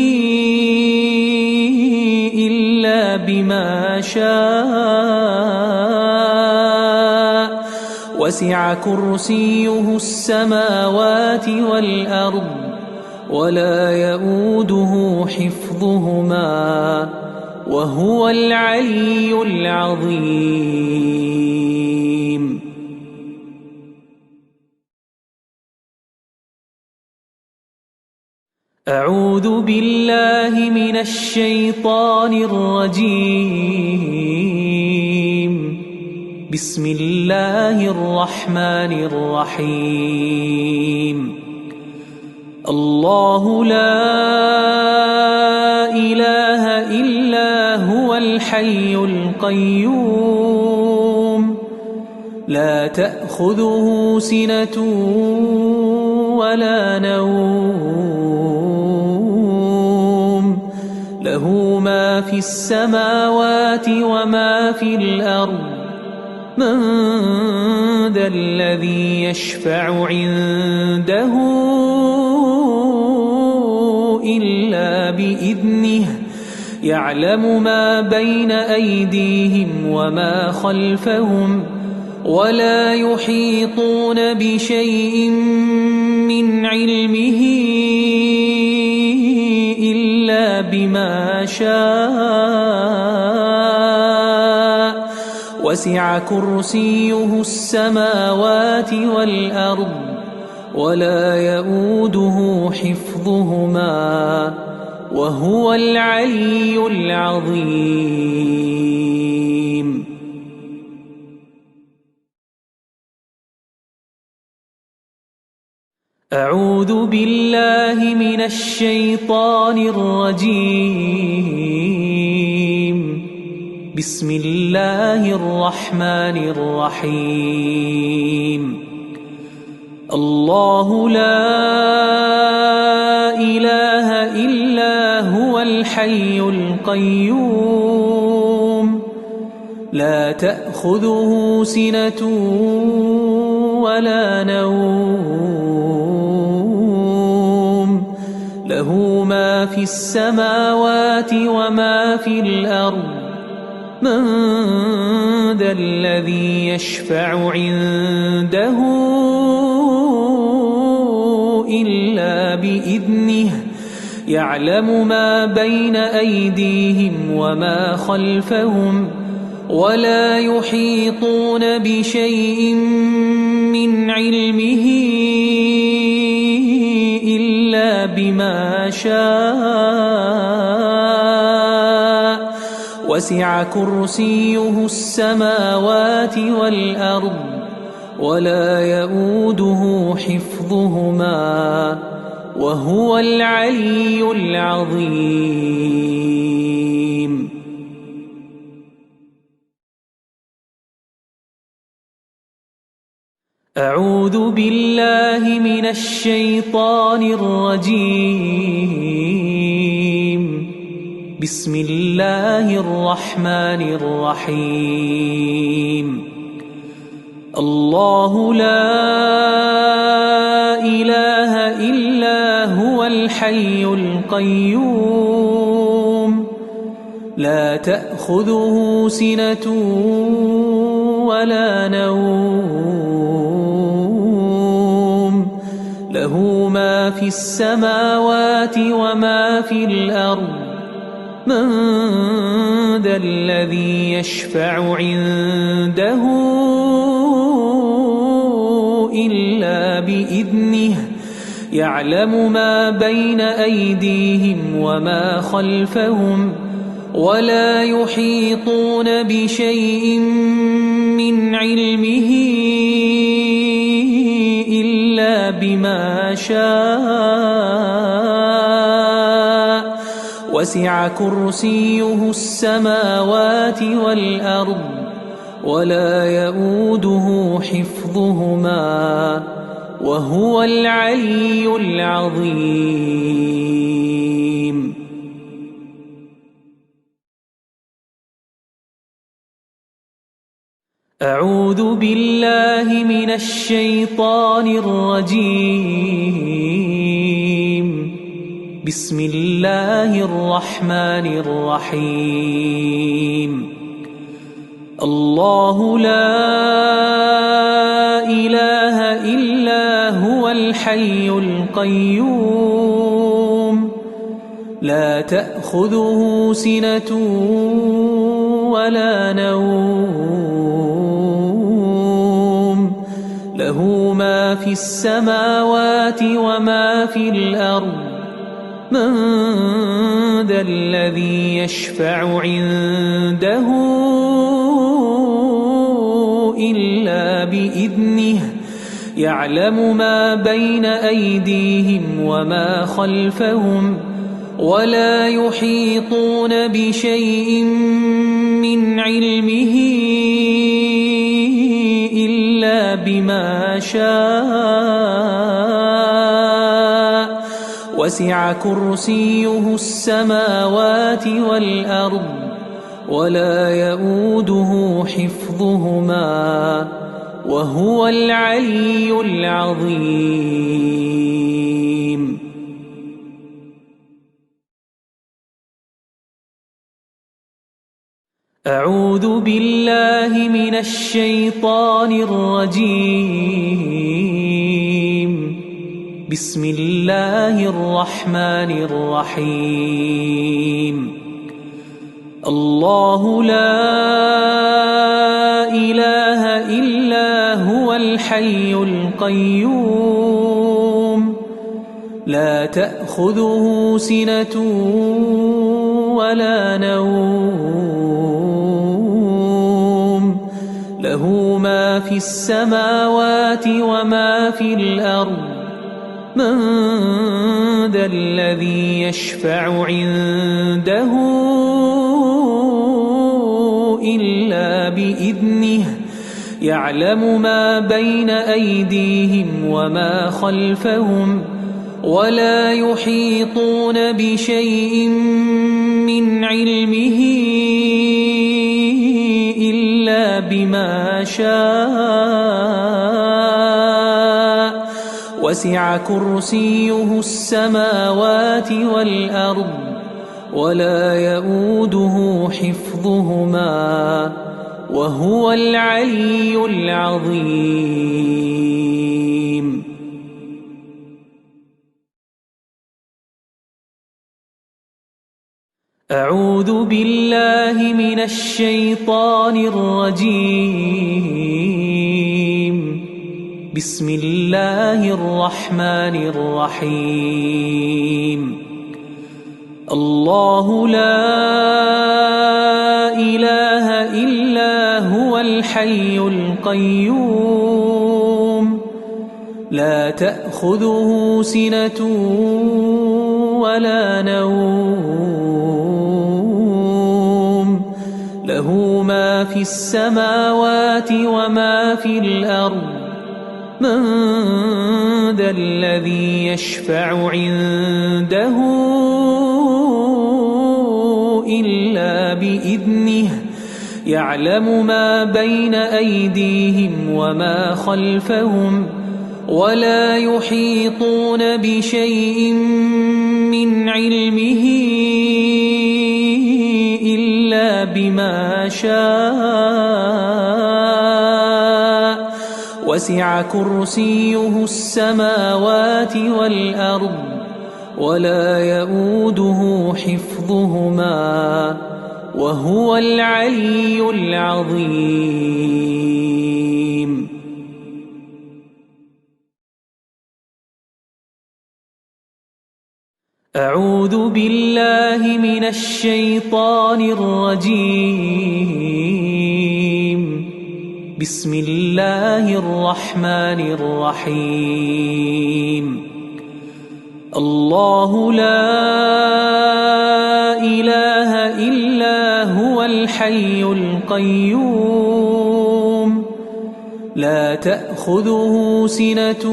إلا بما شاء وسع كرسيه السماوات والأرض ولا يؤوده حفظهما وهو العلي العظيم. أعوذ بالله من الشيطان الرجيم. بسم الله الرحمن الرحيم. الله لا إله إلا هو الحي القيوم لا تأخذه سنة ولا نوم له ما في السماوات وما في الأرض من ذا الذي يشفع عنده إلا بإذنه يعلم ما بين أيديهم وما خلفهم ولا يحيطون بشيء من علمه إلا بما شاء وسع كرسيه السماوات والأرض ولا يؤوده حفظهما وهو العلي العظيم. أعوذ بالله من الشيطان الرجيم. بسم الله الرحمن الرحيم. الله لا إله إلا هو الحي القيوم لا تأخذه سنة ولا نوم له ما في السماوات وما في الأرض من ذا الذي يشفع عنده إلا بإذنه يعلم ما بين أيديهم وما خلفهم ولا يحيطون بشيء من علمه إلا بما شاء وسع كرسيه السماوات والأرض ولا يؤوده حفظهما وهو العلي العظيم. أعوذ بالله من الشيطان الرجيم. بسم الله الرحمن الرحيم. الله لا إله إلا هو الحي القيوم لا تأخذه سنة ولا نوم له ما في السماوات وما في الأرض من ذا الذي يشفع عنده إلا بإذنه يعلم ما بين أيديهم وما خلفهم ولا يحيطون بشيء من علمه إلا بما شاء وسع كرسيه السماوات والأرض ولا يؤوده حفظهما وهو العلي العظيم. أعوذ بالله من الشيطان الرجيم. بسم الله الرحمن الرحيم. الله لا إله إلا هو الحي القيوم لا تأخذه سنة ولا نوم له ما في السماوات وما في الأرض من ذا الذي يشفع عنده إلا بإذنه يعلم ما بين أيديهم وما خلفهم ولا يحيطون بشيء من علمه إلا بما شاء وسع كرسيه السماوات والأرض ولا يؤوده حفظهما وهو العلي العظيم. أعوذ بالله من الشيطان الرجيم. بسم الله الرحمن الرحيم. الله لا إله إلا هو الحي القيوم لا تأخذه سنة ولا نوم له ما في السماوات وما في الأرض من ذا الذي يشفع عنده إلا بإذنه يعلم ما بين أيديهم وما خلفهم ولا يحيطون بشيء من علمه إلا بما شاء وسع كرسيه السماوات والأرض ولا يؤوده حفظهما وهو العلي العظيم. أعوذ بالله من الشيطان الرجيم. بسم الله الرحمن الرحيم. الله لا إله إلا هو الحي القيوم لا تأخذه سنة ولا نوم له ما في السماوات وما في الأرض من ذا الذي يشفع عنده إلا بإذنه يعلم ما بين أيديهم وما خلفهم ولا يحيطون بشيء من علمه إلا بما شاء وسع كرسيه السماوات والأرض ولا يؤوده حفظهما وهو العلي العظيم. أعوذ بالله من الشيطان الرجيم. بسم الله الرحمن الرحيم. الله لا إله إلا هو الحي القيوم لا تأخذه سنة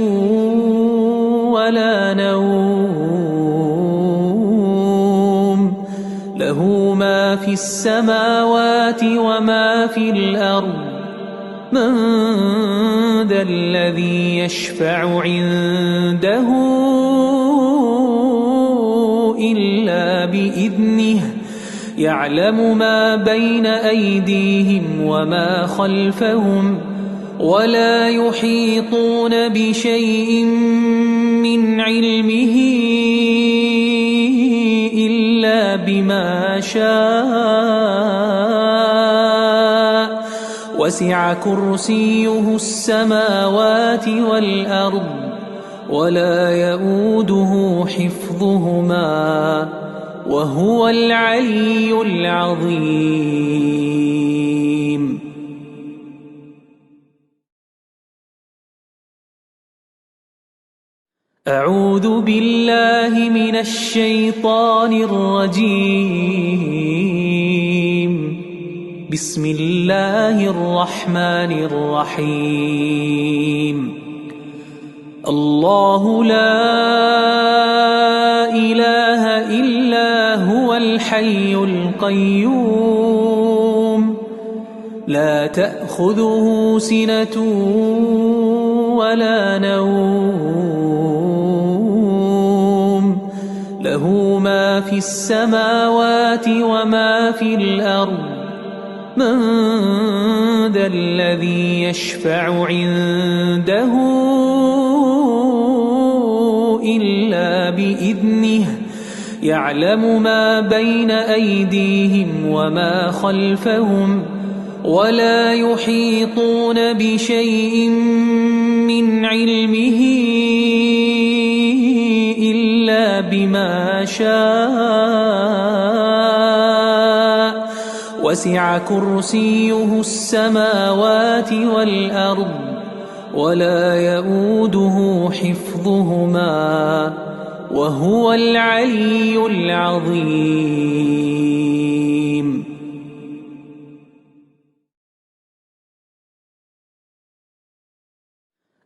ولا نوم له ما في السماوات وما في الأرض من ذا الذي يشفع عنده إلا بإذنه يعلم ما بين أيديهم وما خلفهم ولا يحيطون بشيء من علمه إلا بما شاء وسع كرسيه السماوات والأرض ولا يؤوده حفظهما وهو العلي العظيم. أعوذ بالله من الشيطان الرجيم. بسم الله الرحمن الرحيم. الله لا إله إلا هو الحي القيوم لا تأخذه سنة ولا نوم له ما في السماوات وما في الأرض من ذا الذي يشفع عنده إلا بإذنه يعلم ما بين أيديهم وما خلفهم ولا يحيطون بشيء من علمه إلا بما شاء وسع كرسيه السماوات والأرض ولا يؤوده حفظهما وهو العلي العظيم.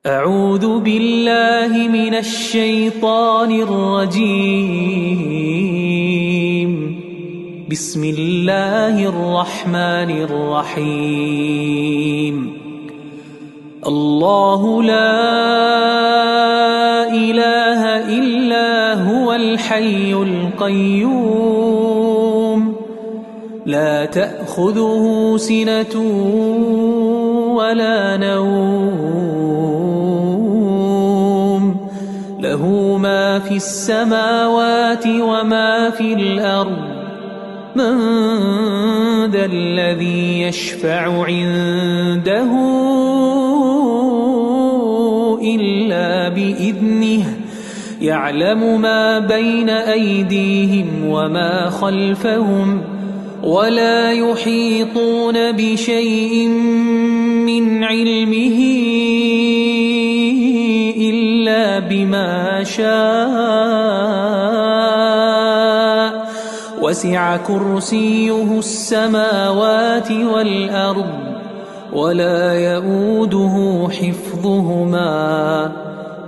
أعوذ بالله من الشيطان الرجيم. بسم الله الرحمن الرحيم. الله لا إله إلا هو الحي القيوم لا تأخذه سنة ولا نوم له ما في السماوات وما في الأرض من ذا الذي يشفع عنده إلا بإذنه يعلم ما بين أيديهم وما خلفهم ولا يحيطون بشيء من علمه إلا بما شاء وسع كرسيه السماوات والأرض ولا يؤوده حفظهما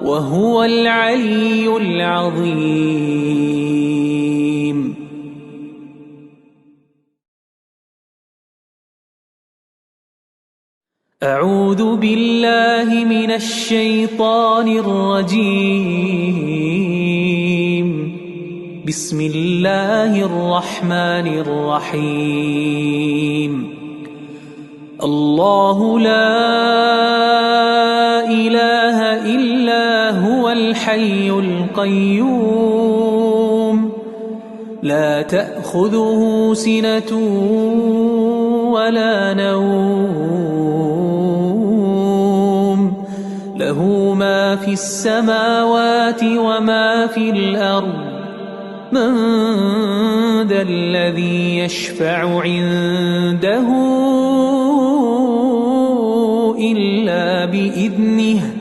وهو العلي العظيم. أعوذ بالله من الشيطان الرجيم. بسم الله الرحمن الرحيم. الله لا إله إلا هو الحي القيوم لا تأخذه سنة ولا نوم له ما في السماوات وما في الأرض من ذا الذي يشفع عنده إلا بإذنه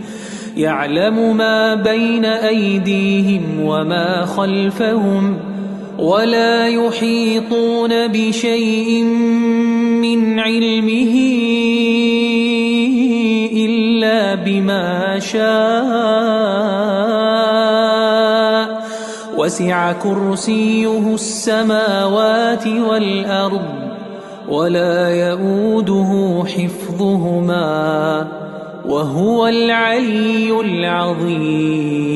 يعلم ما بين أيديهم وما خلفهم ولا يحيطون بشيء من علمه إلا بما شاء وسع كرسيه السماوات والأرض ولا يؤوده حفظهما وهو العلي العظيم.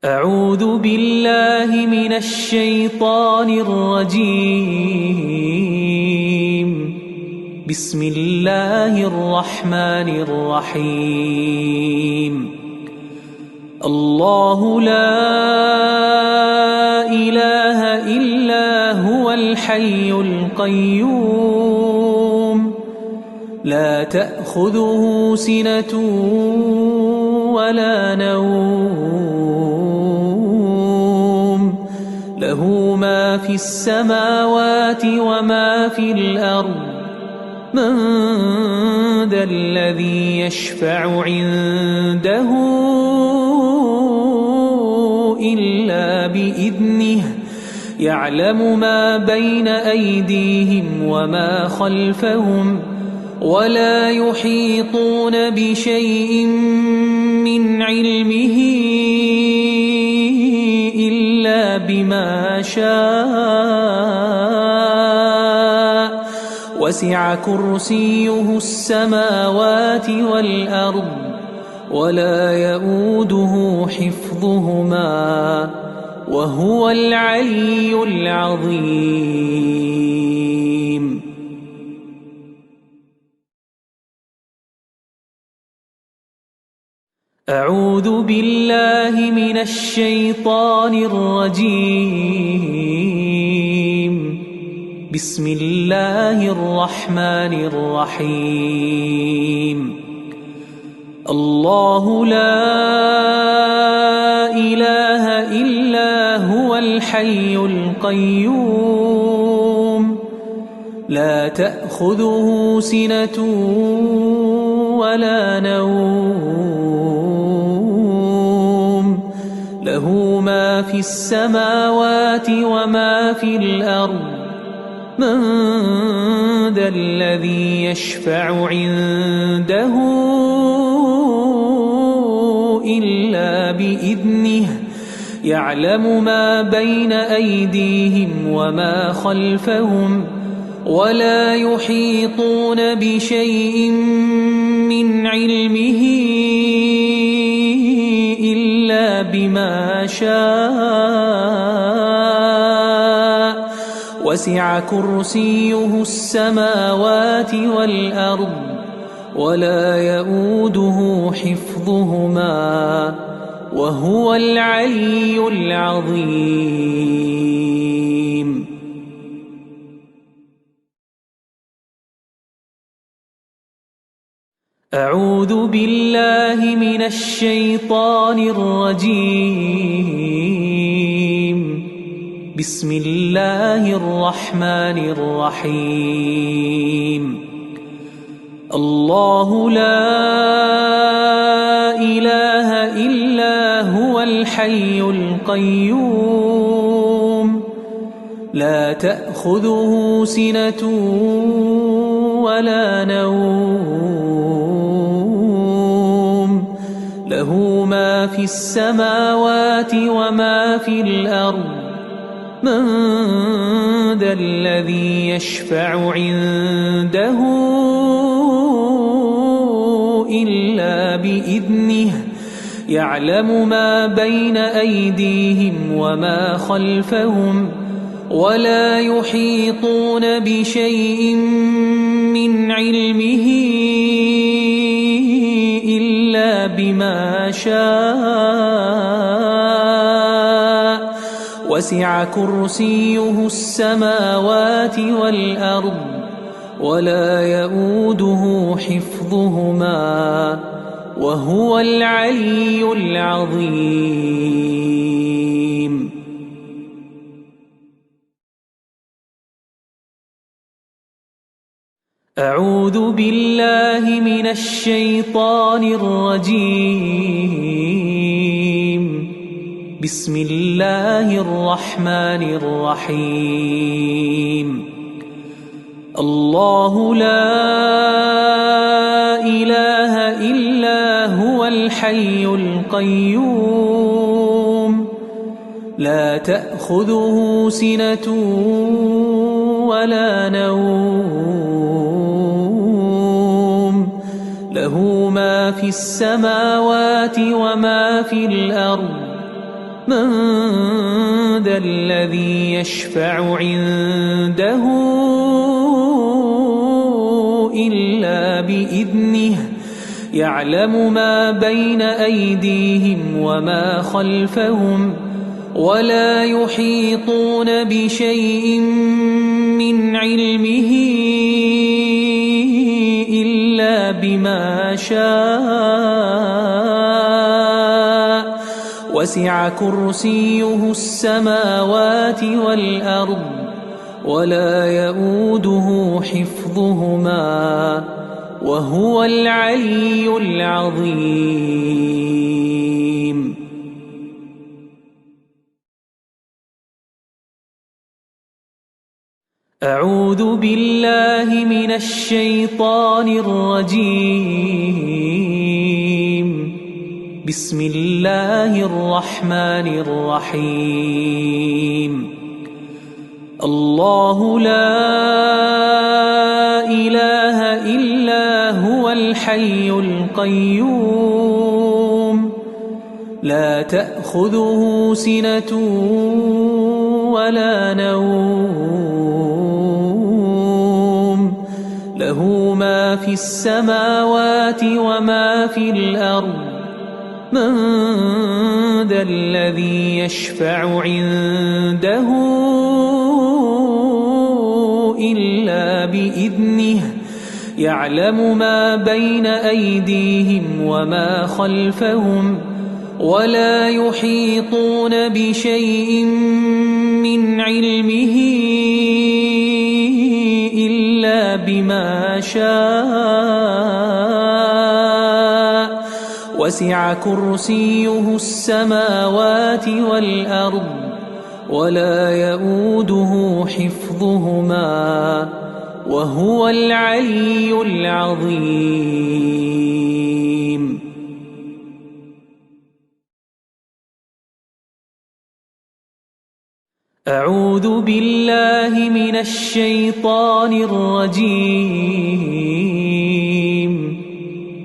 أعوذ بالله من الشيطان الرجيم. بسم الله الرحمن الرحيم. الله لا إله إلا هو الحي القيوم لا تأخذه سنة ولا نوم له ما في السماوات وما في الأرض من ذا الذي يشفع عنده إلا بإذنه يعلم ما بين أيديهم وما خلفهم ولا يحيطون بشيء من علمه إلا بما شاء وسع كرسيه السماوات والأرض ولا يؤوده حفظهما وهو العلي العظيم. أعوذ بالله من الشيطان الرجيم. بسم الله الرحمن الرحيم. الله لا إله إلا هو الحي القيوم لا تأخذه سنة ولا نوم له ما في السماوات وما في الأرض من ذا الذي يشفع عنده إلا بإذنه يعلم ما بين أيديهم وما خلفهم ولا يحيطون بشيء من علمه إلا بما شاء وسع كرسيه السماوات والأرض ولا يؤوده حفظهما وهو العلي العظيم. أعوذ بالله من الشيطان الرجيم. بسم الله الرحمن الرحيم. الله لا إله إلا هو الحي القيوم لا تأخذه سنة ولا نوم له ما في السماوات وما في الأرض من ذا الذي يشفع عنده إلا بإذنه يعلم ما بين أيديهم وما خلفهم ولا يحيطون بشيء من علمه إلا بما شاء وسع كرسيه السماوات والأرض ولا يؤوده حفظهما وهو العلي العظيم. أعوذ بالله من الشيطان الرجيم. بسم الله الرحمن الرحيم. الله لا إله إلا هو الحي القيوم لا تأخذه سنة ولا نوم له ما في السماوات وما في الأرض من ذا الذي يشفع عنده إلا بإذنه يعلم ما بين أيديهم وما خلفهم ولا يحيطون بشيء من علمه إلا بما شاء وسع كرسيه السماوات والأرض ولا يؤوده حفظهما وهو العلي العظيم. أعوذ بالله من الشيطان الرجيم. بسم الله الرحمن الرحيم. الله لا إله إلا هو الحي القيوم لا تأخذه سنة ولا نوم له ما في السماوات وما في الأرض من ذا الذي يشفع عنده إلا بإذنه يعلم ما بين أيديهم وما خلفهم ولا يحيطون بشيء من علمه إلا بما شاء وسع كرسيه السماوات والأرض ولا يؤوده حفظهما وهو العلي العظيم. أعوذ بالله من الشيطان الرجيم.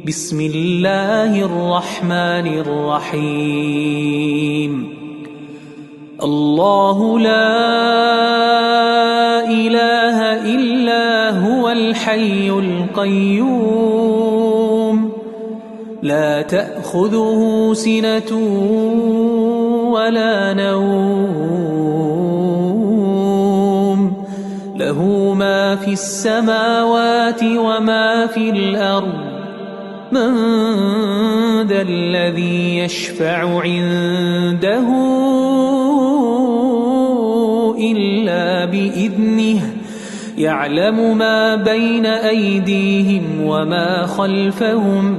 بسم الله الرحمن الرحيم. الله لا إله إلا هو الحي القيوم لا تأخذه سنة ولا نوم له ما في السماوات وما في الأرض من ذا الذي يشفع عنده إلا بإذنه يعلم ما بين أيديهم وما خلفهم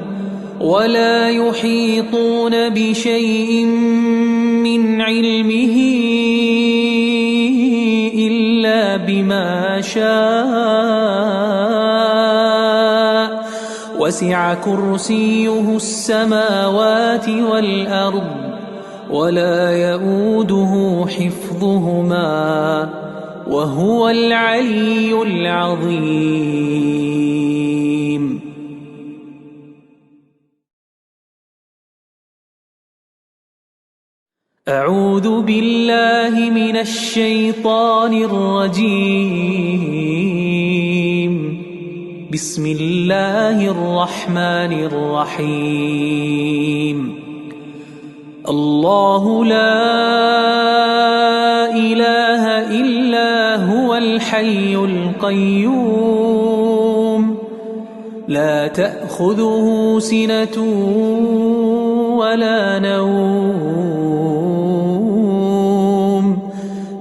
ولا يحيطون بشيء من علمه إلا بما شاء وسع كرسيه السماوات والأرض ولا يؤوده حفظهما وهو العلي العظيم. أعوذ بالله من الشيطان الرجيم. بسم الله الرحمن الرحيم. الله لا إله إلا هو الحي القيوم لا تأخذه سنة ولا نوم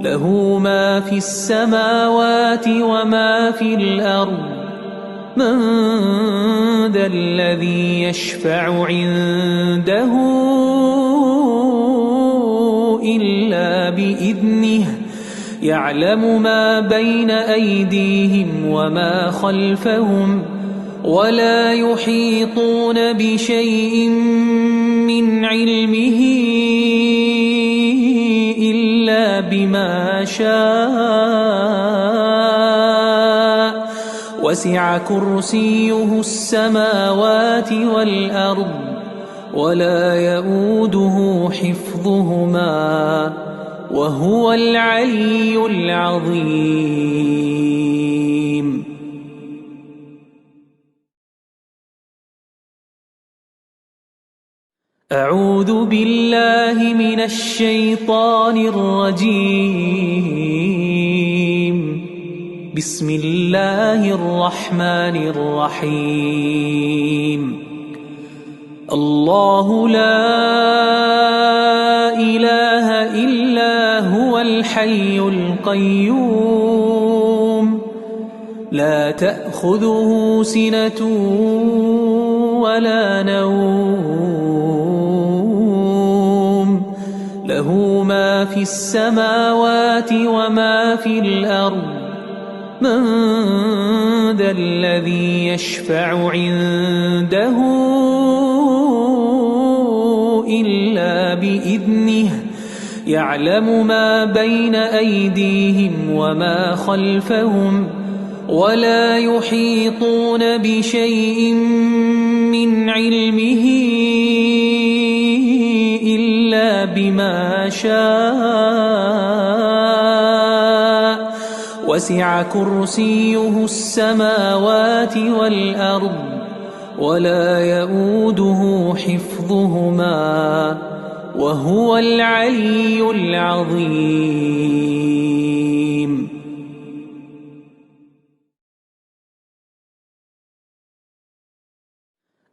له ما في السماوات وما في الأرض من ذا الذي يشفع عنده إلا بإذنه يعلم ما بين أيديهم وما خلفهم ولا يحيطون بشيء من علمه إلا بما شاء وسع كرسيه السماوات والأرض ولا يؤوده حفظهما وهو العلي العظيم. أعوذ بالله من الشيطان الرجيم. بسم الله الرحمن الرحيم. الله لا إله إلا هو الحي القيوم لا تأخذه سنة ولا نوم له ما في السماوات وما في الأرض من ذا الذي يشفع عنده إلا بإذنه يعلم ما بين أيديهم وما خلفهم ولا يحيطون بشيء من علمه إلا بما شاء وسع كرسيه السماوات والأرض ولا يؤوده حفظهما وهو العلي العظيم.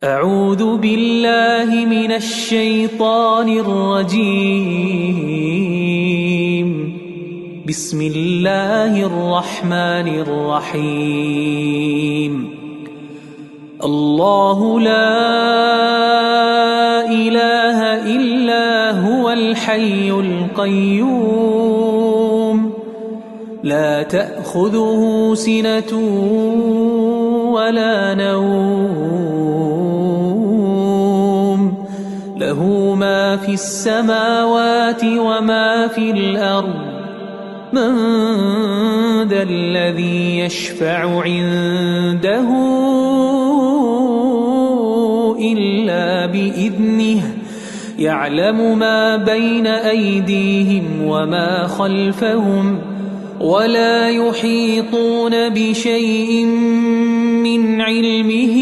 أعوذ بالله من الشيطان الرجيم. بسم الله الرحمن الرحيم. الله لا إله إلا هو الحي القيوم لا تأخذه سنة ولا نوم له ما في السماوات وما في الأرض من ذا الذي يشفع عنده إلا بإذنه يعلم ما بين أيديهم وما خلفهم ولا يحيطون بشيء من علمه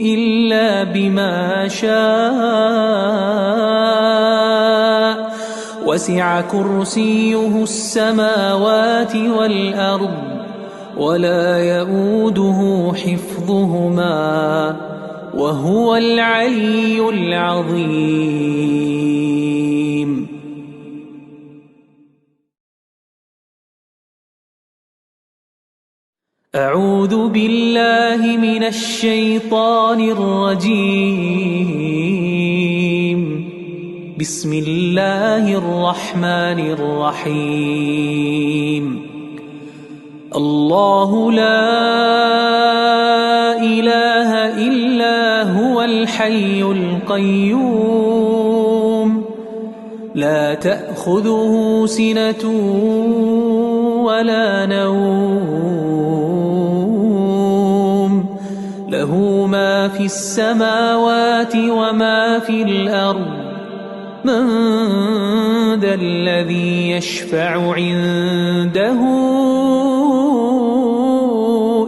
إلا بما شاء وسع كرسيه السماوات والأرض ولا يؤوده حفظهما وهو العلي العظيم. أعوذ بالله من الشيطان الرجيم. بسم الله الرحمن الرحيم. الله لا إله إلا هو الحي القيوم لا تأخذه سنة ولا نوم له ما في السماوات وما في الأرض من ذا الذي يشفع عنده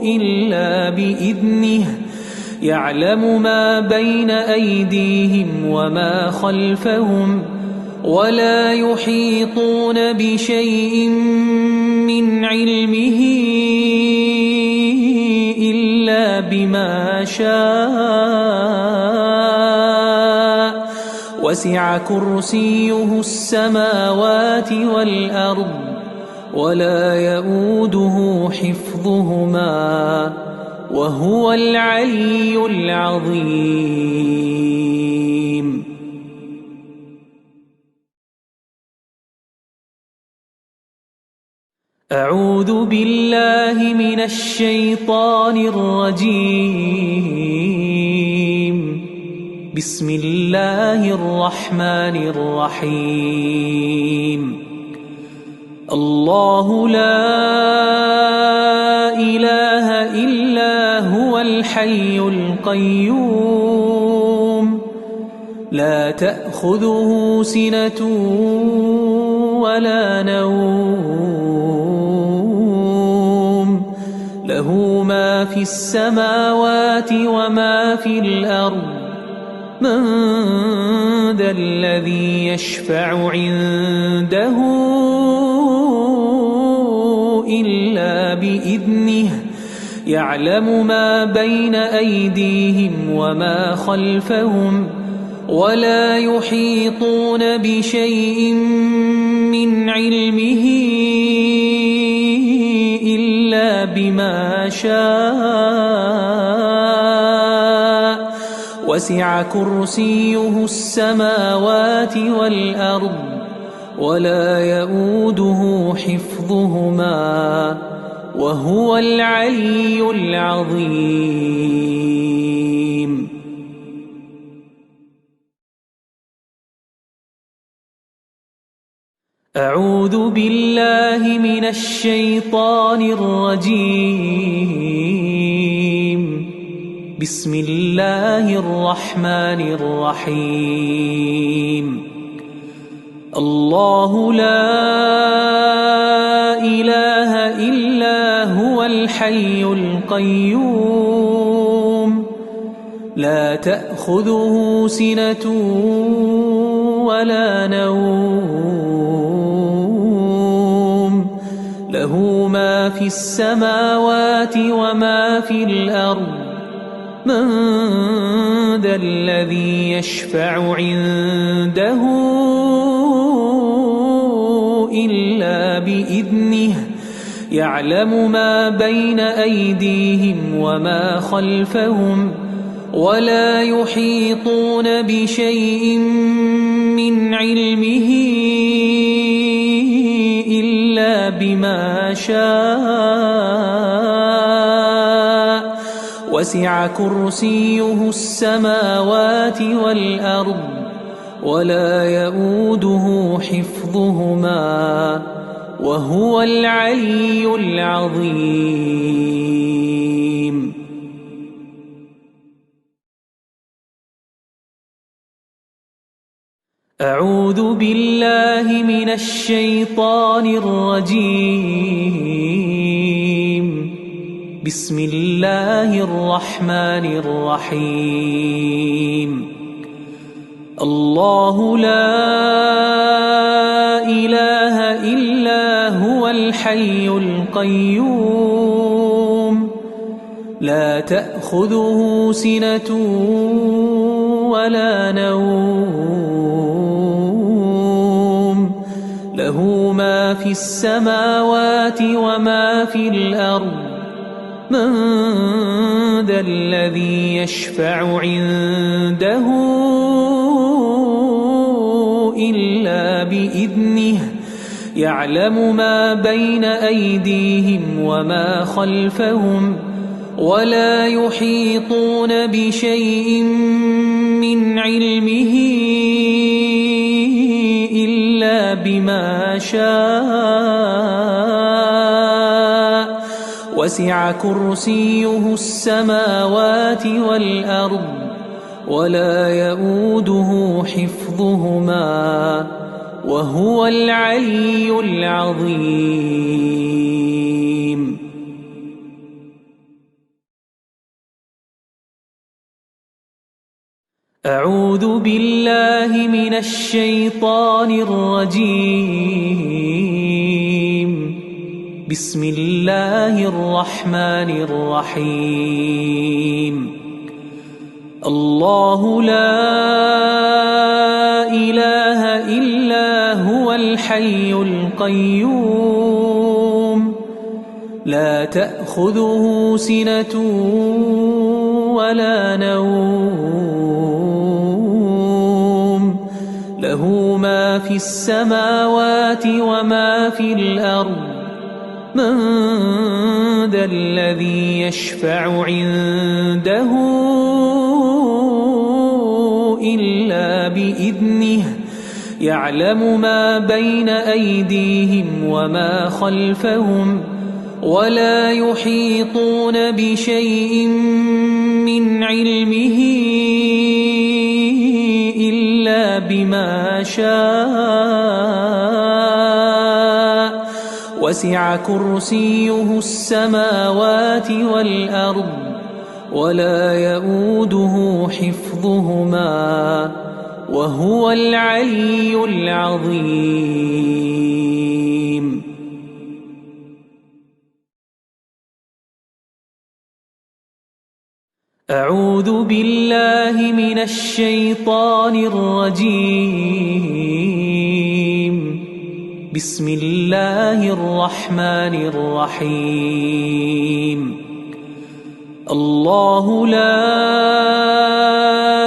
إلا بإذنه يعلم ما بين أيديهم وما خلفهم ولا يحيطون بشيء من علمه إلا بما شاء وسع كرسيه السماوات والأرض ولا يؤوده حفظهما وهو العلي العظيم. أعوذ بالله من الشيطان الرجيم. بسم الله الرحمن الرحيم. الله لا إله إلا هو الحي القيوم لا تأخذه سنة ولا نوم له ما في السماوات وما في الأرض من ذا الذي يشفع عنده إلا بإذنه يعلم ما بين أيديهم وما خلفهم ولا يحيطون بشيء من علمه إلا بما شاء وسع كرسيه السماوات والأرض ولا يؤوده حفظهما وهو العلي العظيم. أعوذ بالله من الشيطان الرجيم. بسم الله الرحمن الرحيم. الله لا إله إلا هو الحي القيوم لا تأخذه سنة ولا نوم له ما في السماوات وما في الأرض من ذا الذي يشفع عنده إلا بإذنه يعلم ما بين أيديهم وما خلفهم ولا يحيطون بشيء من علمه إلا بما شاء وسع كرسيه السماوات والأرض ولا يؤوده حفظهما وهو العلي العظيم. أعوذ بالله من الشيطان الرجيم. بسم الله الرحمن الرحيم. الله لا إله إلا هو الحي القيوم لا تأخذه سنة ولا نوم له ما في السماوات وما في الأرض من ذا الذي يشفع عنده إلا بإذنه يعلم ما بين أيديهم وما خلفهم ولا يحيطون بشيء من علمه إلا بما شاء وسع كرسيه السماوات والأرض ولا يؤوده حفظهما وهو العلي العظيم. أعوذ بالله من الشيطان الرجيم. بسم الله الرحمن الرحيم. الله لا إله إلا هو الحي القيوم لا تأخذه سنة ولا نوم له ما في السماوات وما في الأرض من ذا الذي يشفع عنده إلا بإذنه يعلم ما بين أيديهم وما خلفهم ولا يحيطون بشيء من علمه إلا بما شاء وسع كرسيه السماوات والأرض ولا يؤوده حفظهما وهو العلي العظيم. أعوذ بالله من الشيطان الرجيم. بسم الله الرحمن الرحيم. الله لا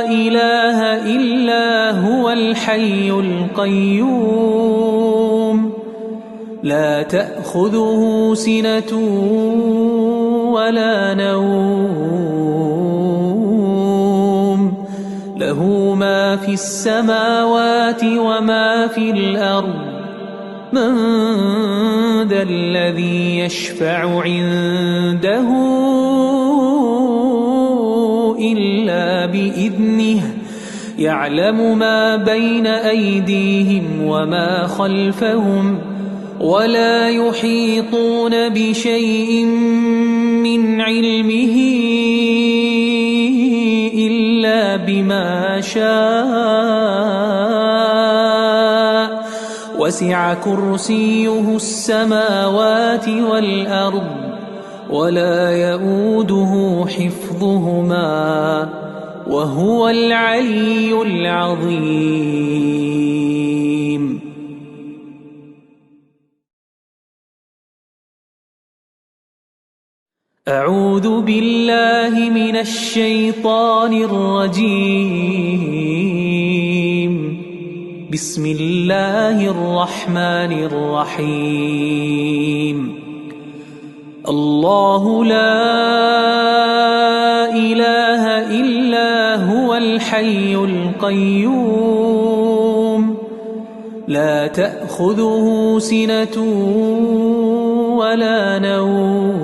إله إلا هو الحي القيوم لا تأخذه سنة ولا نوم له ما في السماوات وما في الأرض من ذا الذي يشفع عنده إلا بإذنه يعلم ما بين أيديهم وما خلفهم ولا يحيطون بشيء من علمه إلا بما شاء وسع كرسيه السماوات والأرض ولا يؤوده حفظهما وهو العلي العظيم. أعوذ بالله من الشيطان الرجيم. بسم الله الرحمن الرحيم. الله لا إله إلا هو الحي القيوم لا تأخذه سنة ولا نوم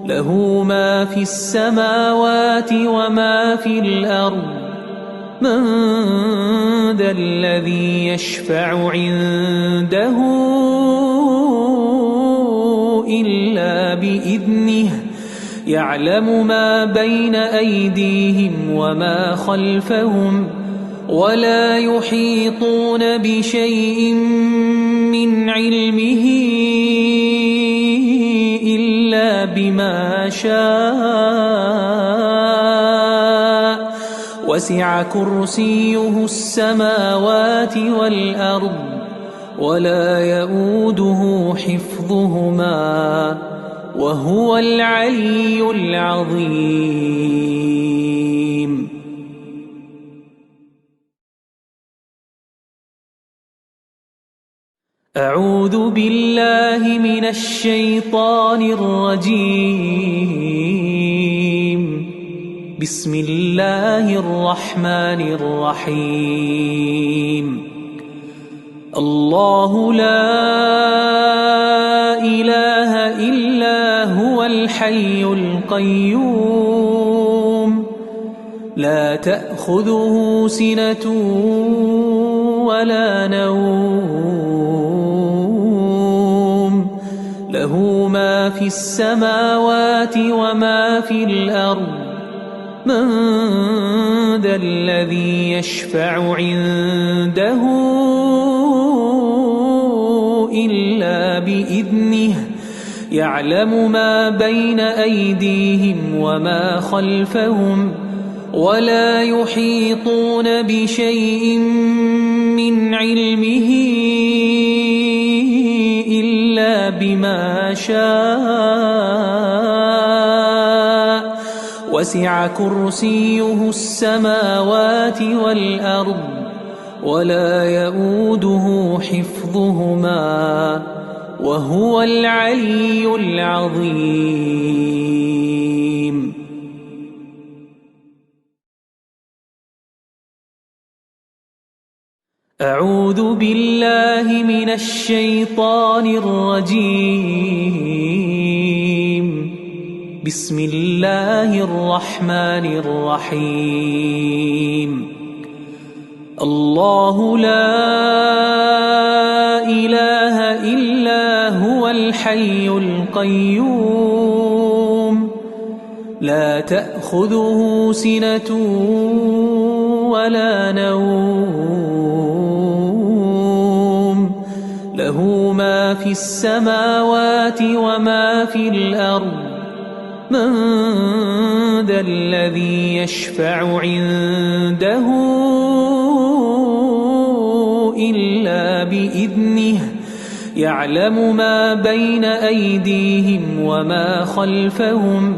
له ما في السماوات وما في الأرض من ذا الذي يشفع عنده إلا بإذنه يعلم ما بين أيديهم وما خلفهم ولا يحيطون بشيء من علمه إلا بما شاء وسع كرسيه السماوات والأرض ولا يؤوده حفظهما وهو العلي العظيم. أعوذ بالله من الشيطان الرجيم. بسم الله الرحمن الرحيم الله لا إله إلا هو الحي القيوم لا تأخذه سنة ولا نوم له ما في السماوات وما في الأرض من ذا الذي يشفع عنده إلا بإذنه يعلم ما بين أيديهم وما خلفهم ولا يحيطون بشيء من علمه إلا بما شاء وسع كرسيه السماوات والأرض ولا يؤوده حفظهما وهو العلي العظيم أعوذ بالله من الشيطان الرجيم بسم الله الرحمن الرحيم الله لا إله إلا هو الحي القيوم لا تأخذه سنة ولا نوم له ما في السماوات وما في الأرض من ذا الذي يشفع عنده إلا بإذنه يعلم ما بين أيديهم وما خلفهم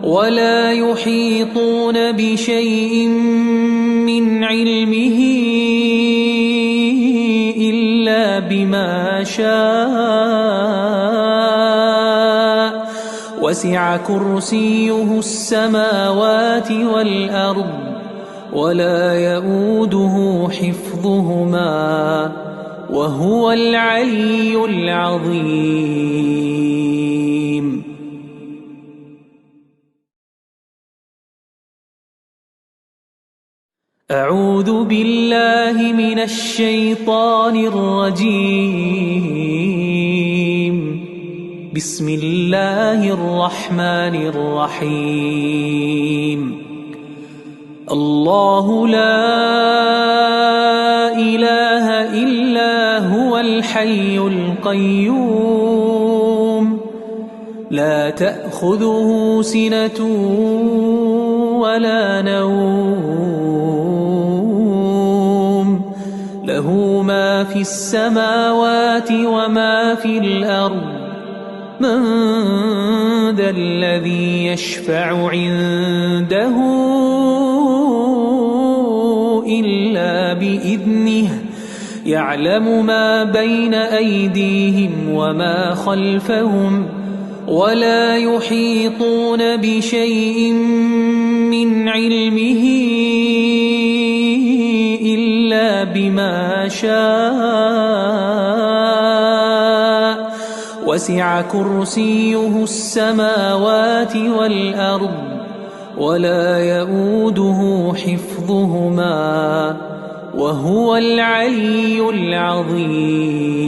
ولا يحيطون بشيء من علمه إلا بما شاء وسع كرسيه السماوات والأرض ولا يؤوده حفظهما وهو العلي العظيم أعوذ بالله من الشيطان الرجيم بسم الله الرحمن الرحيم الله لا إله إلا هو الحي القيوم لا تأخذه سنة ولا نوم له ما في السماوات وما في الأرض من ذا الذي يشفع عنده إلا بإذنه يعلم ما بين أيديهم وما خلفهم ولا يحيطون بشيء من علمه إلا بما شاء وسع كرسيه السماوات والأرض ولا يؤوده حفظهما وهو العلي العظيم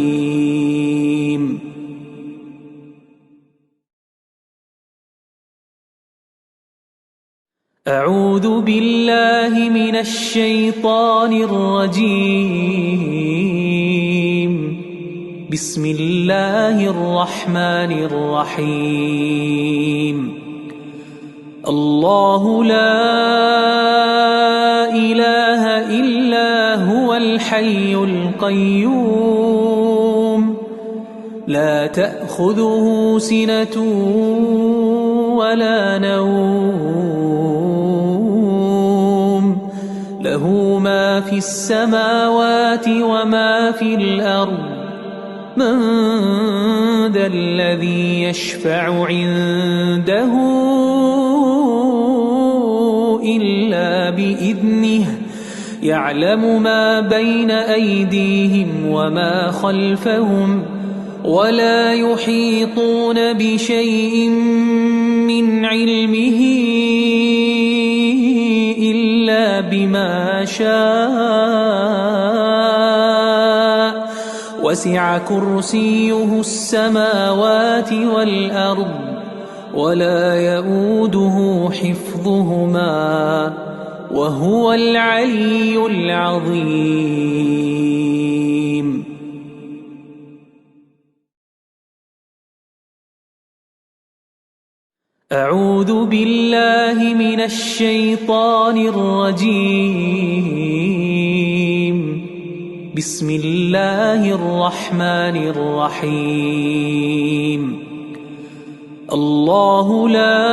أعوذ بالله من الشيطان الرجيم بسم الله الرحمن الرحيم الله لا إله إلا هو الحي القيوم لا تأخذه سنة ولا نوم له ما في السماوات وما في الأرض من ذا الذي يشفع عنده إلا بإذنه يعلم ما بين أيديهم وما خلفهم ولا يحيطون بشيء من علمه إلا بما شاء وسع كرسيه السماوات والأرض ولا يؤوده حفظهما وهو العلي العظيم. أعوذ بالله من الشيطان الرجيم. بسم الله الرحمن الرحيم. الله لا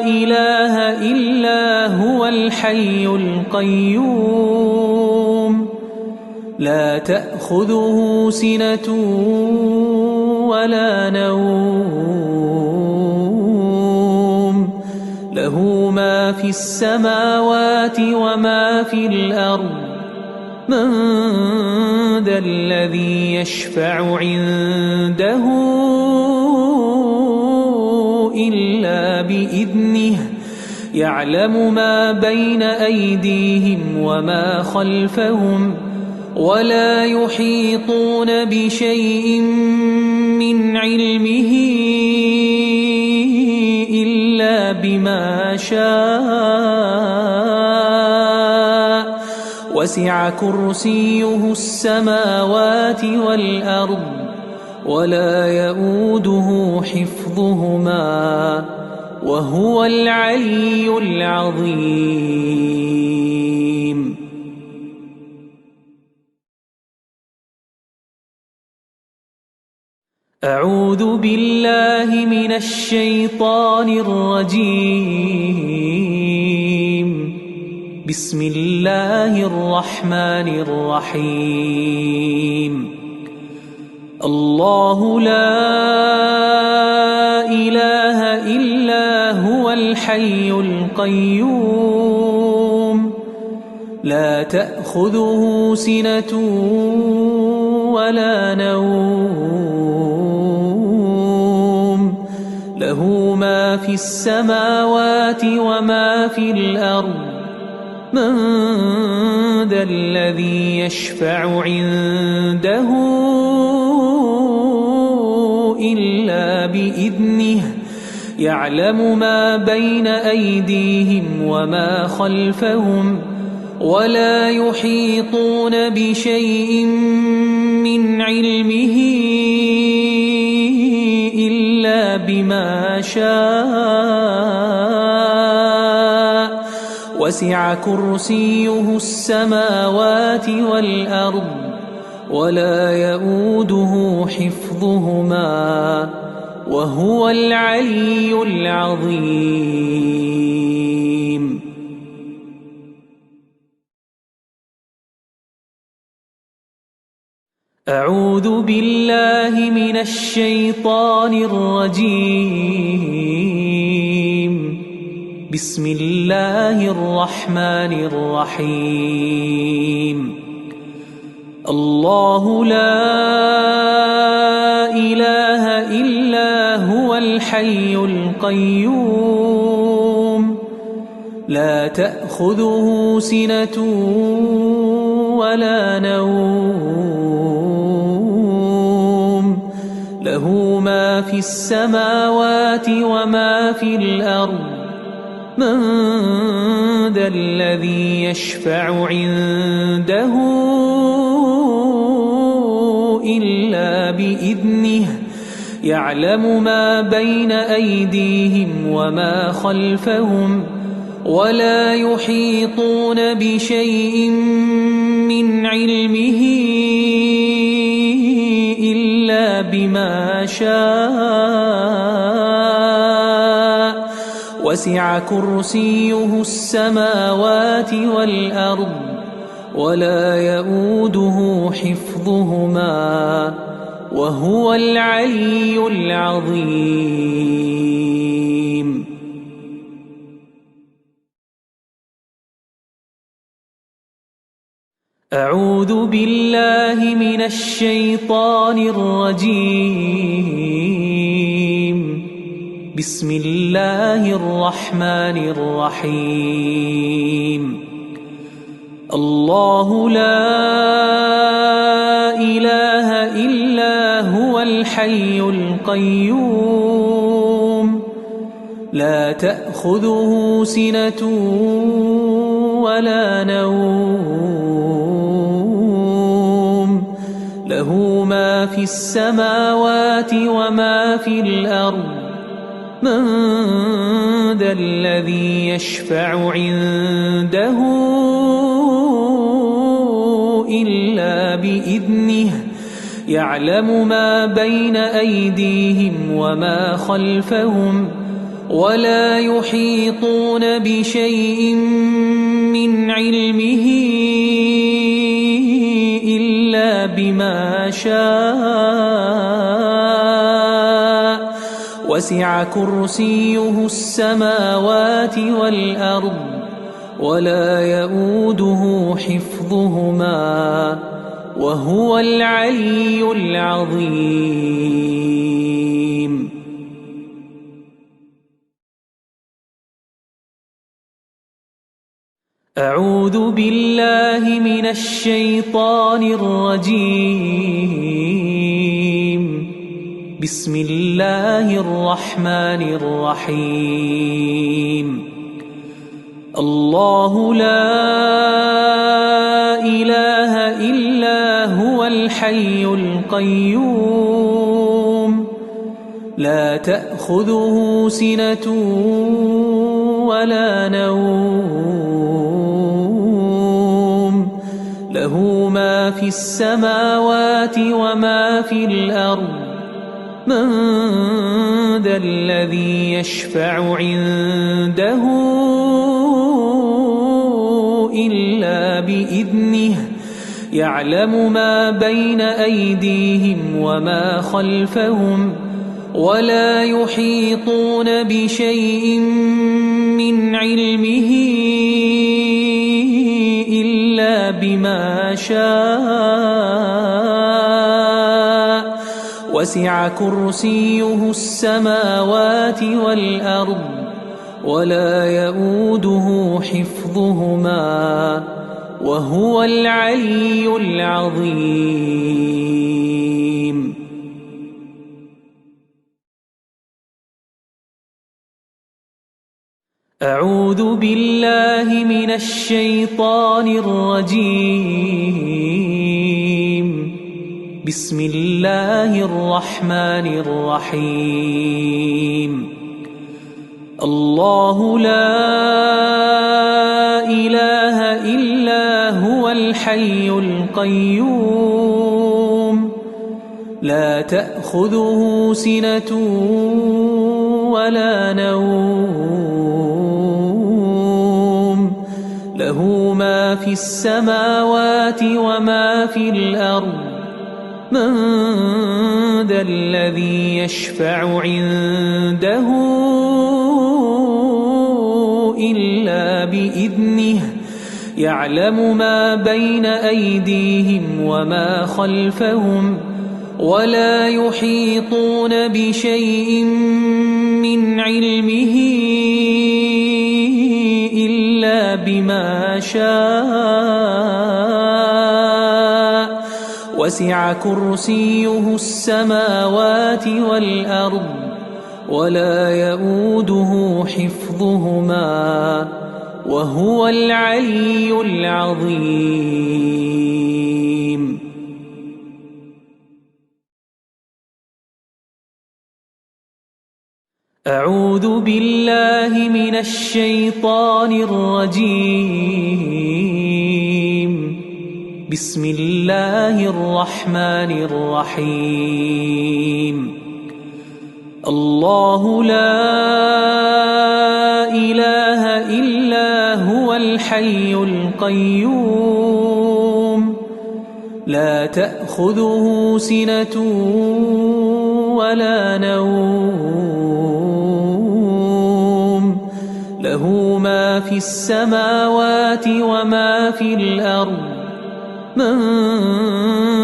إله إلا هو الحي القيوم لا تأخذه سنة ولا نوم له ما في السماوات وما في الأرض من ذا الذي يشفع عنده إلا بإذنه يعلم ما بين أيديهم وما خلفهم ولا يحيطون بشيء من علمه إلا بما شاء وسع كرسيه السماوات والأرض ولا يؤوده حفظهما وهو العلي العظيم. أعوذ بالله من الشيطان الرجيم. بسم الله الرحمن الرحيم. الله لا إله إلا هو الحي القيوم لا تأخذه سنة ولا نوم له ما في السماوات وما في الأرض من ذا الذي يشفع عنده إلا بإذنه يعلم ما بين أيديهم وما خلفهم ولا يحيطون بشيء من علمه إلا بما شاء وسع كرسيه السماوات والأرض ولا يؤوده حفظهما وهو العلي العظيم. أعوذ بالله من الشيطان الرجيم. بسم الله الرحمن الرحيم. الله لا إله إلا هو الحي القيوم لا تأخذه سنة ولا نوم له ما في السماوات وما في الأرض من ذا الذي يشفع عنده إلا بإذنه يعلم ما بين أيديهم وما خلفهم ولا يحيطون بشيء من علمه إلا بما شاء وسع كرسيه السماوات والأرض ولا يؤوده حفظهما وهو العلي العظيم. أعوذ بالله من الشيطان الرجيم. بسم الله الرحمن الرحيم. الله لا إله إلا هو الحي القيوم لا تأخذه سنة ولا نوم له ما في السماوات وما في الأرض من ذا الذي يشفع عنده إلا بإذنه يعلم ما بين أيديهم وما خلفهم ولا يحيطون بشيء من علمه إلا بما شاء وسع كرسيه السماوات والأرض ولا يؤوده حفظهما وهو العلي العظيم. أعوذ بالله من الشيطان الرجيم. بسم الله الرحمن الرحيم. الله لا إله إلا هو الحي القيوم لا تأخذه سنة ولا نوم له ما في السماوات وما في الأرض من ذا الذي يشفع عنده إلا بإذنه يعلم ما بين أيديهم وما خلفهم ولا يحيطون بشيء من علمه إلا بما شاء وسع كرسيه السماوات والأرض ولا يؤوده حفظهما وهو العلي العظيم. أعوذ بالله من الشيطان الرجيم. بسم الله الرحمن الرحيم. الله لا إله إلا هو الحي القيوم لا تأخذه سنة ولا نوم له ما في السماوات وما في الأرض من ذا الذي يشفع عنده إلا بإذنه يعلم ما بين أيديهم وما خلفهم ولا يحيطون بشيء من علمه إلا بما شاء وسع كرسيه السماوات والأرض ولا يؤوده حفظهما وهو العلي العظيم. أعوذ بالله من الشيطان الرجيم. بسم الله الرحمن الرحيم. الله لا إله إلا هو الحي القيوم لا تأخذه سنة ولا نوم له ما في السماوات وما في الأرض من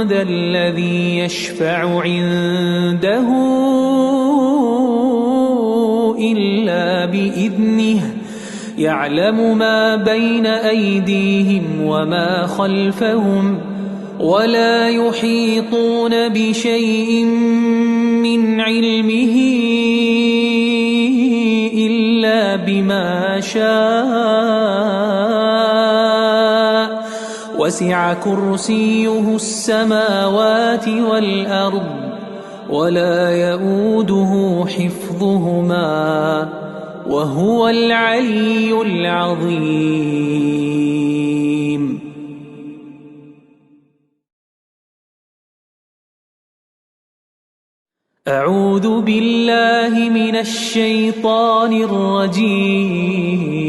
ذا الذي يشفع عنده إلا بإذنه يعلم ما بين أيديهم وما خلفهم ولا يحيطون بشيء من علمه إلا بما شاء وسع كرسيه السماوات والأرض ولا يؤوده حفظهما وهو العلي العظيم. أعوذ بالله من الشيطان الرجيم.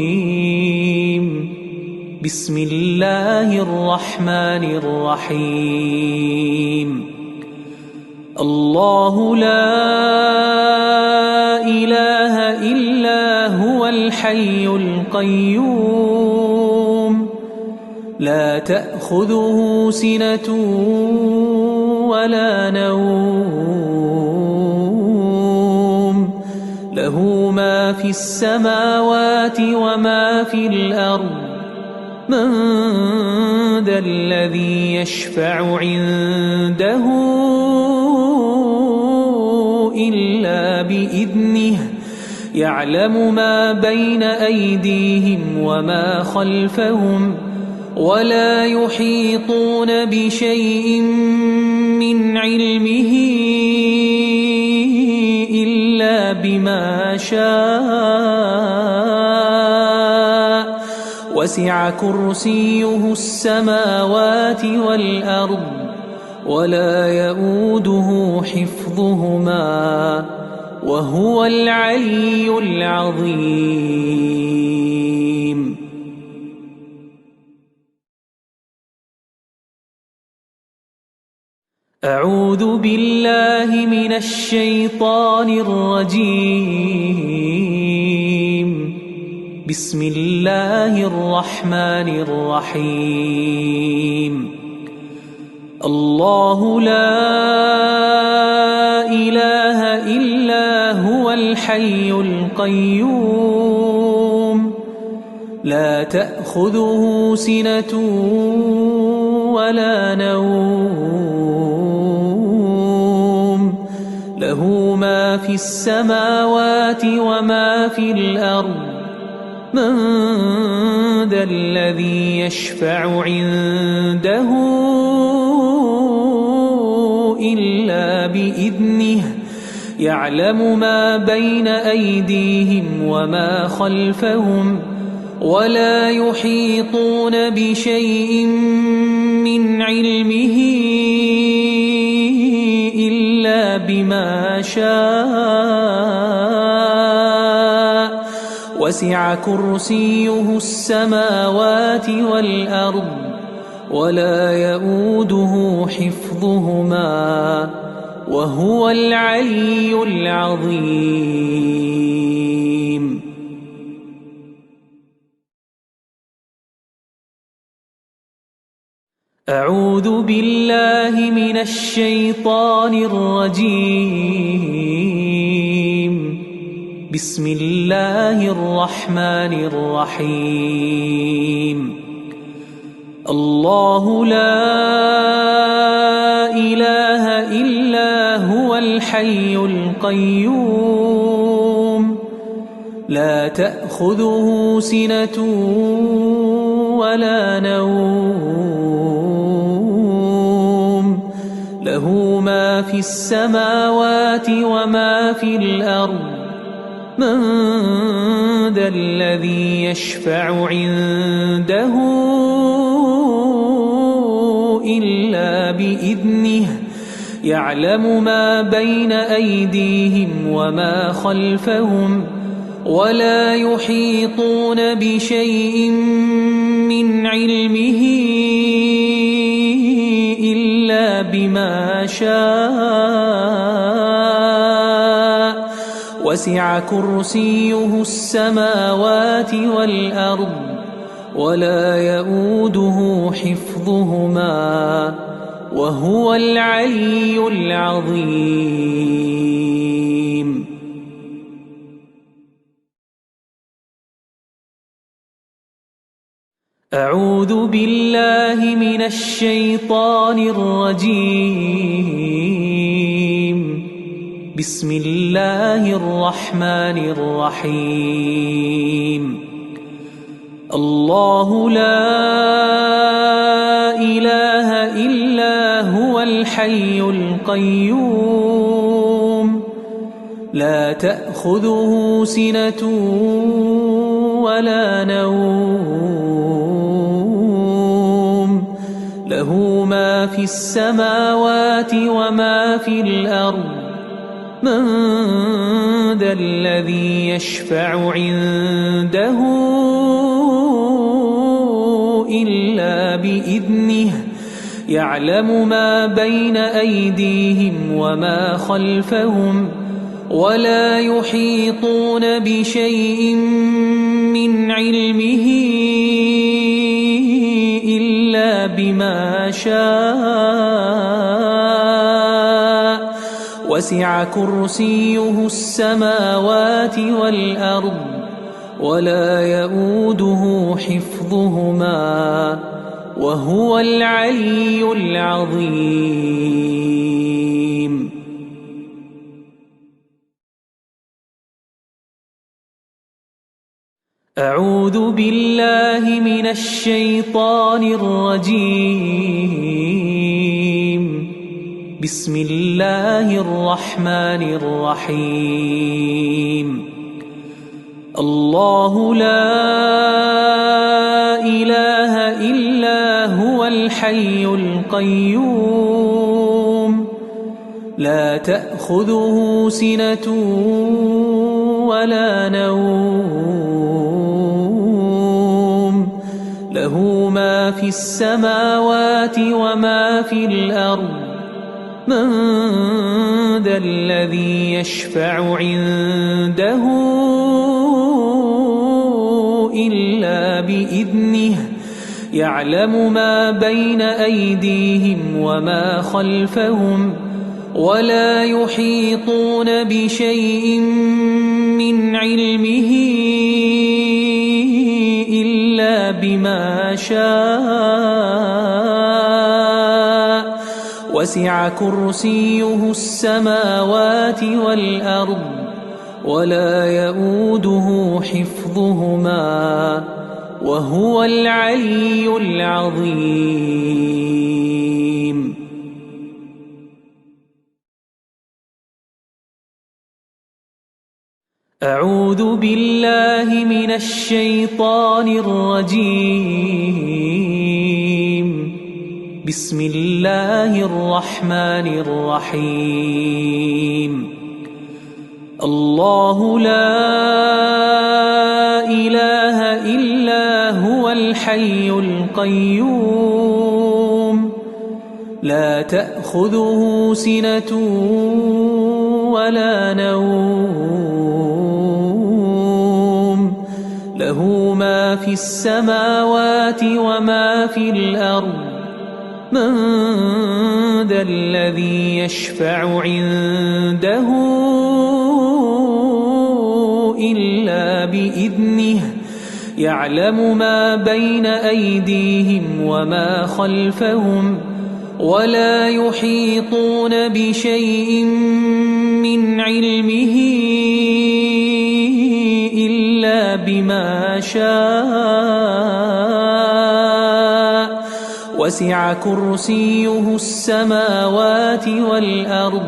بسم الله الرحمن الرحيم. الله لا إله إلا هو الحي القيوم لا تأخذه سنة ولا نوم له ما في السماوات وما في الأرض من ذا الذي يشفع عنده إلا بإذنه يعلم ما بين أيديهم وما خلفهم ولا يحيطون بشيء من علمه إلا بما شاء وسع كرسيه السماوات والأرض ولا يؤوده حفظهما وهو العلي العظيم. أعوذ بالله من الشيطان الرجيم. بسم الله الرحمن الرحيم. الله لا إله إلا هو الحي القيوم لا تأخذه سنة ولا نوم له ما في السماوات وما في الأرض من ذا الذي يشفع عنده إلا بإذنه يعلم ما بين أيديهم وما خلفهم ولا يحيطون بشيء من علمه إلا بما شاء وسع كرسيه السماوات والأرض ولا يؤوده حفظهما وهو العلي العظيم. أعوذ بالله من الشيطان الرجيم. بسم الله الرحمن الرحيم. الله لا إله إلا هو الحي القيوم لا تأخذه سنة ولا نوم له ما في السماوات وما في الأرض من ذا الذي يشفع عنده إلا بإذنه يعلم ما بين أيديهم وما خلفهم ولا يحيطون بشيء من علمه إلا بما شاء وسع كرسيه السماوات والأرض ولا يؤوده حفظهما وهو العلي العظيم. أعوذ بالله من الشيطان الرجيم. بسم الله الرحمن الرحيم. الله لا إله إلا هو الحي القيوم لا تأخذه سنة ولا نوم له ما في السماوات وما في الأرض من ذا الذي يشفع عنده إلا بإذنه يعلم ما بين أيديهم وما خلفهم ولا يحيطون بشيء من علمه إلا بما شاء وسع كرسيه السماوات والأرض ولا يؤوده حفظهما وهو العلي العظيم. أعوذ بالله من الشيطان الرجيم. بسم الله الرحمن الرحيم. الله لا إله إلا هو الحي القيوم لا تأخذه سنة ولا نوم له ما في السماوات وما في الأرض من ذا الذي يشفع عنده إلا بإذنه يعلم ما بين أيديهم وما خلفهم ولا يحيطون بشيء من علمه إلا بما شاء وسع كرسيه السماوات والأرض ولا يؤوده حفظهما وهو العلي العظيم. أعوذ بالله من الشيطان الرجيم. بسم الله الرحمن الرحيم. الله لا إله إلا هو الحي القيوم لا تأخذه سنة ولا نوم له ما في السماوات وما في الأرض من ذا الذي يشفع عنده إلا بإذنه يعلم ما بين أيديهم وما خلفهم ولا يحيطون بشيء من علمه إلا بما شاء وسع كرسيه السماوات والأرض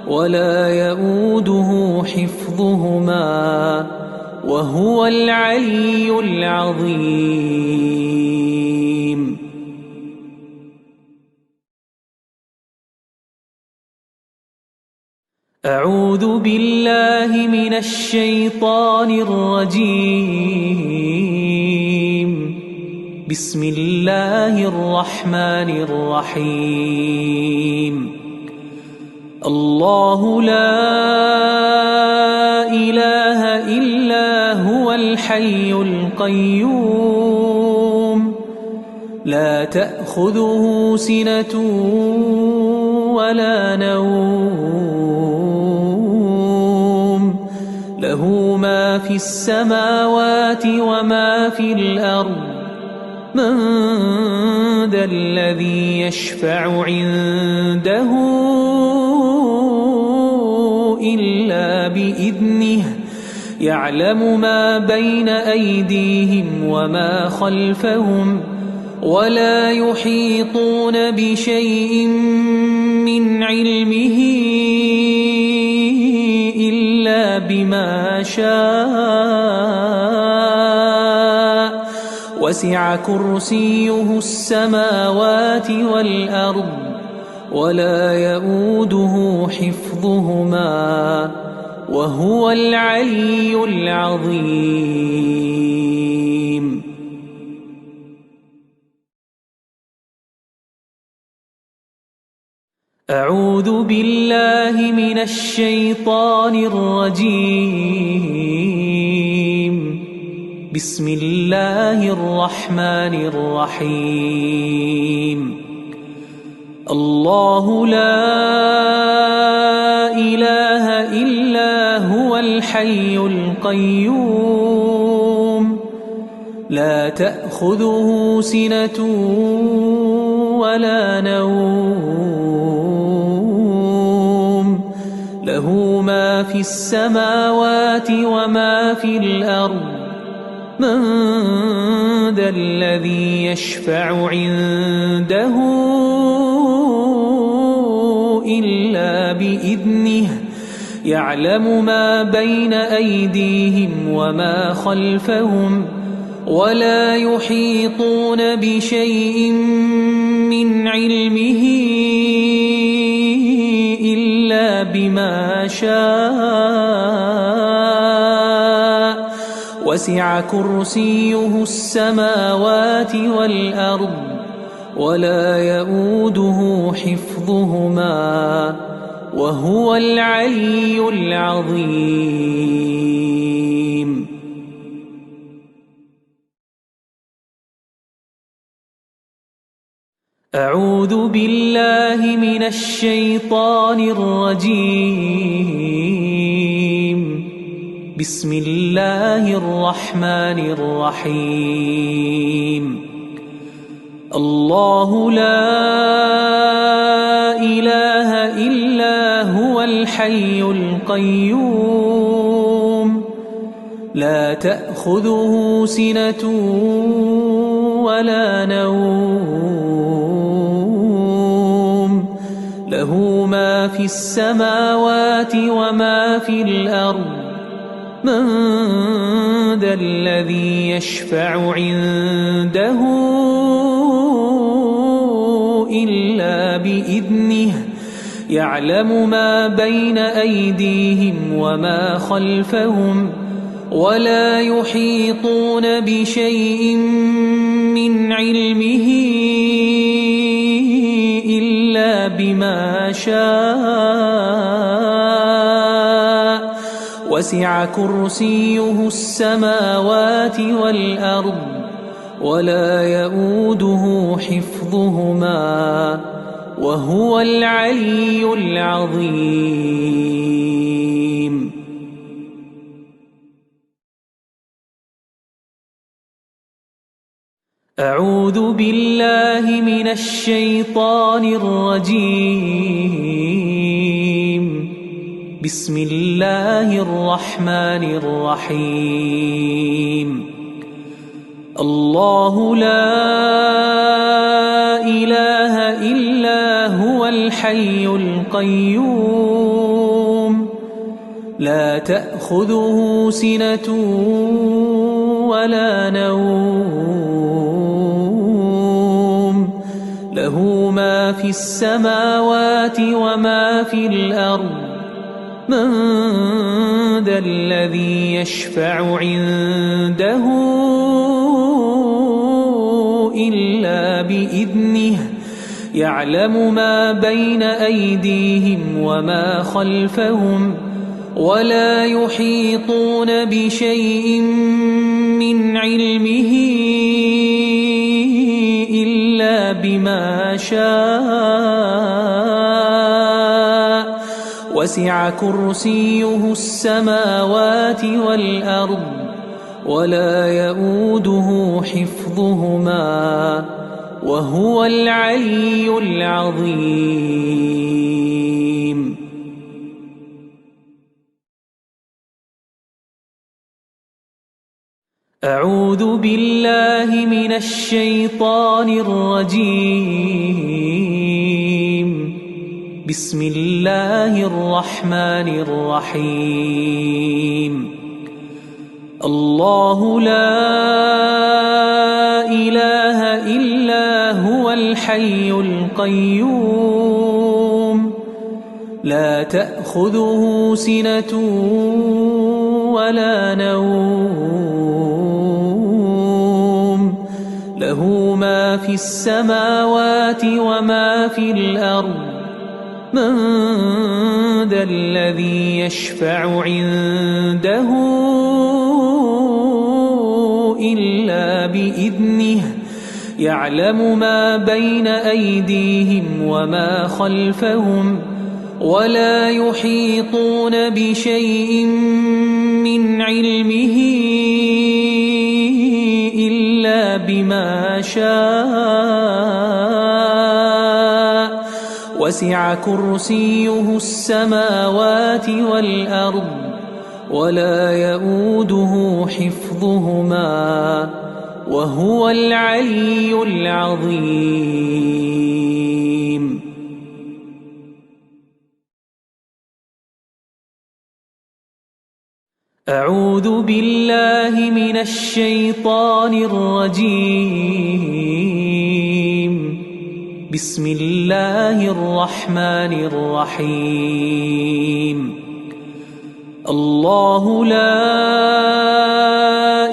ولا يؤوده حفظهما وهو العلي العظيم. أعوذ بالله من الشيطان الرجيم. بسم الله الرحمن الرحيم. الله لا إله إلا هو الحي القيوم لا تأخذه سنة ولا نوم له ما في السماوات وما في الأرض من ذا الذي يشفع عنده إلا بإذنه يعلم ما بين أيديهم وما خلفهم ولا يحيطون بشيء من علمه إلا بما شاء وسع كرسيه السماوات والأرض ولا يؤوده حفظهما وهو العلي العظيم. أعوذ بالله من الشيطان الرجيم. بسم الله الرحمن الرحيم. الله لا إله إلا هو الحي القيوم لا تأخذه سنة ولا نوم له ما في السماوات وما في الأرض من ذا الذي يشفع عنده إلا بإذنه يعلم ما بين أيديهم وما خلفهم ولا يحيطون بشيء من علمه إلا بما شاء وسع كرسيه السماوات والأرض ولا يؤوده حفظهما وهو العلي العظيم. أعوذ بالله من الشيطان الرجيم. بسم الله الرحمن الرحيم. الله لا إله إلا هو الحي القيوم لا تأخذه سنة ولا نوم له ما في السماوات وما في الأرض من ذا الذي يشفع عنده إلا بإذنه يعلم ما بين أيديهم وما خلفهم ولا يحيطون بشيء من علمه إلا بما شاء وسع كرسيه السماوات والأرض ولا يؤوده حفظهما وهو العلي العظيم. أعوذ بالله من الشيطان الرجيم. بسم الله الرحمن الرحيم. الله لا إله إلا هو الحي القيوم لا تأخذه سنة ولا نوم له ما في السماوات وما في الأرض من ذا الذي يشفع عنده إلا بإذنه يعلم ما بين أيديهم وما خلفهم ولا يحيطون بشيء من علمه شاء وسع كرسيه السماوات والأرض ولا يؤوده حفظهما وهو العلي العظيم. أعوذ بالله من الشيطان الرجيم. بسم الله الرحمن الرحيم. الله لا إله إلا هو الحي القيوم لا تأخذه سنة ولا نوم له ما في السماوات وما في الأرض من ذا الذي يشفع عنده إلا بإذنه يعلم ما بين أيديهم وما خلفهم ولا يحيطون بشيء من علمه إلا بما شاء وسع كرسيه السماوات والأرض ولا يؤوده حفظهما وهو العلي العظيم. أعوذ بالله من الشيطان الرجيم. بسم الله الرحمن الرحيم. الله لا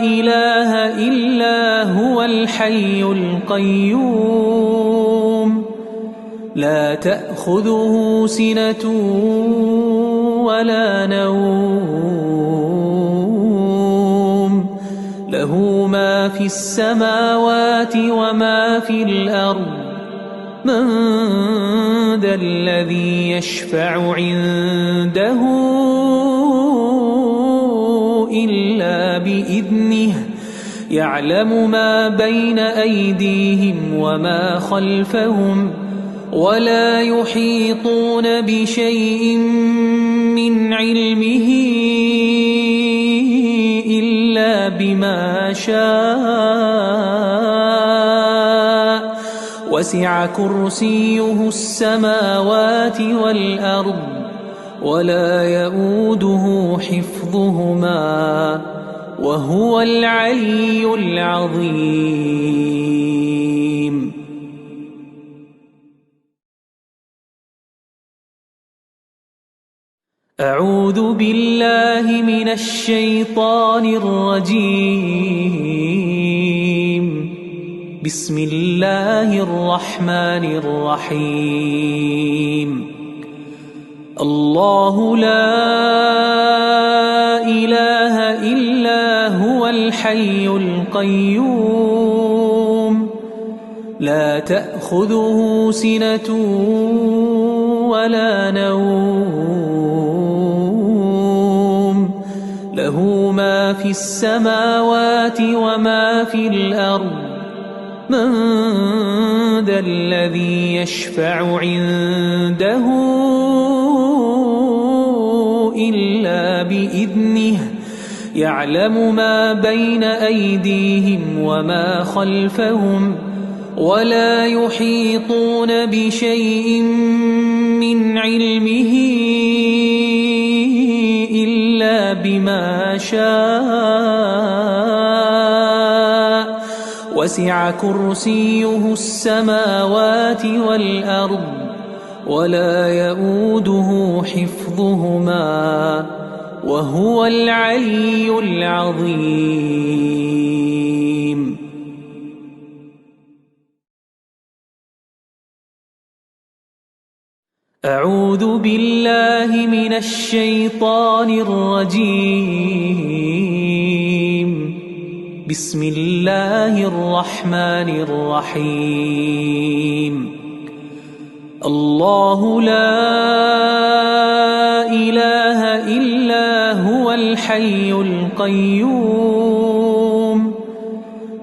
إله إلا هو الحي القيوم لا تأخذه سنة ولا نوم له ما في السماوات وما في الأرض من ذا الذي يشفع عنده إلا بإذنه يعلم ما بين أيديهم وما خلفهم ولا يحيطون بشيء من علمه إلا بما شاء وسع كرسيه السماوات والأرض ولا يؤوده حفظهما وهو العلي العظيم. أعوذ بالله من الشيطان الرجيم. بسم الله الرحمن الرحيم. الله لا إله إلا هو الحي القيوم لا تأخذه سنة ولا نوم له ما في السماوات وما في الأرض من ذا الذي يشفع عنده إلا بإذنه يعلم ما بين أيديهم وما خلفهم ولا يحيطون بشيء من علمه إلا بما شاء وسع كرسيه السماوات والأرض ولا يؤوده حفظهما وهو العلي العظيم. أعوذ بالله من الشيطان الرجيم. بسم الله الرحمن الرحيم. الله لا إله إلا هو الحي القيوم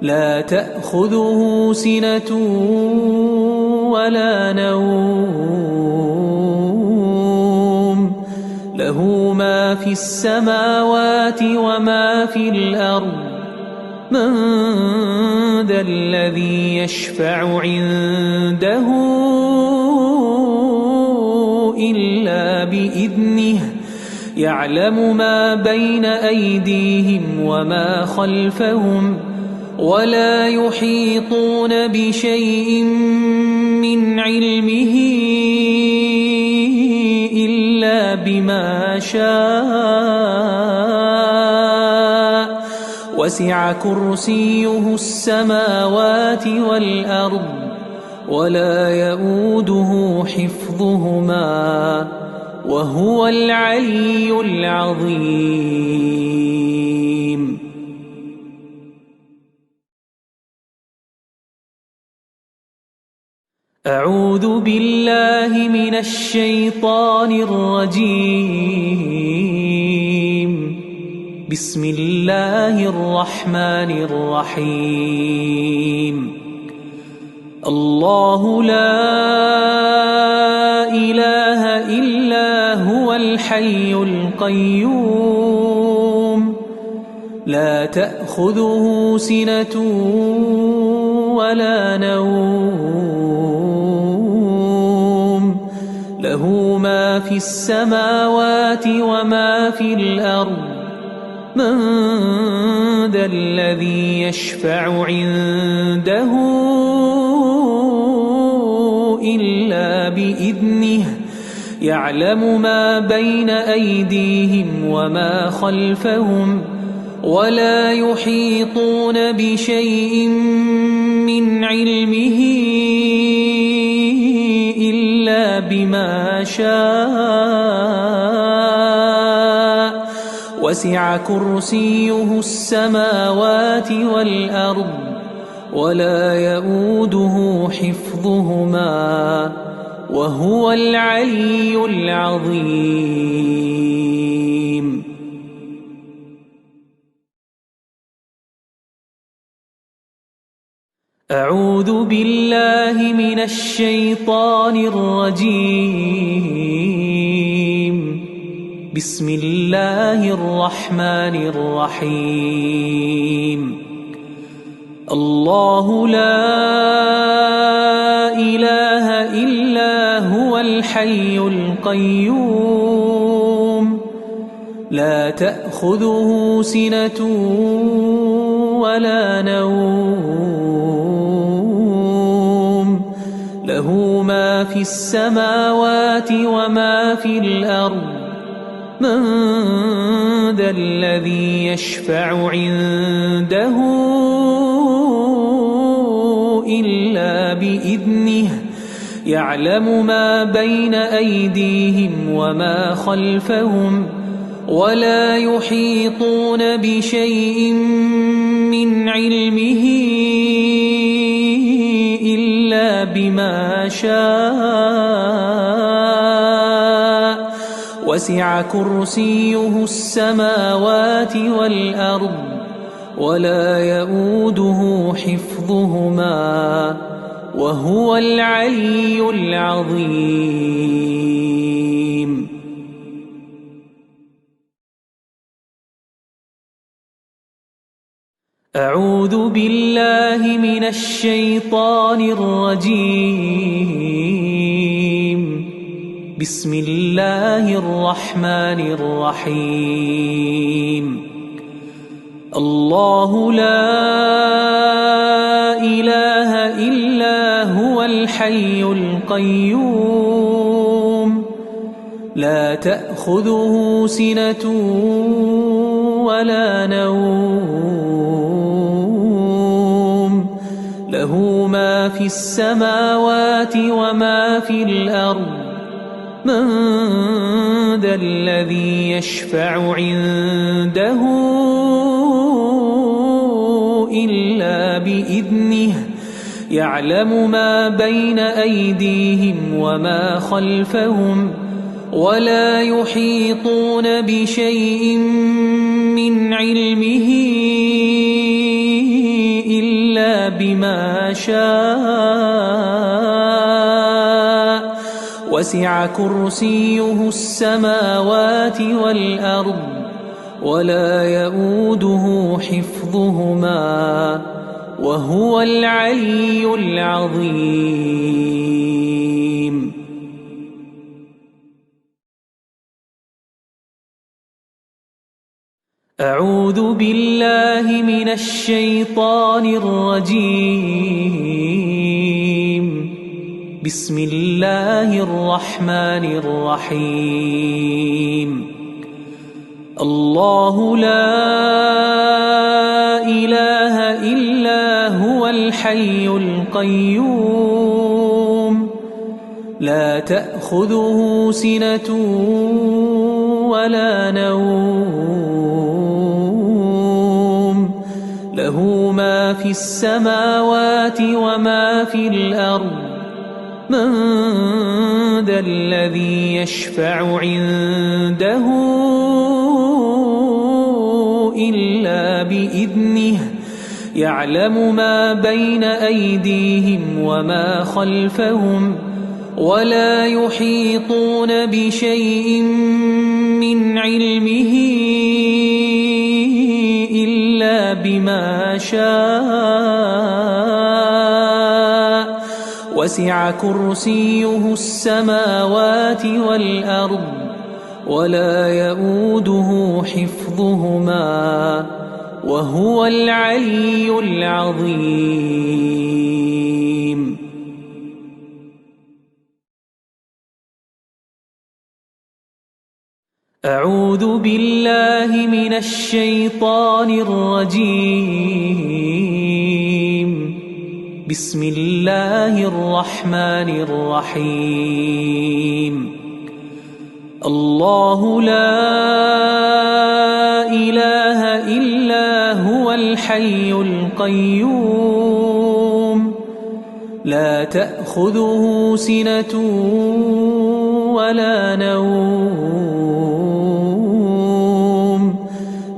لا تأخذه سنة ولا نوم له ما في السماوات وما في الأرض من ذا الذي يشفع عنده إلا بإذنه يعلم ما بين أيديهم وما خلفهم ولا يحيطون بشيء من علمه إلا بما شاء وسع كرسيه السماوات والأرض ولا يؤوده حفظهما وهو العلي العظيم. أعوذ بالله من الشيطان الرجيم. بسم الله الرحمن الرحيم. الله لا إله إلا هو الحي القيوم لا تأخذه سنة ولا نوم له ما في السماوات وما في الأرض من ذا الذي يشفع عنده إلا بإذنه يعلم ما بين أيديهم وما خلفهم ولا يحيطون بشيء من علمه إلا بما شاء وسع كرسيه السماوات والأرض ولا يؤوده حفظهما وهو العلي العظيم. أعوذ بالله من الشيطان الرجيم. بسم الله الرحمن الرحيم. الله لا إله إلا هو الحي القيوم لا تأخذه سنة ولا نوم له ما في السماوات وما في الأرض من ذا الذي يشفع عنده إلا بإذنه يعلم ما بين أيديهم وما خلفهم ولا يحيطون بشيء من علمه إلا بما شاء وسع كرسيه السماوات والأرض ولا يؤوده حفظهما وهو العلي العظيم. أعوذ بالله من الشيطان الرجيم. بسم الله الرحمن الرحيم. الله لا إله إلا هو الحي القيوم لا تأخذه سنة ولا نوم له ما في السماوات وما في الأرض من ذا الذي يشفع عنده إلا بإذنه يعلم ما بين أيديهم وما خلفهم ولا يحيطون بشيء من علمه إلا بما شاء وسع كرسيه السماوات والأرض ولا يؤوده حفظهما وهو العلي العظيم. أعوذ بالله من الشيطان الرجيم. بسم الله الرحمن الرحيم. الله لا إله إلا هو الحي القيوم لا تأخذه سنة ولا نوم له ما في السماوات وما في الأرض من ذا الذي يشفع عنده إلا بإذنه يعلم ما بين أيديهم وما خلفهم ولا يحيطون بشيء من علمه إلا بما شاء وسع كرسيه السماوات والأرض ولا يؤوده حفظهما وهو العلي العظيم. أعوذ بالله من الشيطان الرجيم. بسم الله الرحمن الرحيم. الله لا إله إلا هو الحي القيوم لا تأخذه سنة ولا نوم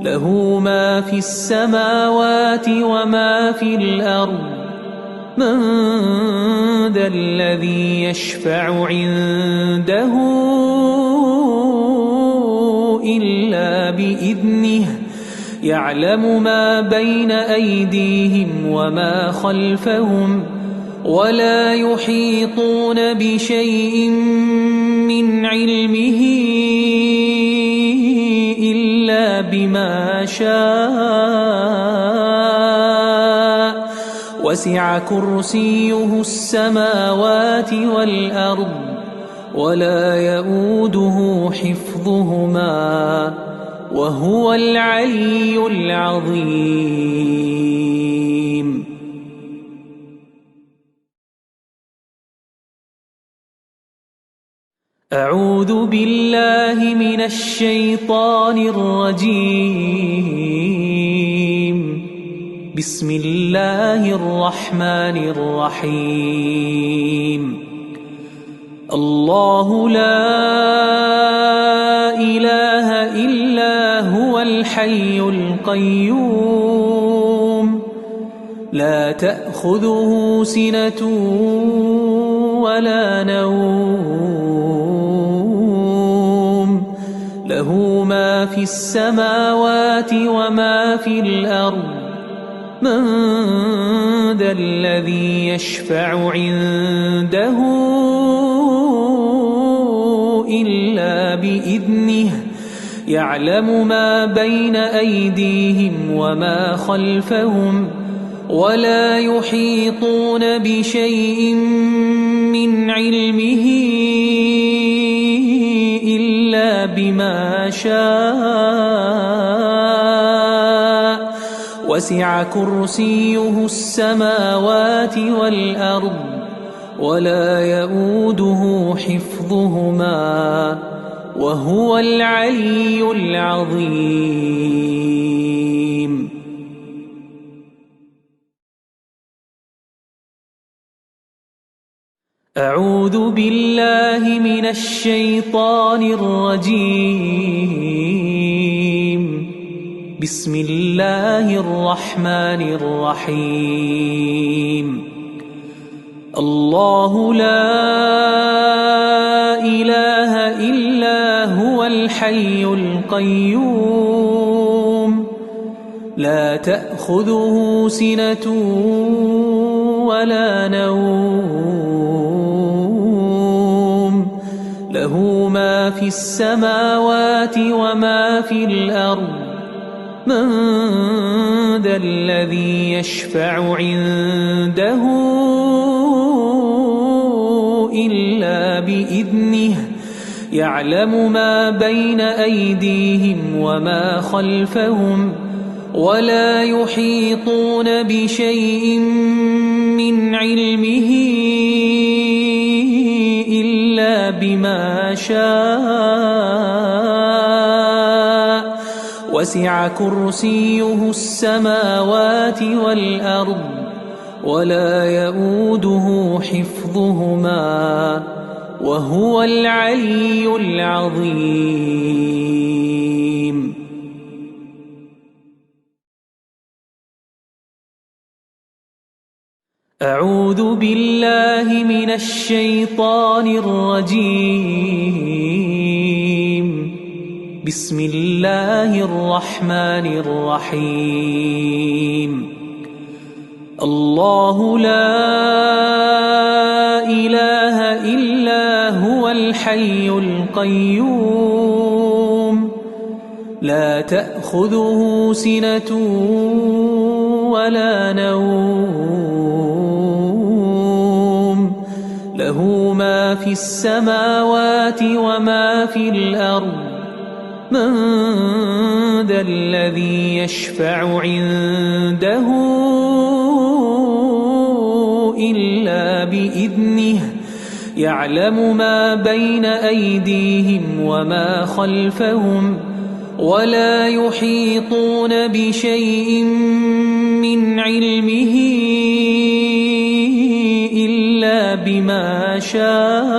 له ما في السماوات وما في الأرض من ذا الذي يشفع عنده إلا بإذنه يعلم ما بين أيديهم وما خلفهم ولا يحيطون بشيء من علمه إلا بما شاء وسع كرسيه السماوات والأرض ولا يؤوده حفظهما وهو العلي العظيم. أعوذ بالله من الشيطان الرجيم. بسم الله الرحمن الرحيم. الله لا إله إلا هو الحي القيوم لا تأخذه سنة ولا نوم له ما في السماوات وما في الأرض من ذا الذي يشفع عنده إلا بإذنه يعلم ما بين أيديهم وما خلفهم ولا يحيطون بشيء من علمه إلا بما شاء وسع كرسيه السماوات والأرض ولا يؤوده حفظهما وهو العلي العظيم. أعوذ بالله من الشيطان الرجيم. بسم الله الرحمن الرحيم. الله لا إله إلا هو الحي القيوم لا تأخذه سنة ولا نوم له ما في السماوات وما في الأرض من ذا الذي يشفع عنده إلا بإذنه يعلم ما بين أيديهم وما خلفهم ولا يحيطون بشيء من علمه إلا بما شاء وسع كرسيه السماوات والأرض ولا يؤوده حفظهما وهو العلي العظيم. أعوذ بالله من الشيطان الرجيم. بسم الله الرحمن الرحيم. الله لا إله إلا هو الحي القيوم لا تأخذه سنة ولا نوم له ما في السماوات وما في الأرض من ذا الذي يشفع عنده إلا بإذنه يعلم ما بين أيديهم وما خلفهم ولا يحيطون بشيء من علمه إلا بما شاء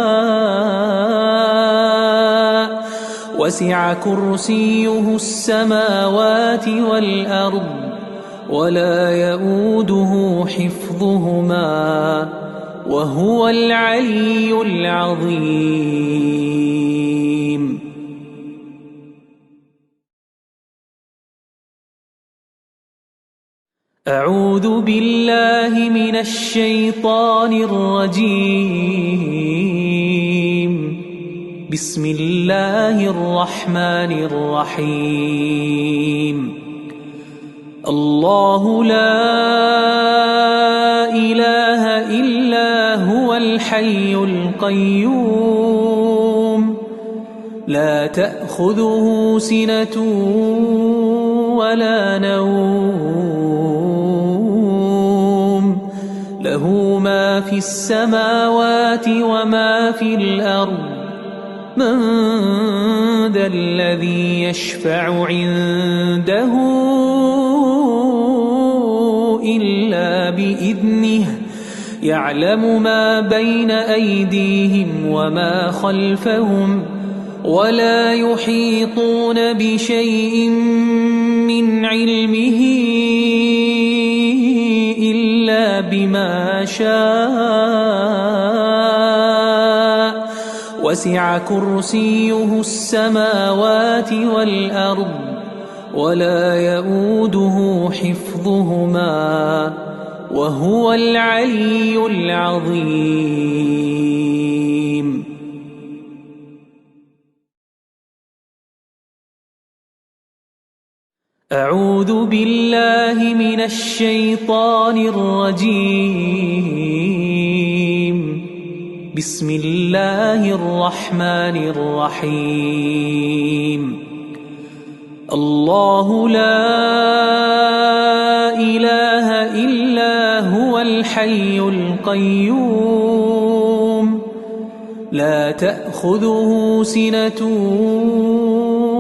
وسع كرسيه السماوات والأرض ولا يؤوده حفظهما وهو العلي العظيم. أعوذ بالله من الشيطان الرجيم. بسم الله الرحمن الرحيم. الله لا إله إلا هو الحي القيوم لا تأخذه سنة ولا نوم له ما في السماوات وما في الأرض من ذا الذي يشفع عنده إلا بإذنه يعلم ما بين أيديهم وما خلفهم ولا يحيطون بشيء من علمه إلا بما شاء وسع كرسيه السماوات والأرض ولا يؤوده حفظهما وهو العلي العظيم. أعوذ بالله من الشيطان الرجيم. بسم الله الرحمن الرحيم. الله لا إله إلا هو الحي القيوم لا تأخذه سنة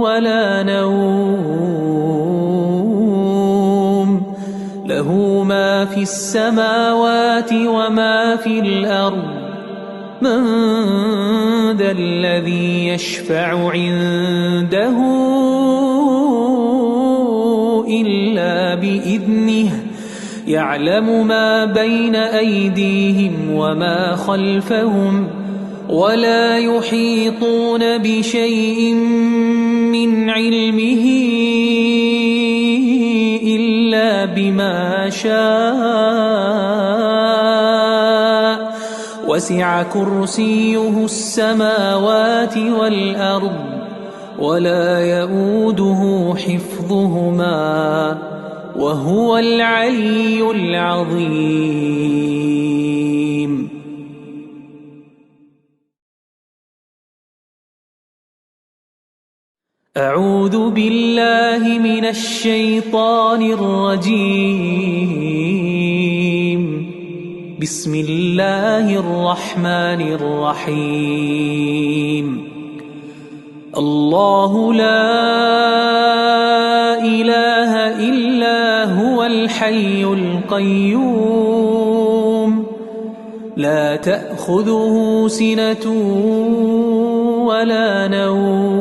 ولا نوم له ما في السماوات وما في الأرض من ذا الذي يشفع عنده إلا بإذنه يعلم ما بين أيديهم وما خلفهم ولا يحيطون بشيء من علمه إلا بما شاء وسع كرسيه السماوات والأرض ولا يؤوده حفظهما وهو العلي العظيم. أعوذ بالله من الشيطان الرجيم. بسم الله الرحمن الرحيم. الله لا إله إلا هو الحي القيوم لا تأخذه سنة ولا نوم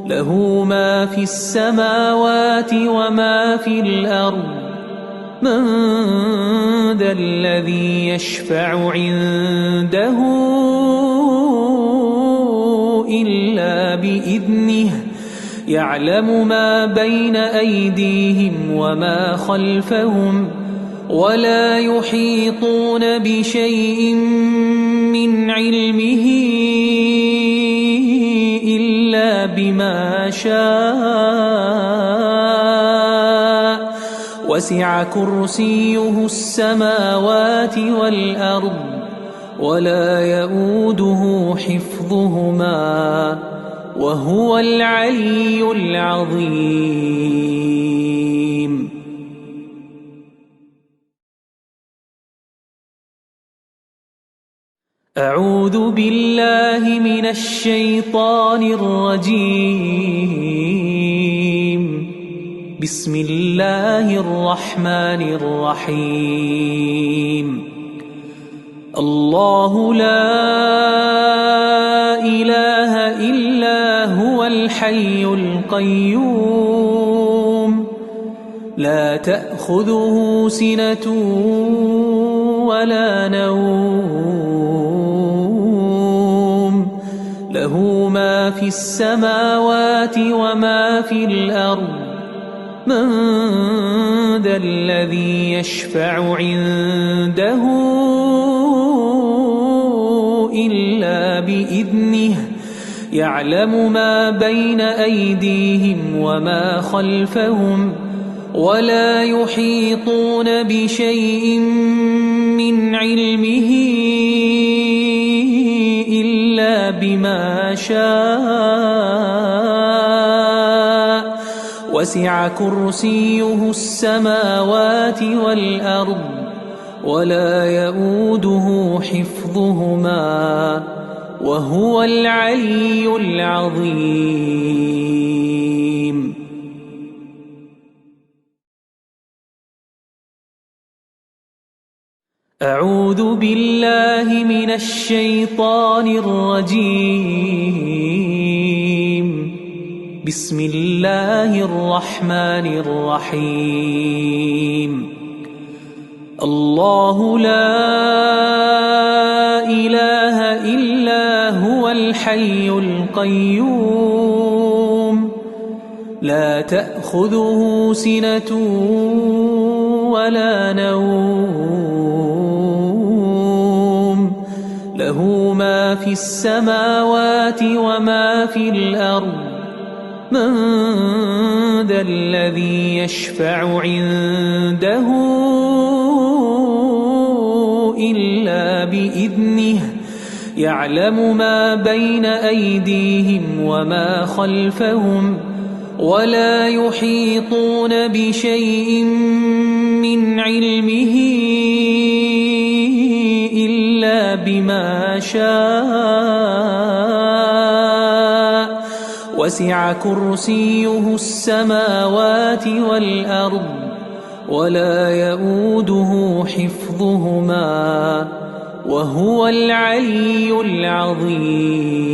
له ما في السماوات وما في الأرض من ذا الذي يشفع عنده إلا بإذنه يعلم ما بين أيديهم وما خلفهم ولا يحيطون بشيء من علمه إلا بما شاء وسع كرسيه السماوات والأرض ولا يؤوده حفظهما وهو العلي العظيم. أعوذ بالله من الشيطان الرجيم. بسم الله الرحمن الرحيم. الله لا إله إلا هو الحي القيوم لا تأخذه سنة ولا نوم له ما في السماوات وما في الأرض من ذا الذي يشفع عنده إلا بإذنه يعلم ما بين أيديهم وما خلفهم ولا يحيطون بشيء من علمه إلا بما شاء وسع كرسيه السماوات والأرض ولا يؤوده حفظهما وهو العلي العظيم. أعوذ بالله من الشيطان الرجيم. بسم الله الرحمن الرحيم. الله لا إله إلا هو الحي القيوم لا تأخذه سنة ولا نوم له ما في السماوات وما في الأرض من ذا الذي يشفع عنده إلا بإذنه يعلم ما بين أيديهم وما خلفهم ولا يحيطون بشيء من علمه إلا بما شاء وسع كرسيه السماوات والأرض ولا يؤوده حفظهما وهو العلي العظيم.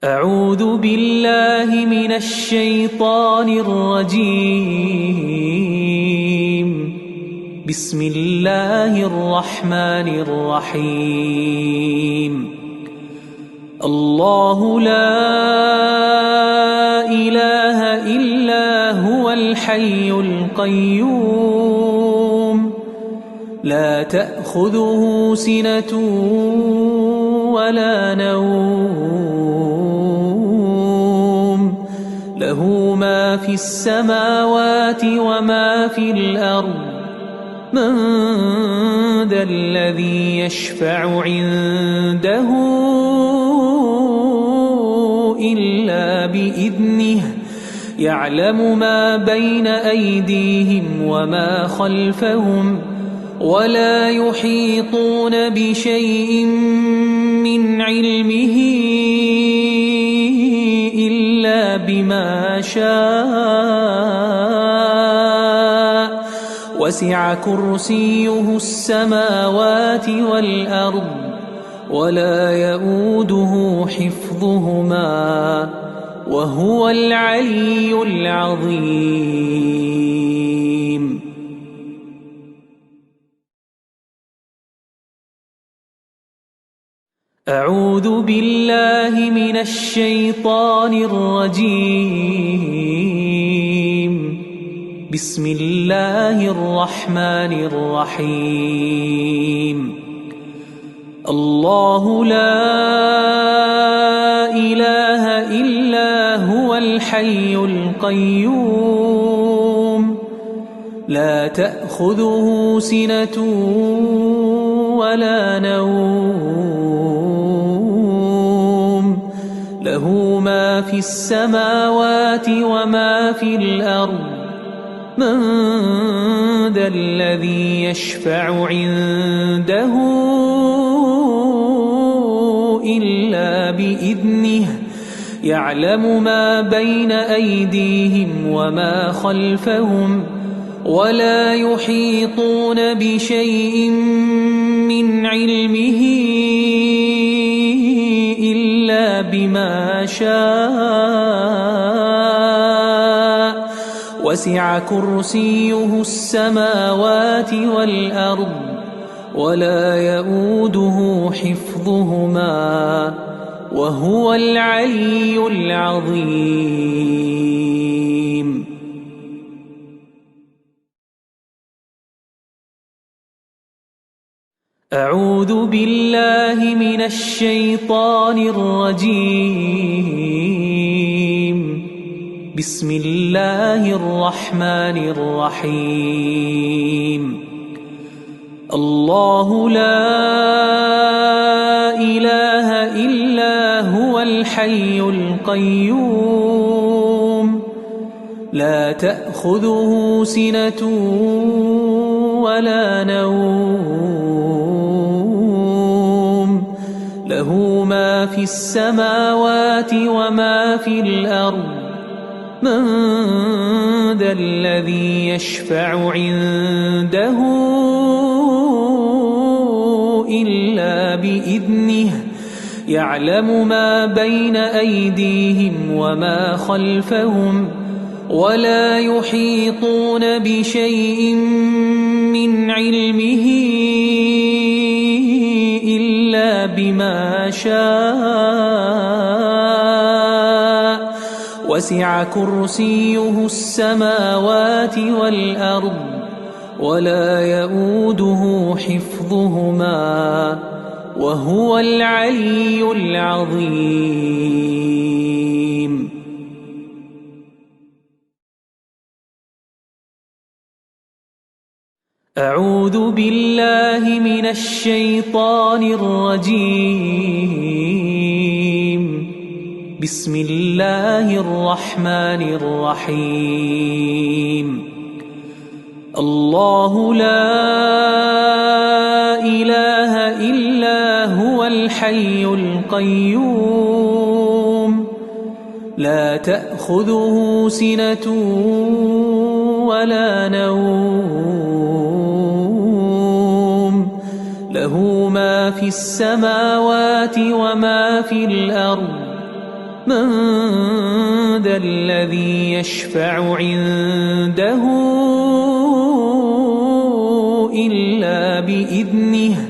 أعوذ بالله من الشيطان الرجيم. بسم الله الرحمن الرحيم. الله لا إله إلا هو الحي القيوم لا تأخذه سنة ولا نوم له ما في السماوات وما في الأرض من ذا الذي يشفع عنده إلا بإذنه يعلم ما بين أيديهم وما خلفهم ولا يحيطون بشيء من علمه إلا بما شاء وسع كرسيه السماوات والأرض ولا يؤوده حفظهما وهو العلي العظيم. أعوذ بالله من الشيطان الرجيم. بسم الله الرحمن الرحيم. الله لا إله إلا هو الحي القيوم لا تأخذه سنة ولا نوم له ما في السماوات وما في الأرض من ذا الذي يشفع عنده إلا بإذنه يعلم ما بين أيديهم وما خلفهم ولا يحيطون بشيء من علمه إلا بما شاء وسع كرسيه السماوات والأرض ولا يؤوده حفظهما وهو العلي العظيم. أعوذ بالله من الشيطان الرجيم. بسم الله الرحمن الرحيم. الله لا إله إلا هو الحي القيوم لا تأخذه سنة ولا نوم له ما في السماوات وما في الأرض من ذا الذي يشفع عنده إلا بإذنه يعلم ما بين أيديهم وما خلفهم ولا يحيطون بشيء من علمه إلا بما شاء وسع كرسيه السماوات والأرض ولا يؤوده حفظهما وهو العلي العظيم. أعوذ بالله من الشيطان الرجيم. بسم الله الرحمن الرحيم. الله لا إله إلا هو الحي القيوم لا تأخذه سنة ولا نوم له ما في السماوات وما في الأرض من ذا الذي يشفع عنده إلا بإذنه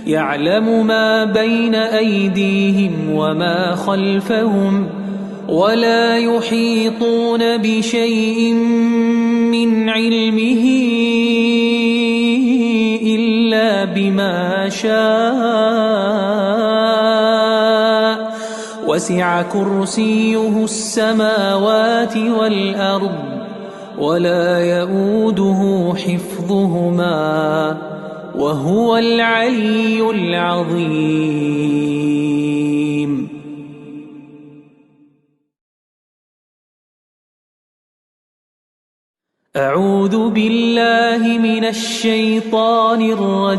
يعلم ما بين أيديهم وما خلفهم ولا يحيطون بشيء من علمه إلا بما شاء وسع كرسيه السماوات والأرض ولا يؤوده حفظهما وهو العلي العظيم. أعوذ بالله من الشيطان الرجيم.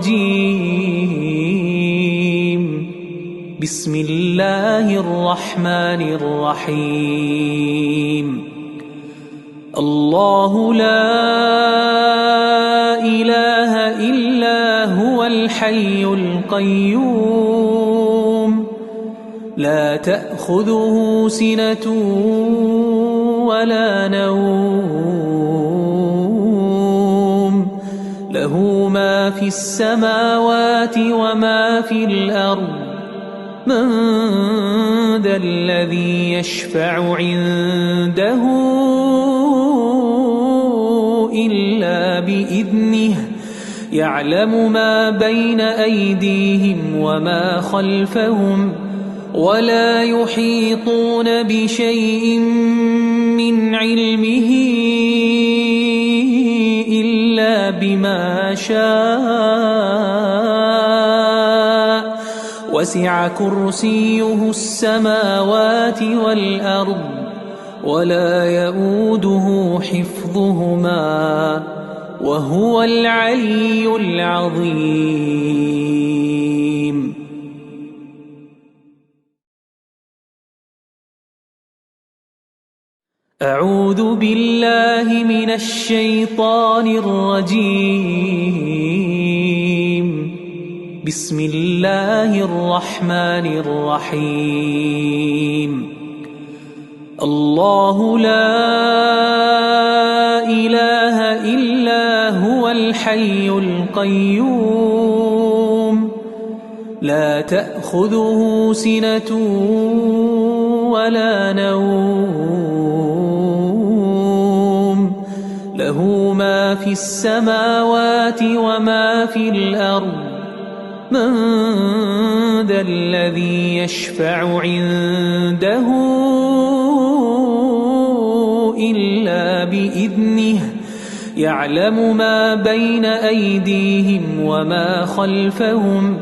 بسم الله الرحمن الرحيم. الله لا إله إلا هو الحي القيوم لا تأخذه سنة ولا نوم له ما في السماوات وما في الأرض من ذا الذي يشفع عنده إلا بإذنه يعلم ما بين أيديهم وما خلفهم ولا يحيطون بشيء من علمه إلا بما شاء وسع كرسيه السماوات والأرض ولا يؤوده حفظهما وهو العلي العظيم. أعوذ بالله من الشيطان الرجيم. بسم الله الرحمن الرحيم. الله لا إله إلا هو الحي القيوم لا تأخذه سنة ولا نوم له ما في السماوات وما في الأرض من ذا الذي يشفع عنده إلا بإذنه يعلم ما بين أيديهم وما خلفهم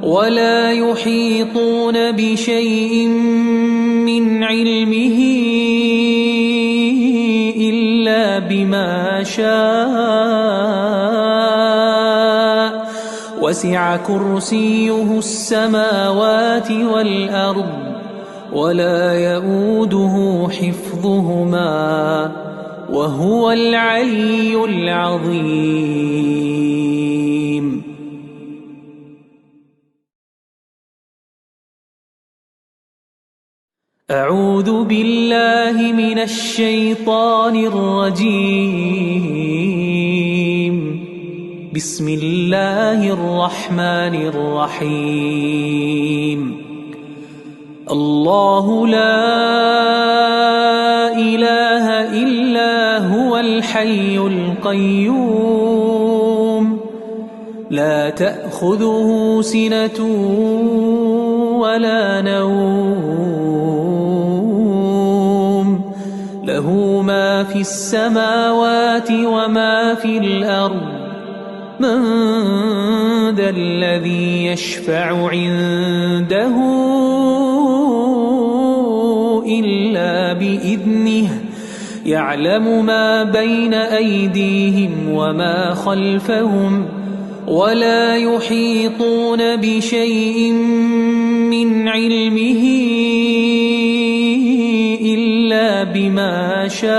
ولا يحيطون بشيء من علمه إلا بما شاء وسع كرسيه السماوات والأرض ولا يؤوده حفظهما وهو العلي العظيم. أعوذ بالله من الشيطان الرجيم. بسم الله الرحمن الرحيم. الله لا إله إلا هو الحي القيوم لا تأخذه سنة ولا نوم له ما في السماوات وما في الأرض من ذا الذي يشفع عنده إلا بإذنه يعلم ما بين أيديهم وما خلفهم ولا يحيطون بشيء من علمه بما شاء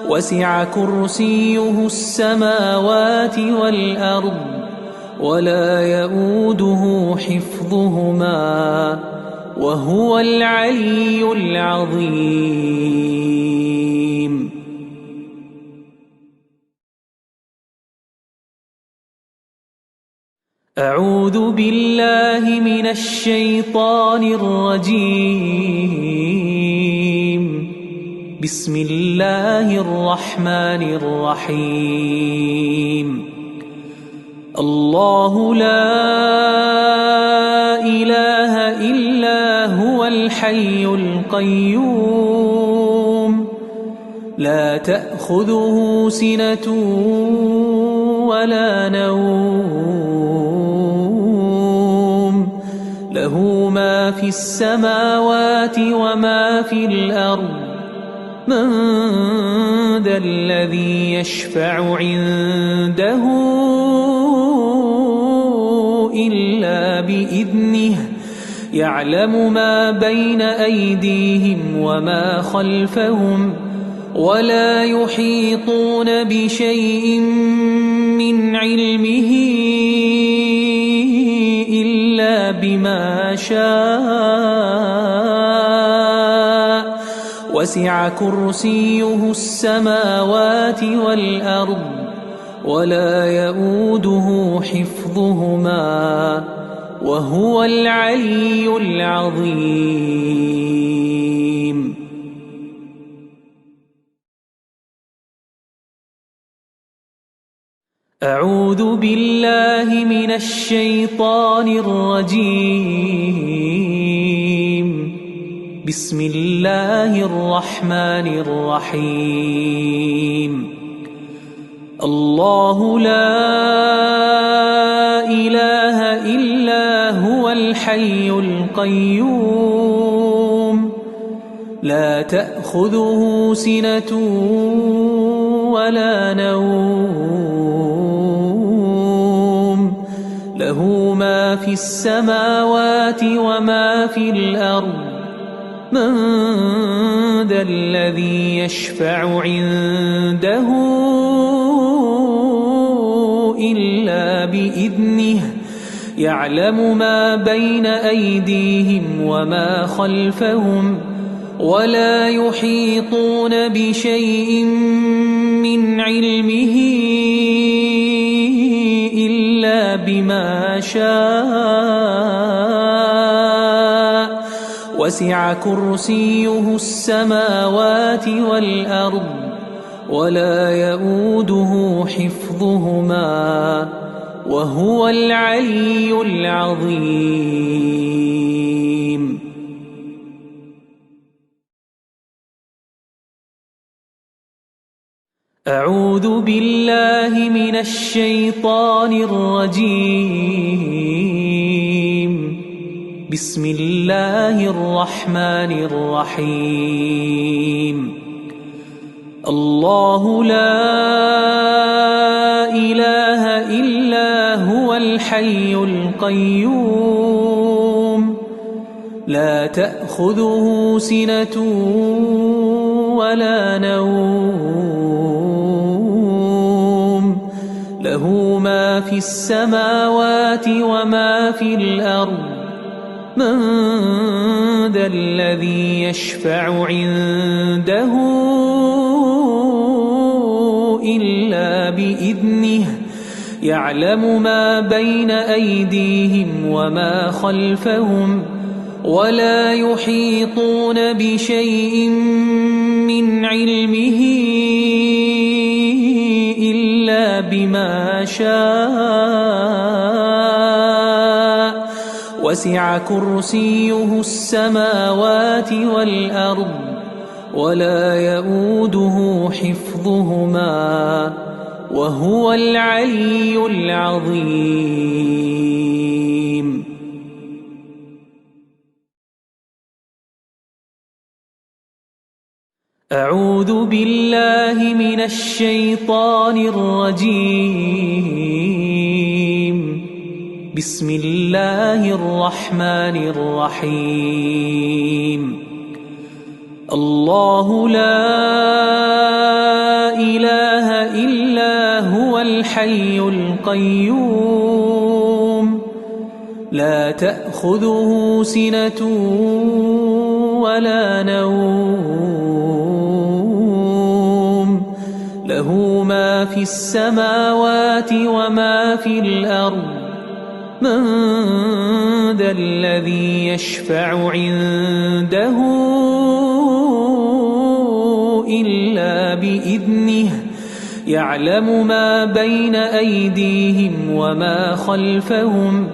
وسع كرسيه السماوات والأرض ولا يؤوده حفظهما وهو العلي العظيم. أعوذ بالله من الشيطان الرجيم. بسم الله الرحمن الرحيم. الله لا إله إلا هو الحي القيوم لا تأخذه سنة ولا نوم له ما في السماوات وما في الأرض من ذا الذي يشفع عنده إلا بإذنه يعلم ما بين أيديهم وما خلفهم ولا يحيطون بشيء من علمه إلا بما شاء وسع كرسيه السماوات والأرض ولا يؤوده حفظهما وهو العلي العظيم. أعوذ بالله من الشيطان الرجيم. بسم الله الرحمن الرحيم. الله لا إله إلا هو الحي القيوم لا تأخذه سنة ولا نوم له ما في السماوات وما في الأرض من ذا الذي يشفع عنده إلا بإذنه يعلم ما بين أيديهم وما خلفهم ولا يحيطون بشيء من علمه إلا بما شاء وسع كرسيه السماوات والأرض ولا يؤوده حفظهما وهو العلي العظيم. أعوذ بالله من الشيطان الرجيم. بسم الله الرحمن الرحيم. الله لا إله إلا هو الحي القيوم لا تأخذه سنة ولا نوم له ما في السماوات وما في الأرض من ذا الذي يشفع عنده إلا بإذنه يعلم ما بين أيديهم وما خلفهم ولا يحيطون بشيء من علمه إلا بما شاء وسع كرسيه السماوات والأرض ولا يؤوده حفظهما وهو العلي العظيم. أعوذ بالله من الشيطان الرجيم. بسم الله الرحمن الرحيم الله لا إله إلا هو الحي القيوم لا تأخذه سنة ولا نوم له ما في السماوات وما في الأرض من ذا الذي يشفع عنده إلا بإذنه يعلم ما بين أيديهم وما خلفهم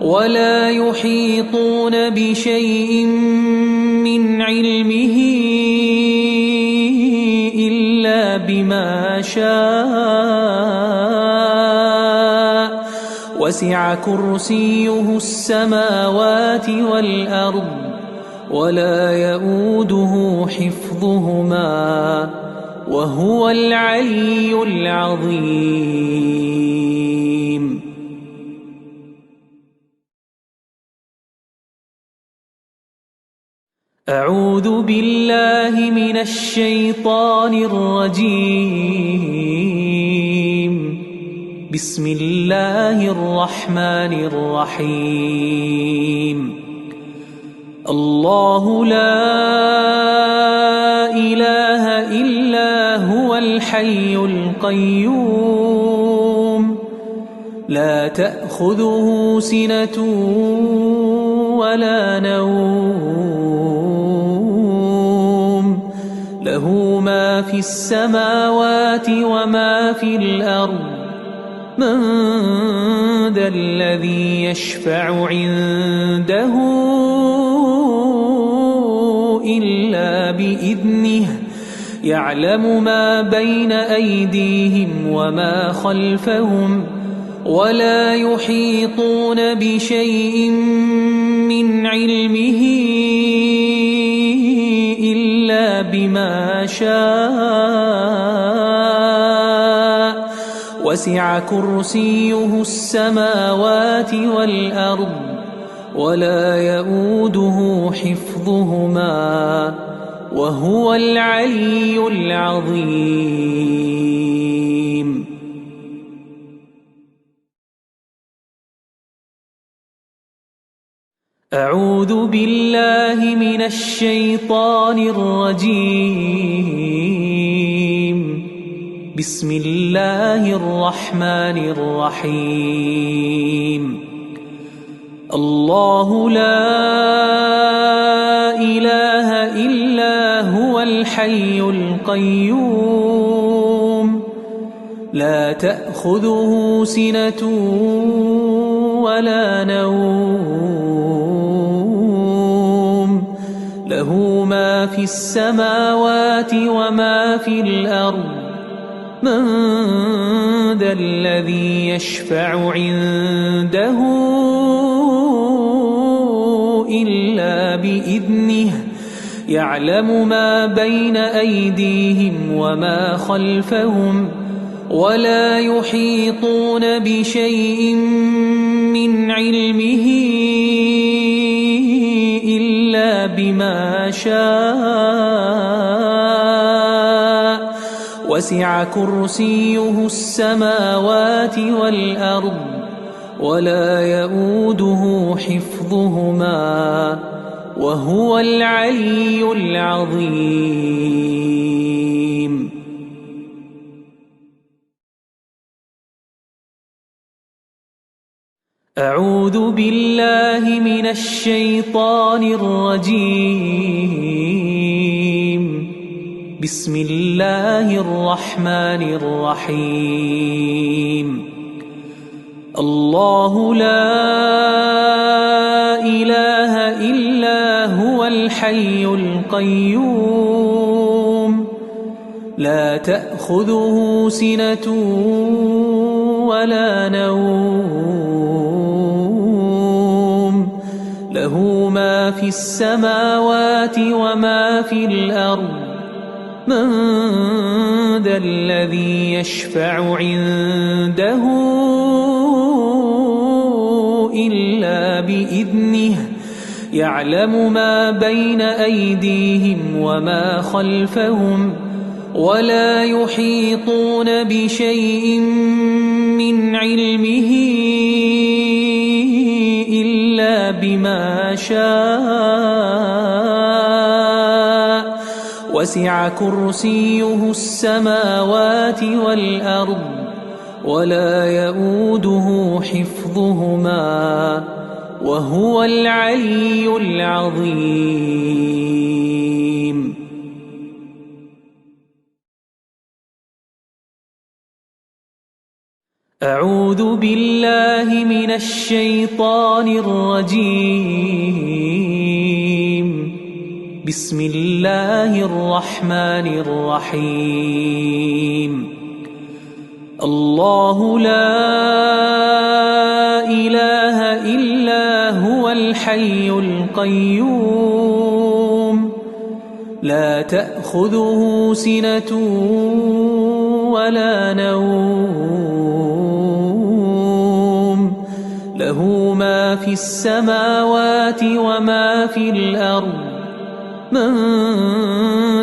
ولا يحيطون بشيء من علمه إلا بما شاء وسع كرسيه السماوات والأرض ولا يؤوده حفظهما وهو العلي العظيم أعوذ بالله من الشيطان الرجيم بسم الله الرحمن الرحيم الله لا إله إلا هو الحي القيوم لا تأخذه سنة ولا نوم له ما في السماوات وما في الأرض من ذا الذي يشفع عنده إلا بإذنه يعلم ما بين أيديهم وما خلفهم ولا يحيطون بشيء من علمه إلا بما شاء وسع كرسيه السماوات والأرض ولا يؤوده حفظهما وهو العلي العظيم أعوذ بالله من الشيطان الرجيم بسم الله الرحمن الرحيم الله لا إله إلا هو الحي القيوم لا تأخذه سنة ولا نوم له ما في السماوات وما في الأرض من ذا الذي يشفع عنده إلا بإذنه يعلم ما بين أيديهم وما خلفهم ولا يحيطون بشيء من علمه إلا بما شاء وسع كرسيه السماوات والأرض ولا يؤوده حفظهما وهو العلي العظيم أعوذ بالله من الشيطان الرجيم بسم الله الرحمن الرحيم الله لا إله إلا هو الحي القيوم لا تأخذه سنة ولا نوم له ما في السماوات وما في الأرض من ذا الذي يشفع عنده إلا بإذنه يعلم ما بين أيديهم وما خلفهم ولا يحيطون بشيء من علمه إلا بما شاء وسع كرسيه السماوات والأرض ولا يؤوده حفظهما وهو العلي العظيم. أعوذ بالله من الشيطان الرجيم. بسم الله الرحمن الرحيم. الله لا إله إلا هو الحي القيوم لا تأخذه سنة ولا نوم له ما في السماوات وما في الأرض من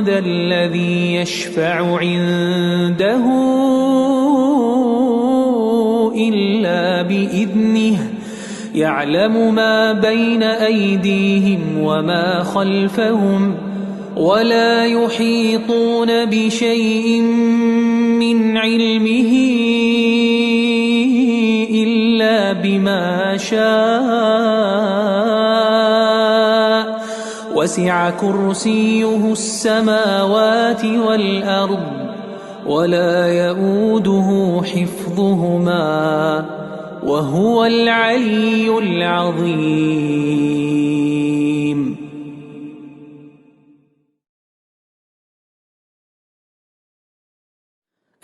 ذا الذي يشفع عنده إلا بإذنه يعلم ما بين أيديهم وما خلفهم ولا يحيطون بشيء من علمه إلا بما شاء وسع كرسيه السماوات والأرض ولا يؤوده حفظهما وهو العلي العظيم.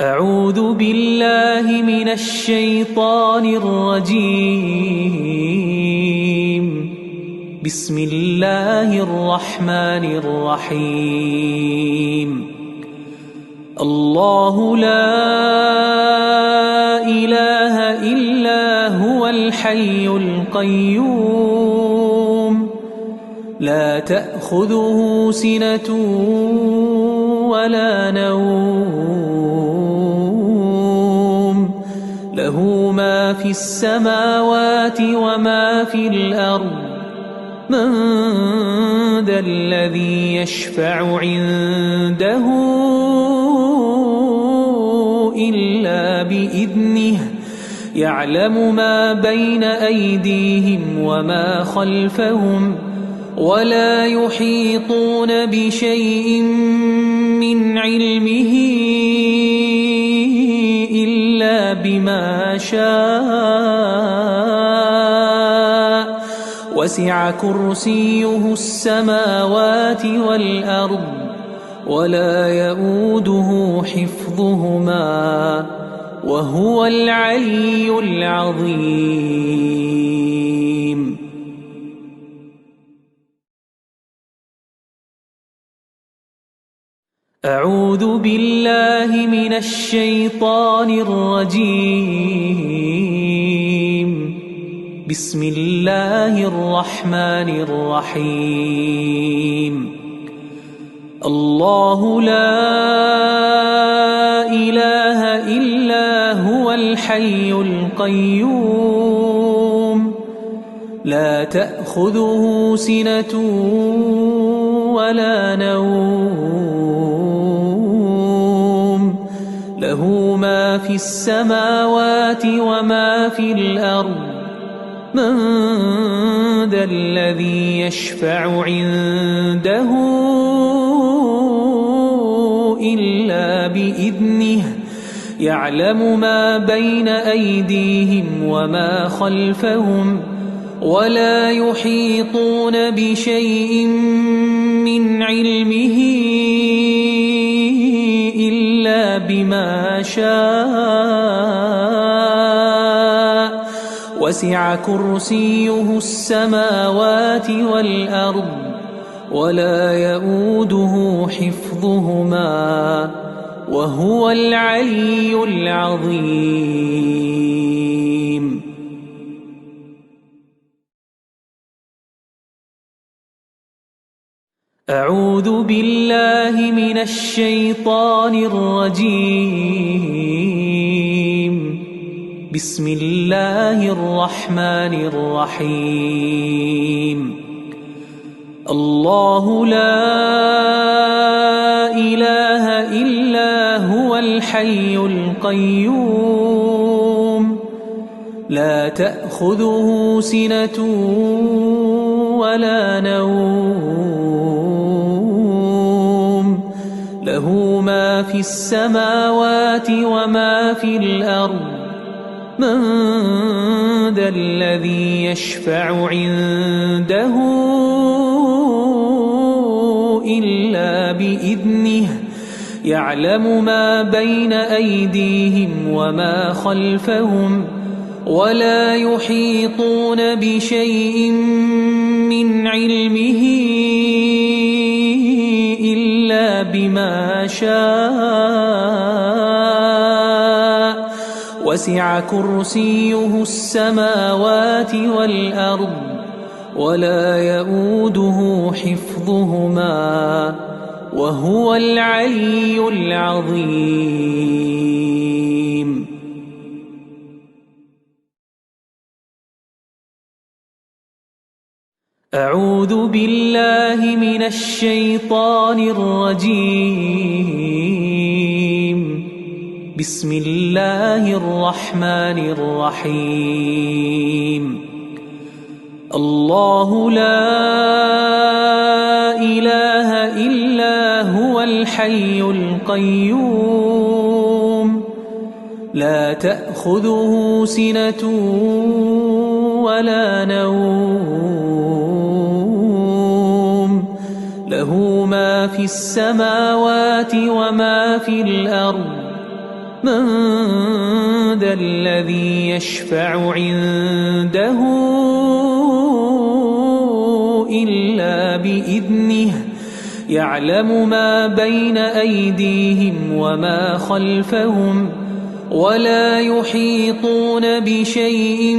أعوذ بالله من الشيطان الرجيم. بسم الله الرحمن الرحيم. الله لا إله إلا هو الحي القيوم لا تأخذه سنة ولا نوم له ما في السماوات وما في الأرض من ذا الذي يشفع عنده إلا بإذنه يعلم ما بين أيديهم وما خلفهم ولا يحيطون بشيء من علمه إلا بما شاء وسع كرسيه السماوات والأرض ولا يؤوده حفظهما وهو العلي العظيم. أعوذ بالله من الشيطان الرجيم. بسم الله الرحمن الرحيم. الله لا إله إلا هو الحي القيوم لا تأخذه سنة ولا نوم له ما في السماوات وما في الأرض من ذا الذي يشفع عنده إلا بإذنه يعلم ما بين أيديهم وما خلفهم ولا يحيطون بشيء من علمه إلا بما شاء وسع كرسيه السماوات والأرض ولا يؤوده حفظهما وهو العلي العظيم. أعوذ بالله من الشيطان الرجيم. بسم الله الرحمن الرحيم. الله لا إله إلا هو الحي القيوم لا تأخذه سنة ولا نوم له ما في السماوات وما في الأرض من ذا الذي يشفع عنده إلا بإذنه يعلم ما بين أيديهم وما خلفهم ولا يحيطون بشيء من علمه إلا بما شاء وسع كرسيه السماوات والأرض ولا يؤوده حفظهما وهو العلي العظيم. أعوذ بالله من الشيطان الرجيم. بسم الله الرحمن الرحيم. الله لا إله إلا هو الحي القيوم لا تأخذه سنة ولا نوم له ما في السماوات وما في الأرض من ذا الذي يشفع عنده إلا بإذنه يعلم ما بين أيديهم وما خلفهم ولا يحيطون بشيء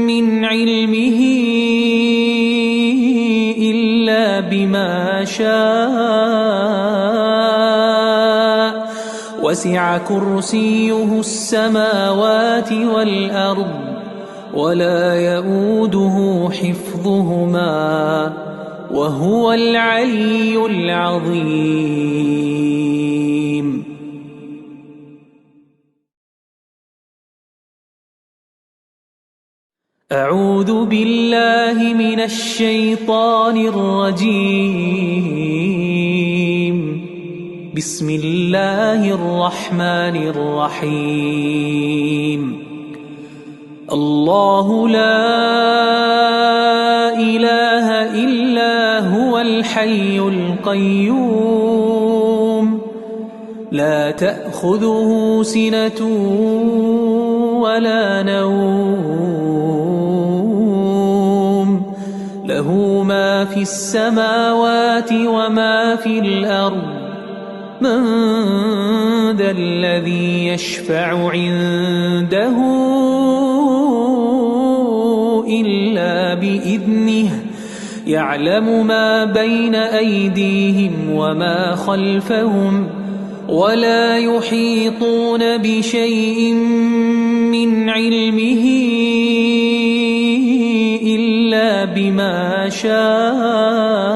من علمه إلا بما شاء وسع كرسيه السماوات والأرض ولا يؤوده حفظهما وهو العلي العظيم. أعوذ بالله من الشيطان الرجيم. بسم الله الرحمن الرحيم. الله لا إله إلا هو الحي القيوم لا تأخذه سنة ولا نوم له ما في السماوات وما في الأرض من ذا الذي يشفع عنده إلا بإذنه يعلم ما بين أيديهم وما خلفهم ولا يحيطون بشيء من علمه إلا بما شاء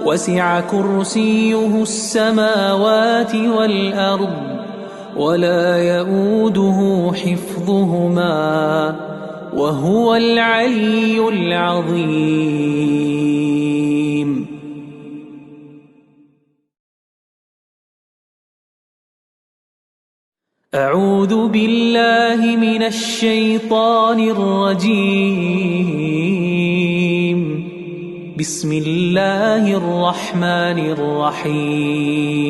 وسع كرسيه السماوات والأرض ولا يؤوده حفظهما وهو العلي العظيم. أعوذ بالله من الشيطان الرجيم. بسم الله الرحمن الرحيم.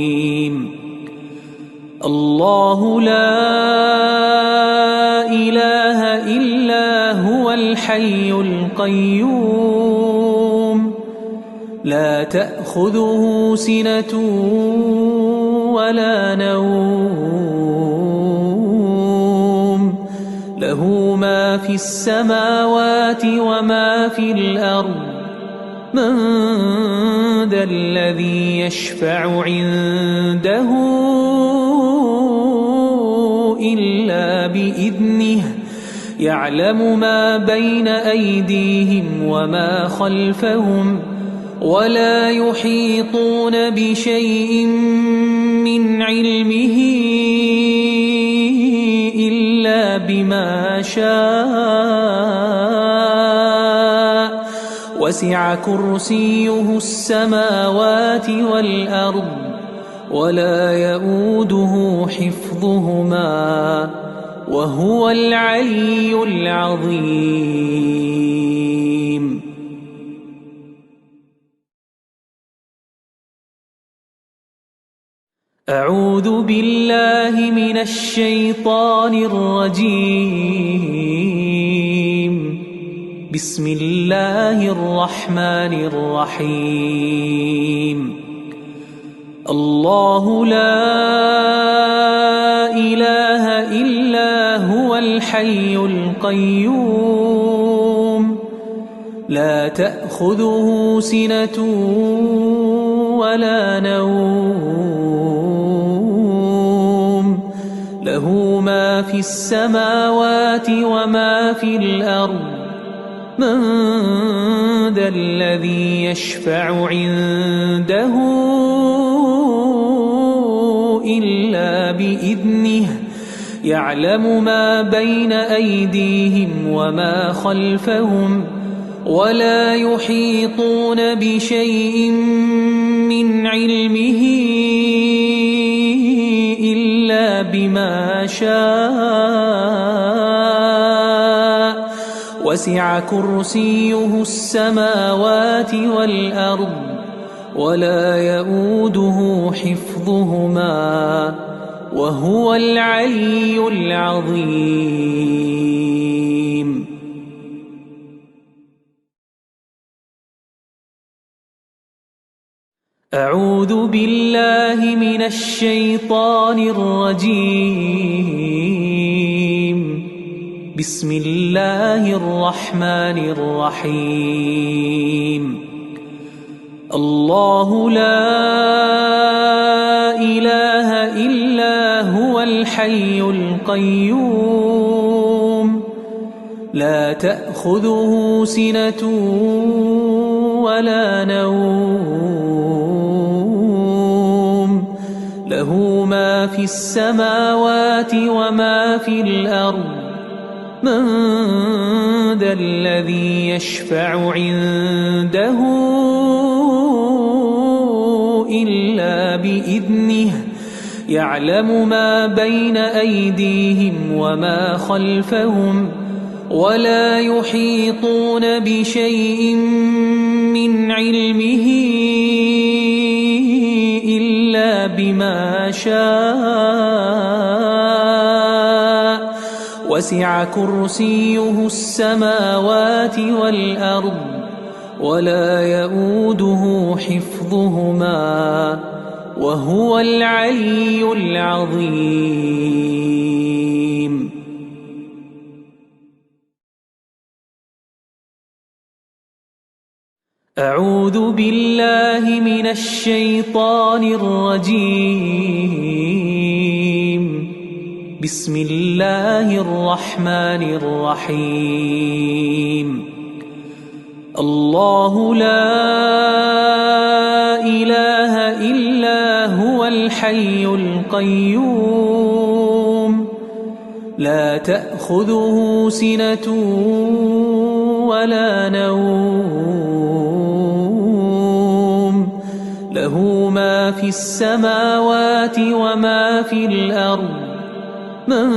الله لا إله إلا هو الحي القيوم لا تأخذه سنة ولا نوم له ما في السماوات وما في الأرض من ذا الذي يشفع عنده إلا بإذنه يعلم ما بين أيديهم وما خلفهم ولا يحيطون بشيء من علمه إلا بما شاء وسع كرسيه السماوات والأرض ولا يؤوده حفظهما وهو العلي العظيم. أعوذ بالله من الشيطان الرجيم. بسم الله الرحمن الرحيم. الله لا إله إلا هو الحي القيوم لا تأخذه سنة ولا نوم له ما في السماوات وما في الأرض من ذا الذي يشفع عنده إلا بإذنه يعلم ما بين أيديهم وما خلفهم ولا يحيطون بشيء من علمه إلا بما شاء وسع كرسيه السماوات والأرض ولا يؤوده حفظهما وهو العلي العظيم. أعوذ بالله من الشيطان الرجيم. بسم الله الرحمن الرحيم. الله لا إله إلا هو الحي القيوم لا تأخذه سنة ولا نوم له ما في السماوات وما في الأرض من ذا الذي يشفع عنده إلا بإذنه يعلم ما بين أيديهم وما خلفهم ولا يحيطون بشيء من علمه إلا بما شاء وسع كرسيه السماوات والأرض ولا يؤوده حفظهما وهو العلي العظيم. أعوذ بالله من الشيطان الرجيم. بسم الله الرحمن الرحيم. الله لا إله إلا هو الحي القيوم لا تأخذه سنة ولا نوم له ما في السماوات وما في الأرض من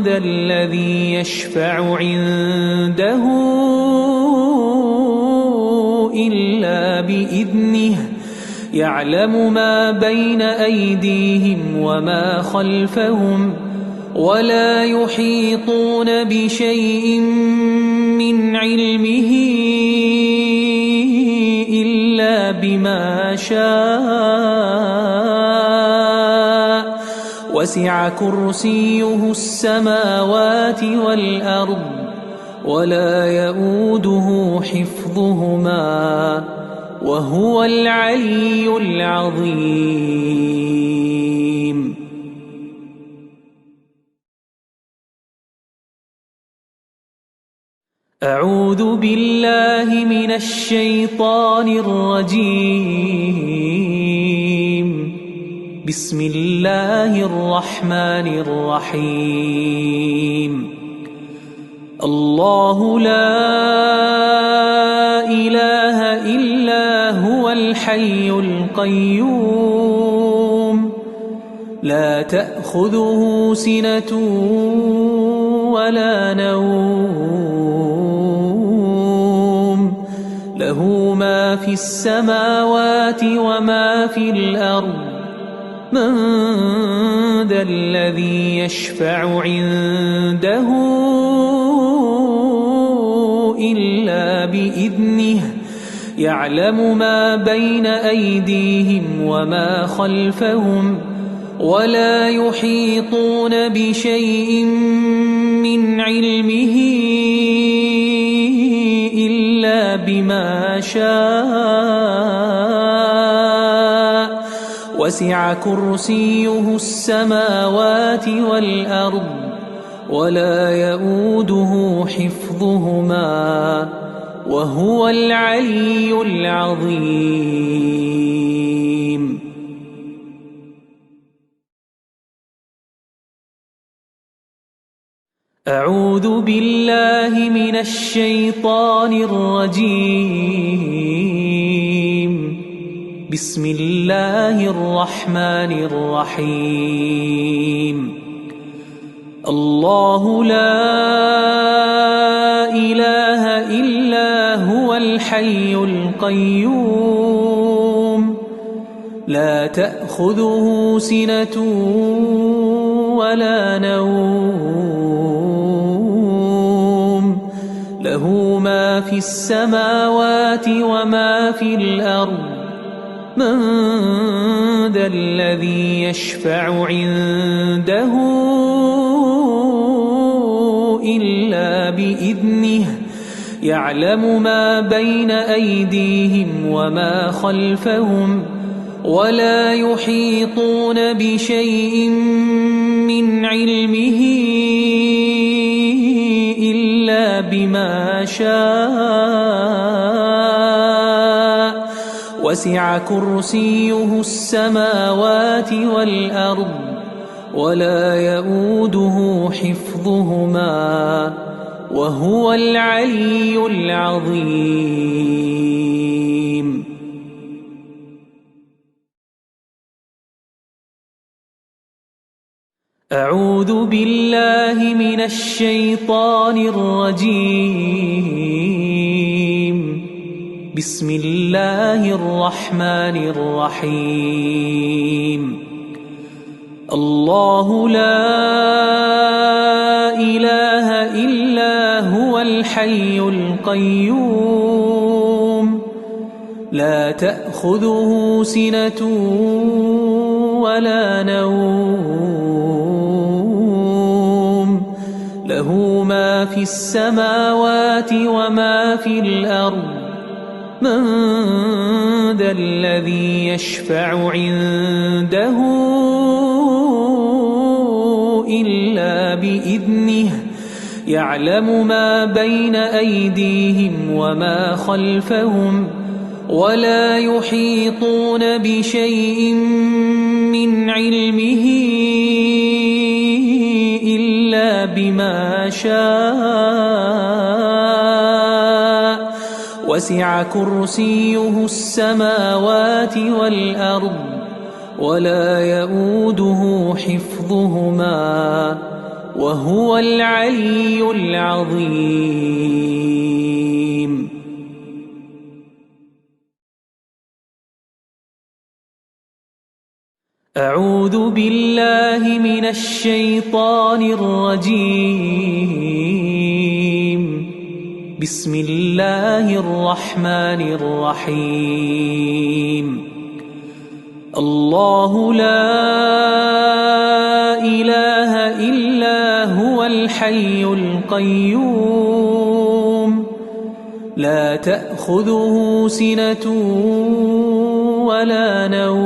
ذا الذي يشفع عنده إلا بإذنه يعلم ما بين أيديهم وما خلفهم ولا يحيطون بشيء من علمه إلا بما شاء وسع كرسيه السماوات والأرض ولا يؤوده حفظهما وهو العلي العظيم. أعوذ بالله من الشيطان الرجيم. بسم الله الرحمن الرحيم. الله لا إله إلا هو الحي القيوم لا تأخذه سنة ولا نوم له ما في السماوات وما في الأرض من ذا الذي يشفع عنده إلا بإذنه يعلم ما بين أيديهم وما خلفهم ولا يحيطون بشيء من علمه إلا بما شاء وسع كرسيه السماوات والأرض ولا يؤوده حفظهما وهو العلي العظيم. أعوذ بالله من الشيطان الرجيم. بسم الله الرحمن الرحيم. الله لا إله إلا هو الحي القيوم لا تأخذه سنة ولا نوم له ما في السماوات وما في الأرض من ذا الذي يشفع عنده إلا بإذنه يعلم ما بين أيديهم وما خلفهم ولا يحيطون بشيء من علمه إلا بما شاء وسع كرسيه السماوات والأرض ولا يؤوده حفظهما وهو العلي العظيم. أعوذ بالله من الشيطان الرجيم. بسم الله الرحمن الرحيم. الله لا إله إلا هو الحي القيوم لا تأخذه سنة ولا نوم له ما في السماوات وما في الأرض من ذا الذي يشفع عنده إلا بإذنه يعلم ما بين أيديهم وما خلفهم ولا يحيطون بشيء من علمه إلا بما شاء وسع كرسيه السماوات والأرض ولا يؤوده حفظهما وهو العلي العظيم. أعوذ بالله من الشيطان الرجيم. بسم الله الرحمن الرحيم. الله لا إله إلا هو الحي القيوم لا تأخذه سنة ولا نوم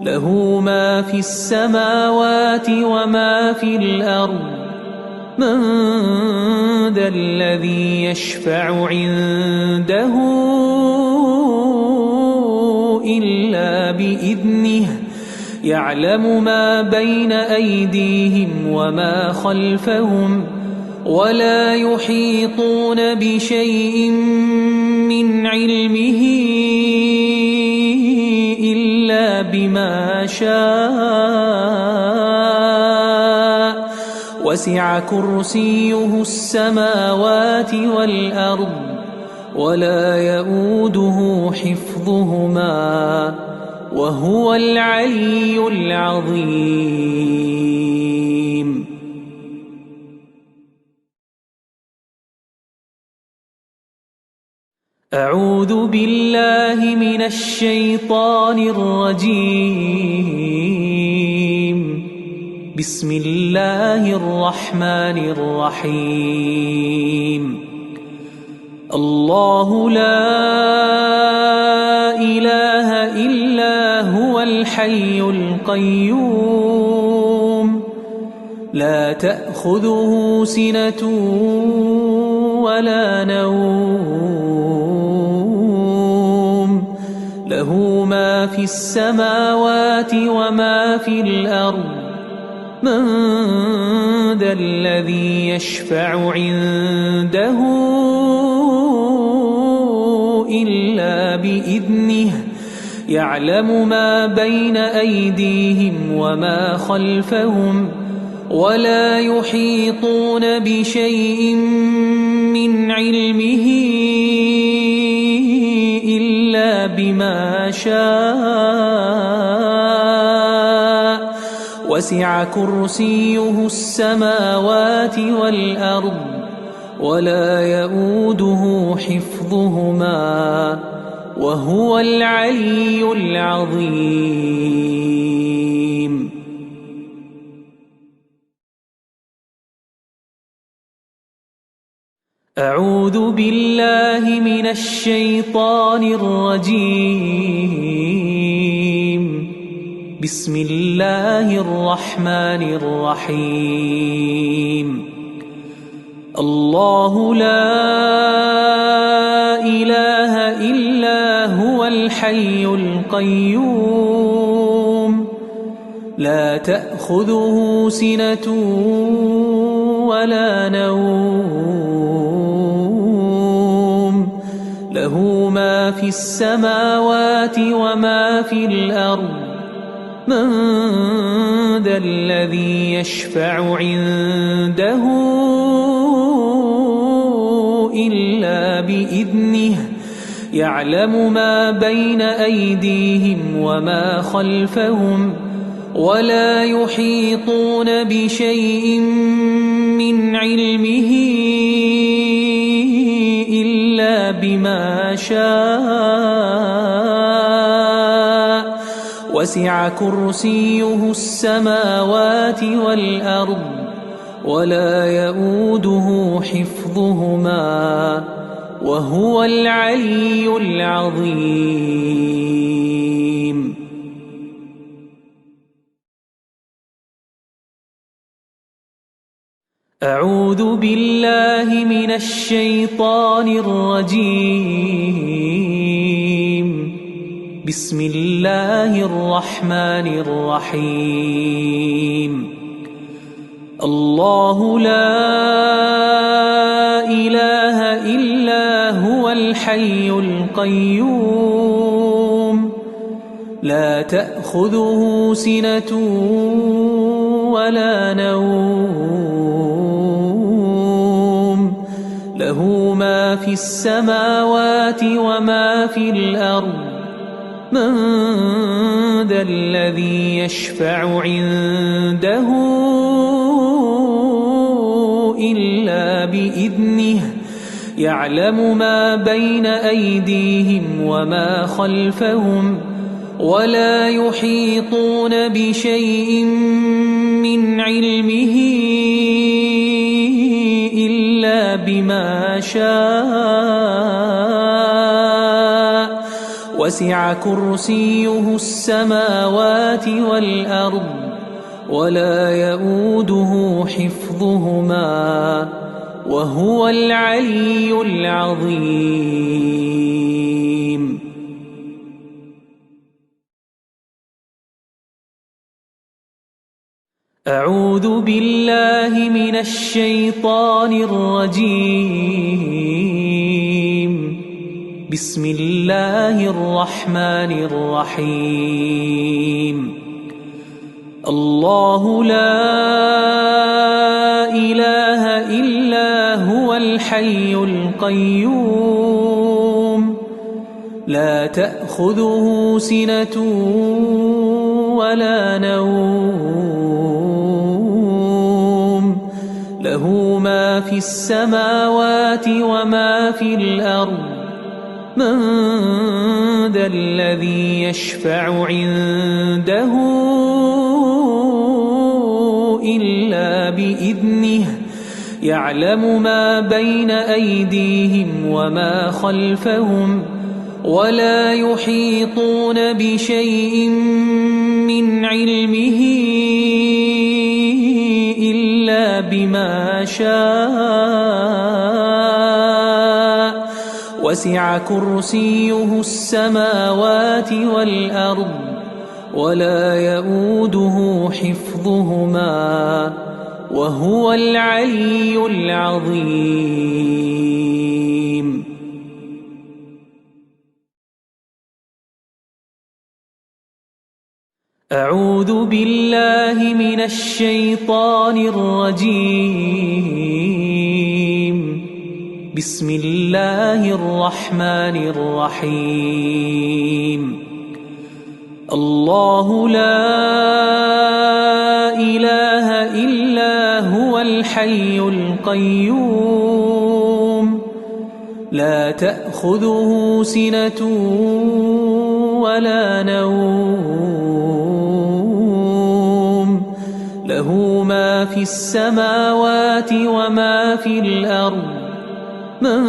له ما في السماوات وما في الأرض من ذا الذي يشفع عنده إلا بإذنه يعلم ما بين أيديهم وما خلفهم ولا يحيطون بشيء من علمه إلا بما شاء وسع كرسيه السماوات والأرض ولا يؤوده حفظهما وهو العلي العظيم. أعوذ بالله من الشيطان الرجيم. بسم الله الرحمن الرحيم. الله لا إله إلا هو الحي القيوم لا تأخذه سنة ولا نوم له ما في السماوات وما في الأرض من ذا الذي يشفع عنده إلا بإذنه يعلم ما بين أيديهم وما خلفهم ولا يحيطون بشيء من علمه إلا بما شاء وسع كرسيه السماوات والأرض ولا يؤوده حفظهما وهو العلي العظيم. أعوذ بالله من الشيطان الرجيم. بسم الله الرحمن الرحيم. الله لا إله إلا هو الحي القيوم لا تأخذه سنة ولا نوم له ما في السماوات وما في الأرض من ذا الذي يشفع عنده إلا بإذنه يعلم ما بين أيديهم وما خلفهم ولا يحيطون بشيء من علمه إلا بما شاء وسع كرسيه السماوات والأرض ولا يؤوده حفظهما وهو العلي العظيم. أعوذ بالله من الشيطان الرجيم. بسم الله الرحمن الرحيم. الله لا إله إلا هو الحي القيوم لا تأخذه سنة ولا نوم له ما في السماوات وما في الأرض من ذا الذي يشفع عنده إلا بإذنه يعلم ما بين أيديهم وما خلفهم ولا يحيطون بشيء من علمه إلا بما شاء وسع كرسيه السماوات والأرض ولا يؤوده حفظهما وهو العلي العظيم. أعوذ بالله من الشيطان الرجيم. بسم الله الرحمن الرحيم. الله لا إله إلا هو الحي القيوم لا تأخذه سنة ولا نوم له ما في السماوات وما في الأرض من ذا الذي يشفع عنده إلا بإذنه يعلم ما بين أيديهم وما خلفهم ولا يحيطون بشيء من علمه إلا بما شاء وسع كرسيه السماوات والأرض ولا يؤوده حفظهما وهو العلي العظيم. أعوذ بالله من الشيطان الرجيم. بسم الله الرحمن الرحيم. الله لا إله إلا هو الحي القيوم لا تأخذه سنة ولا نوم له ما في السماوات وما في الأرض من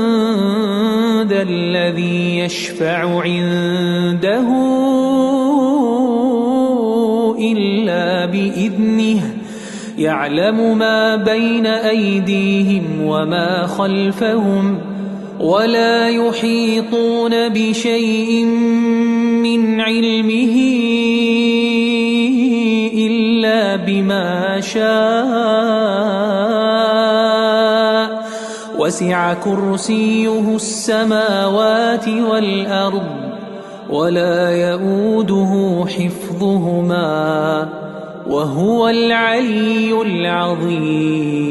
ذا الذي يشفع عنده إلا بإذنه يعلم ما بين أيديهم وما خلفهم ولا يحيطون بشيء من علمه إلا بما شاء وسع كرسيه السماوات والأرض ولا يؤوده حفظهما وهو العلي العظيم.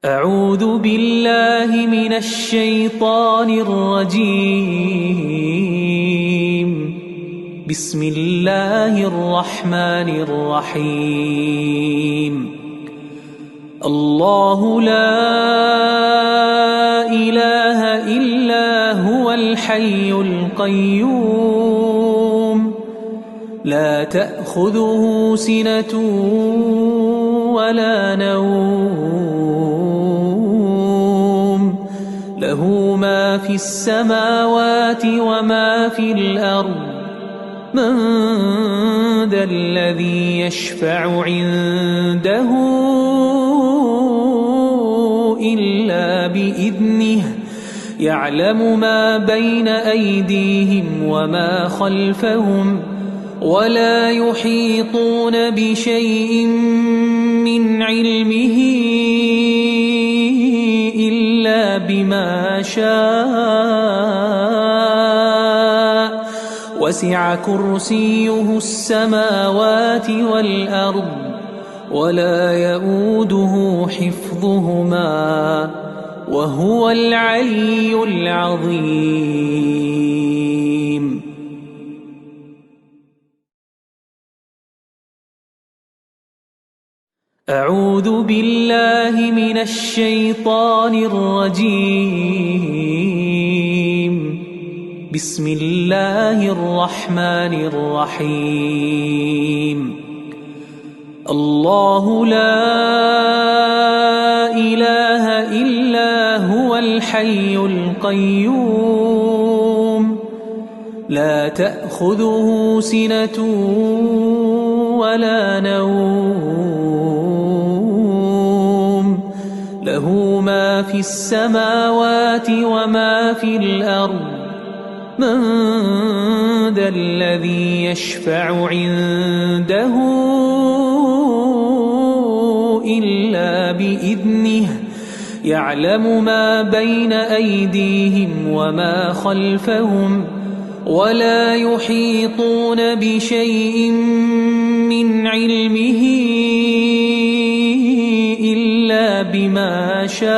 أعوذ بالله من الشيطان الرجيم. بسم الله الرحمن الرحيم. الله لا إله إلا هو الحي القيوم لا تأخذه سنة ولا نوم له ما في السماوات وما في الأرض من ذا الذي يشفع عنده إلا بإذنه يعلم ما بين أيديهم وما خلفهم ولا يحيطون بشيء من علمه إلا بما شاء وسع كرسيه السماوات والأرض ولا يؤوده حفظهما وهو العلي العظيم. أعوذ بالله من الشيطان الرجيم. بسم الله الرحمن الرحيم. الله لا إله إلا هو الحي القيوم لا تأخذه سنة ولا نوم له ما في السماوات وما في الأرض من ذا الذي يشفع عنده إلا بإذنه يعلم ما بين أيديهم وما خلفهم ولا يحيطون بشيء من علمه إلا بما شاء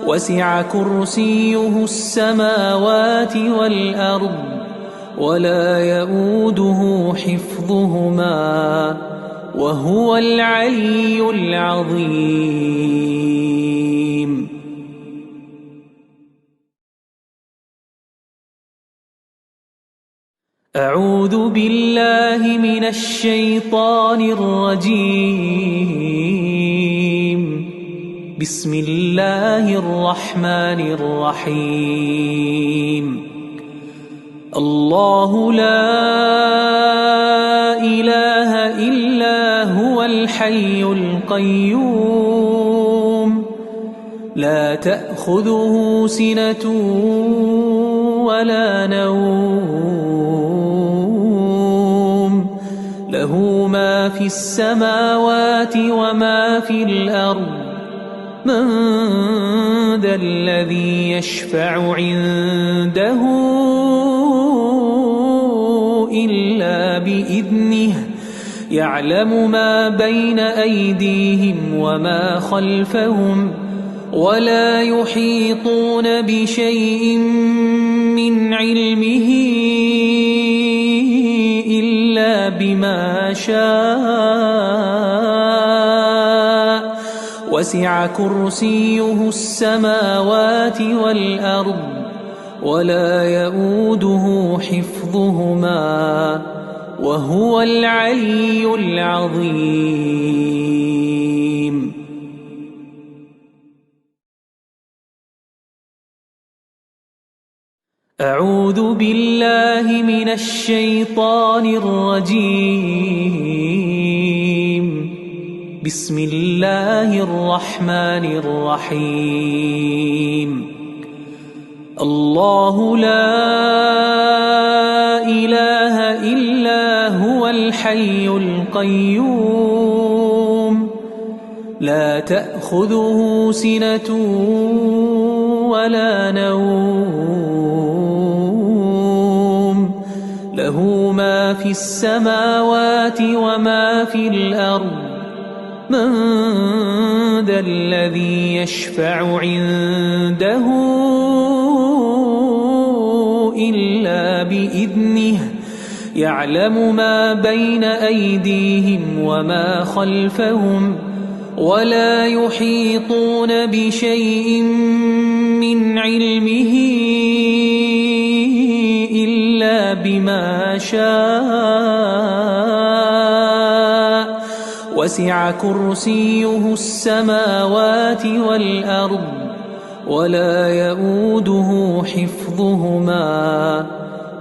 وسع كرسيه السماوات والأرض ولا يؤوده حفظهما وهو العلي العظيم. أعوذ بالله من الشيطان الرجيم. بسم الله الرحمن الرحيم. الله لا إله إلا هو الحي القيوم لا تأخذه سنة ولا نوم له ما في السماوات وما في الأرض من ذا الذي يشفع عنده إلا بإذنه يعلم ما بين أيديهم وما خلفهم ولا يحيطون بشيء من علمه إلا بما شاء وسع كرسيه السماوات والأرض ولا يؤوده حفظهما وهو العلي العظيم. أعوذ بالله من الشيطان الرجيم. بسم الله الرحمن الرحيم. الله لا إله إلا هو الحي القيوم لا تأخذه سنة ولا نوم له ما في السماوات وما في الأرض من ذا الذي يشفع عنده إلا بإذنه يعلم ما بين أيديهم وما خلفهم ولا يحيطون بشيء من علمه إلا بما شاء وسع كرسيه السماوات والأرض ولا يؤوده حفظهما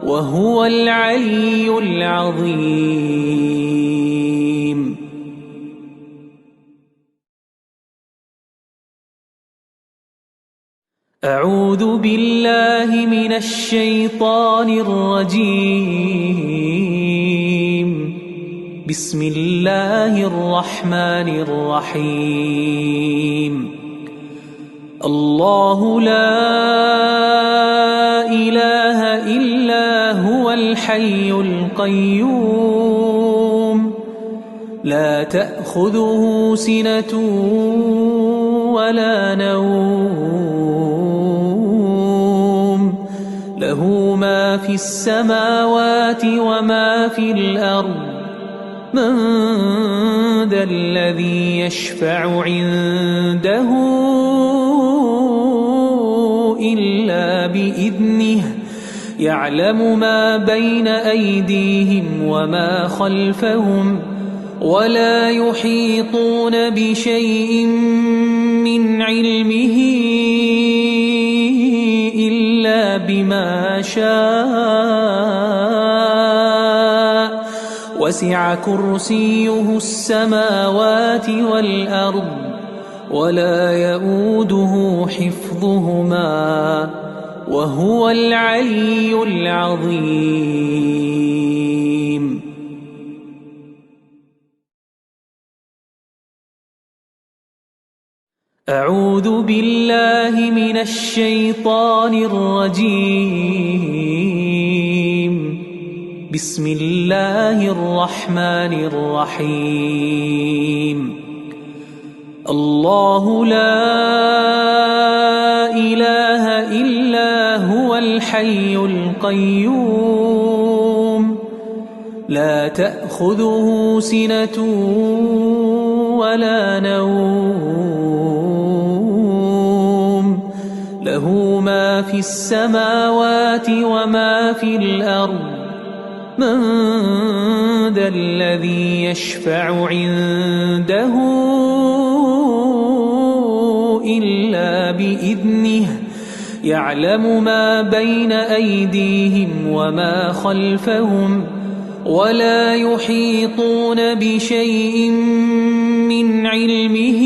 وهو العلي العظيم. أعوذ بالله من الشيطان الرجيم. بسم الله الرحمن الرحيم. الله لا إله إلا هو الحي القيوم لا تأخذه سنة ولا نوم له ما في السماوات وما في الأرض من ذا الذي يشفع عنده إلا بإذنه يعلم ما بين أيديهم وما خلفهم ولا يحيطون بشيء من علمه إلا بما شاء وسع كرسيه السماوات والأرض ولا يؤوده حفظهما وهو العلي العظيم. أعوذ بالله من الشيطان الرجيم. بسم الله الرحمن الرحيم. الله لا إله إلا هو الحي القيوم لا تأخذه سنة ولا نوم له ما في السماوات وما في الأرض من ذا الذي يشفع عنده إلا بإذنه يعلم ما بين أيديهم وما خلفهم ولا يحيطون بشيء من علمه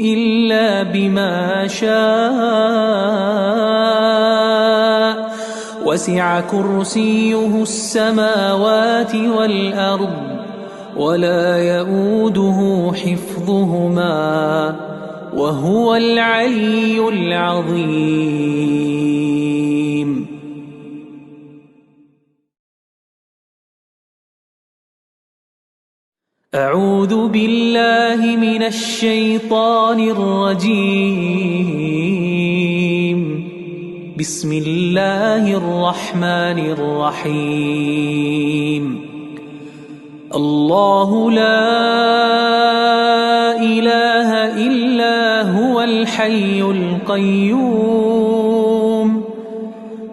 إلا بما شاء وسع كرسيه السماوات والأرض ولا يؤوده حفظهما وهو العلي العظيم. أعوذ بالله من الشيطان الرجيم. بسم الله الرحمن الرحيم. الله لا إله إلا هو الحي القيوم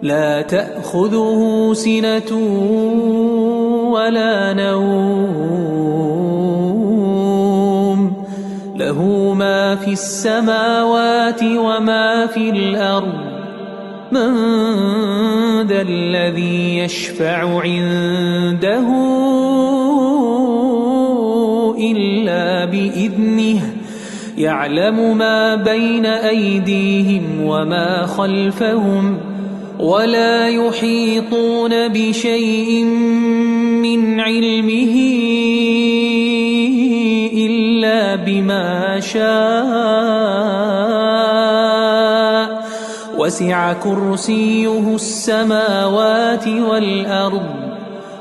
لا تأخذه سنة ولا نوم له ما في السماوات وما في الأرض من ذا الذي يشفع عنده إلا بإذنه يعلم ما بين أيديهم وما خلفهم ولا يحيطون بشيء من علمه إلا بما شاء وسع كرسيه السماوات والأرض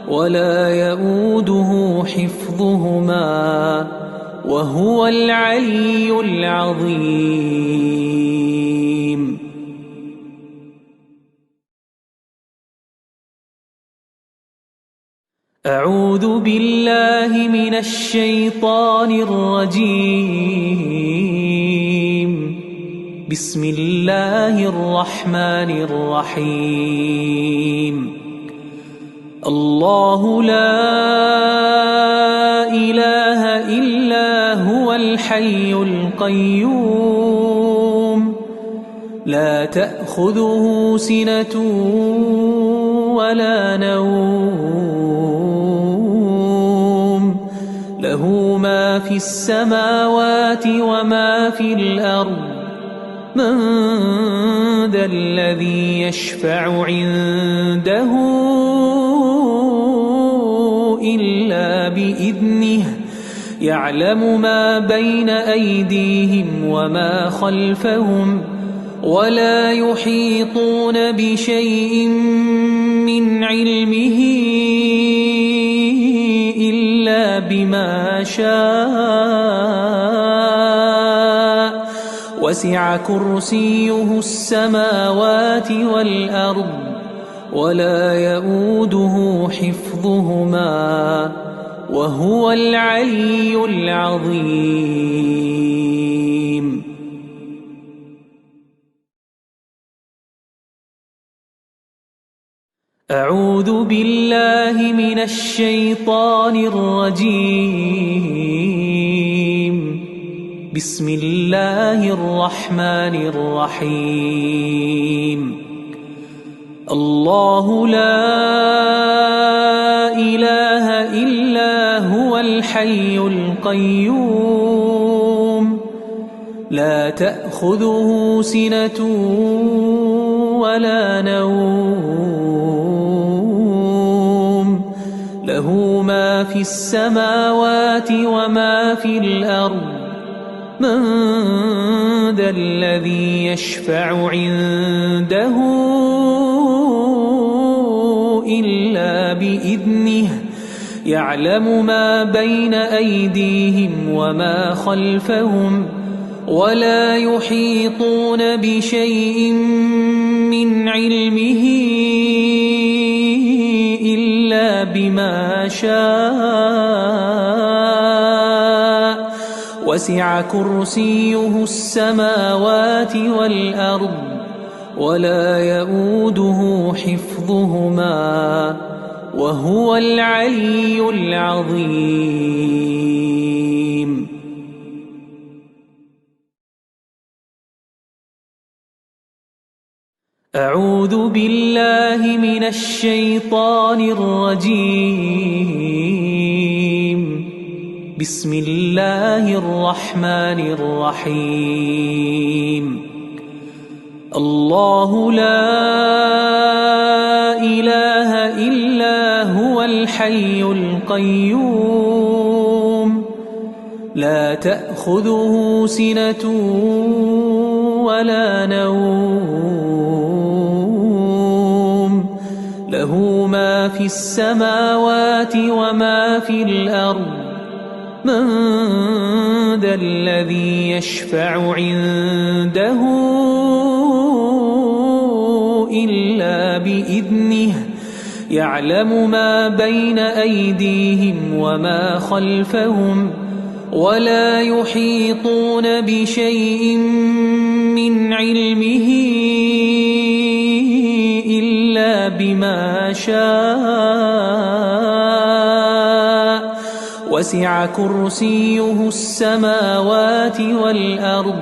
ولا يؤوده حفظهما وهو العلي العظيم. أعوذ بالله من الشيطان الرجيم. بسم الله الرحمن الرحيم. الله لا إله إلا هو الحي القيوم لا تأخذه سنة ولا نوم له ما في السماوات وما في الأرض من ذا الذي يشفع عنده إلا بإذنه يعلم ما بين أيديهم وما خلفهم ولا يحيطون بشيء من علمه إلا بما شاء وسع كرسيه السماوات والأرض ولا يؤوده حفظهما وهو العلي العظيم. أعوذ بالله من الشيطان الرجيم. بسم الله الرحمن الرحيم. الله لا إله إلا هو الحي القيوم لا تأخذه سنة ولا نوم له ما في السماوات وما في الأرض من ذا الذي يشفع عنده إلا بإذنه يعلم ما بين أيديهم وما خلفهم ولا يحيطون بشيء من علمه إلا بما شاء وسع كرسيه السماوات والأرض ولا يؤوده حفظهما وهو العلي العظيم. أعوذ بالله من الشيطان الرجيم. بسم الله الرحمن الرحيم. الله لا إله إلا هو الحي القيوم لا تأخذه سنة ولا نوم له ما في السماوات وما في الأرض من ذا الذي يشفع عنده إلا بإذنه يعلم ما بين أيديهم وما خلفهم ولا يحيطون بشيء من علمه إلا بما شاء وسع كرسيه السماوات والأرض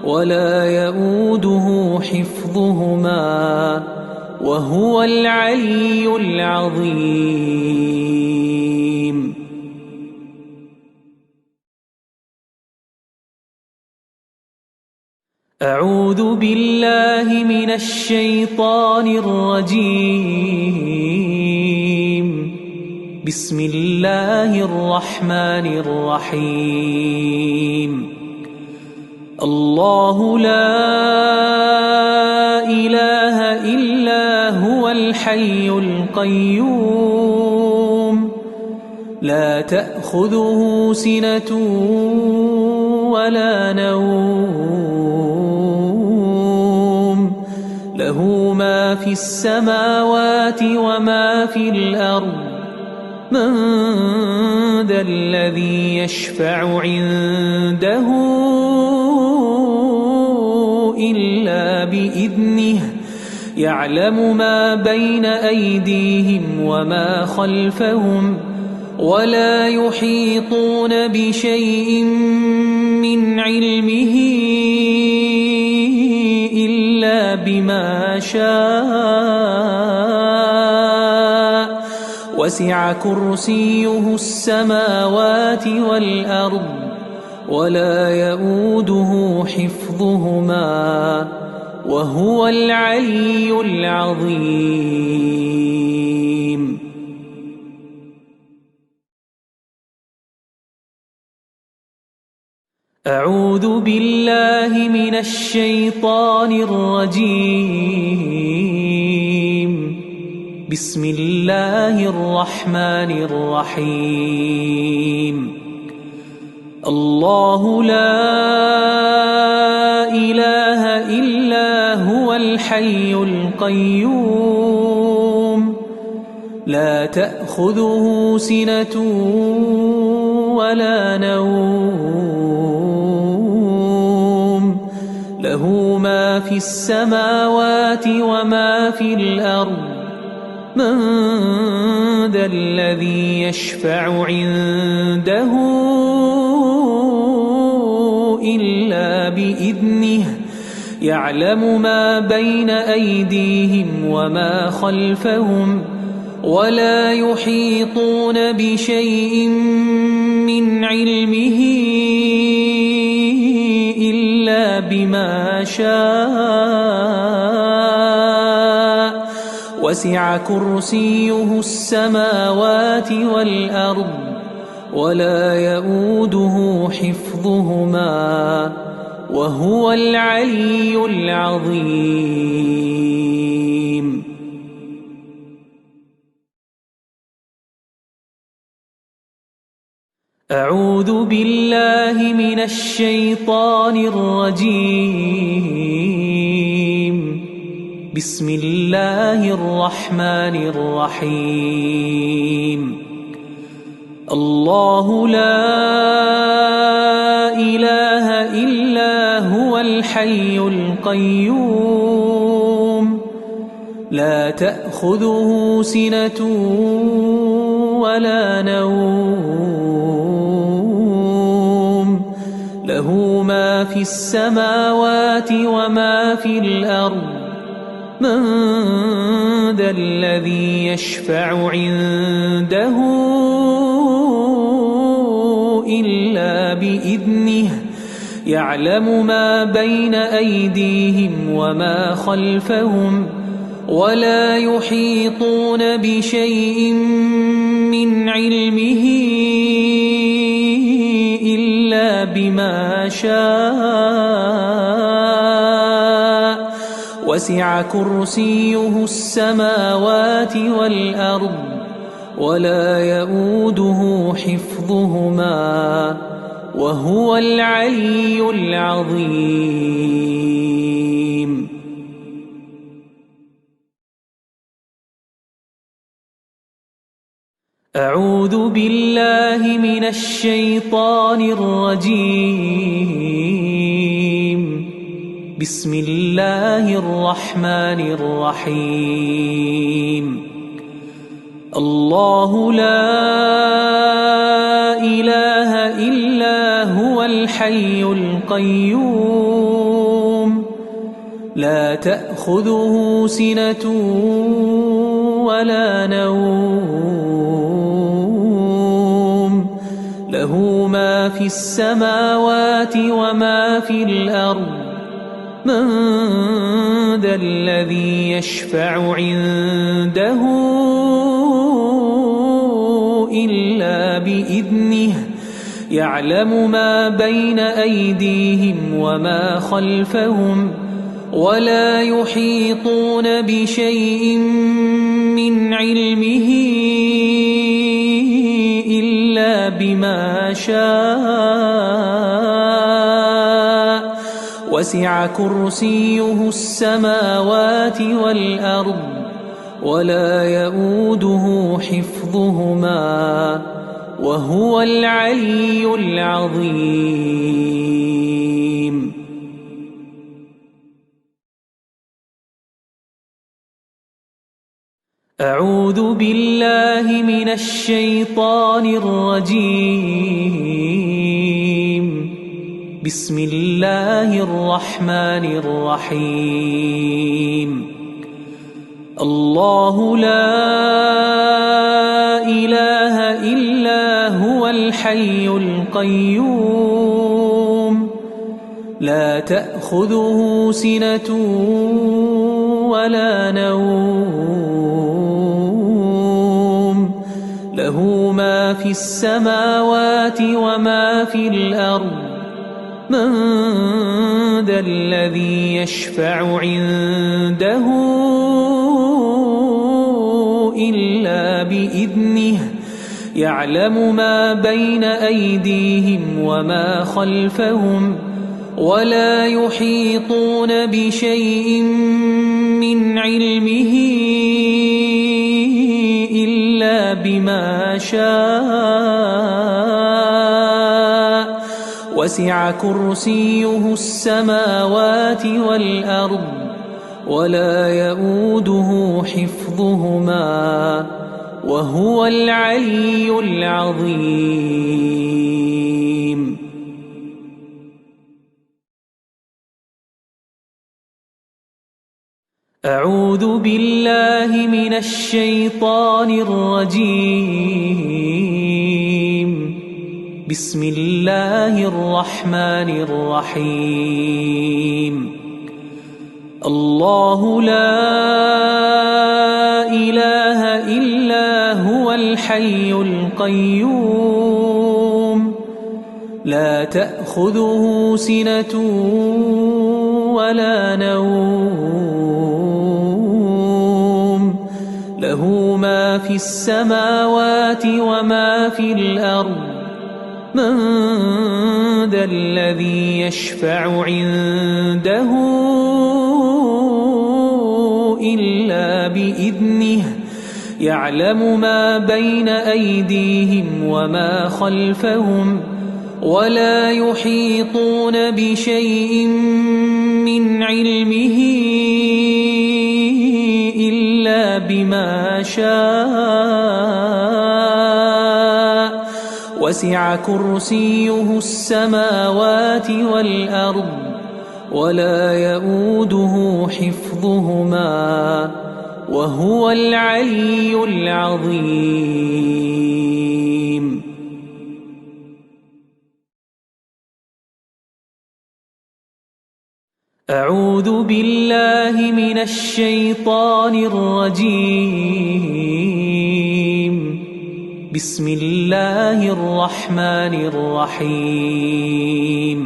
ولا يؤوده حفظهما وهو العلي العظيم. أعوذ بالله من الشيطان الرجيم. بسم الله الرحمن الرحيم. الله لا إله إلا هو الحي القيوم لا تأخذه سنة ولا نوم له ما في السماوات وما في الأرض من ذا الذي يشفع عنده إلا بإذنه يعلم ما بين أيديهم وما خلفهم ولا يحيطون بشيء من علمه إلا بما شاء وسع كرسيه السماوات والأرض ولا يؤوده حفظهما وهو العلي العظيم. أعوذ بالله من الشيطان الرجيم. بسم الله الرحمن الرحيم. الله لا إله إلا هو الحي القيوم لا تأخذه سنة ولا نوم له ما في السماوات وما في الأرض من ذا الذي يشفع عنده إلا بإذنه يعلم ما بين أيديهم وما خلفهم ولا يحيطون بشيء من علمه إلا بما شاء وسع كرسيه السماوات والأرض ولا يؤوده حفظهما وهو العلي العظيم. أعوذ بالله من الشيطان الرجيم. بسم الله الرحمن الرحيم. الله لا إله إلا هو الحي القيوم لا تأخذه سنة ولا نوم له ما في السماوات وما في الأرض من ذا الذي يشفع عنده إلا بإذنه يعلم ما بين أيديهم وما خلفهم ولا يحيطون بشيء من علمه إلا بما شاء وسع كرسيه السماوات والأرض ولا يؤوده حفظهما وهو العلي العظيم. أعوذ بالله من الشيطان الرجيم. بسم الله الرحمن الرحيم. الله لا إله إلا هو الحي القيوم لا تأخذه سنة ولا نوم له ما في السماوات وما في الأرض من ذا الذي يشفع عنده إلا بإذنه يعلم ما بين أيديهم وما خلفهم ولا يحيطون بشيء من علمه إلا بما شاء وسع كرسيه السماوات والأرض ولا يؤوده حفظهما وهو العلي العظيم. أعوذ بالله من الشيطان الرجيم. بسم الله الرحمن الرحيم. الله لا إله إلا هو الحي القيوم لا تأخذه سنة ولا نوم له ما في السماوات وما في الأرض من ذا الذي يشفع عنده إلا بإذنه يعلم ما بين أيديهم وما خلفهم ولا يحيطون بشيء من علمه إلا بما شاء وسع كرسيه السماوات والأرض ولا يؤوده حفظهما وهو العلي العظيم. أعوذ بالله من الشيطان الرجيم. بسم الله الرحمن الرحيم. الله لا إله إلا هو الحي القيوم لا تأخذه سنة ولا نوم له ما في السماوات وما في الأرض من ذا الذي يشفع عنده إلا بإذنه يعلم ما بين أيديهم وما خلفهم ولا يحيطون بشيء من علمه إلا بما شاء وسع كرسيه السماوات والأرض ولا يؤوده حفظهما وهو العلي العظيم. أعوذ بالله من الشيطان الرجيم. بسم الله الرحمن الرحيم.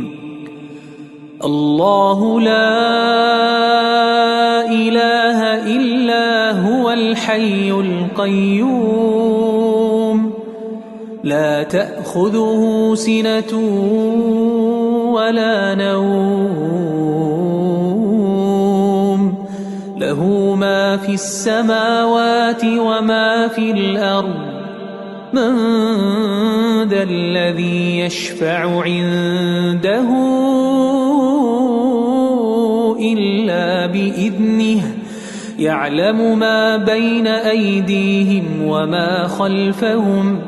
الله لا إله إلا هو الحي القيوم لا تأخذه سنة ولا نوم له ما في السماوات وما في الأرض من ذا الذي يشفع عنده إلا بإذنه يعلم ما بين أيديهم وما خلفهم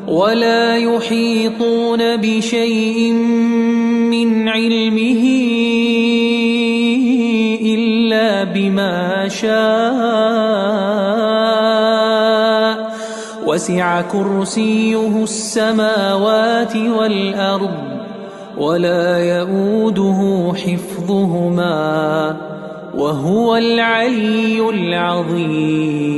ولا يحيطون بشيء من علمه إلا بما شاء وسع كرسيه السماوات والأرض ولا يؤوده حفظهما وهو العلي العظيم.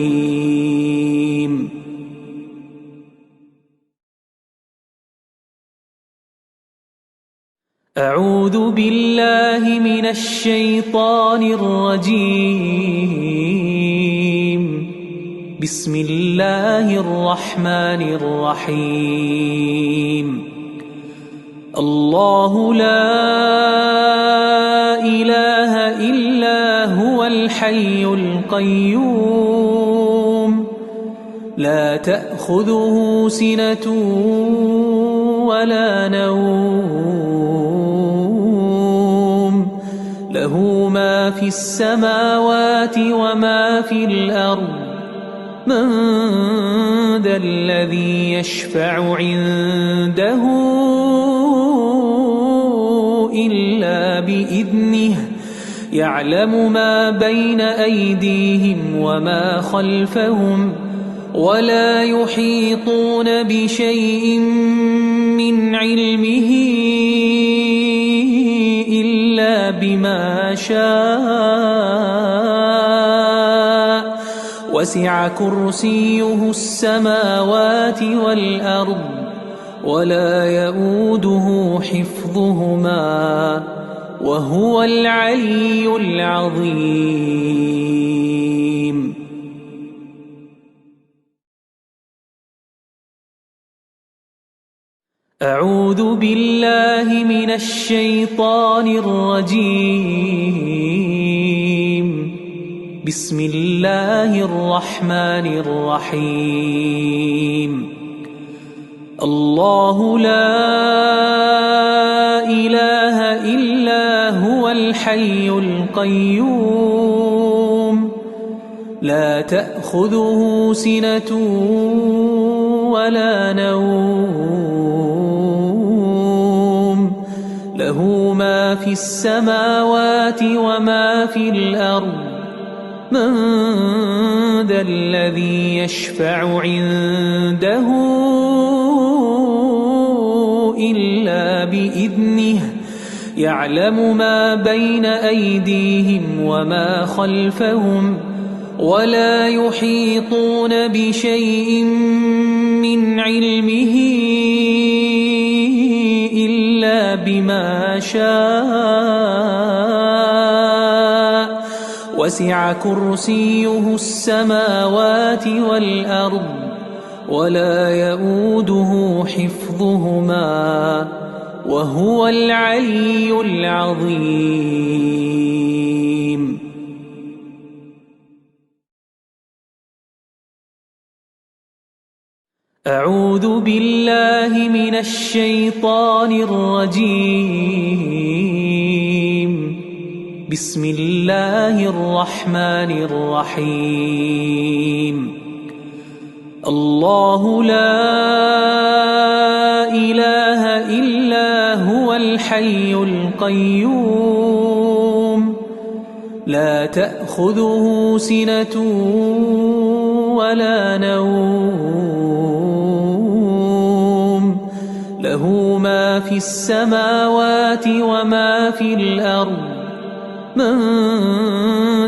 أعوذ بالله من الشيطان الرجيم. بسم الله الرحمن الرحيم. الله لا إله إلا هو الحي القيوم لا تأخذه سنة ولا نوم له ما في السماوات وما في الأرض من ذا الذي يشفع عنده إلا بإذنه يعلم ما بين أيديهم وما خلفهم ولا يحيطون بشيء من علمه إلا بما شاء وسع كرسيه السماوات والأرض ولا يؤوده حفظهما وهو العلي العظيم. أعوذ بالله من الشيطان الرجيم. بسم الله الرحمن الرحيم. الله لا إله إلا هو الحي القيوم لا تأخذه سنة ولا نوم له ما في السماوات وما في الأرض من ذا الذي يشفع عنده إلا بإذنه يعلم ما بين أيديهم وما خلفهم ولا يحيطون بشيء من علمه إلا بما شاء وسع كرسيه السماوات والأرض ولا يؤوده حفظهما وهو العلي العظيم. أعوذ بالله من الشيطان الرجيم. بسم الله الرحمن الرحيم. الله لا إله إلا هو الحي القيوم لا تأخذه سنة ولا نوم له ما في السماوات وما في الأرض من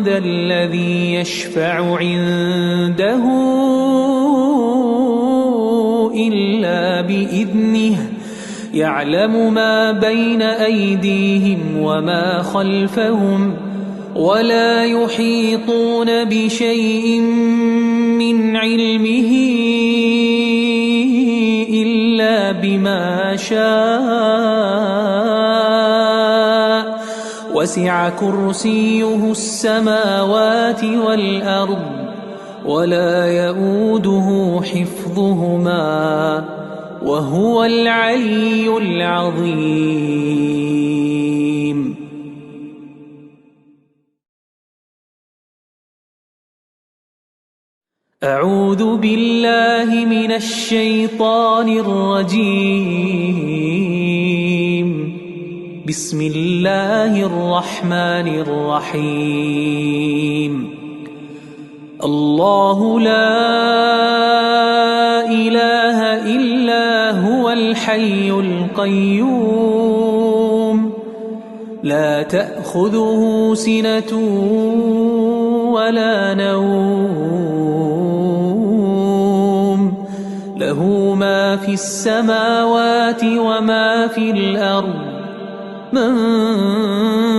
ذا الذي يشفع عنده إلا بإذنه يعلم ما بين أيديهم وما خلفهم ولا يحيطون بشيء من علمه إلا بما شاء وسع كرسيه السماوات والأرض ولا يؤوده حفظهما وهو العلي العظيم. أعوذ بالله من الشيطان الرجيم. بسم الله الرحمن الرحيم. الله لا إله إلا هو الحي القيوم لا تأخذه سنة ولا نوم له ما في السماوات وما في الأرض من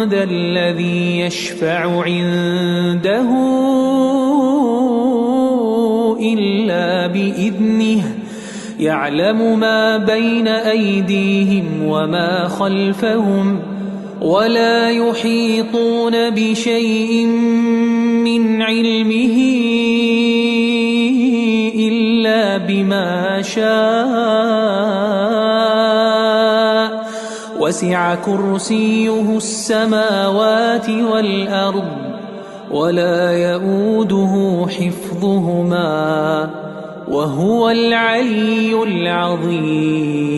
ذا الذي يشفع عنده إلا بإذنه يعلم ما بين أيديهم وما خلفهم ولا يحيطون بشيء من علمه إلا بما شاء وسع كرسيه السماوات والأرض ولا يؤوده حفظهما وهو العلي العظيم.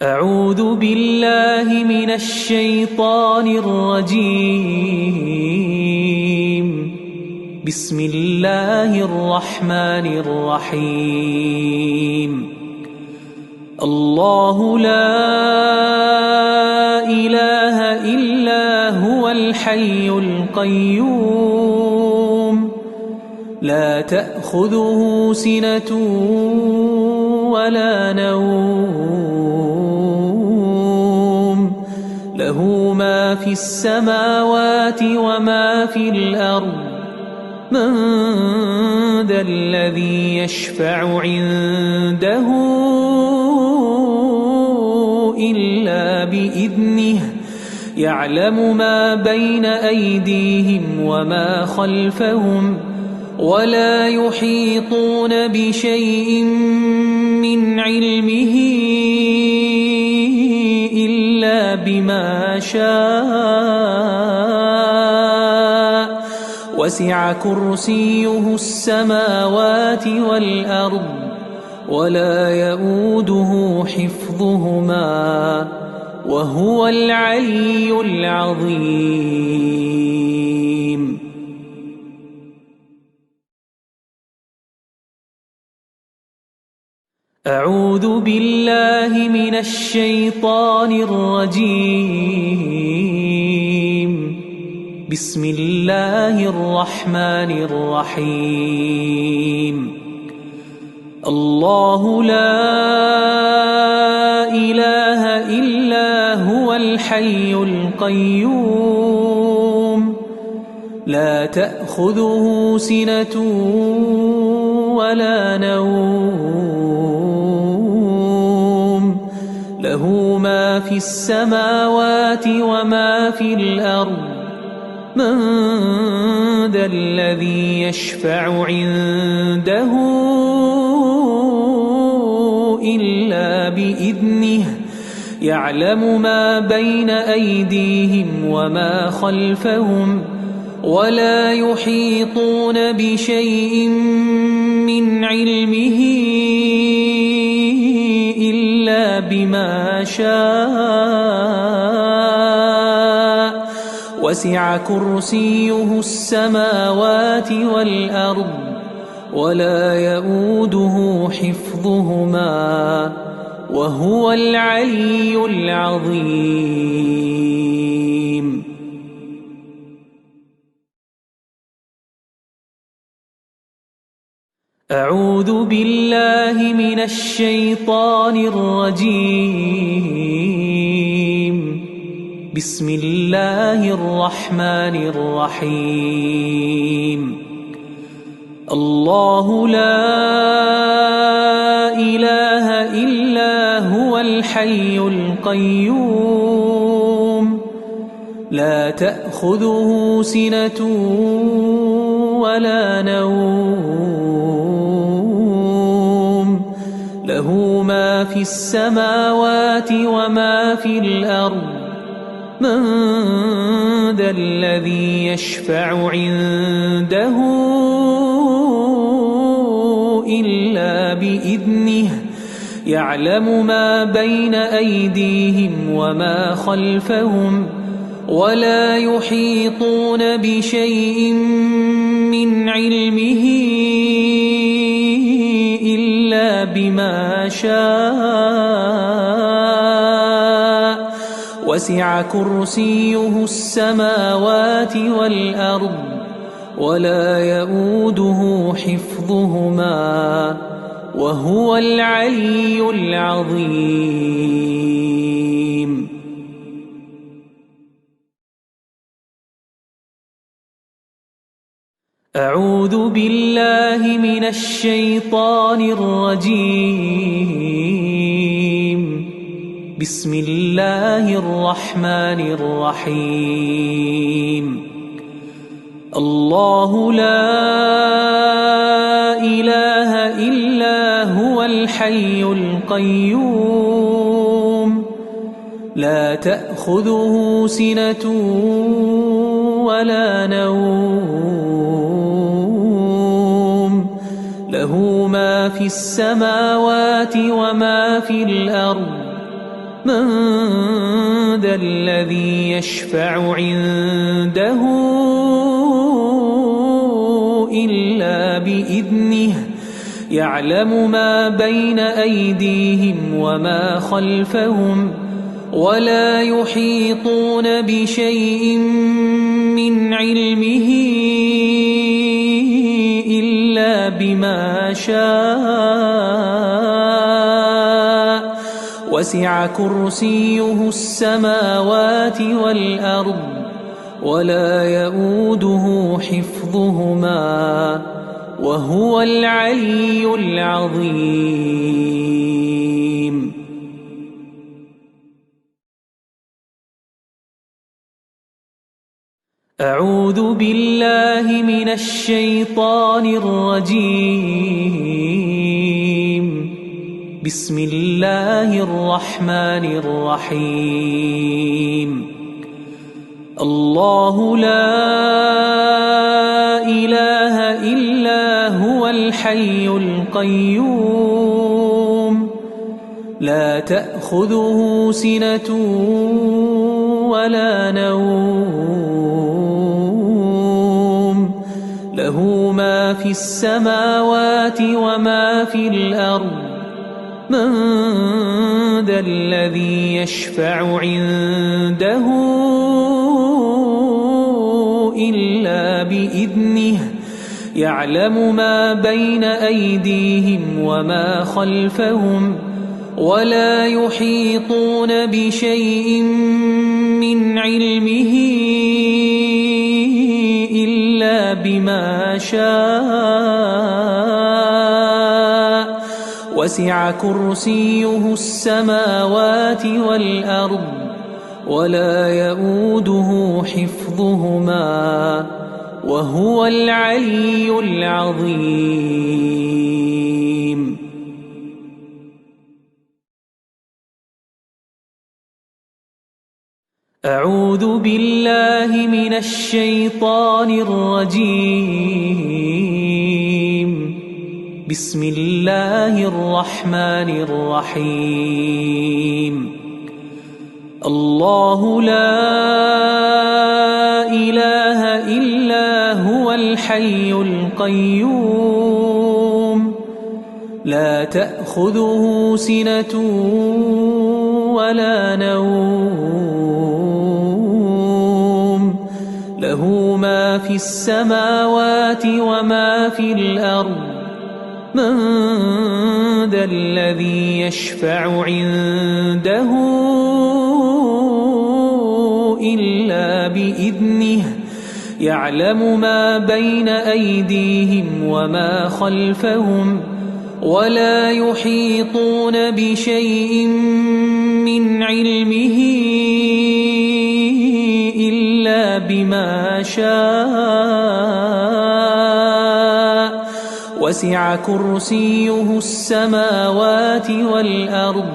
أعوذ بالله من الشيطان الرجيم. بسم الله الرحمن الرحيم. الله لا إله إلا هو الحي القيوم لا تأخذه سنة ولا نوم له ما في السماوات وما في الأرض من ذا الذي يشفع عنده إلا بإذنه يعلم ما بين أيديهم وما خلفهم ولا يحيطون بشيء من علمه إلا بما شاء وسع كرسيه السماوات والأرض ولا يؤوده حفظهما وهو العلي العظيم. أعوذ بالله من الشيطان الرجيم. بسم الله الرحمن الرحيم. الله لا إله إلا هو الحي القيوم لا تأخذه سنة ولا نوم له ما في السماوات وما في الأرض من ذا الذي يشفع عنده إلا بإذنه يعلم ما بين أيديهم وما خلفهم ولا يحيطون بشيء من علمه إلا بما شاء وسع كرسيه السماوات والأرض ولا يؤوده حفظهما وهو العلي العظيم. أعوذ بالله من الشيطان الرجيم. بسم الله الرحمن الرحيم. الله لا إله إلا هو الحي القيوم لا تأخذه سنة ولا نوم له ما في السماوات وما في الأرض من ذا الذي يشفع عنده إلا بإذنه يعلم ما بين أيديهم وما خلفهم ولا يحيطون بشيء من علمه إلا بما شاء وسع كرسيه السماوات والأرض ولا يؤوده حفظهما وهو العلي العظيم. أعوذ بالله من الشيطان الرجيم. بسم الله الرحمن الرحيم. الله لا إله إلا هو الحي القيوم لا تأخذه سنة ولا نوم له ما في السماوات وما في الأرض من ذا الذي يشفع عنده إلا بإذنه يعلم ما بين أيديهم وما خلفهم ولا يحيطون بشيء من علمه إلا بما شاء وسع كرسيه السماوات والأرض ولا يؤوده حفظهما وهو العلي العظيم. أعوذ بالله من الشيطان الرجيم. بسم الله الرحمن الرحيم. الله لا إله إلا هو الحي القيوم لا تأخذه سنة ولا نوم له ما في السماوات وما في الأرض من ذا الذي يشفع عنده إلا بإذنه يعلم ما بين أيديهم وما خلفهم ولا يحيطون بشيء من علمه إلا بما شاء وسع كرسيه السماوات والأرض ولا يؤوده حفظهما وهو العلي العظيم. أعوذ بالله من الشيطان الرجيم. بسم الله الرحمن الرحيم. الله لا إله إلا هو الحي القيوم لا تأخذه سنة ولا نوم له ما في السماوات وما في الأرض من ذا الذي يشفع عنده إلا بإذنه يعلم ما بين أيديهم وما خلفهم ولا يحيطون بشيء من علمه إلا بما شاء وسع كرسيه السماوات والأرض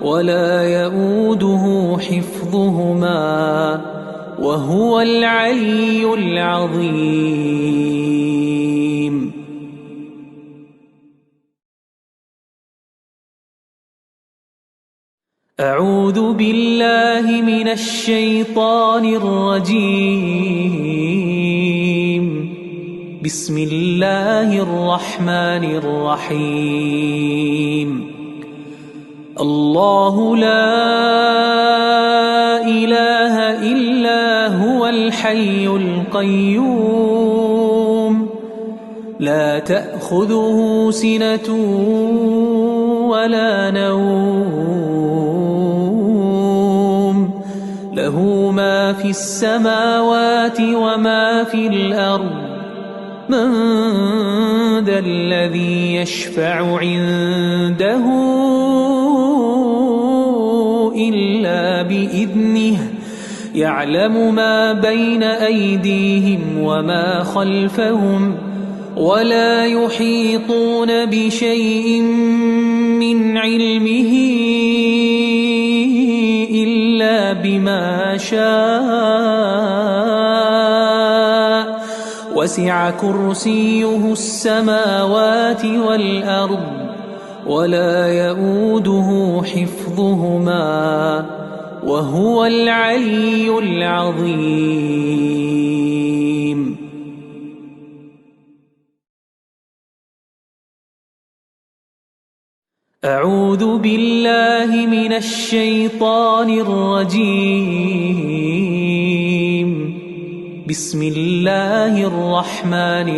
ولا يؤوده حفظهما وهو العلي العظيم. أعوذ بالله من الشيطان الرجيم. بسم الله الرحمن الرحيم. الله لا إله إلا هو الحي القيوم لا تأخذه سنة ولا نوم له ما في السماوات وما في الأرض من ذا الذي يشفع عنده إلا بإذنه يعلم ما بين أيديهم وما خلفهم ولا يحيطون بشيء من علمه إلا بما شاء وسع كرسيه السماوات والأرض ولا يؤوده حفظهما وهو العلي العظيم. أعوذ بالله من الشيطان الرجيم. بسم الله الرحمن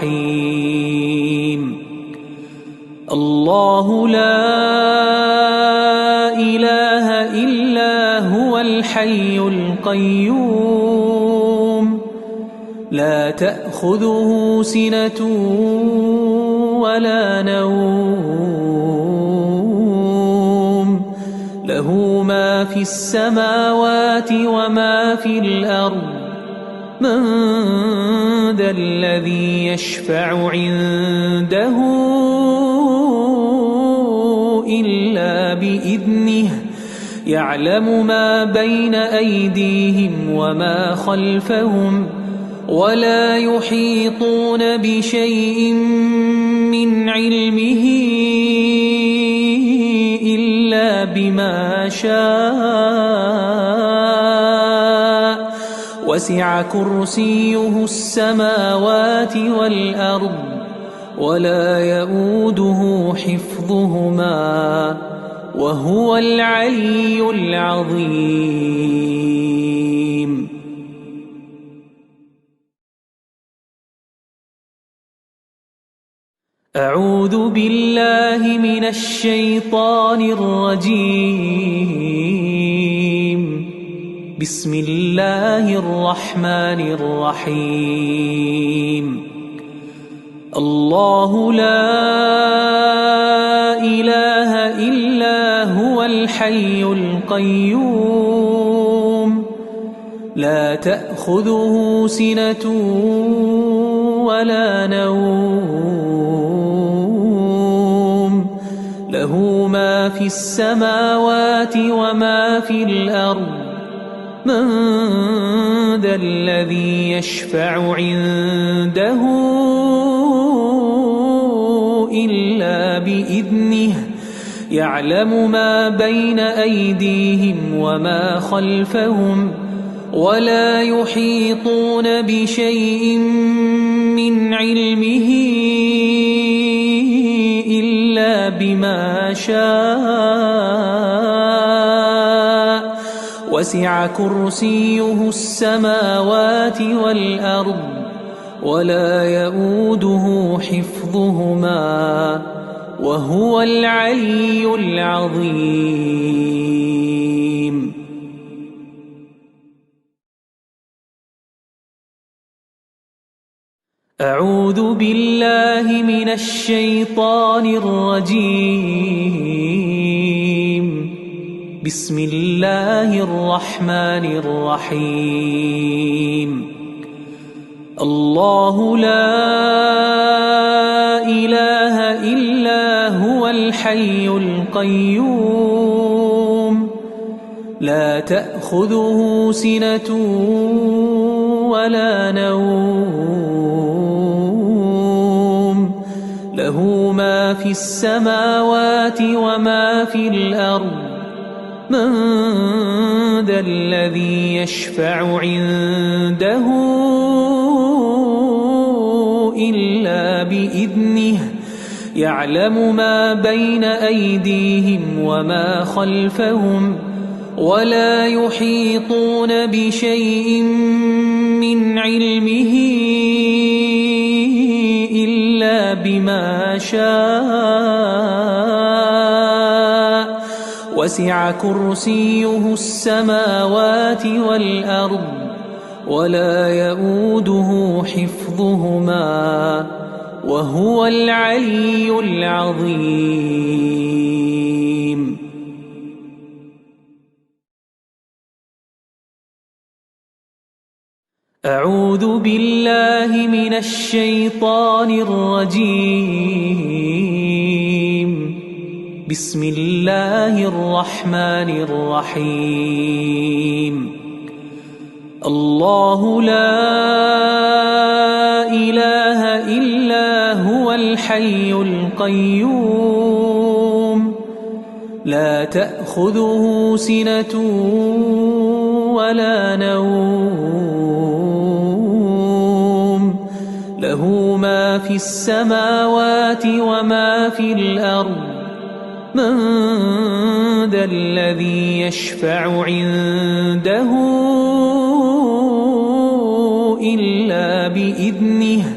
الرحيم. الله لا إله إلا هو الحي القيوم لا تأخذه سنة ولا نوم له ما في السماوات وما في الأرض من ذا الذي يشفع عنده إلا بإذنه يعلم ما بين أيديهم وما خلفهم ولا يحيطون بشيء من علمه إلا بما شاء وسع كرسيه السماوات والأرض ولا يؤوده حفظهما وهو العلي العظيم. أعوذ بالله من الشيطان الرجيم. بسم الله الرحمن الرحيم. الله لا إله إلا هو الحي القيوم لا تأخذه سنة ولا نوم له ما في السماوات وما في الأرض من ذا الذي يشفع عنده إلا بإذنه يعلم ما بين أيديهم وما خلفهم ولا يحيطون بشيء من علمه إلا بما شاء وسع كرسيه السماوات والأرض ولا يؤوده حفظهما وهو العلي العظيم. أعوذ بالله من الشيطان الرجيم. بسم الله الرحمن الرحيم. الله لا إله إلا هو الحي القيوم لا تأخذه سنة ولا نوم له ما في السماوات وما في الأرض من ذا الذي يشفع عنده إلا بإذنه يعلم ما بين أيديهم وما خلفهم ولا يحيطون بشيء من علمه إلا بما شاء وسع كرسيه السماوات والأرض ولا يؤوده حفظهما وهو العلي العظيم. أعوذ بالله من الشيطان الرجيم. بسم الله الرحمن الرحيم. الله لا إله إلا هو الحي القيوم لا تأخذه سنة ولا نوم له ما في السماوات وما في الأرض من ذا الذي يشفع عنده إلا بإذنه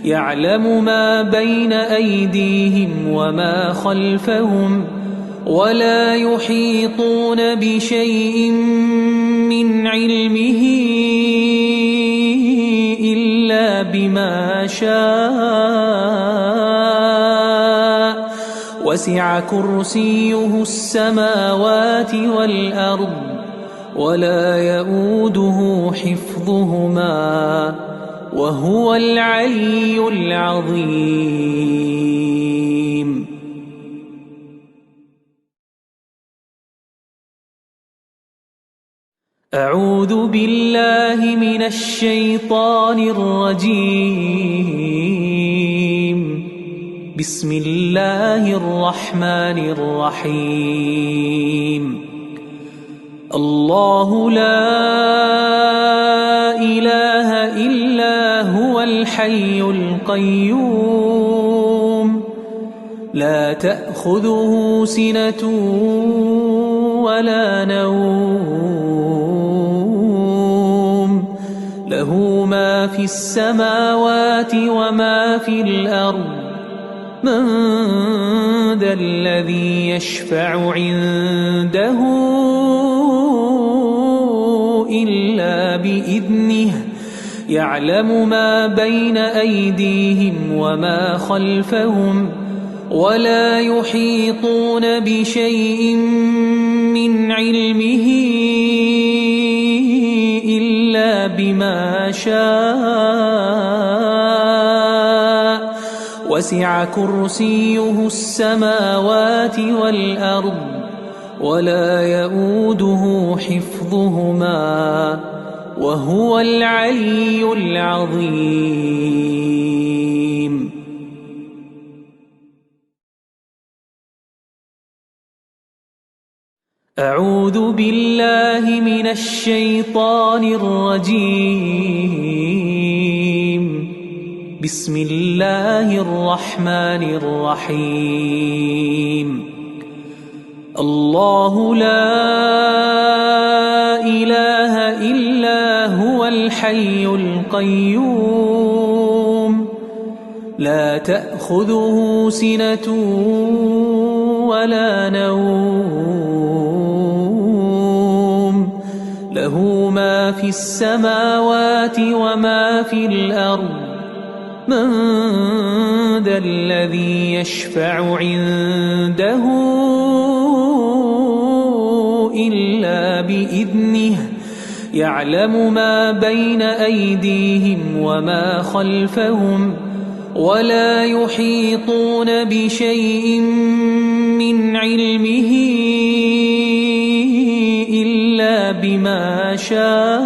يعلم ما بين أيديهم وما خلفهم ولا يحيطون بشيء من علمه إلا شاء وسع كرسيه السماوات والأرض ولا يئوده حفظهما وهو العلي العظيم. أعوذ بالله من الشيطان الرجيم. بسم الله الرحمن الرحيم. الله لا إله إلا هو الحي القيوم لا تأخذه سنة ولا نوم له ما في السماوات وما في الأرض من ذا الذي يشفع عنده إلا بإذنه يعلم ما بين أيديهم وما خلفهم ولا يحيطون بشيء من علمه إلا بما شاء وسع كرسيه السماوات والأرض ولا يئوده حفظهما وهو العلي العظيم. أعوذ بالله من الشيطان الرجيم. بسم الله الرحمن الرحيم. الله لا إله إلا هو الحي القيوم لا تأخذه سنة ولا نوم له ما في السماوات وما في الأرض من ذا الذي يشفع عنده إلا بإذنه يعلم ما بين أيديهم وما خلفهم ولا يحيطون بشيء من علمه إلا بما شاء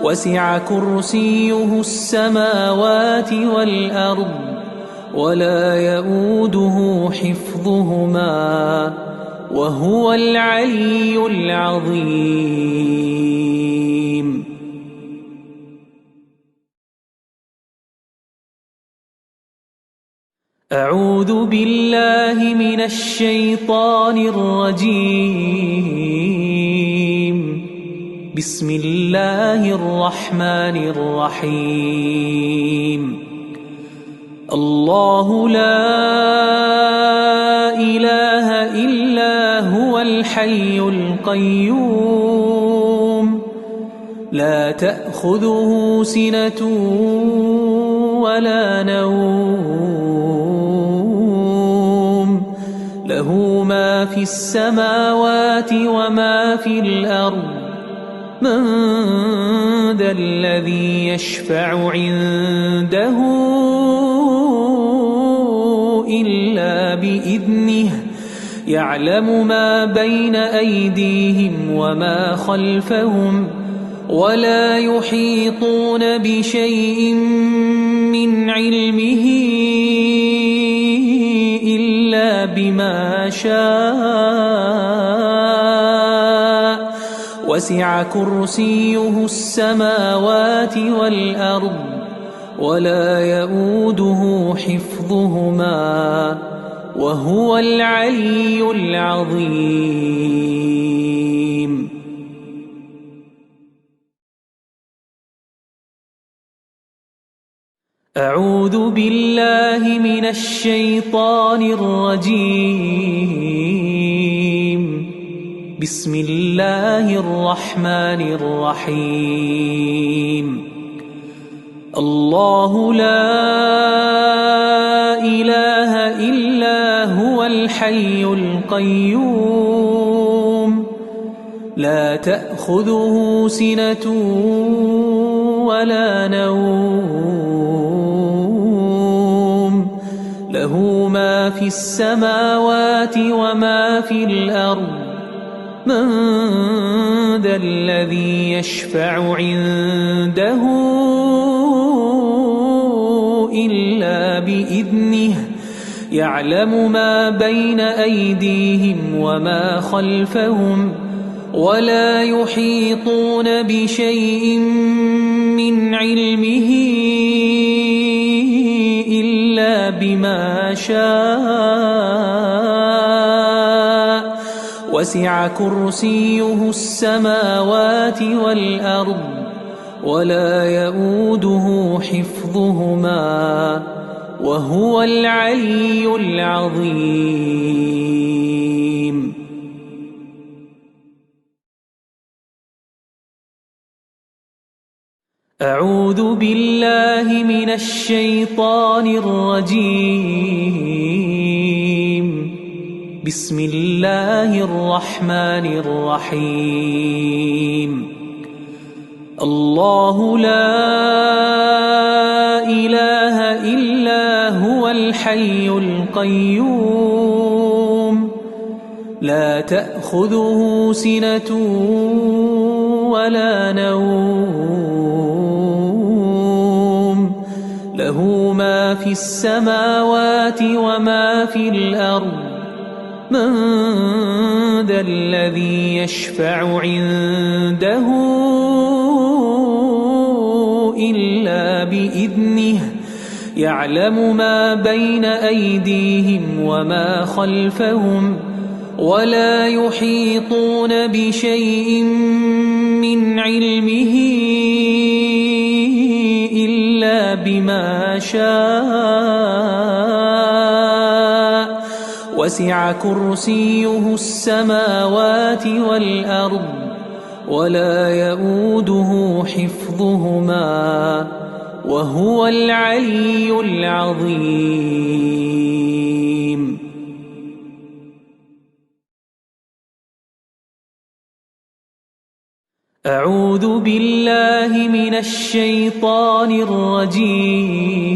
وسع كرسيه السماوات والأرض ولا يئوده حفظهما وهو العلي العظيم. أعوذ بالله من الشيطان الرجيم. بسم الله الرحمن الرحيم. الله لا إله إلا هو الحي القيوم لا تأخذه سنة ولا نوم له ما في السماوات وما في الأرض من ذا الذي يشفع عنده إلا بإذنه يعلم ما بين أيديهم وما خلفهم ولا يحيطون بشيء من علمه إلا بما شاء وسع كرسيه السماوات والأرض ولا يئوده حفظهما وهو العلي العظيم. أعوذ بالله من الشيطان الرجيم. بسم الله الرحمن الرحيم. الله لا إله إلا هو الحي القيوم لا تأخذه سنة ولا نوم له ما في السماوات وما في الأرض من ذا الذي يشفع عنده إلا بإذنه يعلم ما بين أيديهم وما خلفهم ولا يحيطون بشيء من علمه إلا بما شاء وسع كرسيه السماوات والأرض ولا يؤوده حفظهما وهو العلي العظيم. أعوذ بالله من الشيطان الرجيم. بسم الله الرحمن الرحيم. الله لا إله إلا هو الحي القيوم لا تأخذه سنة ولا نوم له ما في السماوات وما في الأرض من ذا الذي يشفع عنده إلا بإذنه يعلم ما بين أيديهم وما خلفهم ولا يحيطون بشيء من علمه إلا بما شاء وسع كرسيه السماوات والأرض ولا يؤوده حفظهما وهو العلي العظيم. أعوذ بالله من الشيطان الرجيم.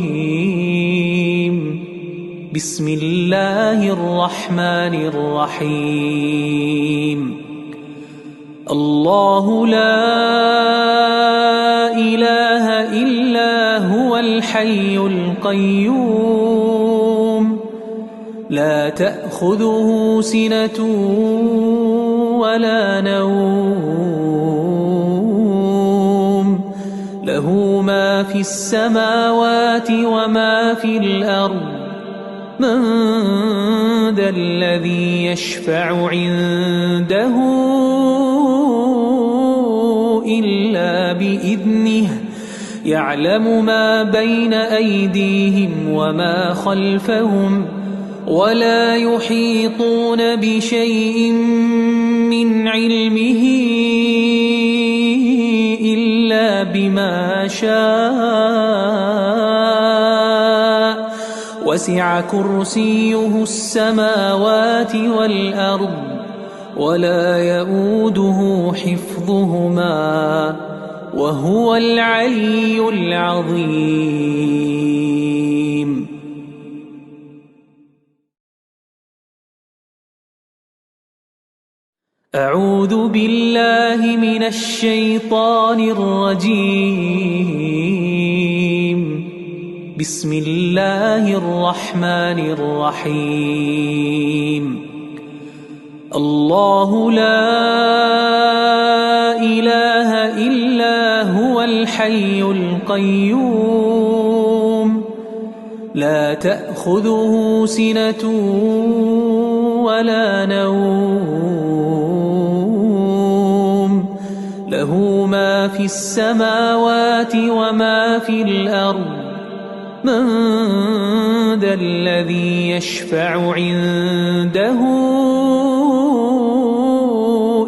بسم الله الرحمن الرحيم. الله لا إله إلا هو الحي القيوم لا تأخذه سنة ولا نوم له ما في السماوات وما في الأرض من ذا الذي يشفع عنده إلا بإذنه يعلم ما بين أيديهم وما خلفهم ولا يحيطون بشيء من علمه إلا بما شاء وسع كرسيه السماوات والأرض ولا يؤوده حفظهما وهو العلي العظيم. أعوذ بالله من الشيطان الرجيم. بسم الله الرحمن الرحيم. الله لا إله إلا هو الحي القيوم لا تأخذه سنة ولا نوم له ما في السماوات وما في الأرض من ذا الذي يشفع عنده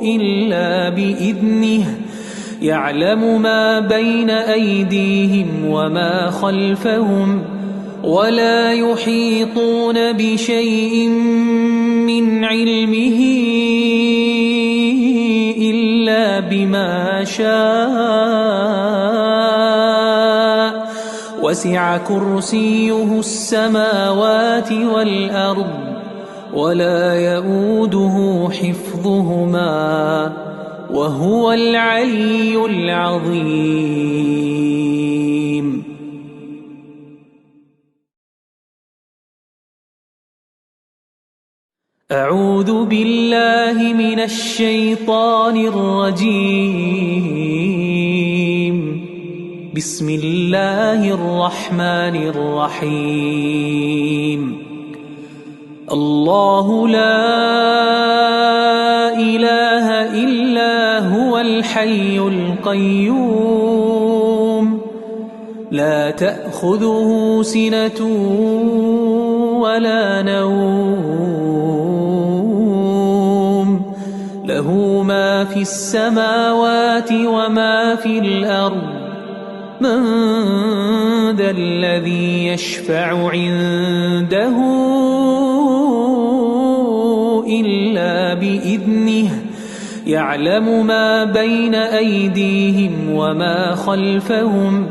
إلا بإذنه يعلم ما بين أيديهم وما خلفهم ولا يحيطون بشيء من علمه إلا بما شاء وسع كرسيه السماوات والأرض ولا يؤوده حفظهما وهو العلي العظيم. أعوذ بالله من الشيطان الرجيم. بسم الله الرحمن الرحيم. الله لا إله إلا هو الحي القيوم لا تأخذه سنة ولا نوم له ما في السماوات وما في الأرض من ذا الذي يشفع عنده إلا بإذنه يعلم ما بين أيديهم وما خلفهم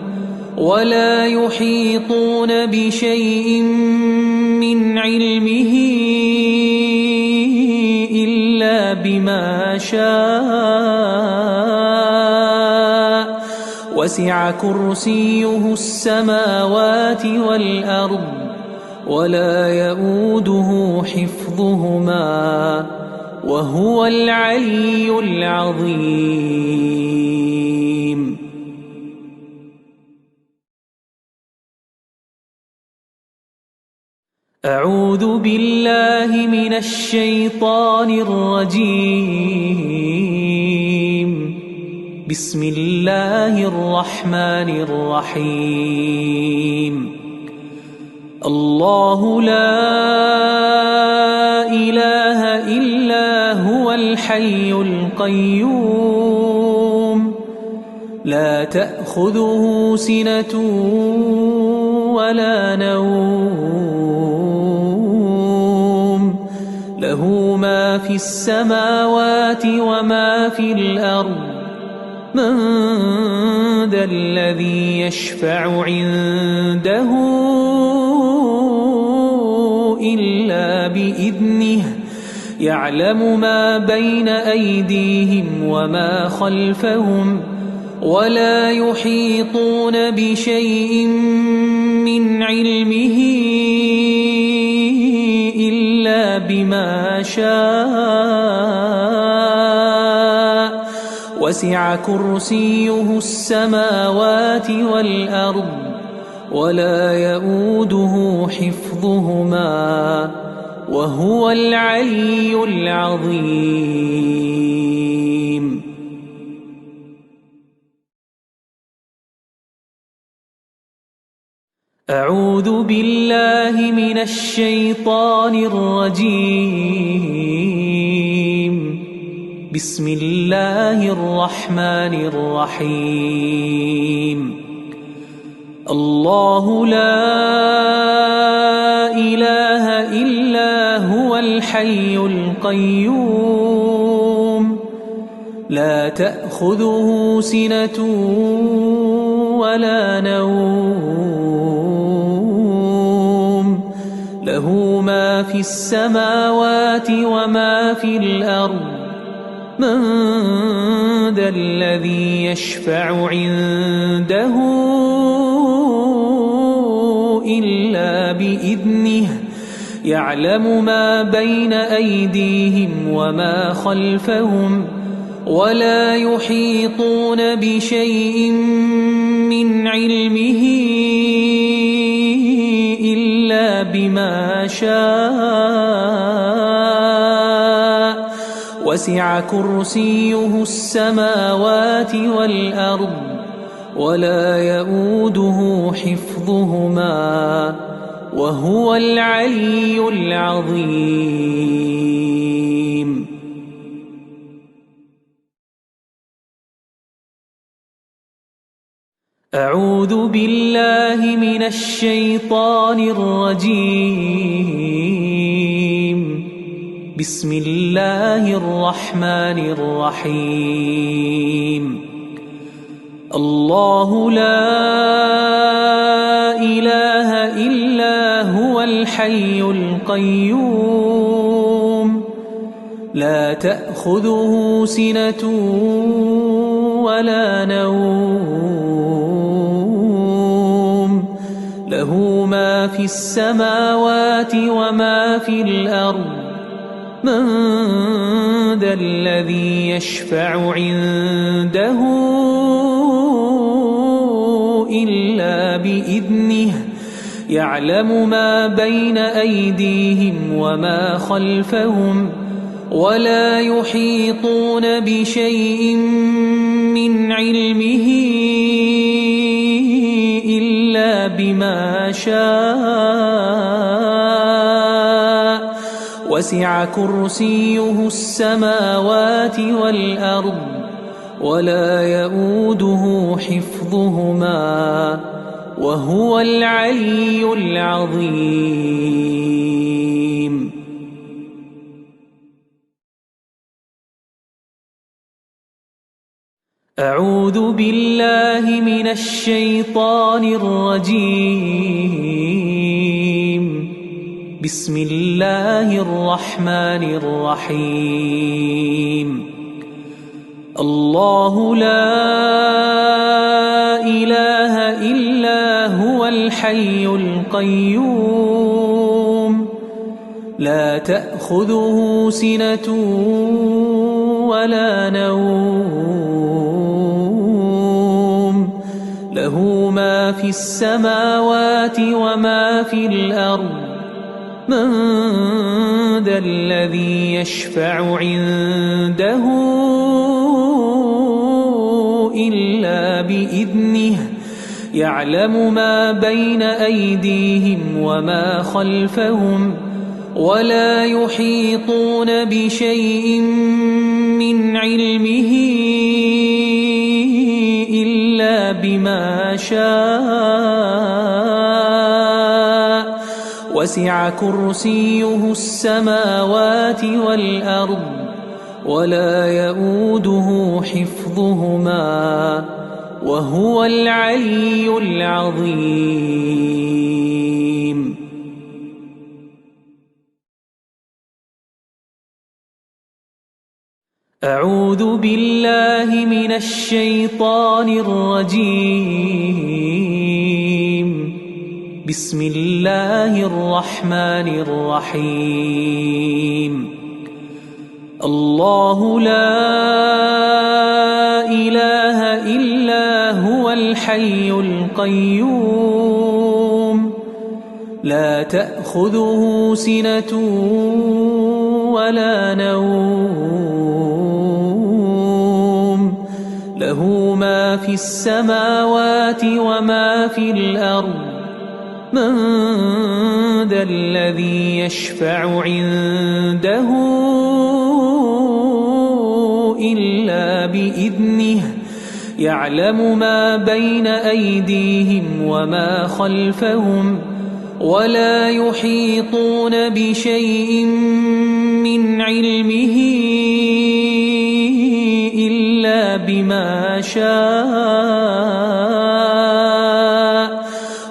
ولا يحيطون بشيء من علمه إلا بما شاء وسع كرسيه السماوات والأرض ولا يؤوده حفظهما وهو العلي العظيم. أعوذ بالله من الشيطان الرجيم. بسم الله الرحمن الرحيم. الله لا إله إلا هو الحي القيوم لا تأخذه سنة ولا نوم له ما في السماوات وما في الأرض من ذا الذي يشفع عنده إلا بإذنه يعلم ما بين أيديهم وما خلفهم ولا يحيطون بشيء من علمه إلا بما شاء وسع كرسيه السماوات والأرض ولا يؤوده حفظهما وهو العلي العظيم. أعوذ بالله من الشيطان الرجيم. بسم الله الرحمن الرحيم. الله لا إله إلا هو الحي القيوم لا تأخذه سنة ولا نوم له ما في السماوات وما في الأرض من ذا الذي يشفع عنده إلا بإذنه يعلم ما بين أيديهم وما خلفهم ولا يحيطون بشيء من علمه إلا بما شاء وسع كرسيه السماوات والأرض ولا يؤوده حفظهما وهو العلي العظيم. أعوذ بالله من الشيطان الرجيم. بسم الله الرحمن الرحيم. الله لا إله إلا هو الحي القيوم لا تأخذه سنة ولا نوم له ما في السماوات وما في الأرض من ذا الذي يشفع عنده إلا بإذنه يعلم ما بين أيديهم وما خلفهم ولا يحيطون بشيء من علمه إلا بما شاء وسع كرسيه السماوات والأرض ولا يؤوده حفظهما وهو العلي العظيم. أعوذ بالله من الشيطان الرجيم. بسم الله الرحمن الرحيم. الله لا إله إلا هو الحي القيوم لا تأخذه سنة ولا نوم له ما في السماوات وما في الأرض من ذا الذي يشفع عنده إلا بإذنه يعلم ما بين أيديهم وما خلفهم ولا يحيطون بشيء من علمه إلا بما شاء وسع كرسيه السماوات والأرض ولا يؤوده حفظهما وهو العلي العظيم. أعوذ بالله من الشيطان الرجيم. بسم الله الرحمن الرحيم. الله لا إله إلا هو الحي القيوم لا تأخذه سنة ولا نوم له ما في السماوات وما في الأرض من ذا الذي يشفع عنده إلا بإذنه يعلم ما بين أيديهم وما خلفهم ولا يحيطون بشيء من علمه إلا بما شاء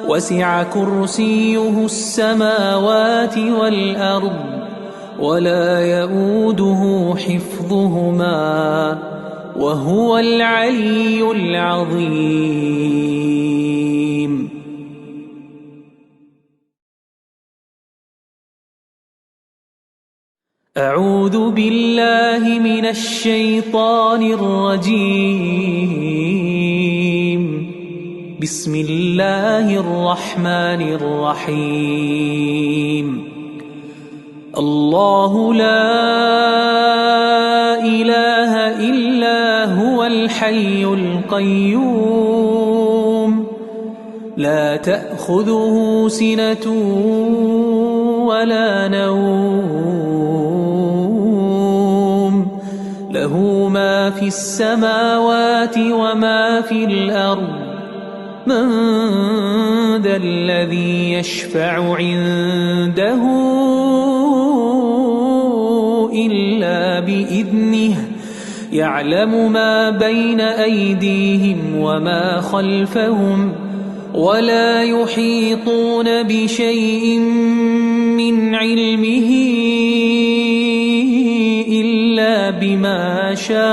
وسع كرسيه السماوات والأرض ولا يؤوده حفظهما وهو العلي العظيم. أعوذ بالله من الشيطان الرجيم. بسم الله الرحمن الرحيم. الله لا إله إلا هو الحي القيوم لا تأخذه سنة ولا نوم له ما في السماوات وما في الأرض من ذا الذي يشفع عنده إلا بإذنه يعلم ما بين أيديهم وما خلفهم ولا يحيطون بشيء من علمه إلا بما شاء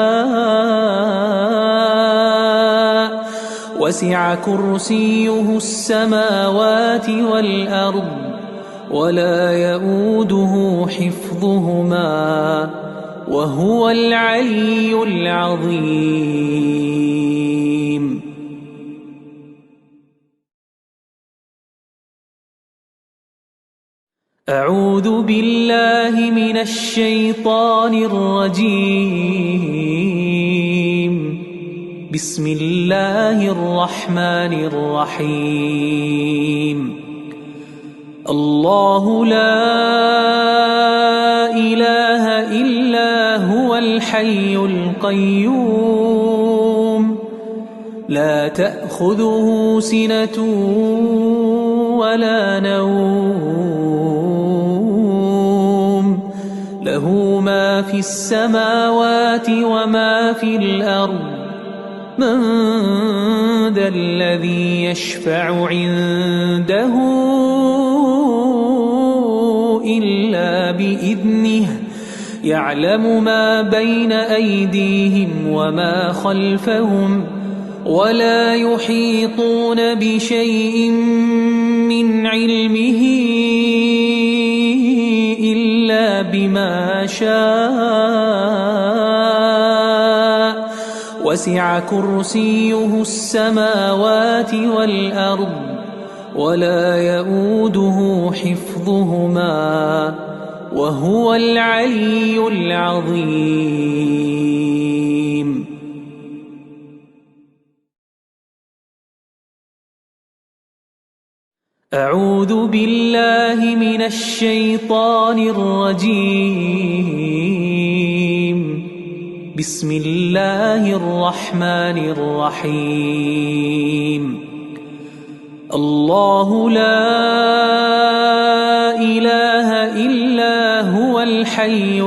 وسع كرسيه السماوات والأرض ولا يؤوده حفظهما وهو العلي العظيم. أعوذ بالله من الشيطان الرجيم. بسم الله الرحمن الرحيم. الله لا إله إلا هو الحي القيوم لا تأخذه سنة ولا نوم له ما في السماوات وما في الأرض من ذا الذي يشفع عنده إلا بإذنه يعلم ما بين أيديهم وما خلفهم ولا يحيطون بشيء من علمه إلا بما شاء وسع كرسيه السماوات والأرض ولا يؤوده حفظهما وهو العلي العظيم. أعوذ بالله من الشيطان الرجيم. بسم الله الرحمن الرحيم. الله لا إله إلا هو الحي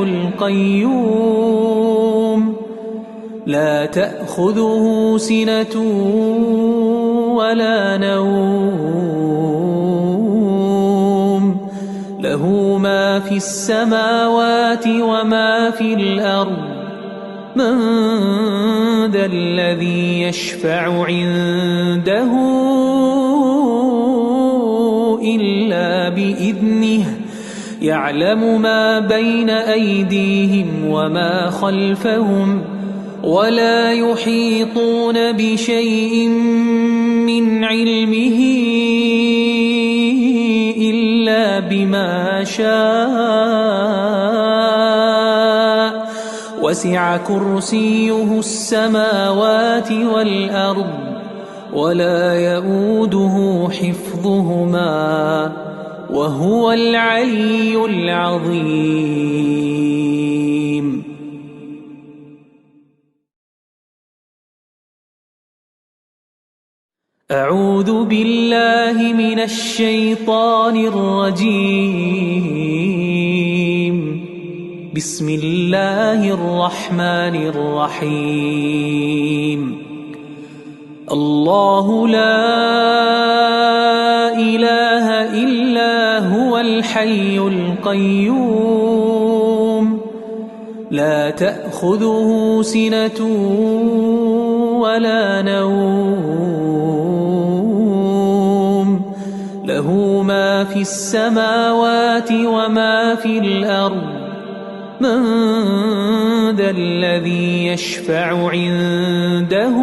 القيوم لا تأخذه سنة ولا نوم له ما في السماوات وما في الأرض من ذا الذي يشفع عنده إلا بإذنه يعلم ما بين أيديهم وما خلفهم ولا يحيطون بشيء من علمه إلا بما شاء وسع كرسيه السماوات والأرض ولا يؤوده حفظهما وهو العلي العظيم. أعوذ بالله من الشيطان الرجيم. بسم الله الرحمن الرحيم. الله لا إله إلا هو الحي القيوم لا تأخذه سنة ولا نوم له ما في السماوات وما في الأرض من ذا الذي يشفع عنده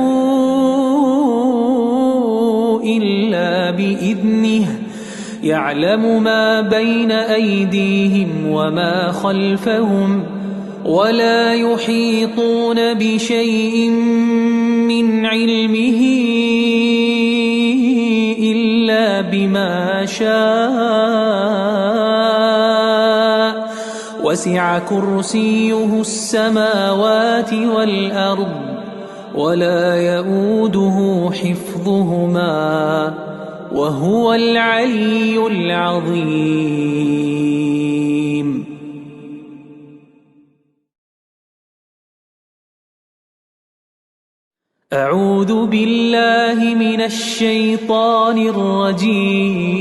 إلا بإذنه يعلم ما بين أيديهم وما خلفهم ولا يحيطون بشيء من علمه إلا بما شاء وسع كرسيه السماوات والأرض ولا يؤوده حفظهما وهو العلي العظيم. أعوذ بالله من الشيطان الرجيم.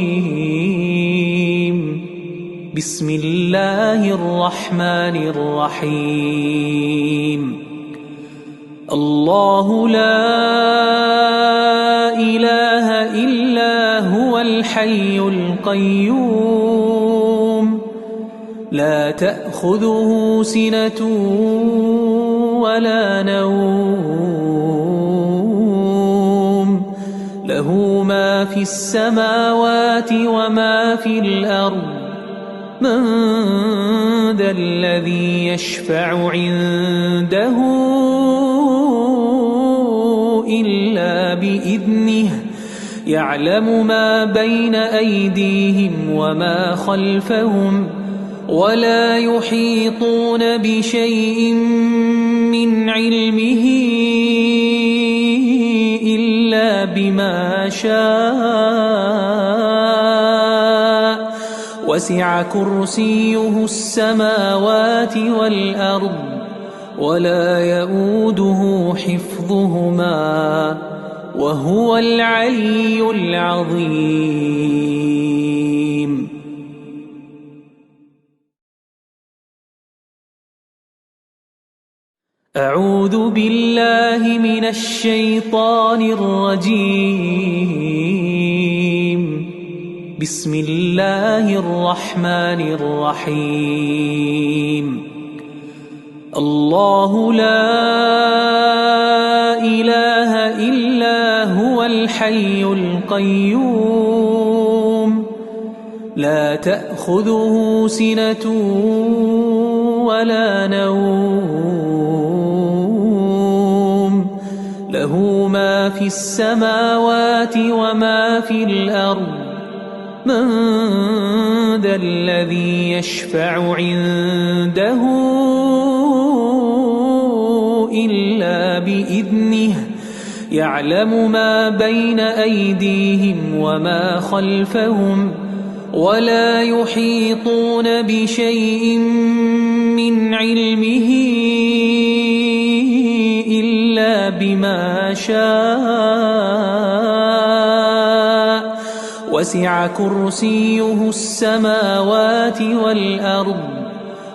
بسم الله الرحمن الرحيم. الله لا إله إلا هو الحي القيوم لا تأخذه سنة ولا نوم له ما في السماوات وما في الأرض من ذا الذي يشفع عنده إلا بإذنه يعلم ما بين أيديهم وما خلفهم ولا يحيطون بشيء من علمه إلا بما شاء وسع كرسيه السماوات والأرض ولا يؤوده حفظهما وهو العلي العظيم. أعوذ بالله من الشيطان الرجيم. بسم الله الرحمن الرحيم. الله لا إله إلا هو الحي القيوم لا تأخذه سنة ولا نوم له ما في السماوات وما في الأرض من ذا الذي يشفع عنده إلا بإذنه يعلم ما بين أيديهم وما خلفهم ولا يحيطون بشيء من علمه إلا بما شاء وسع كرسيه السماوات والأرض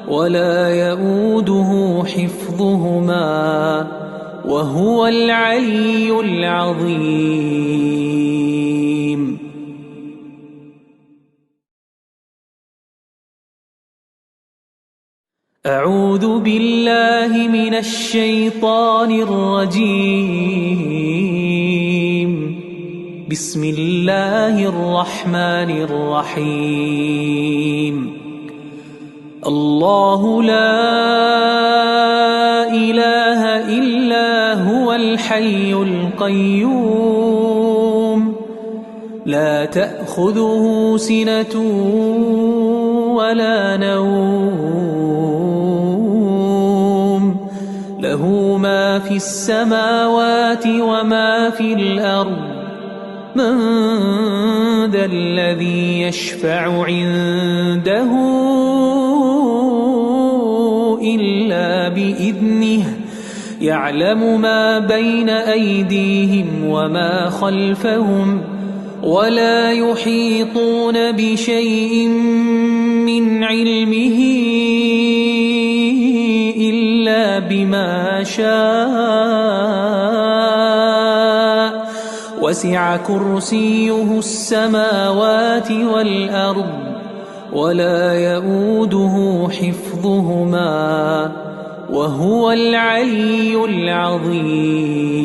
ولا يؤوده حفظهما وهو العلي العظيم. أعوذ بالله من الشيطان الرجيم. بسم الله الرحمن الرحيم. الله لا إله إلا هو الحي القيوم لا تأخذه سنة ولا نوم له ما في السماوات وما في الأرض من ذا الذي يشفع عنده إلا بإذنه يعلم ما بين أيديهم وما خلفهم ولا يحيطون بشيء من علمه إلا بما شاء وسع كرسيه السماوات والأرض ولا يؤوده حفظهما وهو العلي العظيم.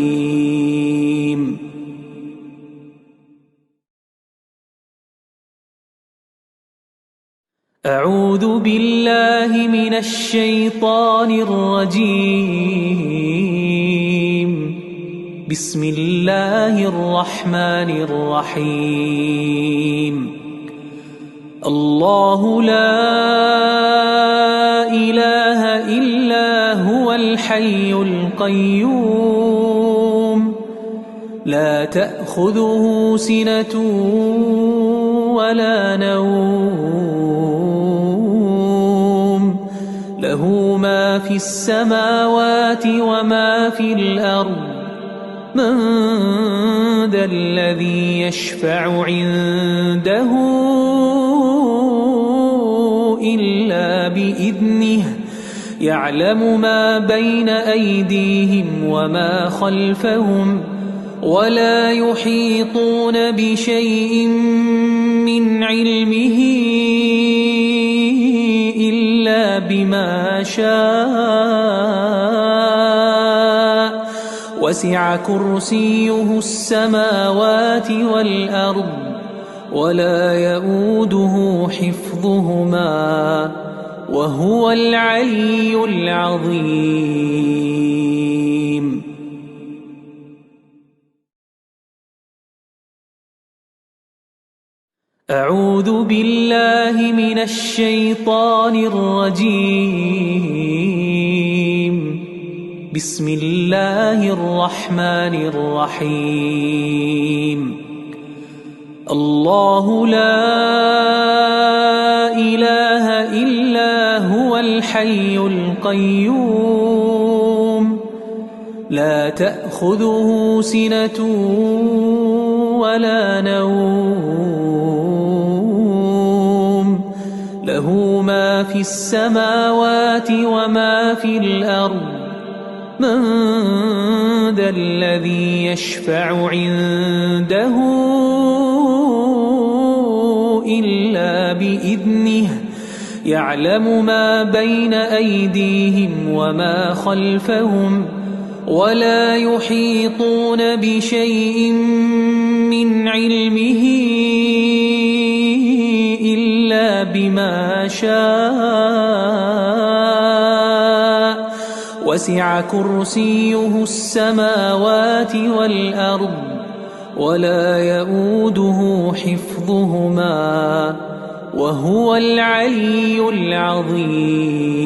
أعوذ بالله من الشيطان الرجيم. بسم الله الرحمن الرحيم. الله لا إله إلا هو الحي القيوم لا تأخذه سنة ولا نوم له ما في السماوات وما في الأرض من ذا الذي يشفع عنده إلا بإذنه يعلم ما بين أيديهم وما خلفهم ولا يحيطون بشيء من علمه إلا بما شاء وسع كرسيه السماوات والأرض ولا يؤوده حفظهما وهو العلي العظيم. أعوذ بالله من الشيطان الرجيم. بسم الله الرحمن الرحيم. الله لا إله إلا هو الحي القيوم لا تأخذه سنة ولا نوم له ما في السماوات وما في الأرض من ذا الذي يشفع عنده إلا بإذنه يعلم ما بين أيديهم وما خلفهم ولا يحيطون بشيء من علمه إلا بما شاء وسع كرسيه السماوات والأرض ولا يؤوده حفظهما وهو العلي العظيم.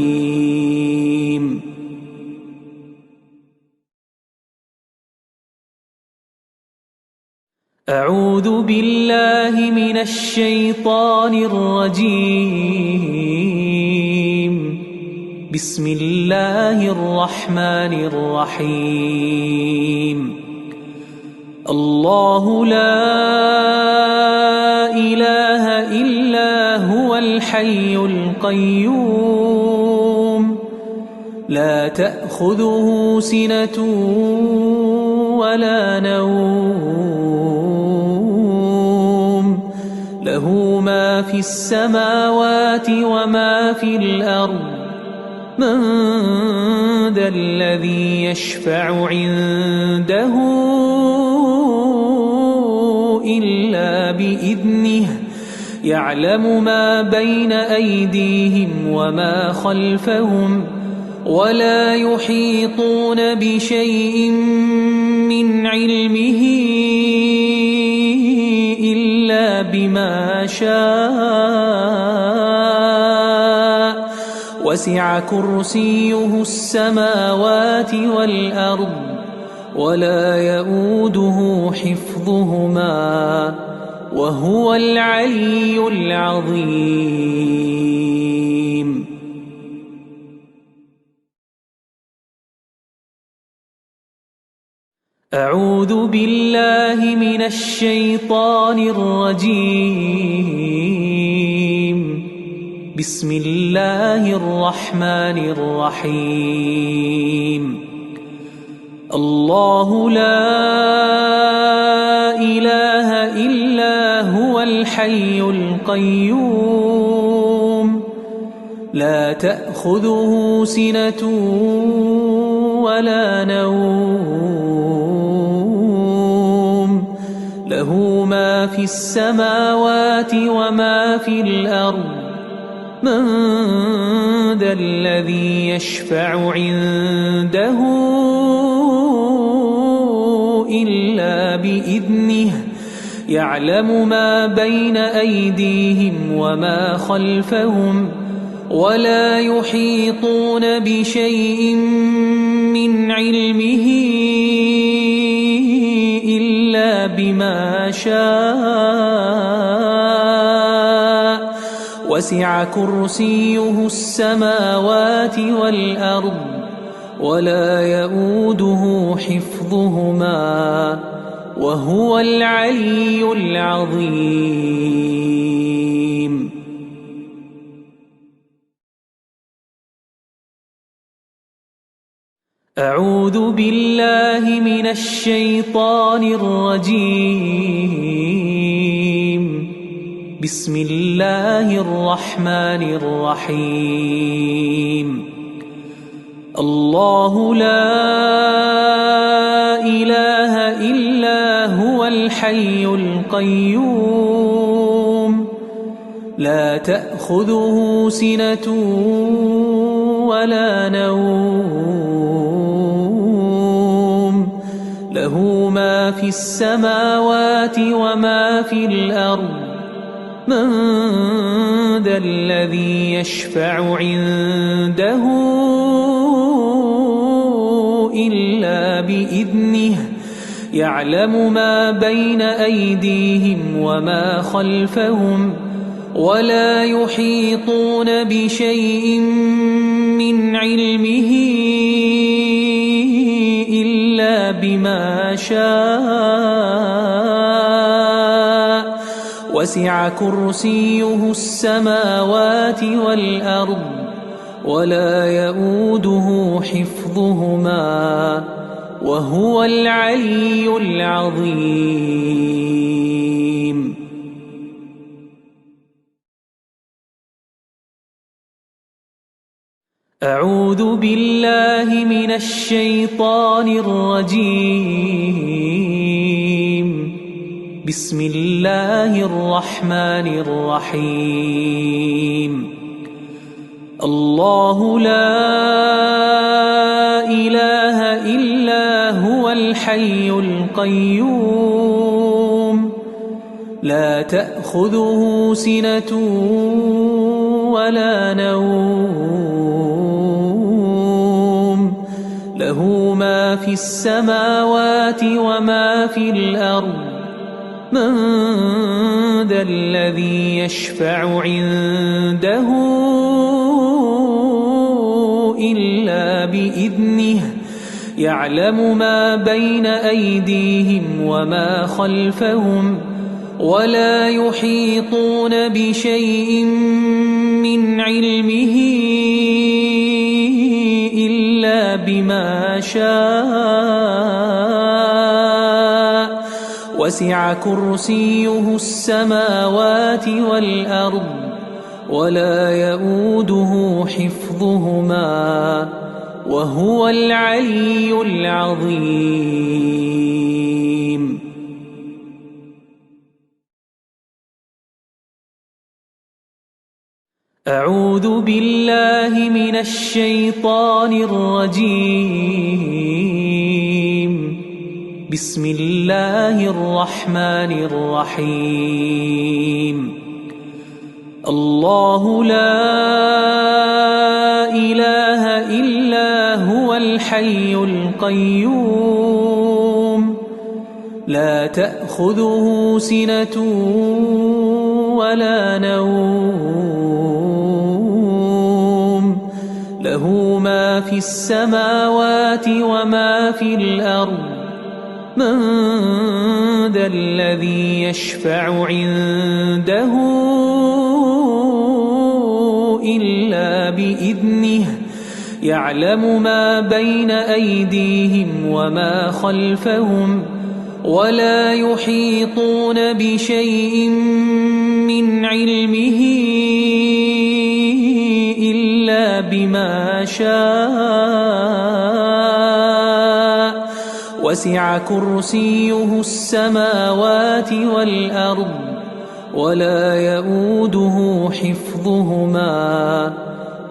أعوذ بالله من الشيطان الرجيم. بسم الله الرحمن الرحيم. الله لا إله إلا هو الحي القيوم لا تأخذه سنة ولا نوم له ما في السماوات وما في الأرض من ذا الذي يشفع عنده إلا بإذنه يعلم ما بين أيديهم وما خلفهم ولا يحيطون بشيء من علمه إلا بما شاء وسع كرسيه السماوات والأرض ولا يؤوده حفظهما وهو العلي العظيم. أعوذ بالله من الشيطان الرجيم. بسم الله الرحمن الرحيم. الله لا إله إلا هو الحي القيوم لا تأخذه سنة ولا نوم له ما في السماوات وما في الأرض من ذا الذي يشفع عنده إلا بإذنه يعلم ما بين أيديهم وما خلفهم ولا يحيطون بشيء من علمه شاء وسع كرسيه السماوات والأرض ولا يئوده حفظهما وهو العلي العظيم. أعوذ بالله من الشيطان الرجيم. بسم الله الرحمن الرحيم. الله لا إله إلا هو الحي القيوم لا تأخذه سنة ولا نوم له ما في السماوات وما في الأرض من ذا الذي يشفع عنده إلا بإذنه يعلم ما بين أيديهم وما خلفهم ولا يحيطون بشيء من علمه إلا بما شاء وسع كرسيه السماوات والأرض ولا يئوده حفظهما وهو العلي العظيم. أعوذ بالله من الشيطان الرجيم. بسم الله الرحمن الرحيم. الله لا إله إلا هو الحي القيوم لا تأخذه سنة ولا نوم له ما في السماوات وما في الأرض من ذا الذي يشفع عنده إلا بإذنه يعلم ما بين أيديهم وما خلفهم ولا يحيطون بشيء من علمه إلا بما شاء وسع كرسيه السماوات والأرض ولا يئوده حفظهما وهو العلي العظيم. أعوذ بالله من الشيطان الرجيم. بسم الله الرحمن الرحيم. الله لا إله إلا هو الحي القيوم لا تأخذه سنة ولا نوم له ما في السماوات وما في الأرض من ذا الذي يشفع عنده إلا بإذنه يعلم ما بين أيديهم وما خلفهم ولا يحيطون بشيء من علمه إلا بما شاء وسع كرسيه السماوات والأرض ولا يئوده حفظهما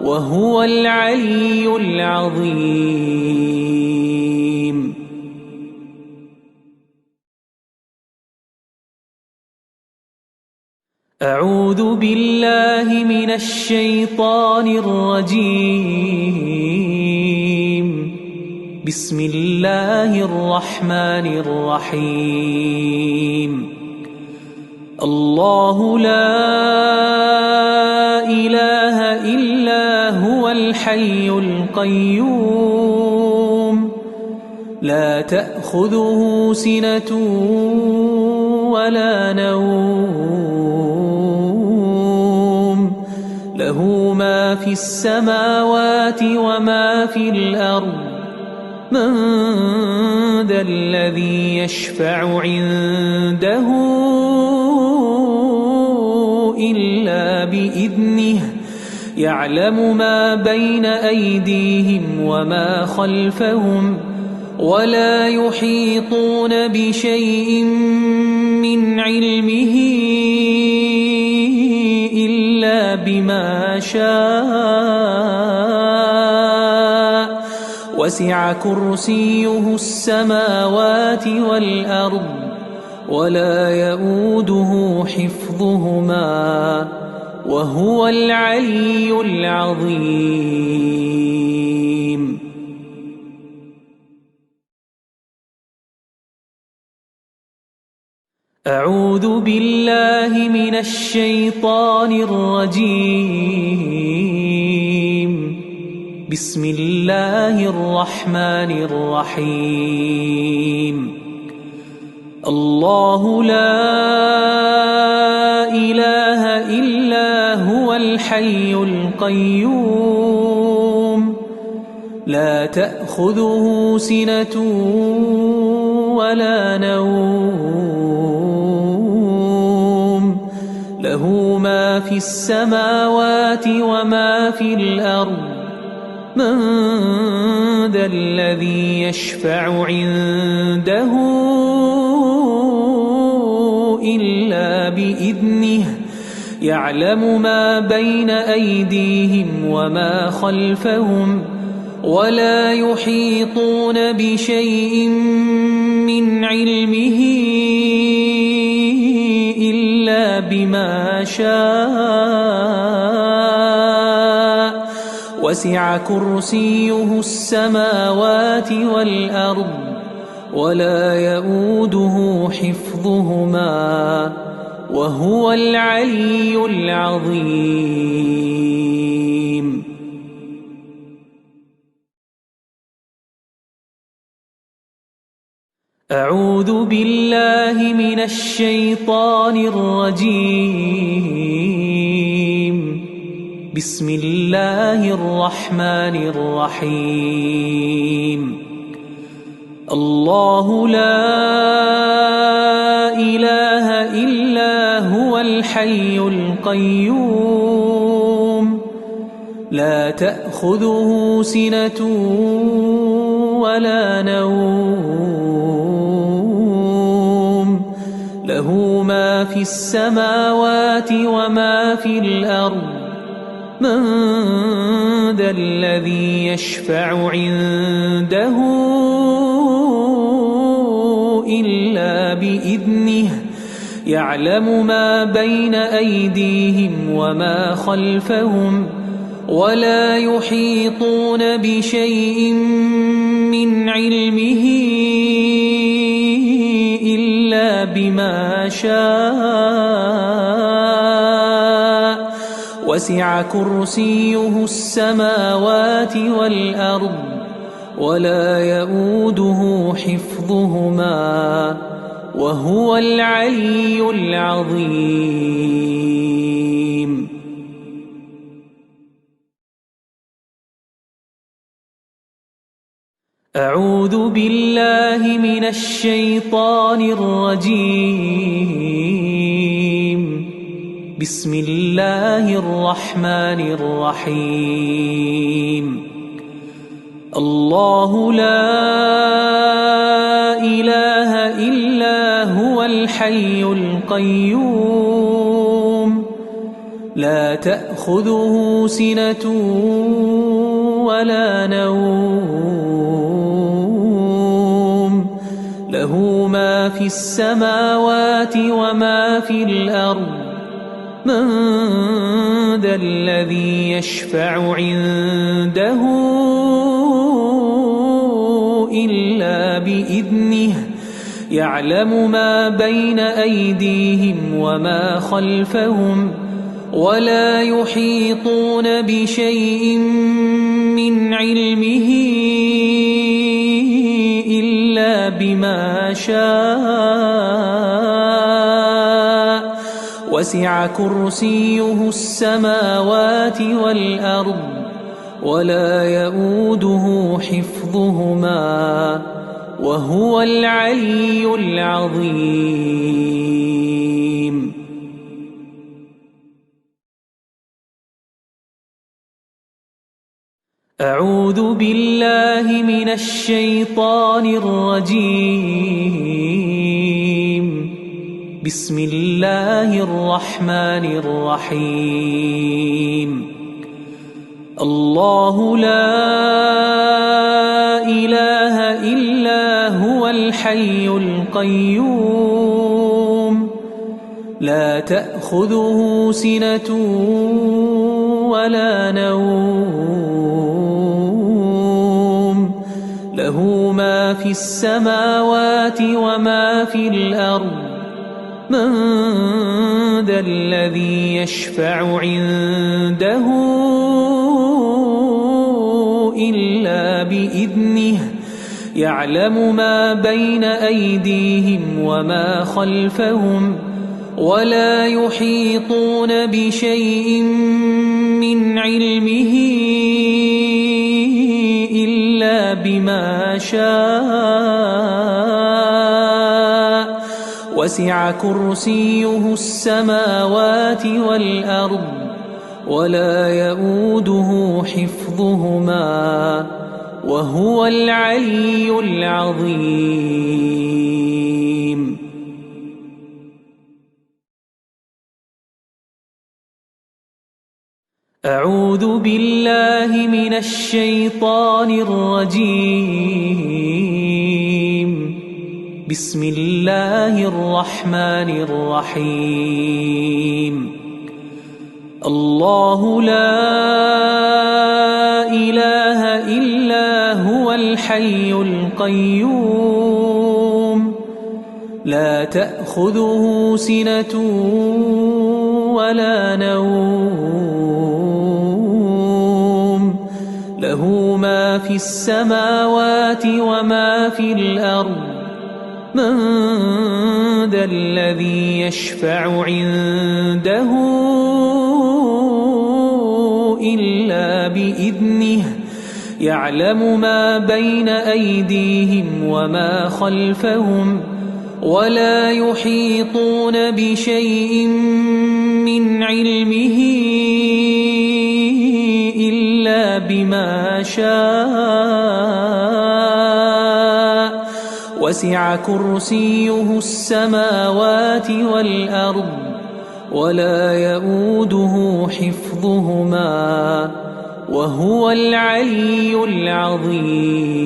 وهو العلي العظيم. أعوذ بالله من الشيطان الرجيم. بسم الله الرحمن الرحيم. الله لا إله إلا هو الحي القيوم لا تأخذه سنة ولا نوم له ما في السماوات وما في الأرض من ذا الذي يشفع عنده إلا بإذنه يعلم ما بين أيديهم وما خلفهم ولا يحيطون بشيء من علمه إلا بما شاء وسع كرسيه السماوات والأرض ولا يؤوده حفظهما وهو العلي العظيم. أعوذ بالله من الشيطان الرجيم. بسم الله الرحمن الرحيم. الله لا إله إلا هو الحي القيوم لا تأخذه سنة ولا نوم له ما في السماوات وما في الأرض من ذا الذي يشفع عنده إلا بإذنه يعلم ما بين أيديهم وما خلفهم ولا يحيطون بشيء من علمه إلا بما شاء وسع كرسيه السماوات والأرض ولا يؤوده حفظهما وهو العلي العظيم. أعوذ بالله من الشيطان الرجيم. بسم الله الرحمن الرحيم. الله لا إله إلا هو الحي القيوم لا تأخذه سنة ولا نوم له ما في السماوات وما في الأرض من ذا الذي يشفع عنده إلا بإذنه يعلم ما بين أيديهم وما خلفهم ولا يحيطون بشيء من علمه إلا بما شاء وسع كرسيه السماوات والأرض ولا يؤوده حفظهما وهو العلي العظيم. أعوذ بالله من الشيطان الرجيم. بسم الله الرحمن الرحيم. الله لا إله إلا هو الحي القيوم لا تأخذه سنة ولا نوم له ما في السماوات وما في الأرض من ذا الذي يشفع عنده إلا بإذنه يعلم ما بين أيديهم وما خلفهم ولا يحيطون بشيء من علمه إلا بما شاء وسع كرسيه السماوات والأرض ولا يؤوده حفظهما وهو العلي العظيم. أعوذ بالله من الشيطان الرجيم. بسم الله الرحمن الرحيم. الله لا إله إلا هو الحي القيوم لا تأخذه سنة ولا نوم له ما في السماوات وما في الأرض من ذا الذي يشفع عنده إلا بإذنه يعلم ما بين أيديهم وما خلفهم ولا يحيطون بشيء من علمه إلا بما شاء وسع كرسيه السماوات والأرض ولا يؤوده حفظهما وهو العلي العظيم. أعوذ بالله من الشيطان الرجيم. بسم الله الرحمن الرحيم. الله لا إله إلا هو الحي القيوم لا تأخذه سنة ولا نوم له ما في السماوات وما في الأرض من ذا الذي يشفع عنده إلا بإذنه يعلم ما بين أيديهم وما خلفهم ولا يحيطون بشيء من علمه إلا بما شاء وسع كرسيه السماوات والأرض ولا يؤوده حفظهما وهو العلي العظيم.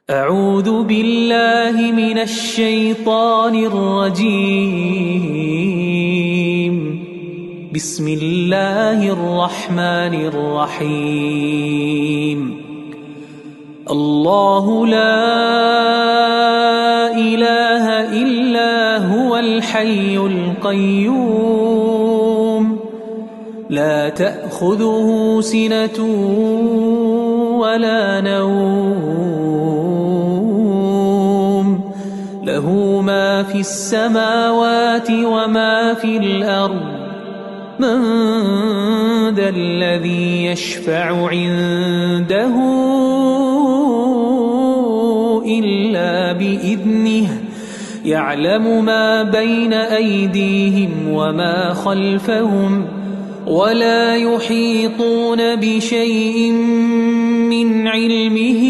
أعوذ بالله من الشيطان الرجيم. بسم الله الرحمن الرحيم. الله لا إله إلا هو الحي القيوم لا تأخذه سنة ولا نوم له ما في السماوات وما في الأرض من ذا الذي يشفع عنده إلا بإذنه يعلم ما بين أيديهم وما خلفهم ولا يحيطون بشيء من علمه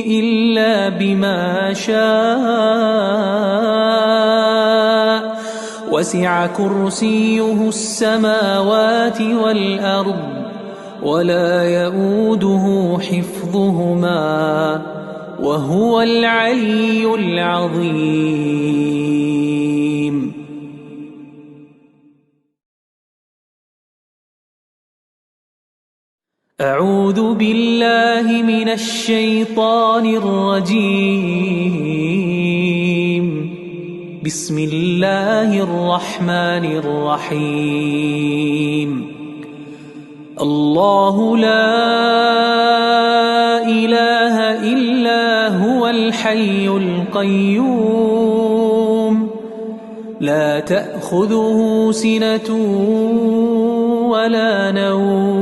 إلا بما شاء وسع كرسيه السماوات والأرض ولا يؤوده حفظهما وهو العلي العظيم. أعوذ بالله من الشيطان الرجيم. بسم الله الرحمن الرحيم. الله لا إله إلا هو الحي القيوم لا تأخذه سنة ولا نوم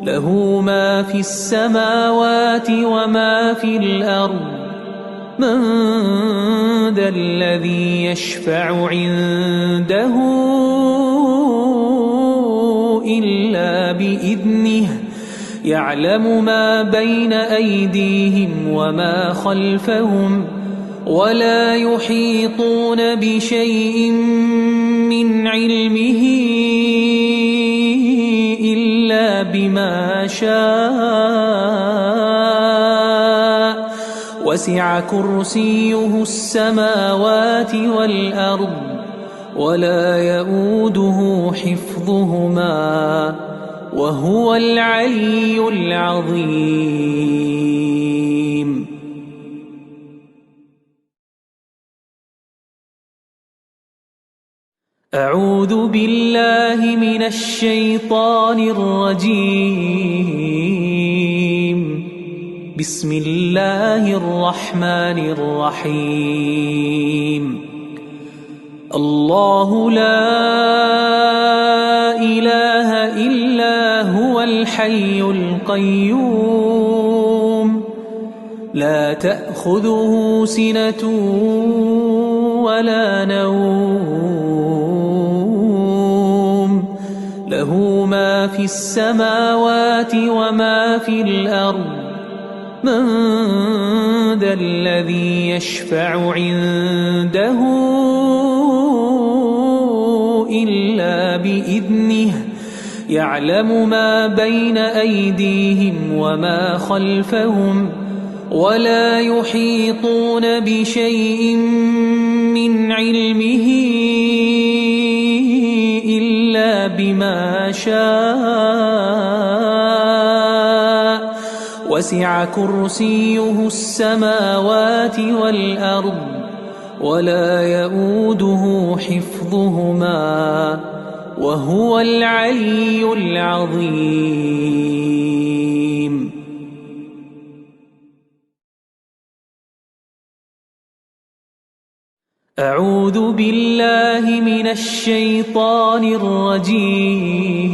له ما في السماوات وما في الأرض من ذا الذي يشفع عنده إلا بإذنه يعلم ما بين أيديهم وما خلفهم ولا يحيطون بشيء من علمه إلا بما شاء وسع كرسيه السماوات والأرض ولا يؤوده حفظهما وهو العلي العظيم. أعوذ بالله من الشيطان الرجيم. بسم الله الرحمن الرحيم. الله لا إله إلا هو الحي القيوم لا تأخذه سنة ولا نوم له ما في السماوات وما في الأرض من ذا الذي يشفع عنده إلا بإذنه يعلم ما بين أيديهم وما خلفهم ولا يحيطون بشيء من علمه إلا بما شاء وسع كرسيه السماوات والأرض ولا يؤوده حفظهما وهو العلي العظيم. أعوذ بالله من الشيطان الرجيم.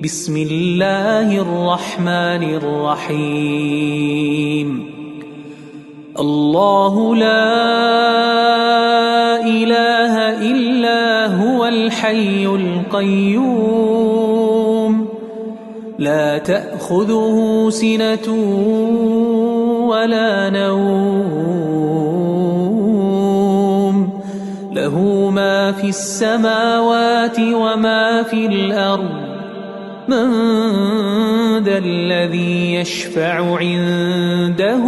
بسم الله الرحمن الرحيم. الله لا إله إلا هو الحي القيوم لا تأخذه سنة ولا نوم له ما في السماوات وما في الأرض من ذا الذي يشفع عنده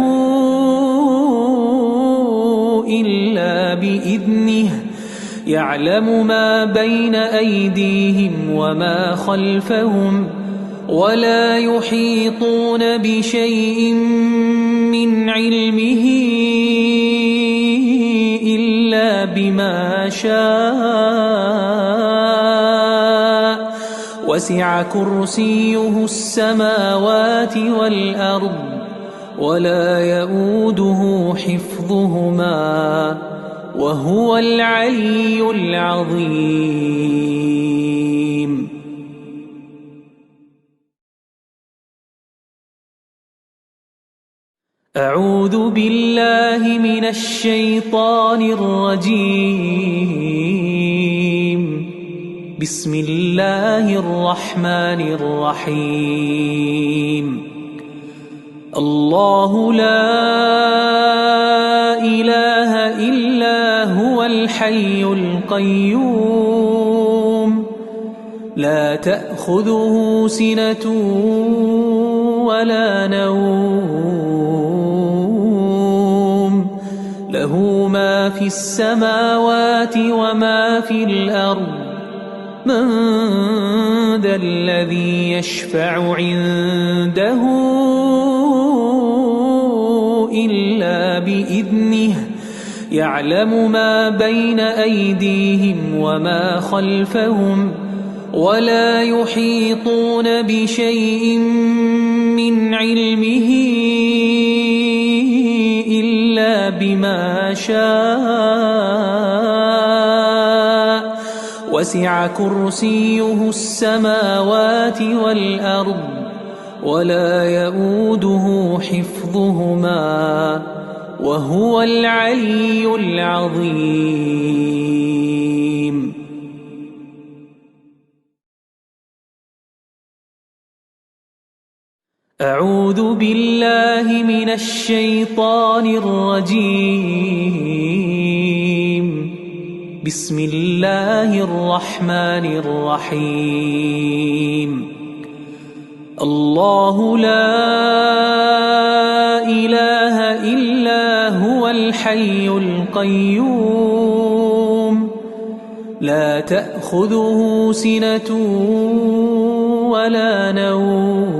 إلا بإذنه يعلم ما بين أيديهم وما خلفهم ولا يحيطون بشيء من علمه إلا بما شاء وسع كرسيه السماوات والأرض ولا يؤوده حفظهما وهو العلي العظيم. أعوذ بالله من الشيطان الرجيم. بسم الله الرحمن الرحيم. الله لا إله إلا هو الحي القيوم لا تأخذه سنة ولا نوم له ما في السماوات وما في الأرض من ذا الذي يشفع عنده إلا بإذنه يعلم ما بين أيديهم وما خلفهم ولا يحيطون بشيء من علمه إلا بما شاء وسع كرسيه السماوات والأرض ولا يؤوده حفظهما وهو العلي العظيم. أعوذ بالله من الشيطان الرجيم. بسم الله الرحمن الرحيم. الله لا إله إلا هو الحي القيوم لا تأخذه سنة ولا نوم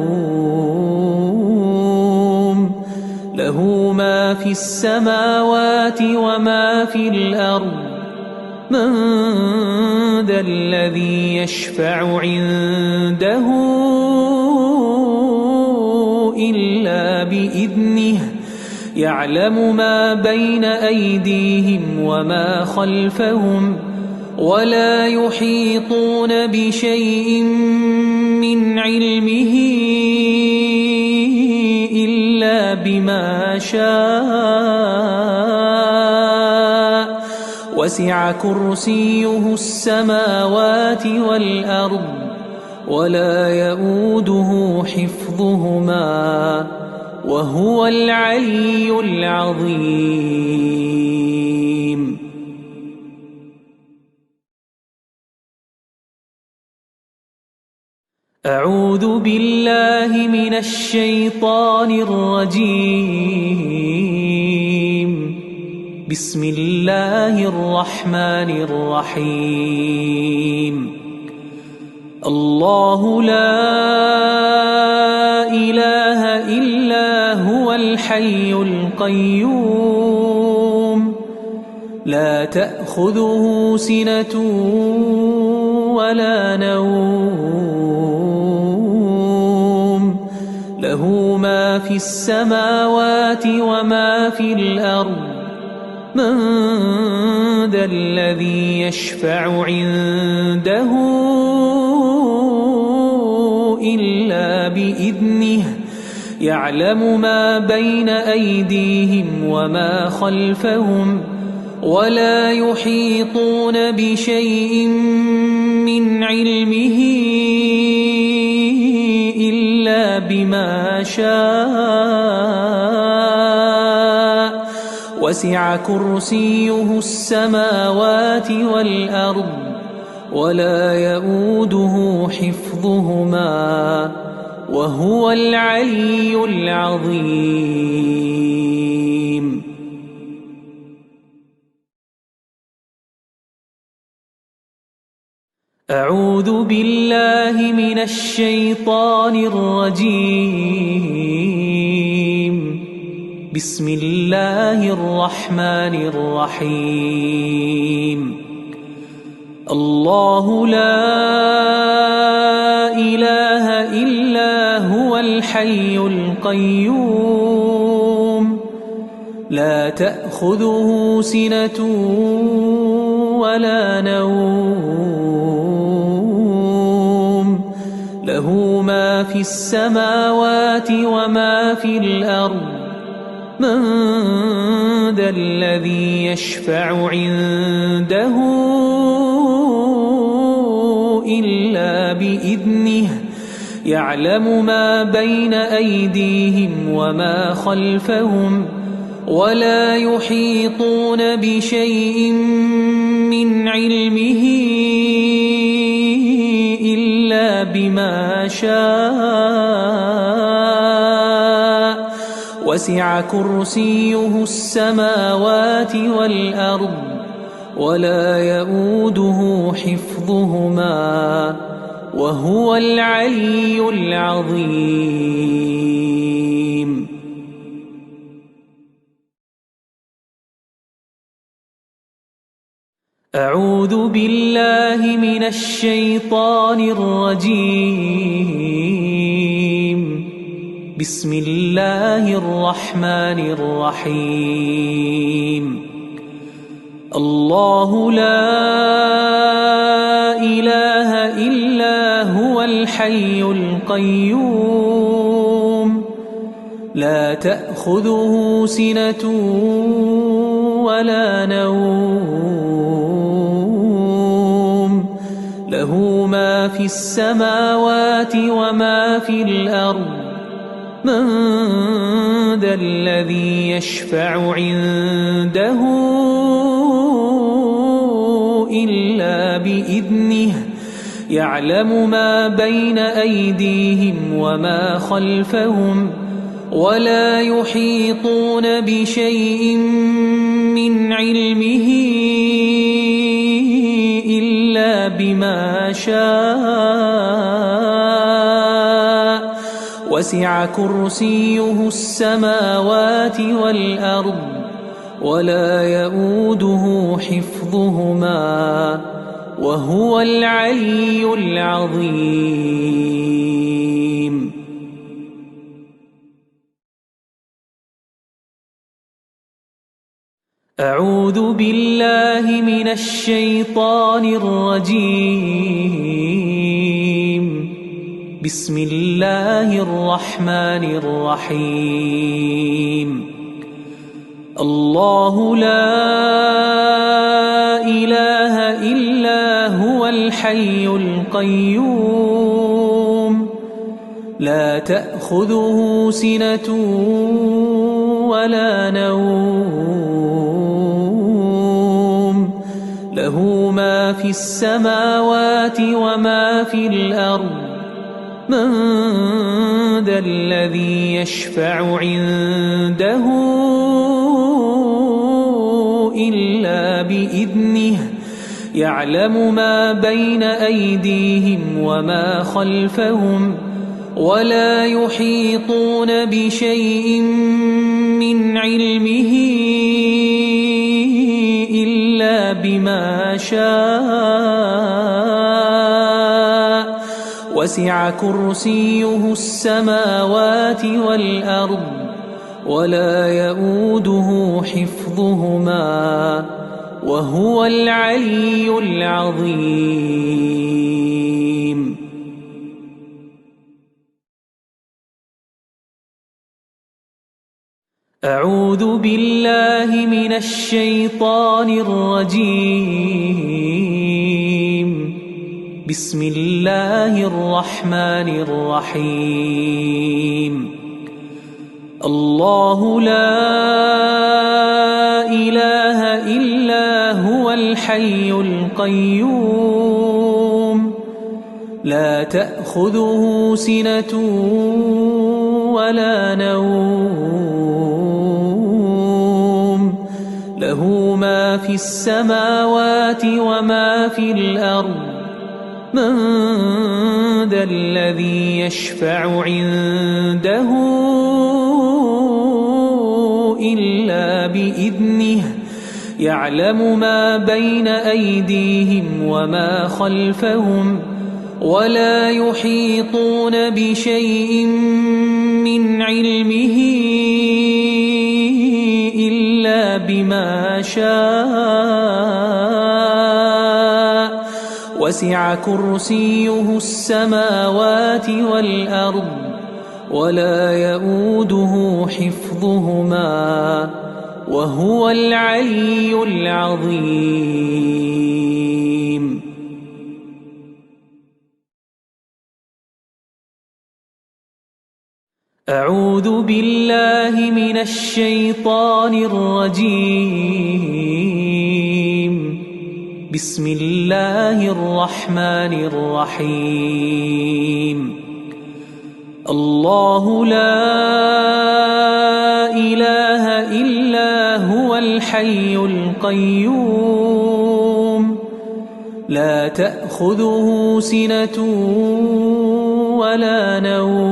له ما في السماوات وما في الأرض من ذا الذي يشفع عنده إلا بإذنه يعلم ما بين أيديهم وما خلفهم ولا يحيطون بشيء من علمه إلا بما شاء وسع كرسيه السماوات والأرض ولا يؤوده حفظهما وهو العلي العظيم. أعوذ بالله من الشيطان الرجيم. بسم الله الرحمن الرحيم. الله لا إله إلا هو الحي القيوم لا تأخذه سنة ولا نوم له ما في السماوات وما في الأرض من ذا الذي يشفع عنده إلا بإذنه يعلم ما بين أيديهم وما خلفهم ولا يحيطون بشيء من علمه إلا بما شاء وسع كرسيه السماوات والأرض ولا يؤوده حفظهما وهو العلي العظيم. أعوذ بالله من الشيطان الرجيم. بسم الله الرحمن الرحيم. الله لا إله إلا هو الحي القيوم لا تأخذه سنة ولا نوم له ما في السماوات وما في الأرض من ذا الذي يشفع عنده إلا بإذنه يعلم ما بين أيديهم وما خلفهم ولا يحيطون بشيء من علمه إلا بما شاء وسع كرسيه السماوات والأرض ولا يؤوده حفظهما وهو العلي العظيم. أعوذ بالله من الشيطان الرجيم. بسم الله الرحمن الرحيم. الله لا إله إلا هو الحي القيوم لا تأخذه سنة ولا نوم له ما في السماوات وما في الأرض من ذا الذي يشفع عنده إلا بإذنه يعلم ما بين أيديهم وما خلفهم ولا يحيطون بشيء من علمه إلا بما شاء وسع كرسيه السماوات والأرض ولا يؤوده حفظهما وهو العلي العظيم. أعوذ بالله من الشيطان الرجيم. بسم الله الرحمن الرحيم. الله لا إله إلا هو الحي القيوم لا تأخذه سنة ولا نوم له ما في السماوات وما في الأرض من ذا الذي يشفع عنده إلا بإذنه يعلم ما بين أيديهم وما خلفهم ولا يحيطون بشيء من علمه إلا بما شاء وسع كرسيه السماوات والأرض ولا يؤوده حفظهما وهو العلي العظيم. أعوذ بالله من الشيطان الرجيم. بسم الله الرحمن الرحيم. الله لا إله إلا هو الحي القيوم لا تأخذه سنة ولا نوم له ما في السماوات وما في الأرض من ذا الذي يشفع عنده إلا بإذنه يعلم ما بين أيديهم وما خلفهم ولا يحيطون بشيء من علمه إلا بما شاء وسع كرسيه السماوات والأرض ولا يؤوده حفظهما وهو العلي العظيم. أعوذ بالله من الشيطان الرجيم. بسم الله الرحمن الرحيم. الله لا إله إلا هو الحي القيوم لا تأخذه سنة ولا نوم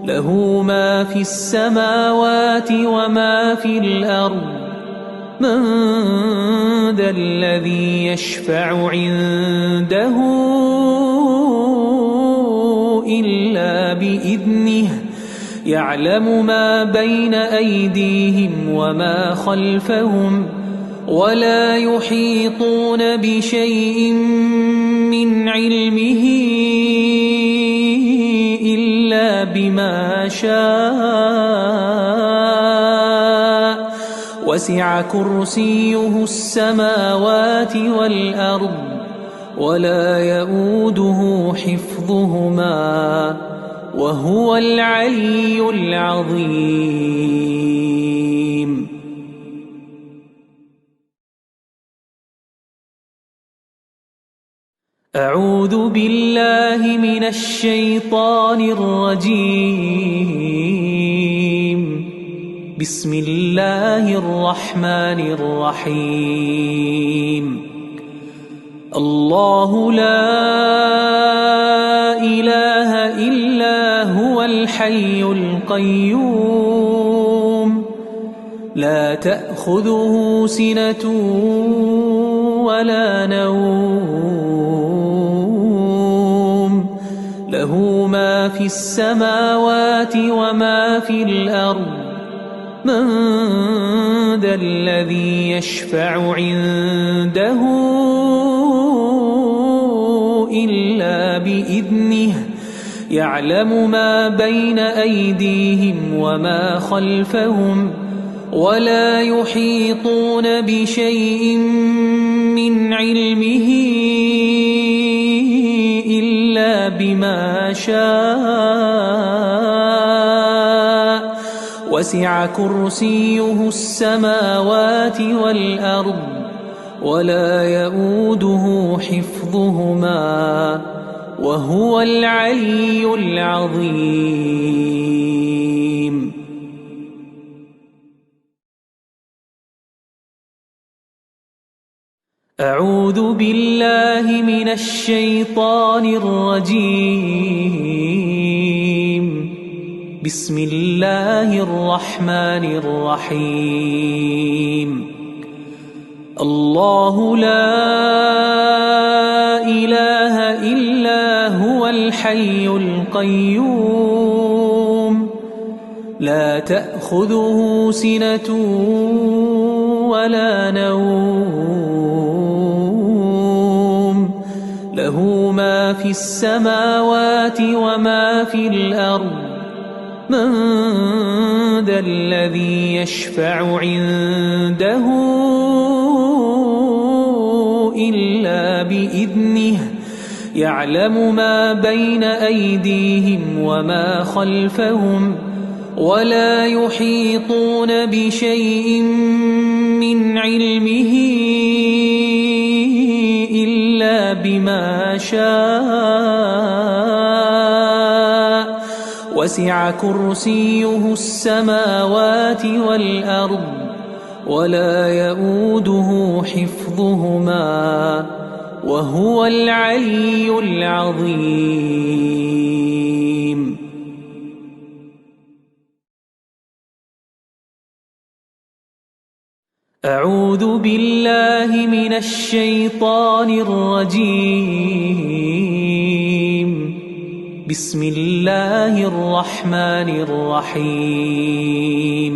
له ما في السماوات وما في الأرض من ذا الذي يشفع عنده إلا بإذنه يعلم ما بين أيديهم وما خلفهم ولا يحيطون بشيء من علمه إلا بما شاء وسع كرسيه السماوات والأرض ولا يؤوده حفظهما وهو العلي العظيم. أعوذ بالله من الشيطان الرجيم. بسم الله الرحمن الرحيم. الله لا إله إلا هو الحي القيوم لا تأخذه سنة ولا نوم له ما في السماوات وما في الأرض من ذا الذي يشفع عنده إلا بإذنه يعلم ما بين أيديهم وما خلفهم ولا يحيطون بشيء من علمه إلا بما شاء وسع كرسيه السماوات والأرض ولا يؤوده حفظهما وهو العلي العظيم. أعوذ بالله من الشيطان الرجيم. بسم الله الرحمن الرحيم. الله لا إله إلا هو الحي القيوم لا تأخذه سنة ولا نوم له ما في السماوات وما في الأرض من ذا الذي يشفع عنده إلا بإذنه يعلم ما بين أيديهم وما خلفهم ولا يحيطون بشيء من علمه إلا بما شاء وسع كرسيه السماوات والأرض ولا يؤوده حفظهما وهو العلي العظيم. أعوذ بالله من الشيطان الرجيم. بسم الله الرحمن الرحيم.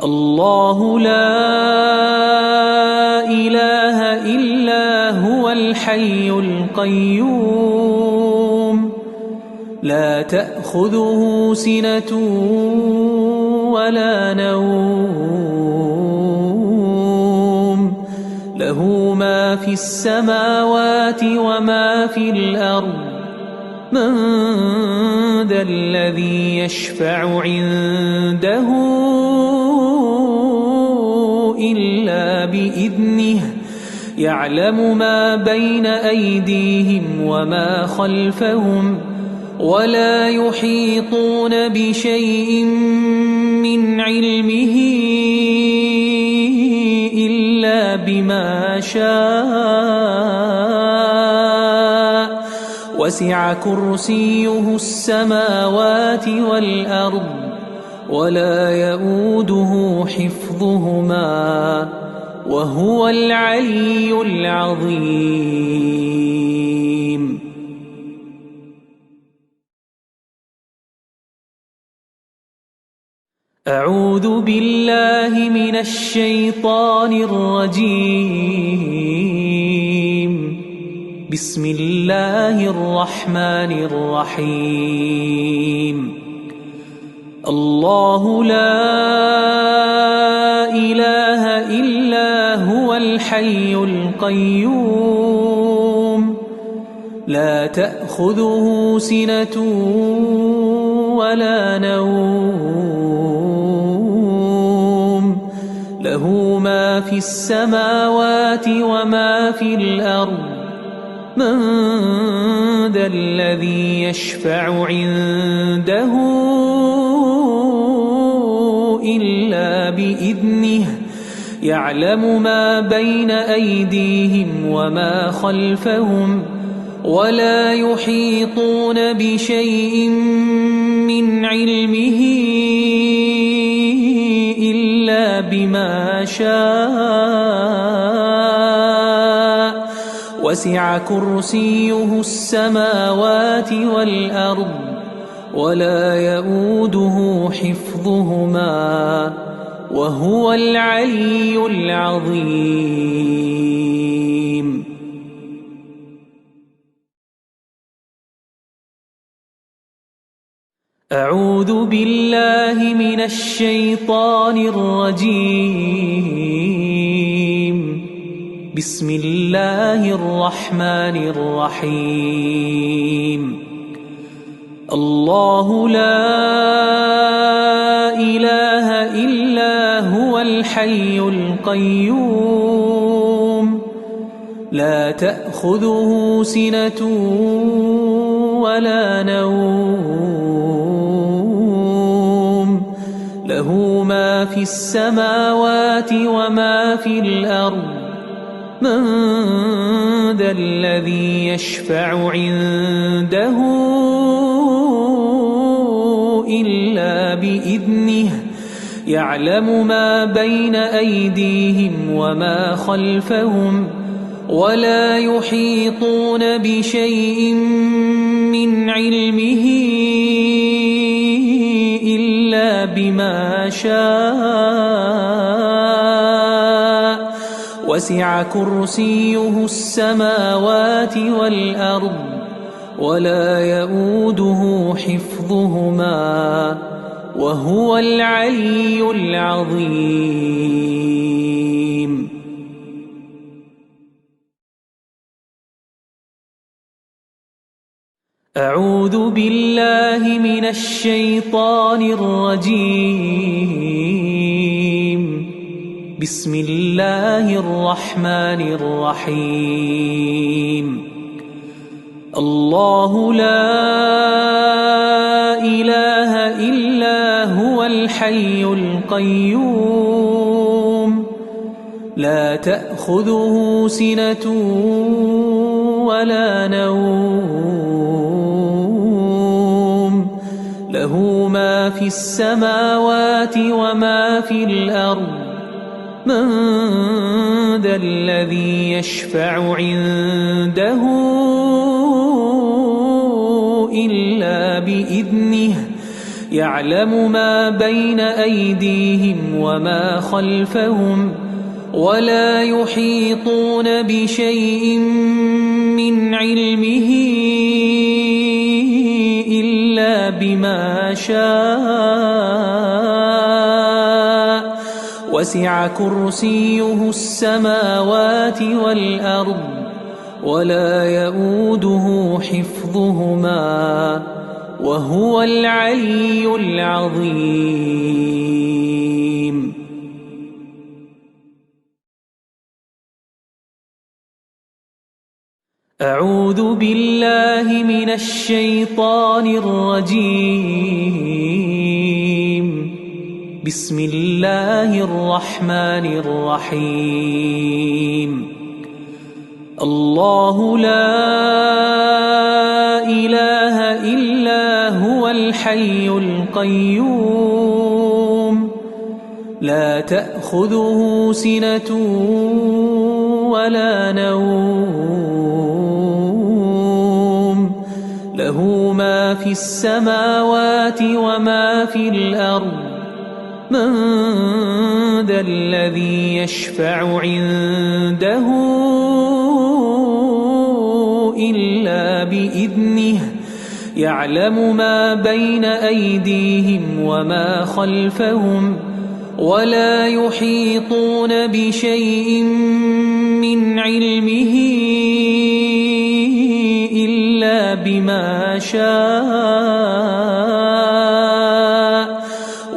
الله لا إله إلا هو الحي القيوم لا تأخذه سنة ولا نوم له ما في السماوات وما في الأرض من ذا الذي يشفع عنده إلا بإذنه يعلم ما بين أيديهم وما خلفهم ولا يحيطون بشيء من علمه إلا بما شاء وسع كرسيه السماوات والأرض ولا يؤوده حفظهما وهو العلي العظيم. أعوذ بالله من الشيطان الرجيم. بسم الله الرحمن الرحيم. الله لا إله إلا هو الحي القيوم لا تأخذه سنة ولا نوم له ما في السماوات وما في الأرض من ذا الذي يشفع عنده إلا بإذنه يعلم ما بين أيديهم وما خلفهم ولا يحيطون بشيء من علمه إلا بما شاء وسع كرسيه السماوات والأرض ولا يؤوده حفظهما وهو العلي العظيم. أعوذ بالله من الشيطان الرجيم. بسم الله الرحمن الرحيم. الله لا إله إلا هو الحي القيوم لا تأخذه سنة ولا نوم له ما في السماوات وما في الأرض من ذا الذي يشفع عنده إلا بإذنه يعلم ما بين أيديهم وما خلفهم ولا يحيطون بشيء من علمه إلا بما شاء وسع كرسيه السماوات والأرض ولا يؤوده حفظهما وهو العلي العظيم. أعوذ بالله من الشيطان الرجيم. بسم الله الرحمن الرحيم. الله لا إله إلا هو الحي القيوم لا تأخذه سنة ولا نوم له ما في السماوات وما في الأرض من ذا الذي يشفع عنده إلا بإذنه يعلم ما بين أيديهم وما خلفهم ولا يحيطون بشيء من علمه إلا بما شاء وسع كرسيه السماوات والأرض ولا يؤوده حفظهما وهو العلي العظيم. أعوذ بالله من الشيطان الرجيم. بسم الله الرحمن الرحيم. الله لا إله إلا هو الحي القيوم لا تأخذه سنة ولا نوم له ما في السماوات وما في الأرض من ذا الذي يشفع عنده إلا بإذنه يعلم ما بين أيديهم وما خلفهم ولا يحيطون بشيء من علمه إلا بما شاء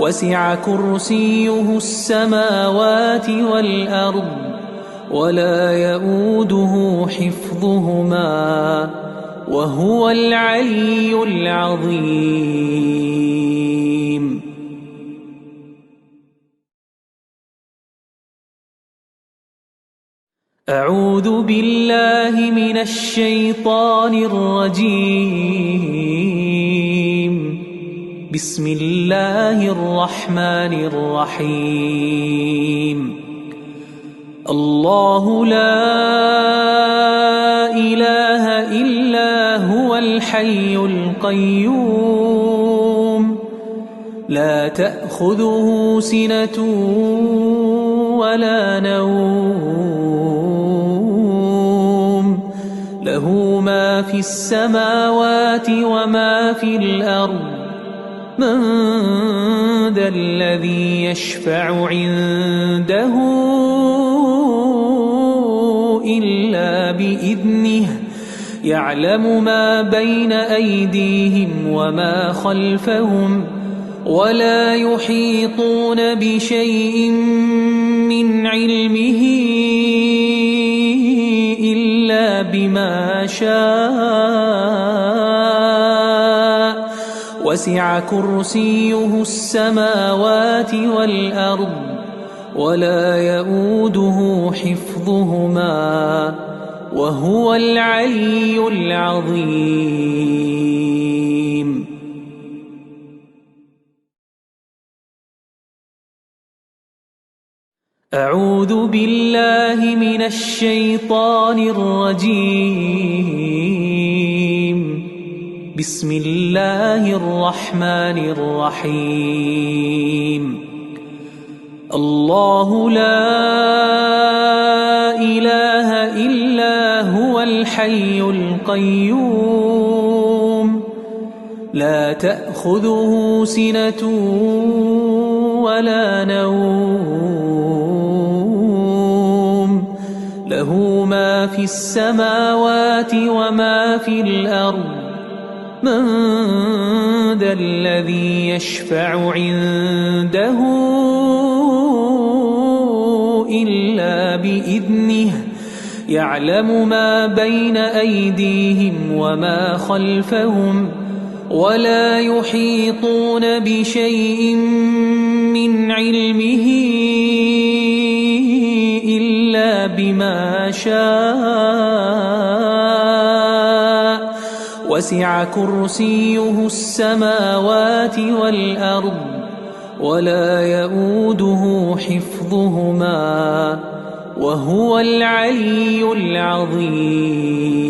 وسع كرسيه السماوات والأرض ولا يؤوده حفظهما وهو العلي العظيم. أعوذ بالله من الشيطان الرجيم. بسم الله الرحمن الرحيم. الله لا إله إلا هو الحي القيوم لا تأخذه سنة ولا نوم له ما في السماوات وما في الأرض من ذا الذي يشفع عنده إلا بإذنه يعلم ما بين أيديهم وما خلفهم ولا يحيطون بشيء من علمه إلا بما شاء وسع كرسيه السماوات والأرض ولا يؤوده حفظهما وهو العلي العظيم. أعوذ بالله من الشيطان الرجيم. بسم الله الرحمن الرحيم. الله لا إله إلا هو الحي القيوم لا تأخذه سنة ولا نوم له ما في السماوات وما في الأرض من ذا الذي يشفع عنده إلا بإذنه يعلم ما بين أيديهم وما خلفهم ولا يحيطون بشيء من علمه إلا بما شاء وسع كرسيه السماوات والأرض ولا يؤوده حفظهما وهو العلي العظيم.